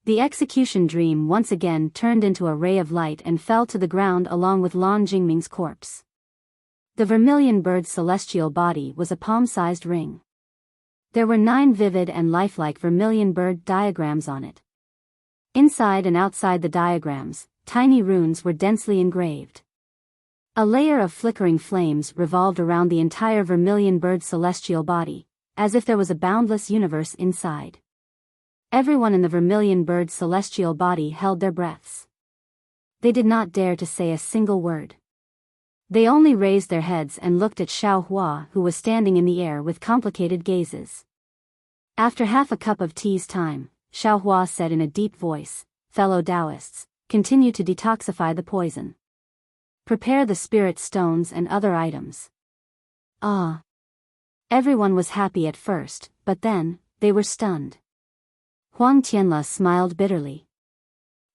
The execution dream once again turned into a ray of light and fell to the ground along with Lan Jingming's corpse. The vermilion bird's celestial body was a palm-sized ring. There were 9 vivid and lifelike vermilion bird diagrams on it. Inside and outside the diagrams, tiny runes were densely engraved. A layer of flickering flames revolved around the entire vermilion bird celestial body, as if there was a boundless universe inside. Everyone in the vermilion bird's celestial body held their breaths. They did not dare to say a single word. They only raised their heads and looked at Xiao Hua, who was standing in the air with complicated gazes. After half a cup of tea's time, Xiao Hua said in a deep voice, "Fellow Taoists, continue to detoxify the poison. Prepare the spirit stones and other items." Ah! Everyone was happy at first, but then, they were stunned. Huang Tianle smiled bitterly.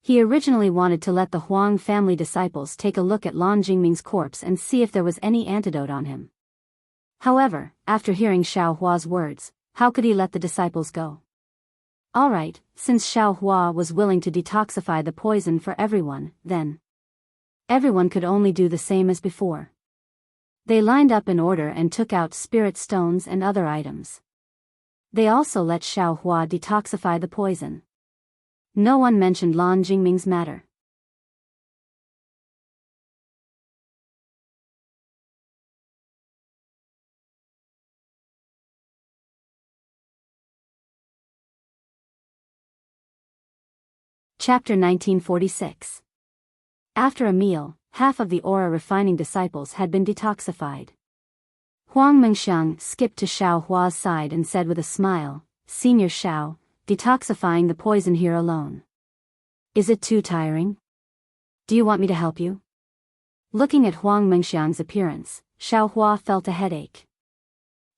He originally wanted to let the Huang family disciples take a look at Lan Jingming's corpse and see if there was any antidote on him. However, after hearing Xiao Hua's words, how could he let the disciples go? Alright, since Xiao Hua was willing to detoxify the poison for everyone, then everyone could only do the same as before. They lined up in order and took out spirit stones and other items. They also let Xiao Hua detoxify the poison. No one mentioned Lan Jingming's matter. Chapter 1946. After a meal, half of the aura refining disciples had been detoxified. Huang Mengxiang skipped to Xiao Hua's side and said with a smile, "Senior Xiao, detoxifying the poison here alone. Is it too tiring? Do you want me to help you?" Looking at Huang Mengxiang's appearance, Xiao Hua felt a headache.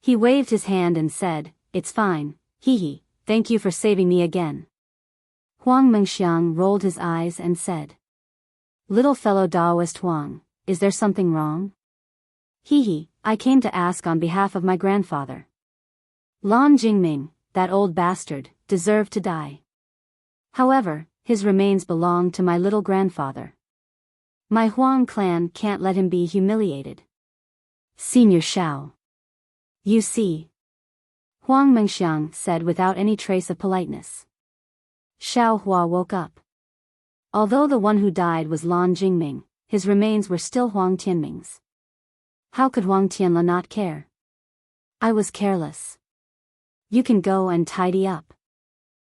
He waved his hand and said, "It's fine, hee, thank you for saving me again." Huang Mengxiang rolled his eyes and said, "Little fellow Taoist Huang, is there something wrong?" "Hee, I came to ask on behalf of my grandfather. Lan Jingming, that old bastard, deserved to die. However, his remains belong to my little grandfather. My Huang clan can't let him be humiliated. Senior Xiao. You see," Huang Mengxiang said without any trace of politeness. Xiao Hua woke up. Although the one who died was Lan Jingming, his remains were still Huang Tianming's. How could Huang Tianle not care? "I was careless. You can go and tidy up.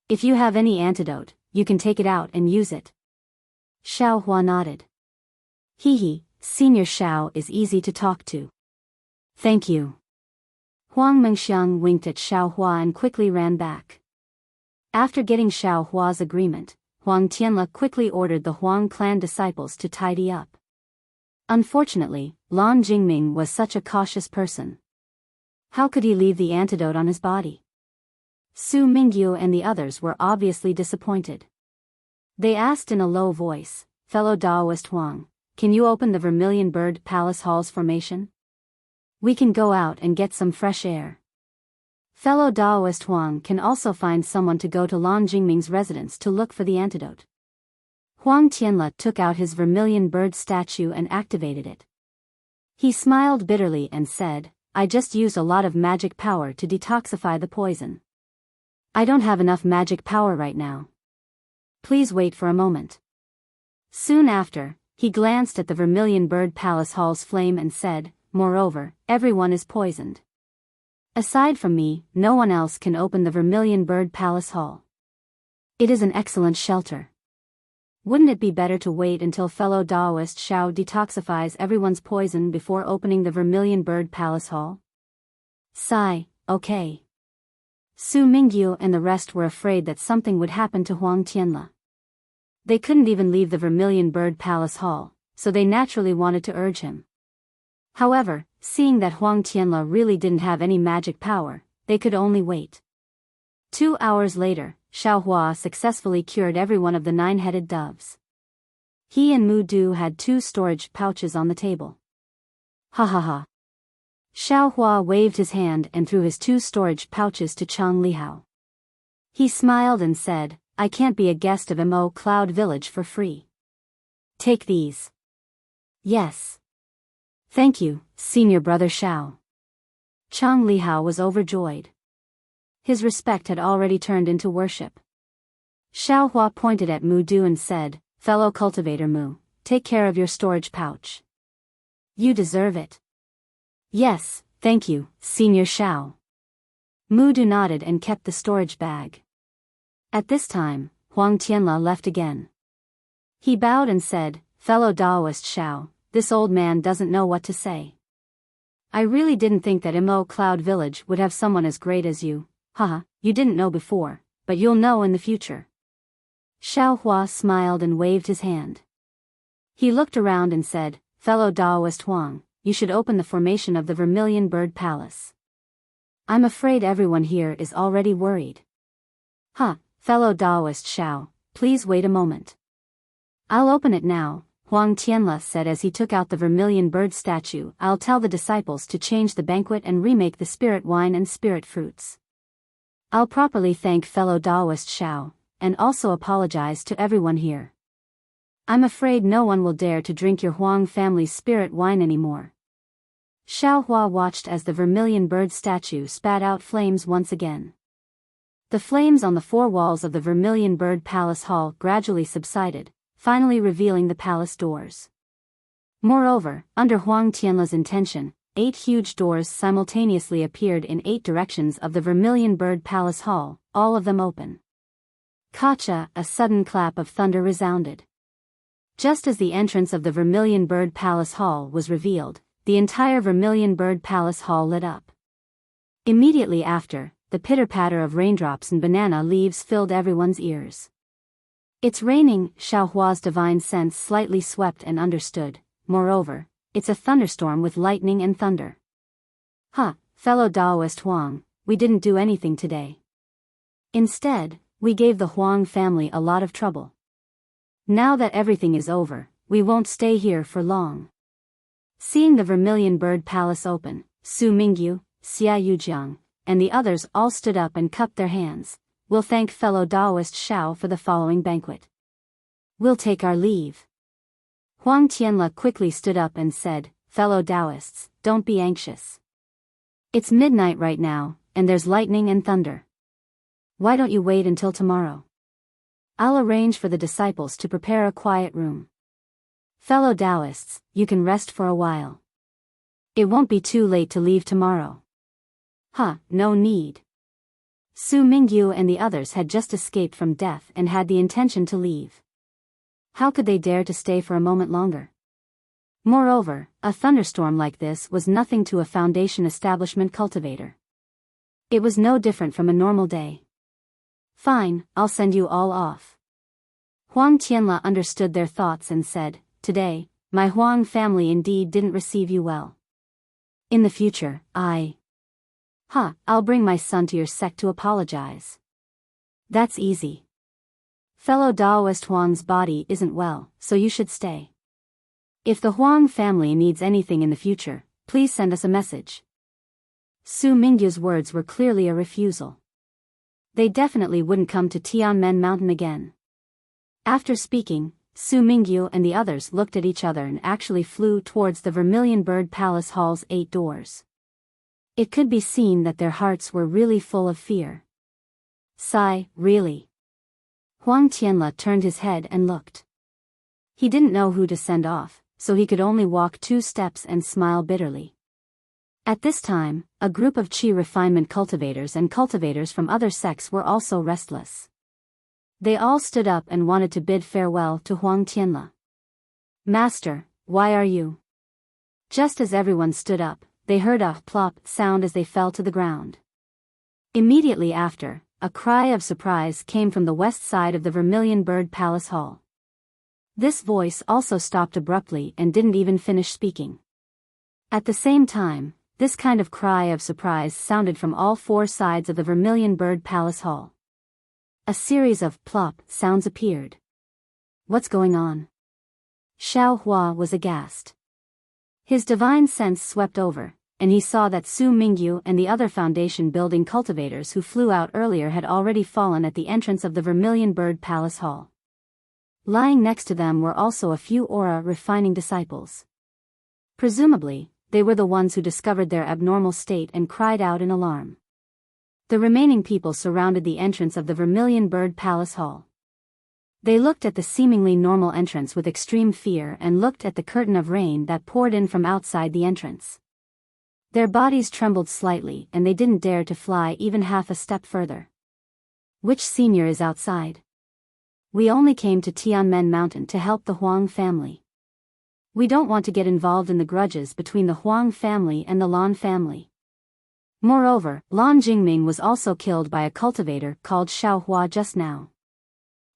If you have any antidote, you can take it out and use it." Xiao Hua nodded. Hee, Senior Xiao is easy to talk to. Thank you." Huang Mengxiang winked at Xiao Hua and quickly ran back. After getting Xiao Hua's agreement, Huang Tianle quickly ordered the Huang clan disciples to tidy up. Unfortunately, Lan Jingming was such a cautious person. How could he leave the antidote on his body? Su Mingyu and the others were obviously disappointed. They asked in a low voice, "Fellow Taoist Huang, can you open the Vermilion Bird Palace Hall's formation? We can go out and get some fresh air." Fellow Taoist Huang can also find someone to go to Lan Jingming's residence to look for the antidote. Huang Tianle took out his vermilion bird statue and activated it. He smiled bitterly and said, "I just used a lot of magic power to detoxify the poison. I don't have enough magic power right now. Please wait for a moment." Soon after, he glanced at the Vermilion Bird Palace Hall's flame and said, "Moreover, everyone is poisoned. Aside from me, no one else can open the Vermilion Bird Palace Hall. It is an excellent shelter. Wouldn't it be better to wait until fellow Taoist Xiao detoxifies everyone's poison before opening the Vermilion Bird Palace Hall?" Sigh, okay. Su Mingyu and the rest were afraid that something would happen to Huang Tianle. They couldn't even leave the Vermilion Bird Palace Hall, so they naturally wanted to urge him. However, seeing that Huang Tianle really didn't have any magic power, they could only wait. 2 hours later, Xiao Hua successfully cured every one of the 9-headed doves. He and Mu Du had 2 storage pouches on the table. Ha ha ha. Xiao Hua waved his hand and threw his 2 storage pouches to Chang Lihao. He smiled and said, "I can't be a guest of Mo Cloud Village for free. Take these." "Yes. Thank you, senior brother Xiao." Chang Lihao was overjoyed. His respect had already turned into worship. Xiao Hua pointed at Mu Du and said, "Fellow cultivator Mu, take care of your storage pouch. You deserve it." "Yes, thank you, Senior Xiao." Mudu nodded and kept the storage bag. At this time, Huang Tianla left again. He bowed and said, "Fellow Daoist Shao, this old man doesn't know what to say. I really didn't think that Imo Cloud Village would have someone as great as you. Haha, you didn't know before, but you'll know in the future." Xiao Hua smiled and waved his hand. He looked around and said, "Fellow Daoist Huang, you should open the formation of the Vermilion Bird Palace. I'm afraid everyone here is already worried." Fellow Daoist Shao, please wait a moment. "I'll open it now," Huang Tianla said as he took out the vermilion bird statue. "I'll tell the disciples to change the banquet and remake the spirit wine and spirit fruits. I'll properly thank fellow Daoist Shao, and also apologize to everyone here. I'm afraid no one will dare to drink your Huang family's spirit wine anymore." Xiao Hua watched as the vermilion bird statue spat out flames once again. The flames on the four walls of the Vermilion Bird Palace Hall gradually subsided, finally revealing the palace doors. Moreover, under Huang Tianla's intention, 8 huge doors simultaneously appeared in 8 directions of the Vermilion Bird Palace Hall, all of them open. Kacha, a sudden clap of thunder resounded. Just as the entrance of the Vermilion Bird Palace Hall was revealed, the entire Vermilion Bird Palace Hall lit up. Immediately after, the pitter-patter of raindrops and banana leaves filled everyone's ears. "It's raining," Xiao Hua's divine sense slightly swept and understood. "Moreover, it's a thunderstorm with lightning and thunder." Fellow Daoist Huang, we didn't do anything today. Instead, we gave the Huang family a lot of trouble. Now that everything is over, we won't stay here for long." Seeing the Vermilion Bird Palace open, Su Mingyu, Xia Yujiang, and the others all stood up and cupped their hands. "We'll thank fellow Daoist Shao for the following banquet. We'll take our leave." Huang Tianla quickly stood up and said, "Fellow Daoists, don't be anxious. It's midnight right now, and there's lightning and thunder. Why don't you wait until tomorrow? I'll arrange for the disciples to prepare a quiet room. Fellow Daoists, you can rest for a while. It won't be too late to leave tomorrow." No need. Su Mingyu and the others had just escaped from death and had the intention to leave. How could they dare to stay for a moment longer? Moreover, a thunderstorm like this was nothing to a Foundation establishment cultivator. It was no different from a normal day. "Fine, I'll send you all off." Huang Tianla understood their thoughts and said, "Today, my Huang family indeed didn't receive you well. In the future, I'll bring my son to your sect to apologize." "That's easy. Fellow Daoist Huang's body isn't well, so you should stay. If the Huang family needs anything in the future, please send us a message." Su Mingyu's words were clearly a refusal. They definitely wouldn't come to Tianmen Mountain again. After speaking, Su Mingyu and the others looked at each other and actually flew towards the Vermilion Bird Palace Hall's 8 doors. It could be seen that their hearts were really full of fear. "Sigh, really?" Huang Tianla turned his head and looked. He didn't know who to send off, so he could only walk 2 steps and smile bitterly. At this time, a group of Qi refinement cultivators and cultivators from other sects were also restless. They all stood up and wanted to bid farewell to Huang Tianla. "Master, why are you?" Just as everyone stood up, they heard a plop sound as they fell to the ground. Immediately after, a cry of surprise came from the west side of the Vermilion Bird Palace Hall. This voice also stopped abruptly and didn't even finish speaking. At the same time, this kind of cry of surprise sounded from all 4 sides of the Vermilion Bird Palace Hall. A series of plop sounds appeared. "What's going on?" Xiao Hua was aghast. His divine sense swept over, and he saw that Su Mingyu and the other Foundation building cultivators who flew out earlier had already fallen at the entrance of the Vermilion Bird Palace Hall. Lying next to them were also a few aura refining disciples. Presumably, they were the ones who discovered their abnormal state and cried out in alarm. The remaining people surrounded the entrance of the Vermilion Bird Palace Hall. They looked at the seemingly normal entrance with extreme fear and looked at the curtain of rain that poured in from outside the entrance. Their bodies trembled slightly and they didn't dare to fly even half a step further. Which senior is outside? We only came to Tianmen Mountain to help the Huang family. We don't want to get involved in the grudges between the Huang family and the Lan family. Moreover, Lan Jingming was also killed by a cultivator called Xiaohua just now.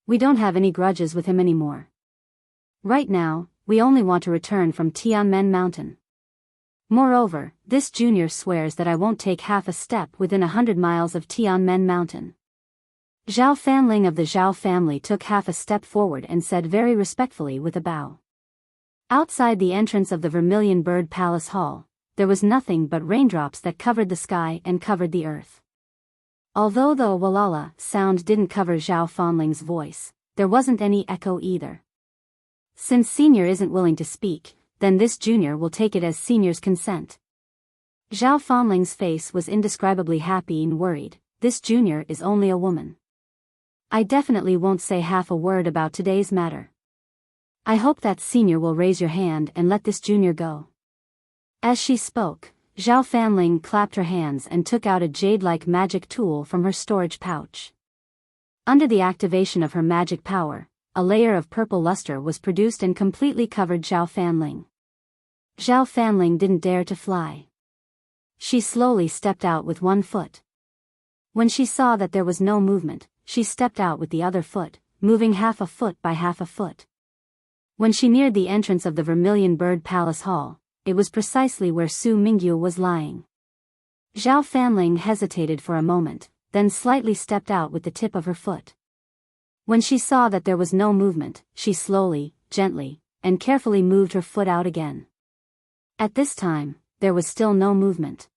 We don't have any grudges with him anymore. Right now, we only want to return from Tianmen Mountain. Moreover, this junior swears that I won't take half a step within 100 miles of Tianmen Mountain. Zhao Fanling of the Zhao family took half a step forward and said very respectfully with a bow. Outside the entrance of the Vermilion Bird Palace Hall, there was nothing but raindrops that covered the sky and covered the earth. Although the walala sound didn't cover Zhao Fanling's voice, there wasn't any echo either. Since senior isn't willing to speak, then this junior will take it as senior's consent. Zhao Fanling's face was indescribably happy and worried. This junior is only a woman. I definitely won't say half a word about today's matter. I hope that senior will raise your hand and let this junior go. As she spoke, Zhao Fanling clapped her hands and took out a jade-like magic tool from her storage pouch. Under the activation of her magic power, a layer of purple luster was produced and completely covered Zhao Fanling. Zhao Fanling didn't dare to fly. She slowly stepped out with one foot. When she saw that there was no movement, she stepped out with the other foot, moving half a foot by half a foot. When she neared the entrance of the Vermilion Bird Palace Hall, it was precisely where Su Mingyu was lying. Zhao Fanling hesitated for a moment, then slightly stepped out with the tip of her foot. When she saw that there was no movement, she slowly, gently, and carefully moved her foot out again. At this time, there was still no movement.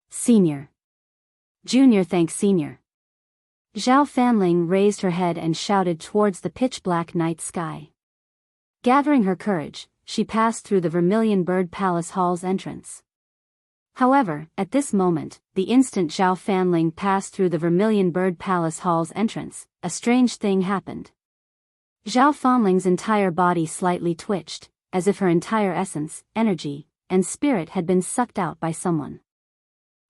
Senior. Junior thanks senior. Zhao Fanling raised her head and shouted towards the pitch-black night sky. Gathering her courage, she passed through the Vermilion Bird Palace Hall's entrance. However, at this moment, the instant Zhao Fanling passed through the Vermilion Bird Palace Hall's entrance, a strange thing happened. Zhao Fanling's entire body slightly twitched, as if her entire essence, energy, and spirit had been sucked out by someone.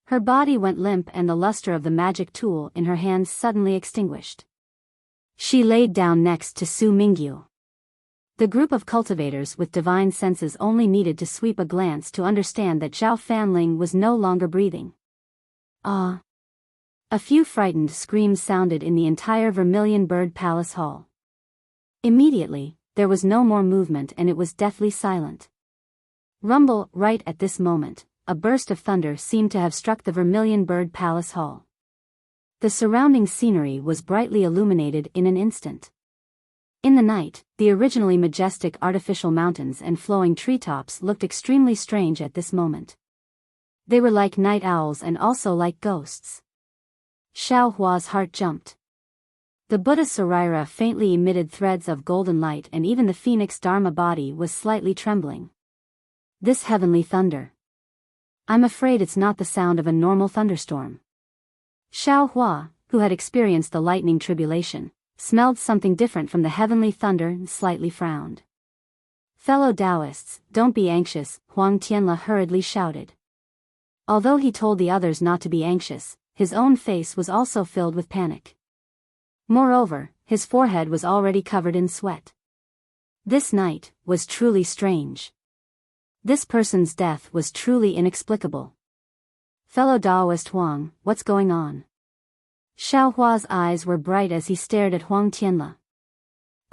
Her body went limp and the luster of the magic tool in her hands suddenly extinguished. She laid down next to Su Mingyu. The group of cultivators with divine senses only needed to sweep a glance to understand that Zhao Fanling was no longer breathing. Ah! A few frightened screams sounded in the entire Vermilion Bird Palace Hall. Immediately, there was no more movement and it was deathly silent. Rumble, right at this moment, a burst of thunder seemed to have struck the Vermilion Bird Palace Hall. The surrounding scenery was brightly illuminated in an instant. In the night, the originally majestic artificial mountains and flowing treetops looked extremely strange at this moment. They were like night owls and also like ghosts. Xiao Hua's heart jumped. The Buddha Sarira faintly emitted threads of golden light and even the phoenix Dharma body was slightly trembling. This heavenly thunder. I'm afraid it's not the sound of a normal thunderstorm. Xiao Hua, who had experienced the lightning tribulation, smelled something different from the heavenly thunder and slightly frowned. Fellow Taoists, don't be anxious, Huang Tianla hurriedly shouted. Although he told the others not to be anxious, his own face was also filled with panic. Moreover, his forehead was already covered in sweat. This night was truly strange. This person's death was truly inexplicable. Fellow Taoist Huang, what's going on? Xiao Hua's eyes were bright as he stared at Huang Tianla.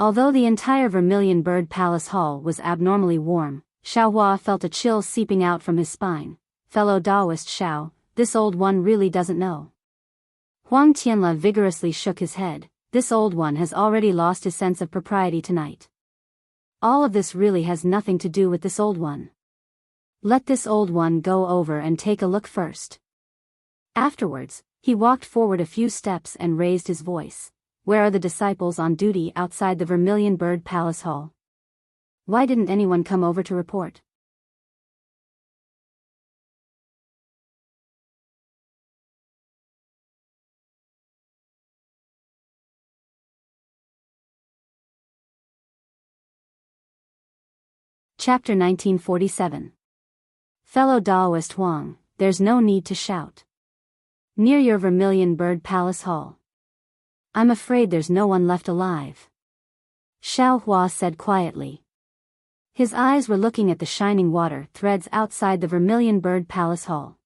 Although the entire Vermilion Bird Palace Hall was abnormally warm, Xiao Hua felt a chill seeping out from his spine. Fellow Taoist Xiao, this old one really doesn't know. Huang Tianla vigorously shook his head. This old one has already lost his sense of propriety tonight. All of this really has nothing to do with this old one. Let this old one go over and take a look first. Afterwards, he walked forward a few steps and raised his voice. Where are the disciples on duty outside the Vermilion Bird Palace Hall? Why didn't anyone come over to report? Chapter 1947. Fellow Daoist Huang, there's no need to shout. Near your Vermilion Bird Palace Hall. I'm afraid there's no one left alive. Xiao Hua said quietly. His eyes were looking at the shining water threads outside the Vermilion Bird Palace Hall.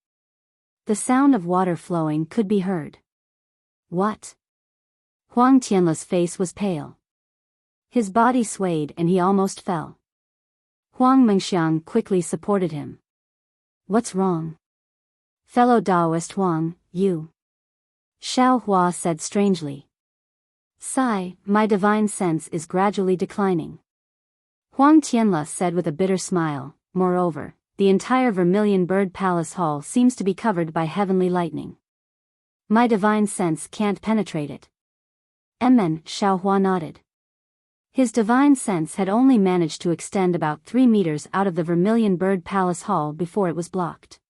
The sound of water flowing could be heard. What? Huang Tianle's face was pale. His body swayed and he almost fell. Huang Mengxiang quickly supported him. What's wrong? Fellow Daoist Huang, you. Xiao Hua said strangely. Sigh, my divine sense is gradually declining. Huang Tianle said with a bitter smile, moreover, the entire Vermilion Bird Palace Hall seems to be covered by heavenly lightning. My divine sense can't penetrate it. Amen, Xiao Hua nodded. His divine sense had only managed to extend about 3 meters out of the Vermilion Bird Palace Hall before it was blocked.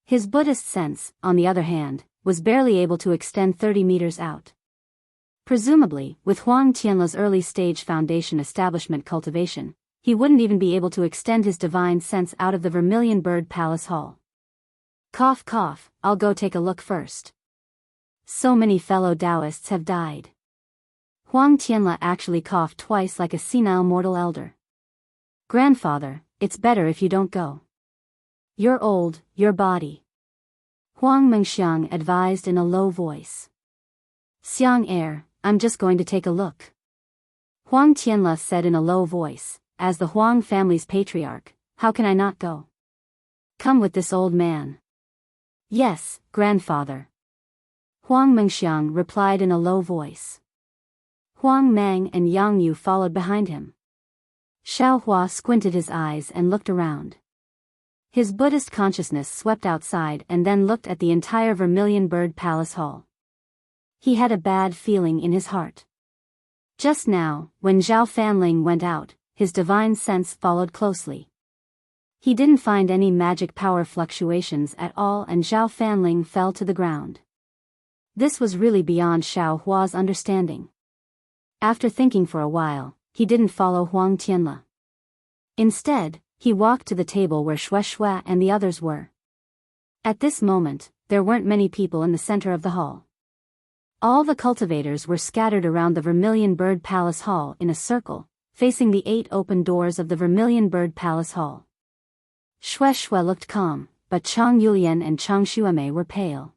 His Buddhist sense, on the other hand, was barely able to extend 30 meters out. Presumably, with Huang Tianle's early-stage foundation establishment cultivation, he wouldn't even be able to extend his divine sense out of the Vermilion Bird Palace Hall. Cough cough, I'll go take a look first. So many fellow Taoists have died. Huang Tianle actually coughed twice like a senile mortal elder. Grandfather, it's better if you don't go. You're old, your body. Huang Mengxiang advised in a low voice. Xiang Air, I'm just going to take a look. Huang Tianle said in a low voice, as the Huang family's patriarch, how can I not go? Come with this old man. Yes, grandfather. Huang Mengxiang replied in a low voice. Huang Mang and Yang Yu followed behind him. Xiao Hua squinted his eyes and looked around. His Buddhist consciousness swept outside and then looked at the entire Vermilion Bird Palace Hall. He had a bad feeling in his heart. Just now, when Zhao Fanling went out, his divine sense followed closely. He didn't find any magic power fluctuations at all and Zhao Fanling fell to the ground. This was really beyond Xiao Hua's understanding. After thinking for a while, he didn't follow Huang Tianle. Instead, he walked to the table where Shui and the others were. At this moment, there weren't many people in the center of the hall. All the cultivators were scattered around the Vermilion Bird Palace Hall in a circle, facing the 8 open doors of the Vermilion Bird Palace Hall. Shui looked calm, but Chang Yulian and Chang Xuemei were pale.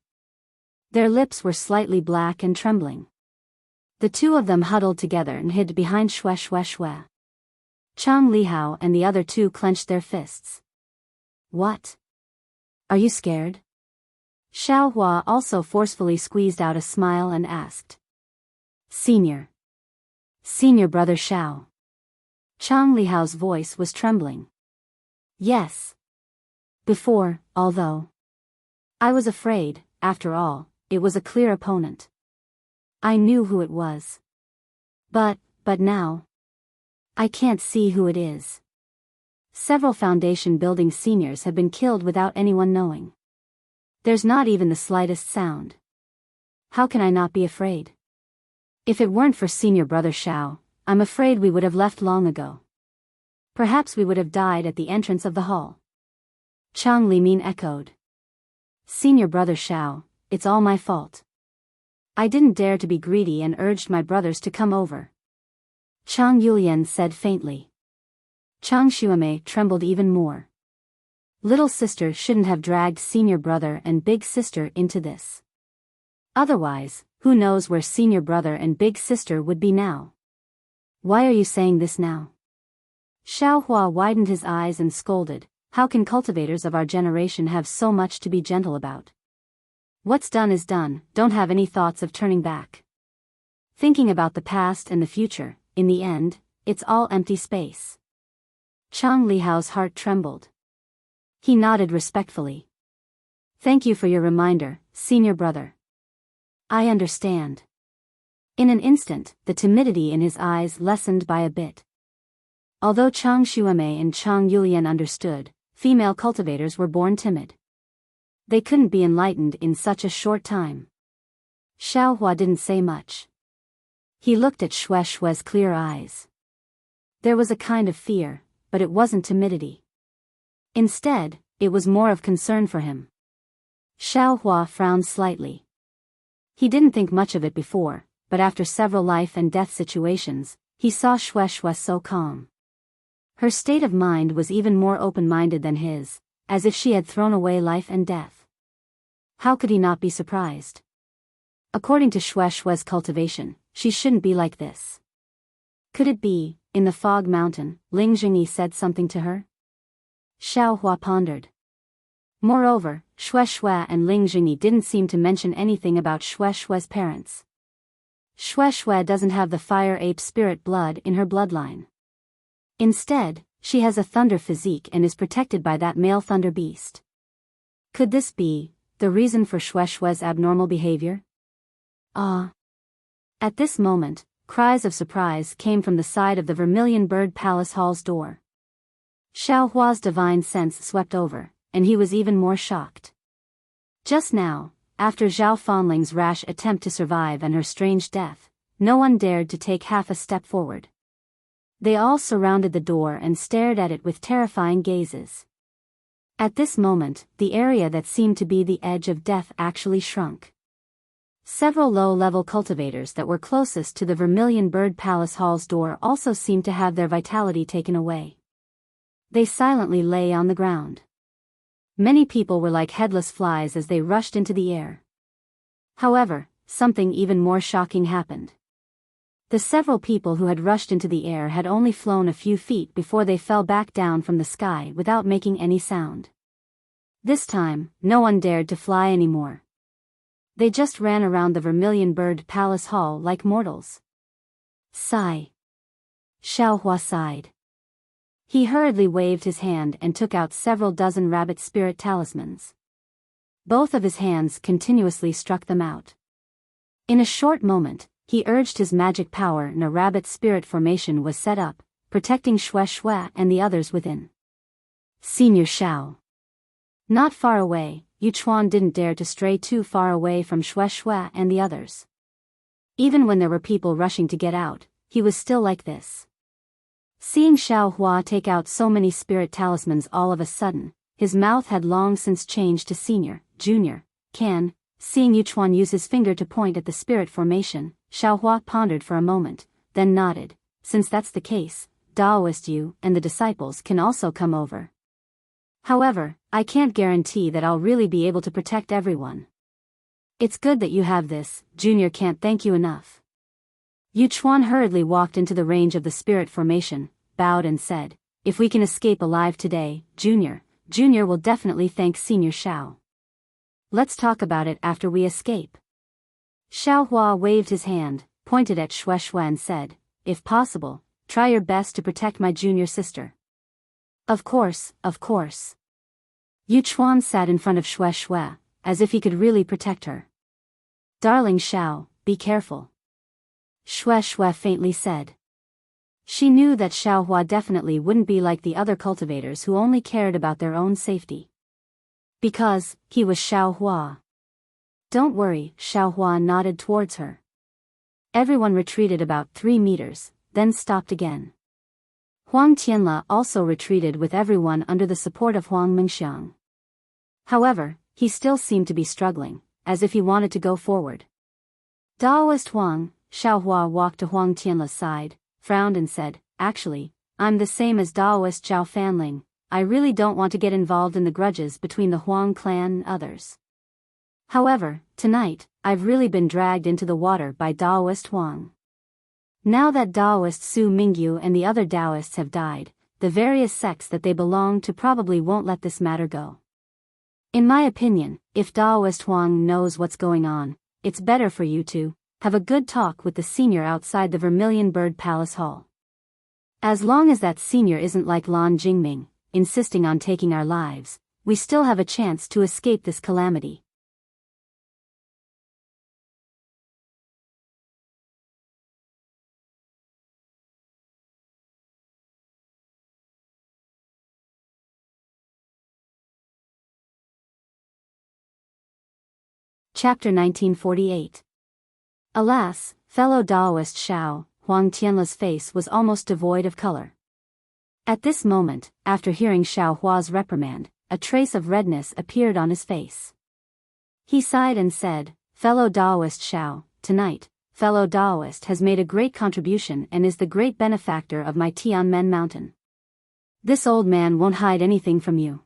Their lips were slightly black and trembling. The two of them huddled together and hid behind Shui. Chang Lihao and the other two clenched their fists. What? Are you scared? Xiao Hua also forcefully squeezed out a smile and asked. Senior brother Xiao. Chang Lihao's voice was trembling. Yes. Before, although I was afraid, after all, it was a clear opponent. I knew who it was. But now, I can't see who it is. Several foundation building seniors have been killed without anyone knowing. There's not even the slightest sound. How can I not be afraid? If it weren't for senior brother Xiao, I'm afraid we would have left long ago. Perhaps we would have died at the entrance of the hall. Chang Limin echoed. Senior brother Xiao, it's all my fault. I didn't dare to be greedy and urged my brothers to come over. Chang Yulian said faintly. Chang Xuemei trembled even more. Little sister shouldn't have dragged senior brother and big sister into this. Otherwise, who knows where senior brother and big sister would be now? Why are you saying this now? Xiao Hua widened his eyes and scolded, how can cultivators of our generation have so much to be gentle about? What's done is done, don't have any thoughts of turning back. Thinking about the past and the future, in the end, it's all empty space. Chang Lihao's heart trembled. He nodded respectfully. Thank you for your reminder, senior brother. I understand. In an instant, the timidity in his eyes lessened by a bit. Although Chang Xuemei and Chang Yulian understood, female cultivators were born timid. They couldn't be enlightened in such a short time. Xiao Hua didn't say much. He looked at Shui's clear eyes. There was a kind of fear, but it wasn't timidity. Instead, it was more of concern for him. Xiao Hua frowned slightly. He didn't think much of it before, but after several life and death situations, he saw Xue Xue so calm. Her state of mind was even more open-minded than his, as if she had thrown away life and death. How could he not be surprised? According to Xue Xue's cultivation, she shouldn't be like this. Could it be, in the fog mountain, Ling Jingyi said something to her? Xiao Hua pondered. Moreover, Xue Xue and Ling Jingyi didn't seem to mention anything about Xue Xue's parents. Xue Xue doesn't have the fire ape spirit blood in her bloodline. Instead, she has a thunder physique and is protected by that male thunder beast. Could this be the reason for Xue Xue's abnormal behavior? Ah! At this moment, cries of surprise came from the side of the Vermilion Bird Palace Hall's door. Xiao Hua's divine sense swept over, and he was even more shocked. Just now, after Zhao Fanling's rash attempt to survive and her strange death, no one dared to take half a step forward. They all surrounded the door and stared at it with terrifying gazes. At this moment, the area that seemed to be the edge of death actually shrunk. Several low-level cultivators that were closest to the Vermilion Bird Palace Hall's door also seemed to have their vitality taken away. They silently lay on the ground. Many people were like headless flies as they rushed into the air. However, something even more shocking happened. The several people who had rushed into the air had only flown a few feet before they fell back down from the sky without making any sound. This time, no one dared to fly anymore. They just ran around the Vermilion Bird Palace Hall like mortals. Sigh. Xiao Hua sighed. He hurriedly waved his hand and took out several dozen rabbit spirit talismans. Both of his hands continuously struck them out. In a short moment, he urged his magic power and a rabbit spirit formation was set up, protecting Xue Xue and the others within. Senior Xiao. Not far away, Yuchuan didn't dare to stray too far away from Xue Xue and the others. Even when there were people rushing to get out, he was still like this. Seeing Xiao Hua take out so many spirit talismans all of a sudden, his mouth had long since changed to senior, junior, can. Seeing Yuchuan use his finger to point at the spirit formation, Xiao Hua pondered for a moment, then nodded. Since that's the case, Daoist you and the disciples can also come over. However, I can't guarantee that I'll really be able to protect everyone. It's good that you have this, Junior can't thank you enough. Yuchuan hurriedly walked into the range of the spirit formation, bowed and said, if we can escape alive today, Junior will definitely thank Senior Xiao. Let's talk about it after we escape. Xiao Hua waved his hand, pointed at Xue Xue and said, if possible, try your best to protect my junior sister. Of course, of course. Yuchuan sat in front of Xue Xue, as if he could really protect her. Darling Xiao, be careful. Xue Xue faintly said. She knew that Xiao Hua definitely wouldn't be like the other cultivators who only cared about their own safety. Because, he was Xiao Hua. Don't worry, Xiao Hua nodded towards her. Everyone retreated about 3 meters, then stopped again. Huang Tianla also retreated with everyone under the support of Huang Mingxiang. However, he still seemed to be struggling, as if he wanted to go forward. Daoist Huang, Xiao Hua walked to Huang Tianla's side, frowned and said, actually, I'm the same as Daoist Zhao Fanling, I really don't want to get involved in the grudges between the Huang clan and others. However, tonight, I've really been dragged into the water by Daoist Huang. Now that Daoist Su Mingyu and the other Daoists have died, the various sects that they belong to probably won't let this matter go. In my opinion, if Daoist Huang knows what's going on, it's better for you to have a good talk with the senior outside the Vermilion Bird Palace Hall. As long as that senior isn't like Lan Jingming, insisting on taking our lives, we still have a chance to escape this calamity. Chapter 1948. Alas, fellow Daoist Xiao, Huang Tianla's face was almost devoid of color. At this moment, after hearing Xiao Hua's reprimand, a trace of redness appeared on his face. He sighed and said, "Fellow Taoist Shao, tonight, fellow Taoist has made a great contribution and is the great benefactor of my Tianmen mountain. This old man won't hide anything from you.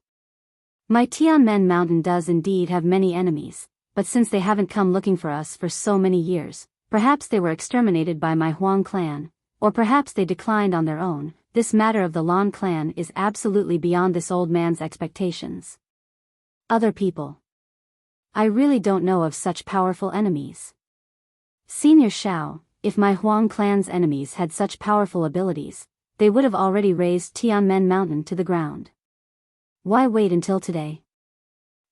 My Tianmen mountain does indeed have many enemies, but since they haven't come looking for us for so many years, perhaps they were exterminated by my Huang clan, or perhaps they declined on their own. This matter of the Lan clan is absolutely beyond this old man's expectations. Other people. I really don't know of such powerful enemies. Senior Shao, if my Huang clan's enemies had such powerful abilities, they would have already razed Tianmen mountain to the ground. Why wait until today?"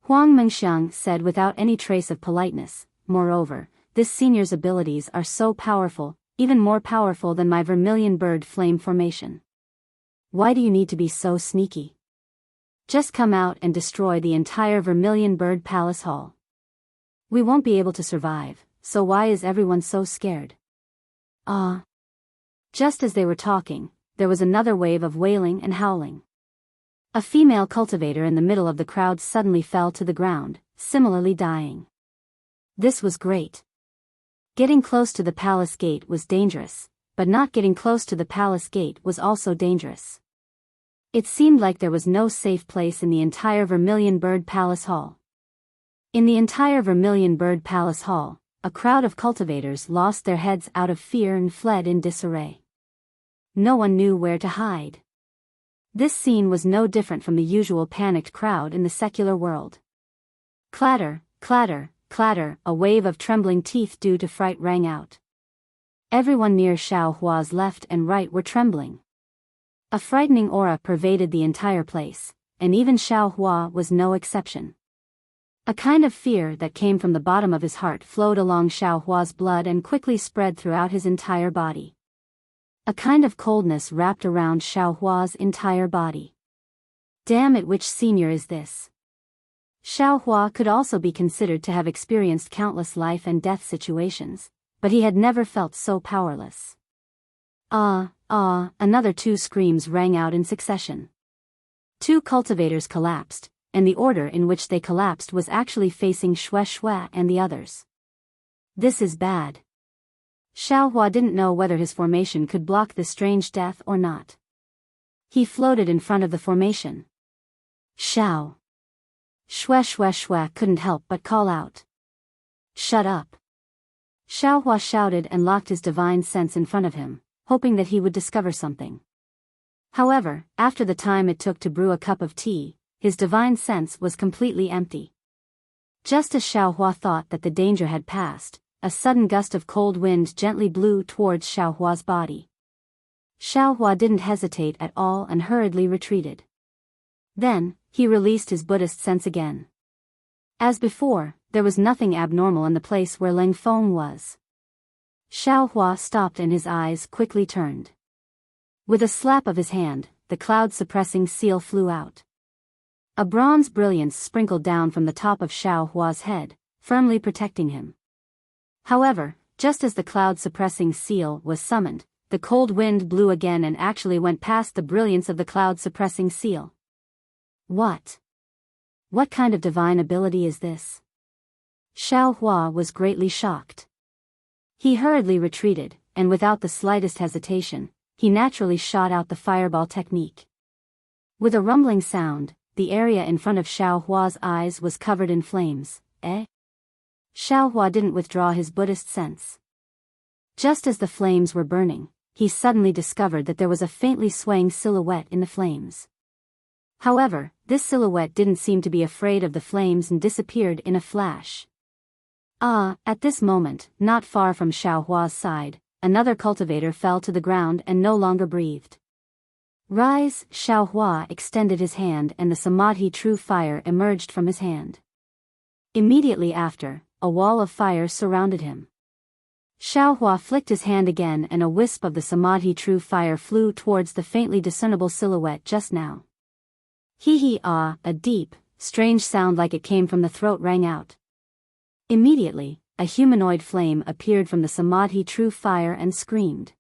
Huang Mengxiang said without any trace of politeness. "Moreover, this senior's abilities are so powerful, even more powerful than my vermilion bird flame formation. Why do you need to be so sneaky? Just come out and destroy the entire Vermilion Bird Palace Hall. We won't be able to survive, so why is everyone so scared?" Just as they were talking, there was another wave of wailing and howling. A female cultivator in the middle of the crowd suddenly fell to the ground, similarly dying. This was great. Getting close to the palace gate was dangerous, but not getting close to the palace gate was also dangerous. It seemed like there was no safe place in the entire Vermilion Bird Palace Hall. In the entire Vermilion Bird Palace Hall, a crowd of cultivators lost their heads out of fear and fled in disarray. No one knew where to hide. This scene was no different from the usual panicked crowd in the secular world. Clatter, clatter, clatter, a wave of trembling teeth due to fright rang out. Everyone near Shao Hua's left and right were trembling. A frightening aura pervaded the entire place, and even Shao Hua was no exception. A kind of fear that came from the bottom of his heart flowed along Shao Hua's blood and quickly spread throughout his entire body. A kind of coldness wrapped around Shao Hua's entire body. Damn it, which senior is this? Shao Hua could also be considered to have experienced countless life and death situations, but he had never felt so powerless. Another two screams rang out in succession. Two cultivators collapsed, and the order in which they collapsed was actually facing Xue Xue and the others. This is bad. Shao Hua didn't know whether his formation could block this strange death or not. He floated in front of the formation. Shao. Xue Xue Xue couldn't help but call out. "Shut up." Shao Hua shouted and locked his divine sense in front of him, hoping that he would discover something. However, after the time it took to brew a cup of tea, his divine sense was completely empty. Just as Shao Hua thought that the danger had passed, a sudden gust of cold wind gently blew towards Shao Hua's body. Shao Hua didn't hesitate at all and hurriedly retreated. Then, he released his Buddhist sense again. As before, there was nothing abnormal in the place where Ling Feng was. Shao Hua stopped and his eyes quickly turned. With a slap of his hand, the cloud-suppressing seal flew out. A bronze brilliance sprinkled down from the top of Shao Hua's head, firmly protecting him. However, just as the cloud-suppressing seal was summoned, the cold wind blew again and actually went past the brilliance of the cloud-suppressing seal. What? What kind of divine ability is this? Shao Hua was greatly shocked. He hurriedly retreated, and without the slightest hesitation, he naturally shot out the fireball technique. With a rumbling sound, the area in front of Shao Hua's eyes was covered in flames. Shao Hua didn't withdraw his Buddhist sense. Just as the flames were burning, he suddenly discovered that there was a faintly swaying silhouette in the flames. However, this silhouette didn't seem to be afraid of the flames and disappeared in a flash. At this moment, not far from Shao Hua's side, another cultivator fell to the ground and no longer breathed. Rise! Shao Hua extended his hand and the Samadhi true fire emerged from his hand. Immediately after, a wall of fire surrounded him. Shao Hua flicked his hand again and a wisp of the Samadhi true fire flew towards the faintly discernible silhouette just now. A deep, strange sound like it came from the throat rang out. Immediately, a humanoid flame appeared from the Samadhi true fire and screamed.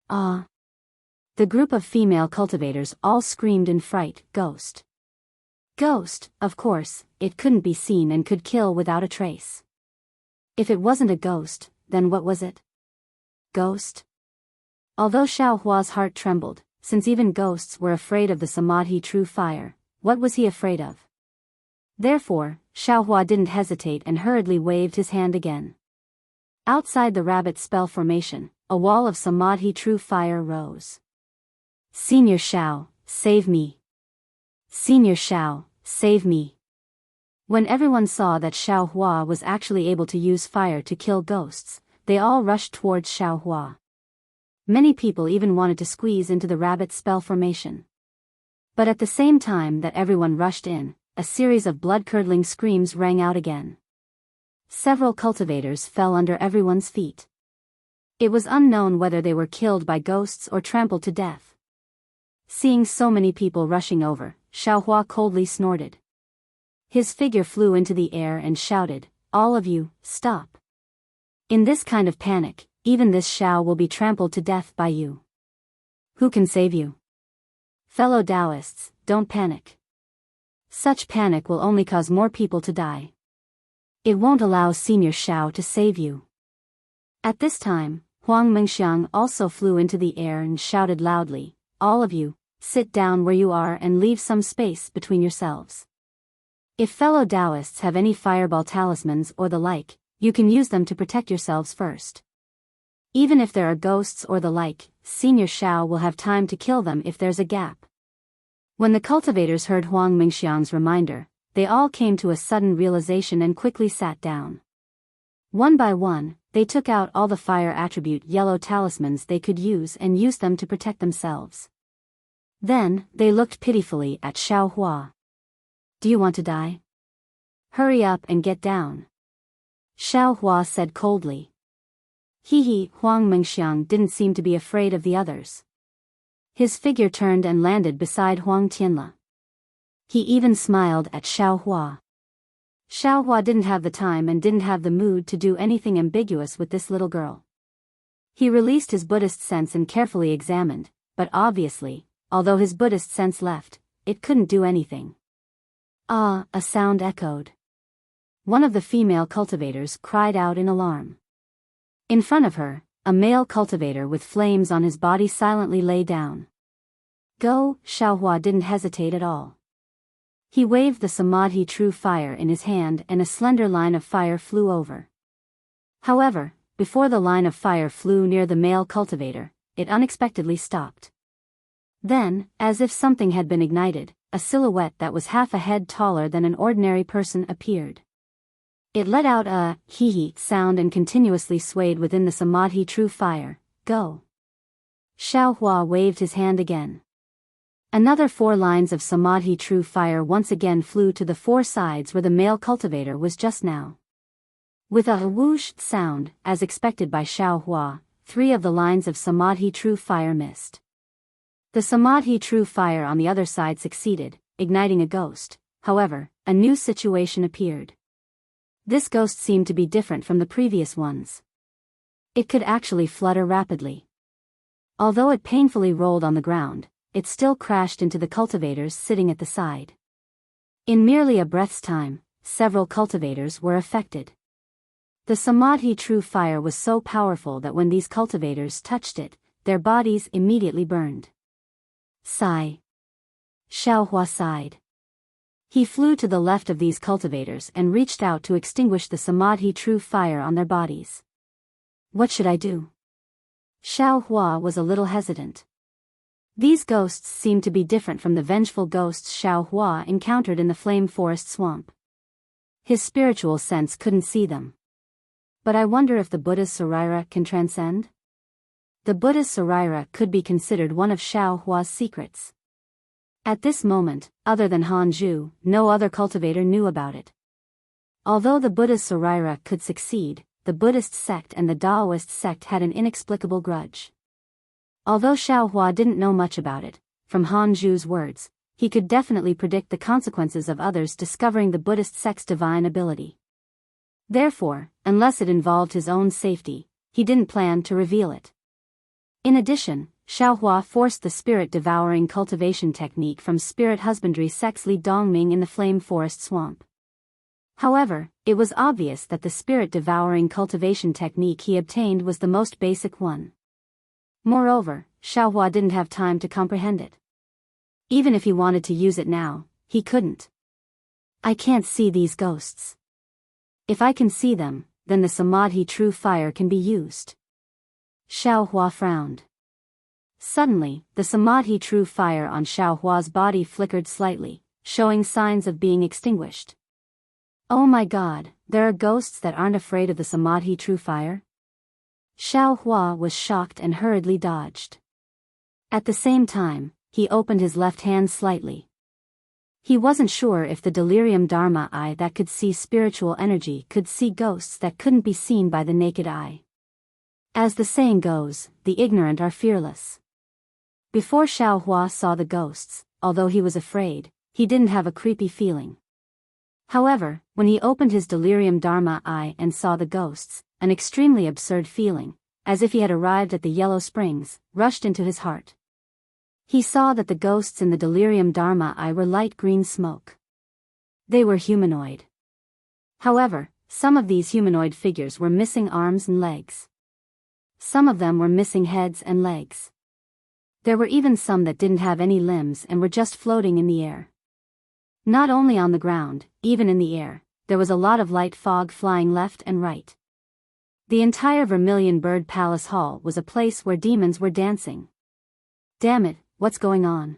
The group of female cultivators all screamed in fright, "Ghost! Ghost, of course, it couldn't be seen and could kill without a trace. If it wasn't a ghost, then what was it? Ghost? Although Xiao Hua's heart trembled, since even ghosts were afraid of the Samadhi true fire, what was he afraid of? Therefore, Xiao Hua didn't hesitate and hurriedly waved his hand again. Outside the rabbit spell formation, a wall of Samadhi true fire rose. Senior Xiao, save me. Senior Xiao, save me. When everyone saw that Xiao Hua was actually able to use fire to kill ghosts, they all rushed towards Xiao Hua. Many people even wanted to squeeze into the rabbit spell formation. But at the same time that everyone rushed in, a series of blood-curdling screams rang out again. Several cultivators fell under everyone's feet. It was unknown whether they were killed by ghosts or trampled to death. Seeing so many people rushing over, Xiao Hua coldly snorted. His figure flew into the air and shouted, "All of you, stop. In this kind of panic, even this Xiao will be trampled to death by you. Who can save you? Fellow Taoists, don't panic. Such panic will only cause more people to die. It won't allow Senior Xiao to save you." At this time, Huang Mengxiang also flew into the air and shouted loudly, "All of you, sit down where you are and leave some space between yourselves. If fellow Taoists have any fireball talismans or the like, you can use them to protect yourselves first. Even if there are ghosts or the like, Senior Xiao will have time to kill them if there's a gap." When the cultivators heard Huang Mingxiang's reminder, they all came to a sudden realization and quickly sat down. One by one, they took out all the fire attribute yellow talismans they could use and used them to protect themselves. Then, they looked pitifully at Xiao Hua. "Do you want to die? Hurry up and get down." Xiao Hua said coldly. Huang Mengxiang didn't seem to be afraid of the others. His figure turned and landed beside Huang Tianla. He even smiled at Xiao Hua. Xiao Hua didn't have the time and didn't have the mood to do anything ambiguous with this little girl. He released his Buddhist sense and carefully examined, but obviously, although his Buddhist sense left, it couldn't do anything. Ah, a sound echoed. One of the female cultivators cried out in alarm. In front of her, a male cultivator with flames on his body silently lay down. Go, Xiao Hua didn't hesitate at all. He waved the Samadhi true fire in his hand and a slender line of fire flew over. However, before the line of fire flew near the male cultivator, it unexpectedly stopped. Then, as if something had been ignited, a silhouette that was half a head taller than an ordinary person appeared. It let out a hee-hee sound and continuously swayed within the Samadhi true fire. Go. Xiao Hua waved his hand again. Another 4 lines of Samadhi true fire once again flew to the 4 sides where the male cultivator was just now. With a whoosh sound, as expected by Xiao Hua, 3 of the lines of Samadhi true fire missed. The Samadhi true fire on the other side succeeded, igniting a ghost. However, a new situation appeared. This ghost seemed to be different from the previous ones. It could actually flutter rapidly. Although it painfully rolled on the ground, it still crashed into the cultivators sitting at the side. In merely a breath's time, several cultivators were affected. The Samadhi true fire was so powerful that when these cultivators touched it, their bodies immediately burned. Sigh. Xiao Hua sighed. He flew to the left of these cultivators and reached out to extinguish the Samadhi true fire on their bodies. What should I do? Xiao Hua was a little hesitant. These ghosts seemed to be different from the vengeful ghosts Xiao Hua encountered in the flame forest swamp. His spiritual sense couldn't see them. But I wonder if the Buddha's Saraira can transcend? The Buddha's Saraira could be considered one of Xiao Hua's secrets. At this moment, other than Han Zhu, no other cultivator knew about it. Although the Buddha's Saraira could succeed, the Buddhist sect and the Taoist sect had an inexplicable grudge. Although Xiao Hua didn't know much about it, from Han Zhu's words, he could definitely predict the consequences of others discovering the Buddhist sect's divine ability. Therefore, unless it involved his own safety, he didn't plan to reveal it. In addition, Xiaohua forced the spirit-devouring cultivation technique from spirit husbandry Sex Li Dongming in the flame forest swamp. However, it was obvious that the spirit-devouring cultivation technique he obtained was the most basic one. Moreover, Xiaohua didn't have time to comprehend it. Even if he wanted to use it now, he couldn't. I can't see these ghosts. If I can see them, then the Samadhi true fire can be used. Xiaohua frowned. Suddenly, the Samadhi true fire on Xiaohua's body flickered slightly, showing signs of being extinguished. Oh my god, there are ghosts that aren't afraid of the Samadhi true fire? Xiaohua was shocked and hurriedly dodged. At the same time, he opened his left hand slightly. He wasn't sure if the delirium dharma eye that could see spiritual energy could see ghosts that couldn't be seen by the naked eye. As the saying goes, the ignorant are fearless. Before Xiaohua saw the ghosts, although he was afraid, he didn't have a creepy feeling. However, when he opened his delirium dharma eye and saw the ghosts, an extremely absurd feeling, as if he had arrived at the Yellow Springs, rushed into his heart. He saw that the ghosts in the delirium dharma eye were light green smoke. They were humanoid. However, some of these humanoid figures were missing arms and legs. Some of them were missing heads and legs. There were even some that didn't have any limbs and were just floating in the air. Not only on the ground, even in the air, there was a lot of light fog flying left and right. The entire Vermilion Bird Palace Hall was a place where demons were dancing. Damn it, what's going on?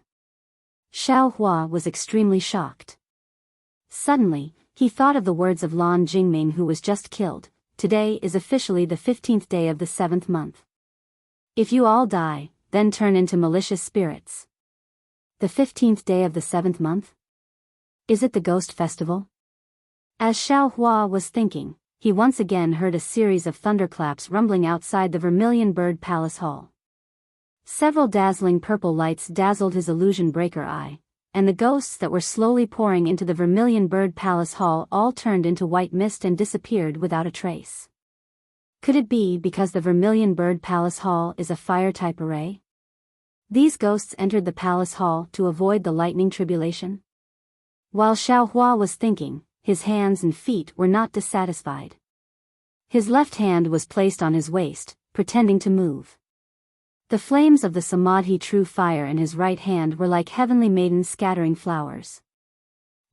Xiaohua was extremely shocked. Suddenly, he thought of the words of Lan Jingming, who was just killed. Today is officially the 15th day of the 7th month. If you all die, then turn into malicious spirits. The 15th day of the 7th month? Is it the ghost festival? As Xiaohua was thinking, he once again heard a series of thunderclaps rumbling outside the Vermilion Bird Palace Hall. Several dazzling purple lights dazzled his illusion breaker eye, and the ghosts that were slowly pouring into the Vermilion Bird Palace Hall all turned into white mist and disappeared without a trace. Could it be because the Vermilion Bird Palace Hall is a fire-type array? These ghosts entered the palace hall to avoid the lightning tribulation? While Xiaohua was thinking, his hands and feet were not dissatisfied. His left hand was placed on his waist, pretending to move. The flames of the Samadhi true fire in his right hand were like heavenly maidens scattering flowers.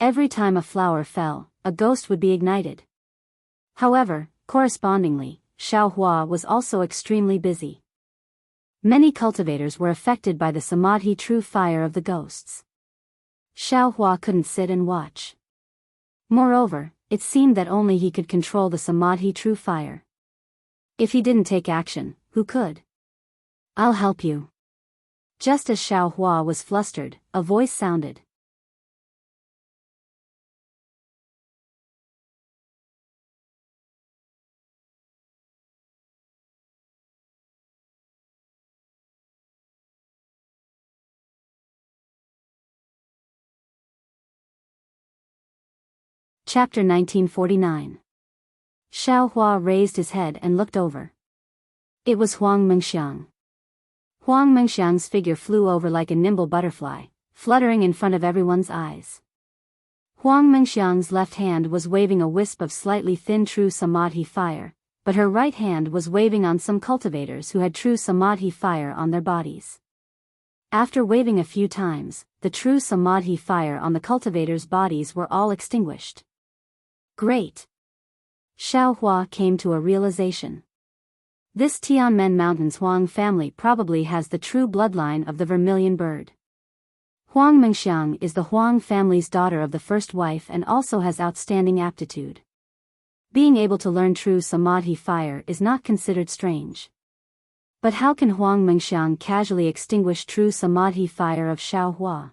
Every time a flower fell, a ghost would be ignited. However, correspondingly, Xiaohua was also extremely busy. Many cultivators were affected by the Samadhi true fire of the ghosts. Xiaohua couldn't sit and watch. Moreover, it seemed that only he could control the Samadhi true fire. If he didn't take action, who could? I'll help you. Just as Xiaohua was flustered, a voice sounded. Chapter 1949. Xiaohua raised his head and looked over. It was Huang Mengxiang. Huang Mengxiang's figure flew over like a nimble butterfly, fluttering in front of everyone's eyes. Huang Mengxiang's left hand was waving a wisp of slightly thin true Samadhi fire, but her right hand was waving on some cultivators who had true Samadhi fire on their bodies. After waving a few times, the true Samadhi fire on the cultivators' bodies were all extinguished. Great! Xiaohua came to a realization. This Tianmen Mountains Huang family probably has the true bloodline of the Vermilion Bird. Huang Mengxiang is the Huang family's daughter of the first wife and also has outstanding aptitude. Being able to learn true Samadhi fire is not considered strange. But how can Huang Mengxiang casually extinguish true Samadhi fire of Xiaohua?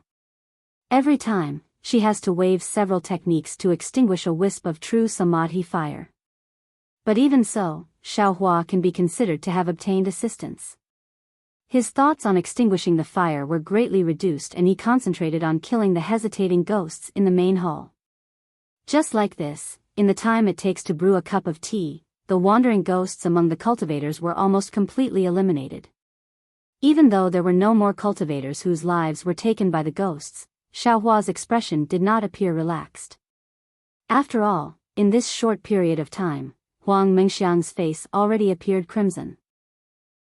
Every time, she has to wave several techniques to extinguish a wisp of true Samadhi fire. But even so, Xiaohua can be considered to have obtained assistance. His thoughts on extinguishing the fire were greatly reduced and he concentrated on killing the hesitating ghosts in the main hall. Just like this, in the time it takes to brew a cup of tea, the wandering ghosts among the cultivators were almost completely eliminated. Even though there were no more cultivators whose lives were taken by the ghosts, Xiaohua's expression did not appear relaxed. After all, in this short period of time, Huang Mingxiang's face already appeared crimson.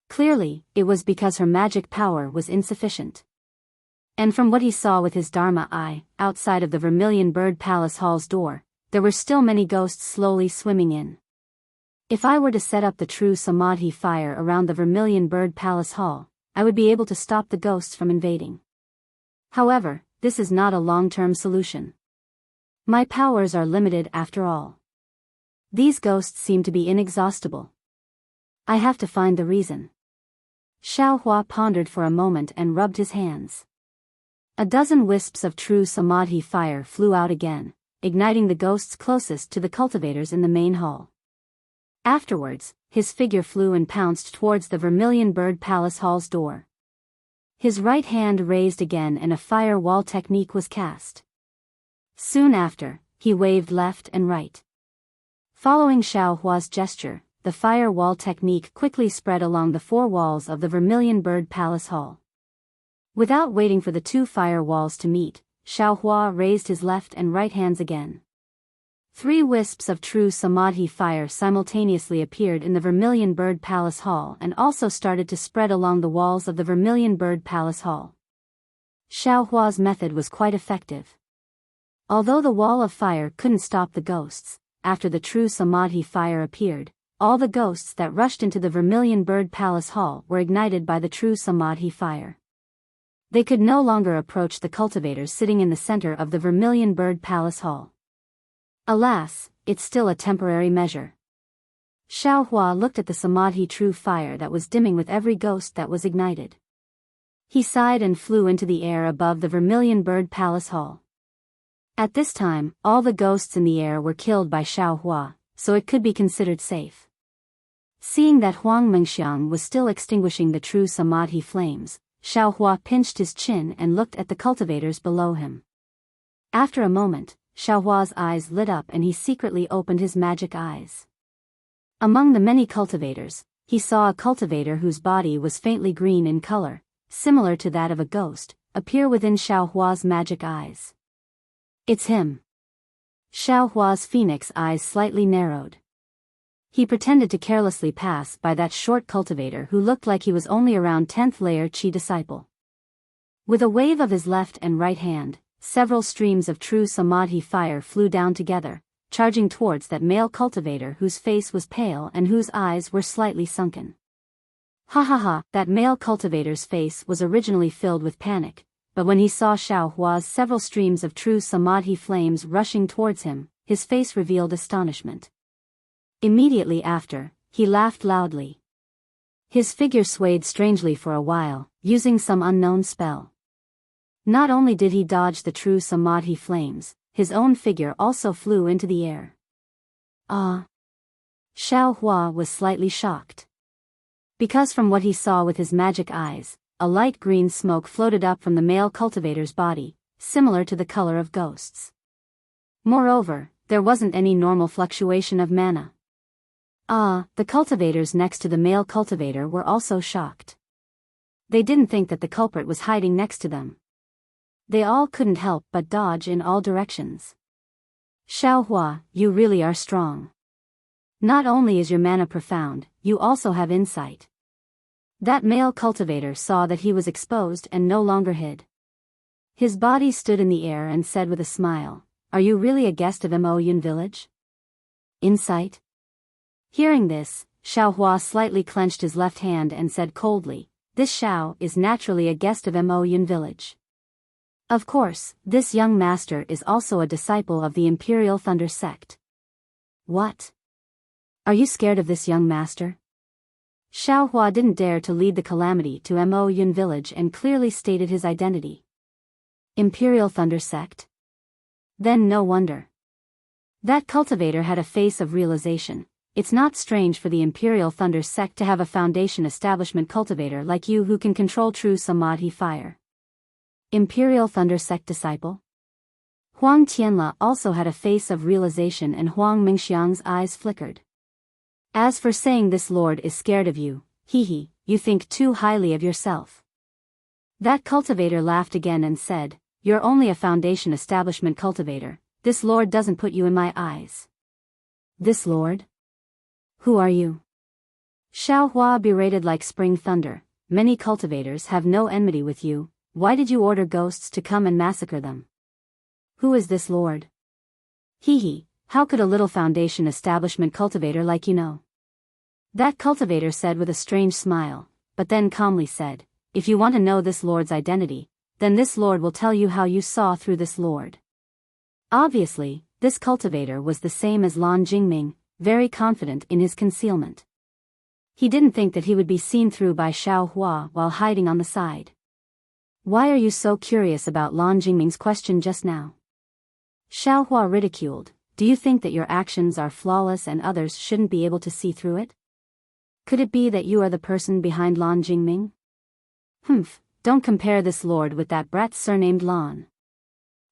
Clearly, it was because her magic power was insufficient. And from what he saw with his Dharma eye, outside of the Vermilion Bird Palace Hall's door, there were still many ghosts slowly swimming in. If I were to set up the true Samadhi fire around the Vermilion Bird Palace Hall, I would be able to stop the ghosts from invading. However, this is not a long-term solution. My powers are limited after all. These ghosts seem to be inexhaustible. I have to find the reason. Xiaohua pondered for a moment and rubbed his hands. A dozen wisps of true Samadhi fire flew out again, igniting the ghosts closest to the cultivators in the main hall. Afterwards, his figure flew and pounced towards the Vermilion Bird Palace Hall's door. His right hand raised again and a fire wall technique was cast. Soon after, he waved left and right. Following Xiaohua's gesture, the fire wall technique quickly spread along the four walls of the Vermilion Bird Palace Hall. Without waiting for the two fire walls to meet, Xiaohua raised his left and right hands again. 3 wisps of true Samadhi fire simultaneously appeared in the Vermilion Bird Palace Hall and also started to spread along the walls of the Vermilion Bird Palace Hall. Xiaohua's method was quite effective. Although the wall of fire couldn't stop the ghosts, after the true Samadhi fire appeared, all the ghosts that rushed into the Vermilion Bird Palace Hall were ignited by the true Samadhi fire. They could no longer approach the cultivators sitting in the center of the Vermilion Bird Palace Hall. Alas, it's still a temporary measure. Xiaohua looked at the Samadhi true fire that was dimming with every ghost that was ignited. He sighed and flew into the air above the Vermilion Bird Palace Hall. At this time, all the ghosts in the air were killed by Xiaohua, so it could be considered safe. Seeing that Huang Mingxiang was still extinguishing the true Samadhi flames, Xiaohua pinched his chin and looked at the cultivators below him. After a moment, Xiaohua's eyes lit up and he secretly opened his magic eyes. Among the many cultivators, he saw a cultivator whose body was faintly green in color, similar to that of a ghost, appear within Xiaohua's magic eyes. It's him. Xiaohua's phoenix eyes slightly narrowed. He pretended to carelessly pass by that short cultivator who looked like he was only around 10th layer Qi disciple. With a wave of his left and right hand, several streams of true Samadhi fire flew down together, charging towards that male cultivator whose face was pale and whose eyes were slightly sunken. Ha ha ha, that male cultivator's face was originally filled with panic, but when he saw Xiaohua's several streams of true Samadhi flames rushing towards him, his face revealed astonishment. Immediately after, he laughed loudly. His figure swayed strangely for a while, using some unknown spell. Not only did he dodge the true Samadhi flames, his own figure also flew into the air. Ah! Xiaohua was slightly shocked. Because from what he saw with his magic eyes, a light green smoke floated up from the male cultivator's body, similar to the color of ghosts. Moreover, there wasn't any normal fluctuation of mana. Ah, the cultivators next to the male cultivator were also shocked. They didn't think that the culprit was hiding next to them. They all couldn't help but dodge in all directions. Xiaohua, you really are strong. Not only is your mana profound, you also have insight. That male cultivator saw that he was exposed and no longer hid. His body stood in the air and said with a smile, "Are you really a guest of Mo Yun village?" Insight? Hearing this, Xiaohua slightly clenched his left hand and said coldly, "This Xiao is naturally a guest of Mo Yun village. Of course, this young master is also a disciple of the Imperial Thunder sect." What? Are you scared of this young master? Xiaohua didn't dare to lead the calamity to Mo Yun village and clearly stated his identity. Imperial Thunder sect? Then no wonder. That cultivator had a face of realization. It's not strange for the Imperial Thunder sect to have a foundation establishment cultivator like you who can control true Samadhi fire. Imperial Thunder sect disciple? Huang Tianla also had a face of realization and Huang Mingxiang's eyes flickered. As for saying this lord is scared of you, hee hee, you think too highly of yourself. That cultivator laughed again and said, you're only a foundation establishment cultivator, this lord doesn't put you in my eyes. This lord? Who are you? Xiao Hua berated like spring thunder, many cultivators have no enmity with you, why did you order ghosts to come and massacre them? Who is this lord? Hee, how could a little foundation establishment cultivator like you know? That cultivator said with a strange smile, but then calmly said, if you want to know this lord's identity, then this lord will tell you how you saw through this lord. Obviously, this cultivator was the same as Lan Jingming, very confident in his concealment. He didn't think that he would be seen through by Xiao Hua while hiding on the side. Why are you so curious about Lan Jingming's question just now? Xiao Hua ridiculed, do you think that your actions are flawless and others shouldn't be able to see through it? Could it be that you are the person behind Lan Jingming? Humph, don't compare this lord with that brat surnamed Lan.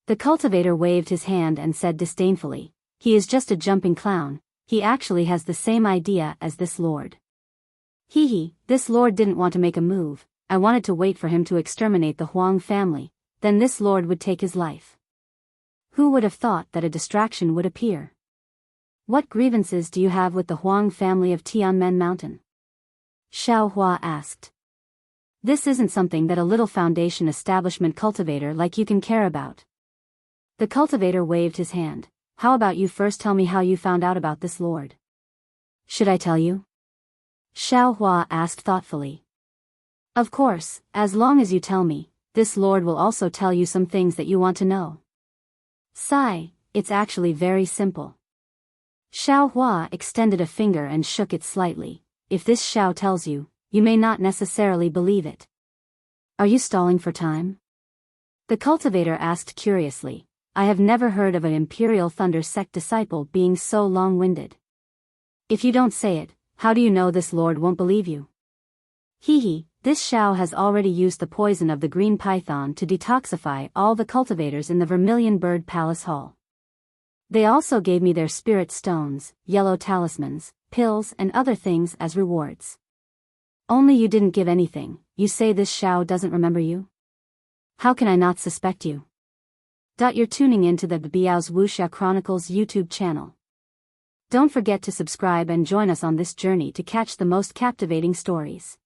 The cultivator waved his hand and said disdainfully, he is just a jumping clown, he actually has the same idea as this lord. This lord didn't want to make a move, I wanted to wait for him to exterminate the Huang family, then this lord would take his life. Who would have thought that a distraction would appear? What grievances do you have with the Huang family of Tianmen Mountain? Xiao Hua asked. This isn't something that a little foundation establishment cultivator like you can care about. The cultivator waved his hand. How about you first tell me how you found out about this lord? Should I tell you? Xiao Hua asked thoughtfully. Of course, as long as you tell me, this lord will also tell you some things that you want to know. Sigh, it's actually very simple. Xiao Hua extended a finger and shook it slightly. If this Xiao tells you, you may not necessarily believe it. Are you stalling for time? The cultivator asked curiously. I have never heard of an Imperial Thunder Sect disciple being so long-winded. If you don't say it, how do you know this lord won't believe you? This Xiao has already used the poison of the green python to detoxify all the cultivators in the Vermilion Bird Palace Hall. They also gave me their spirit stones, yellow talismans, pills and other things as rewards. Only you didn't give anything, you say this Xiao doesn't remember you? How can I not suspect you? You're tuning in to the Biyao's Wuxia Chronicles YouTube channel. Don't forget to subscribe and join us on this journey to catch the most captivating stories.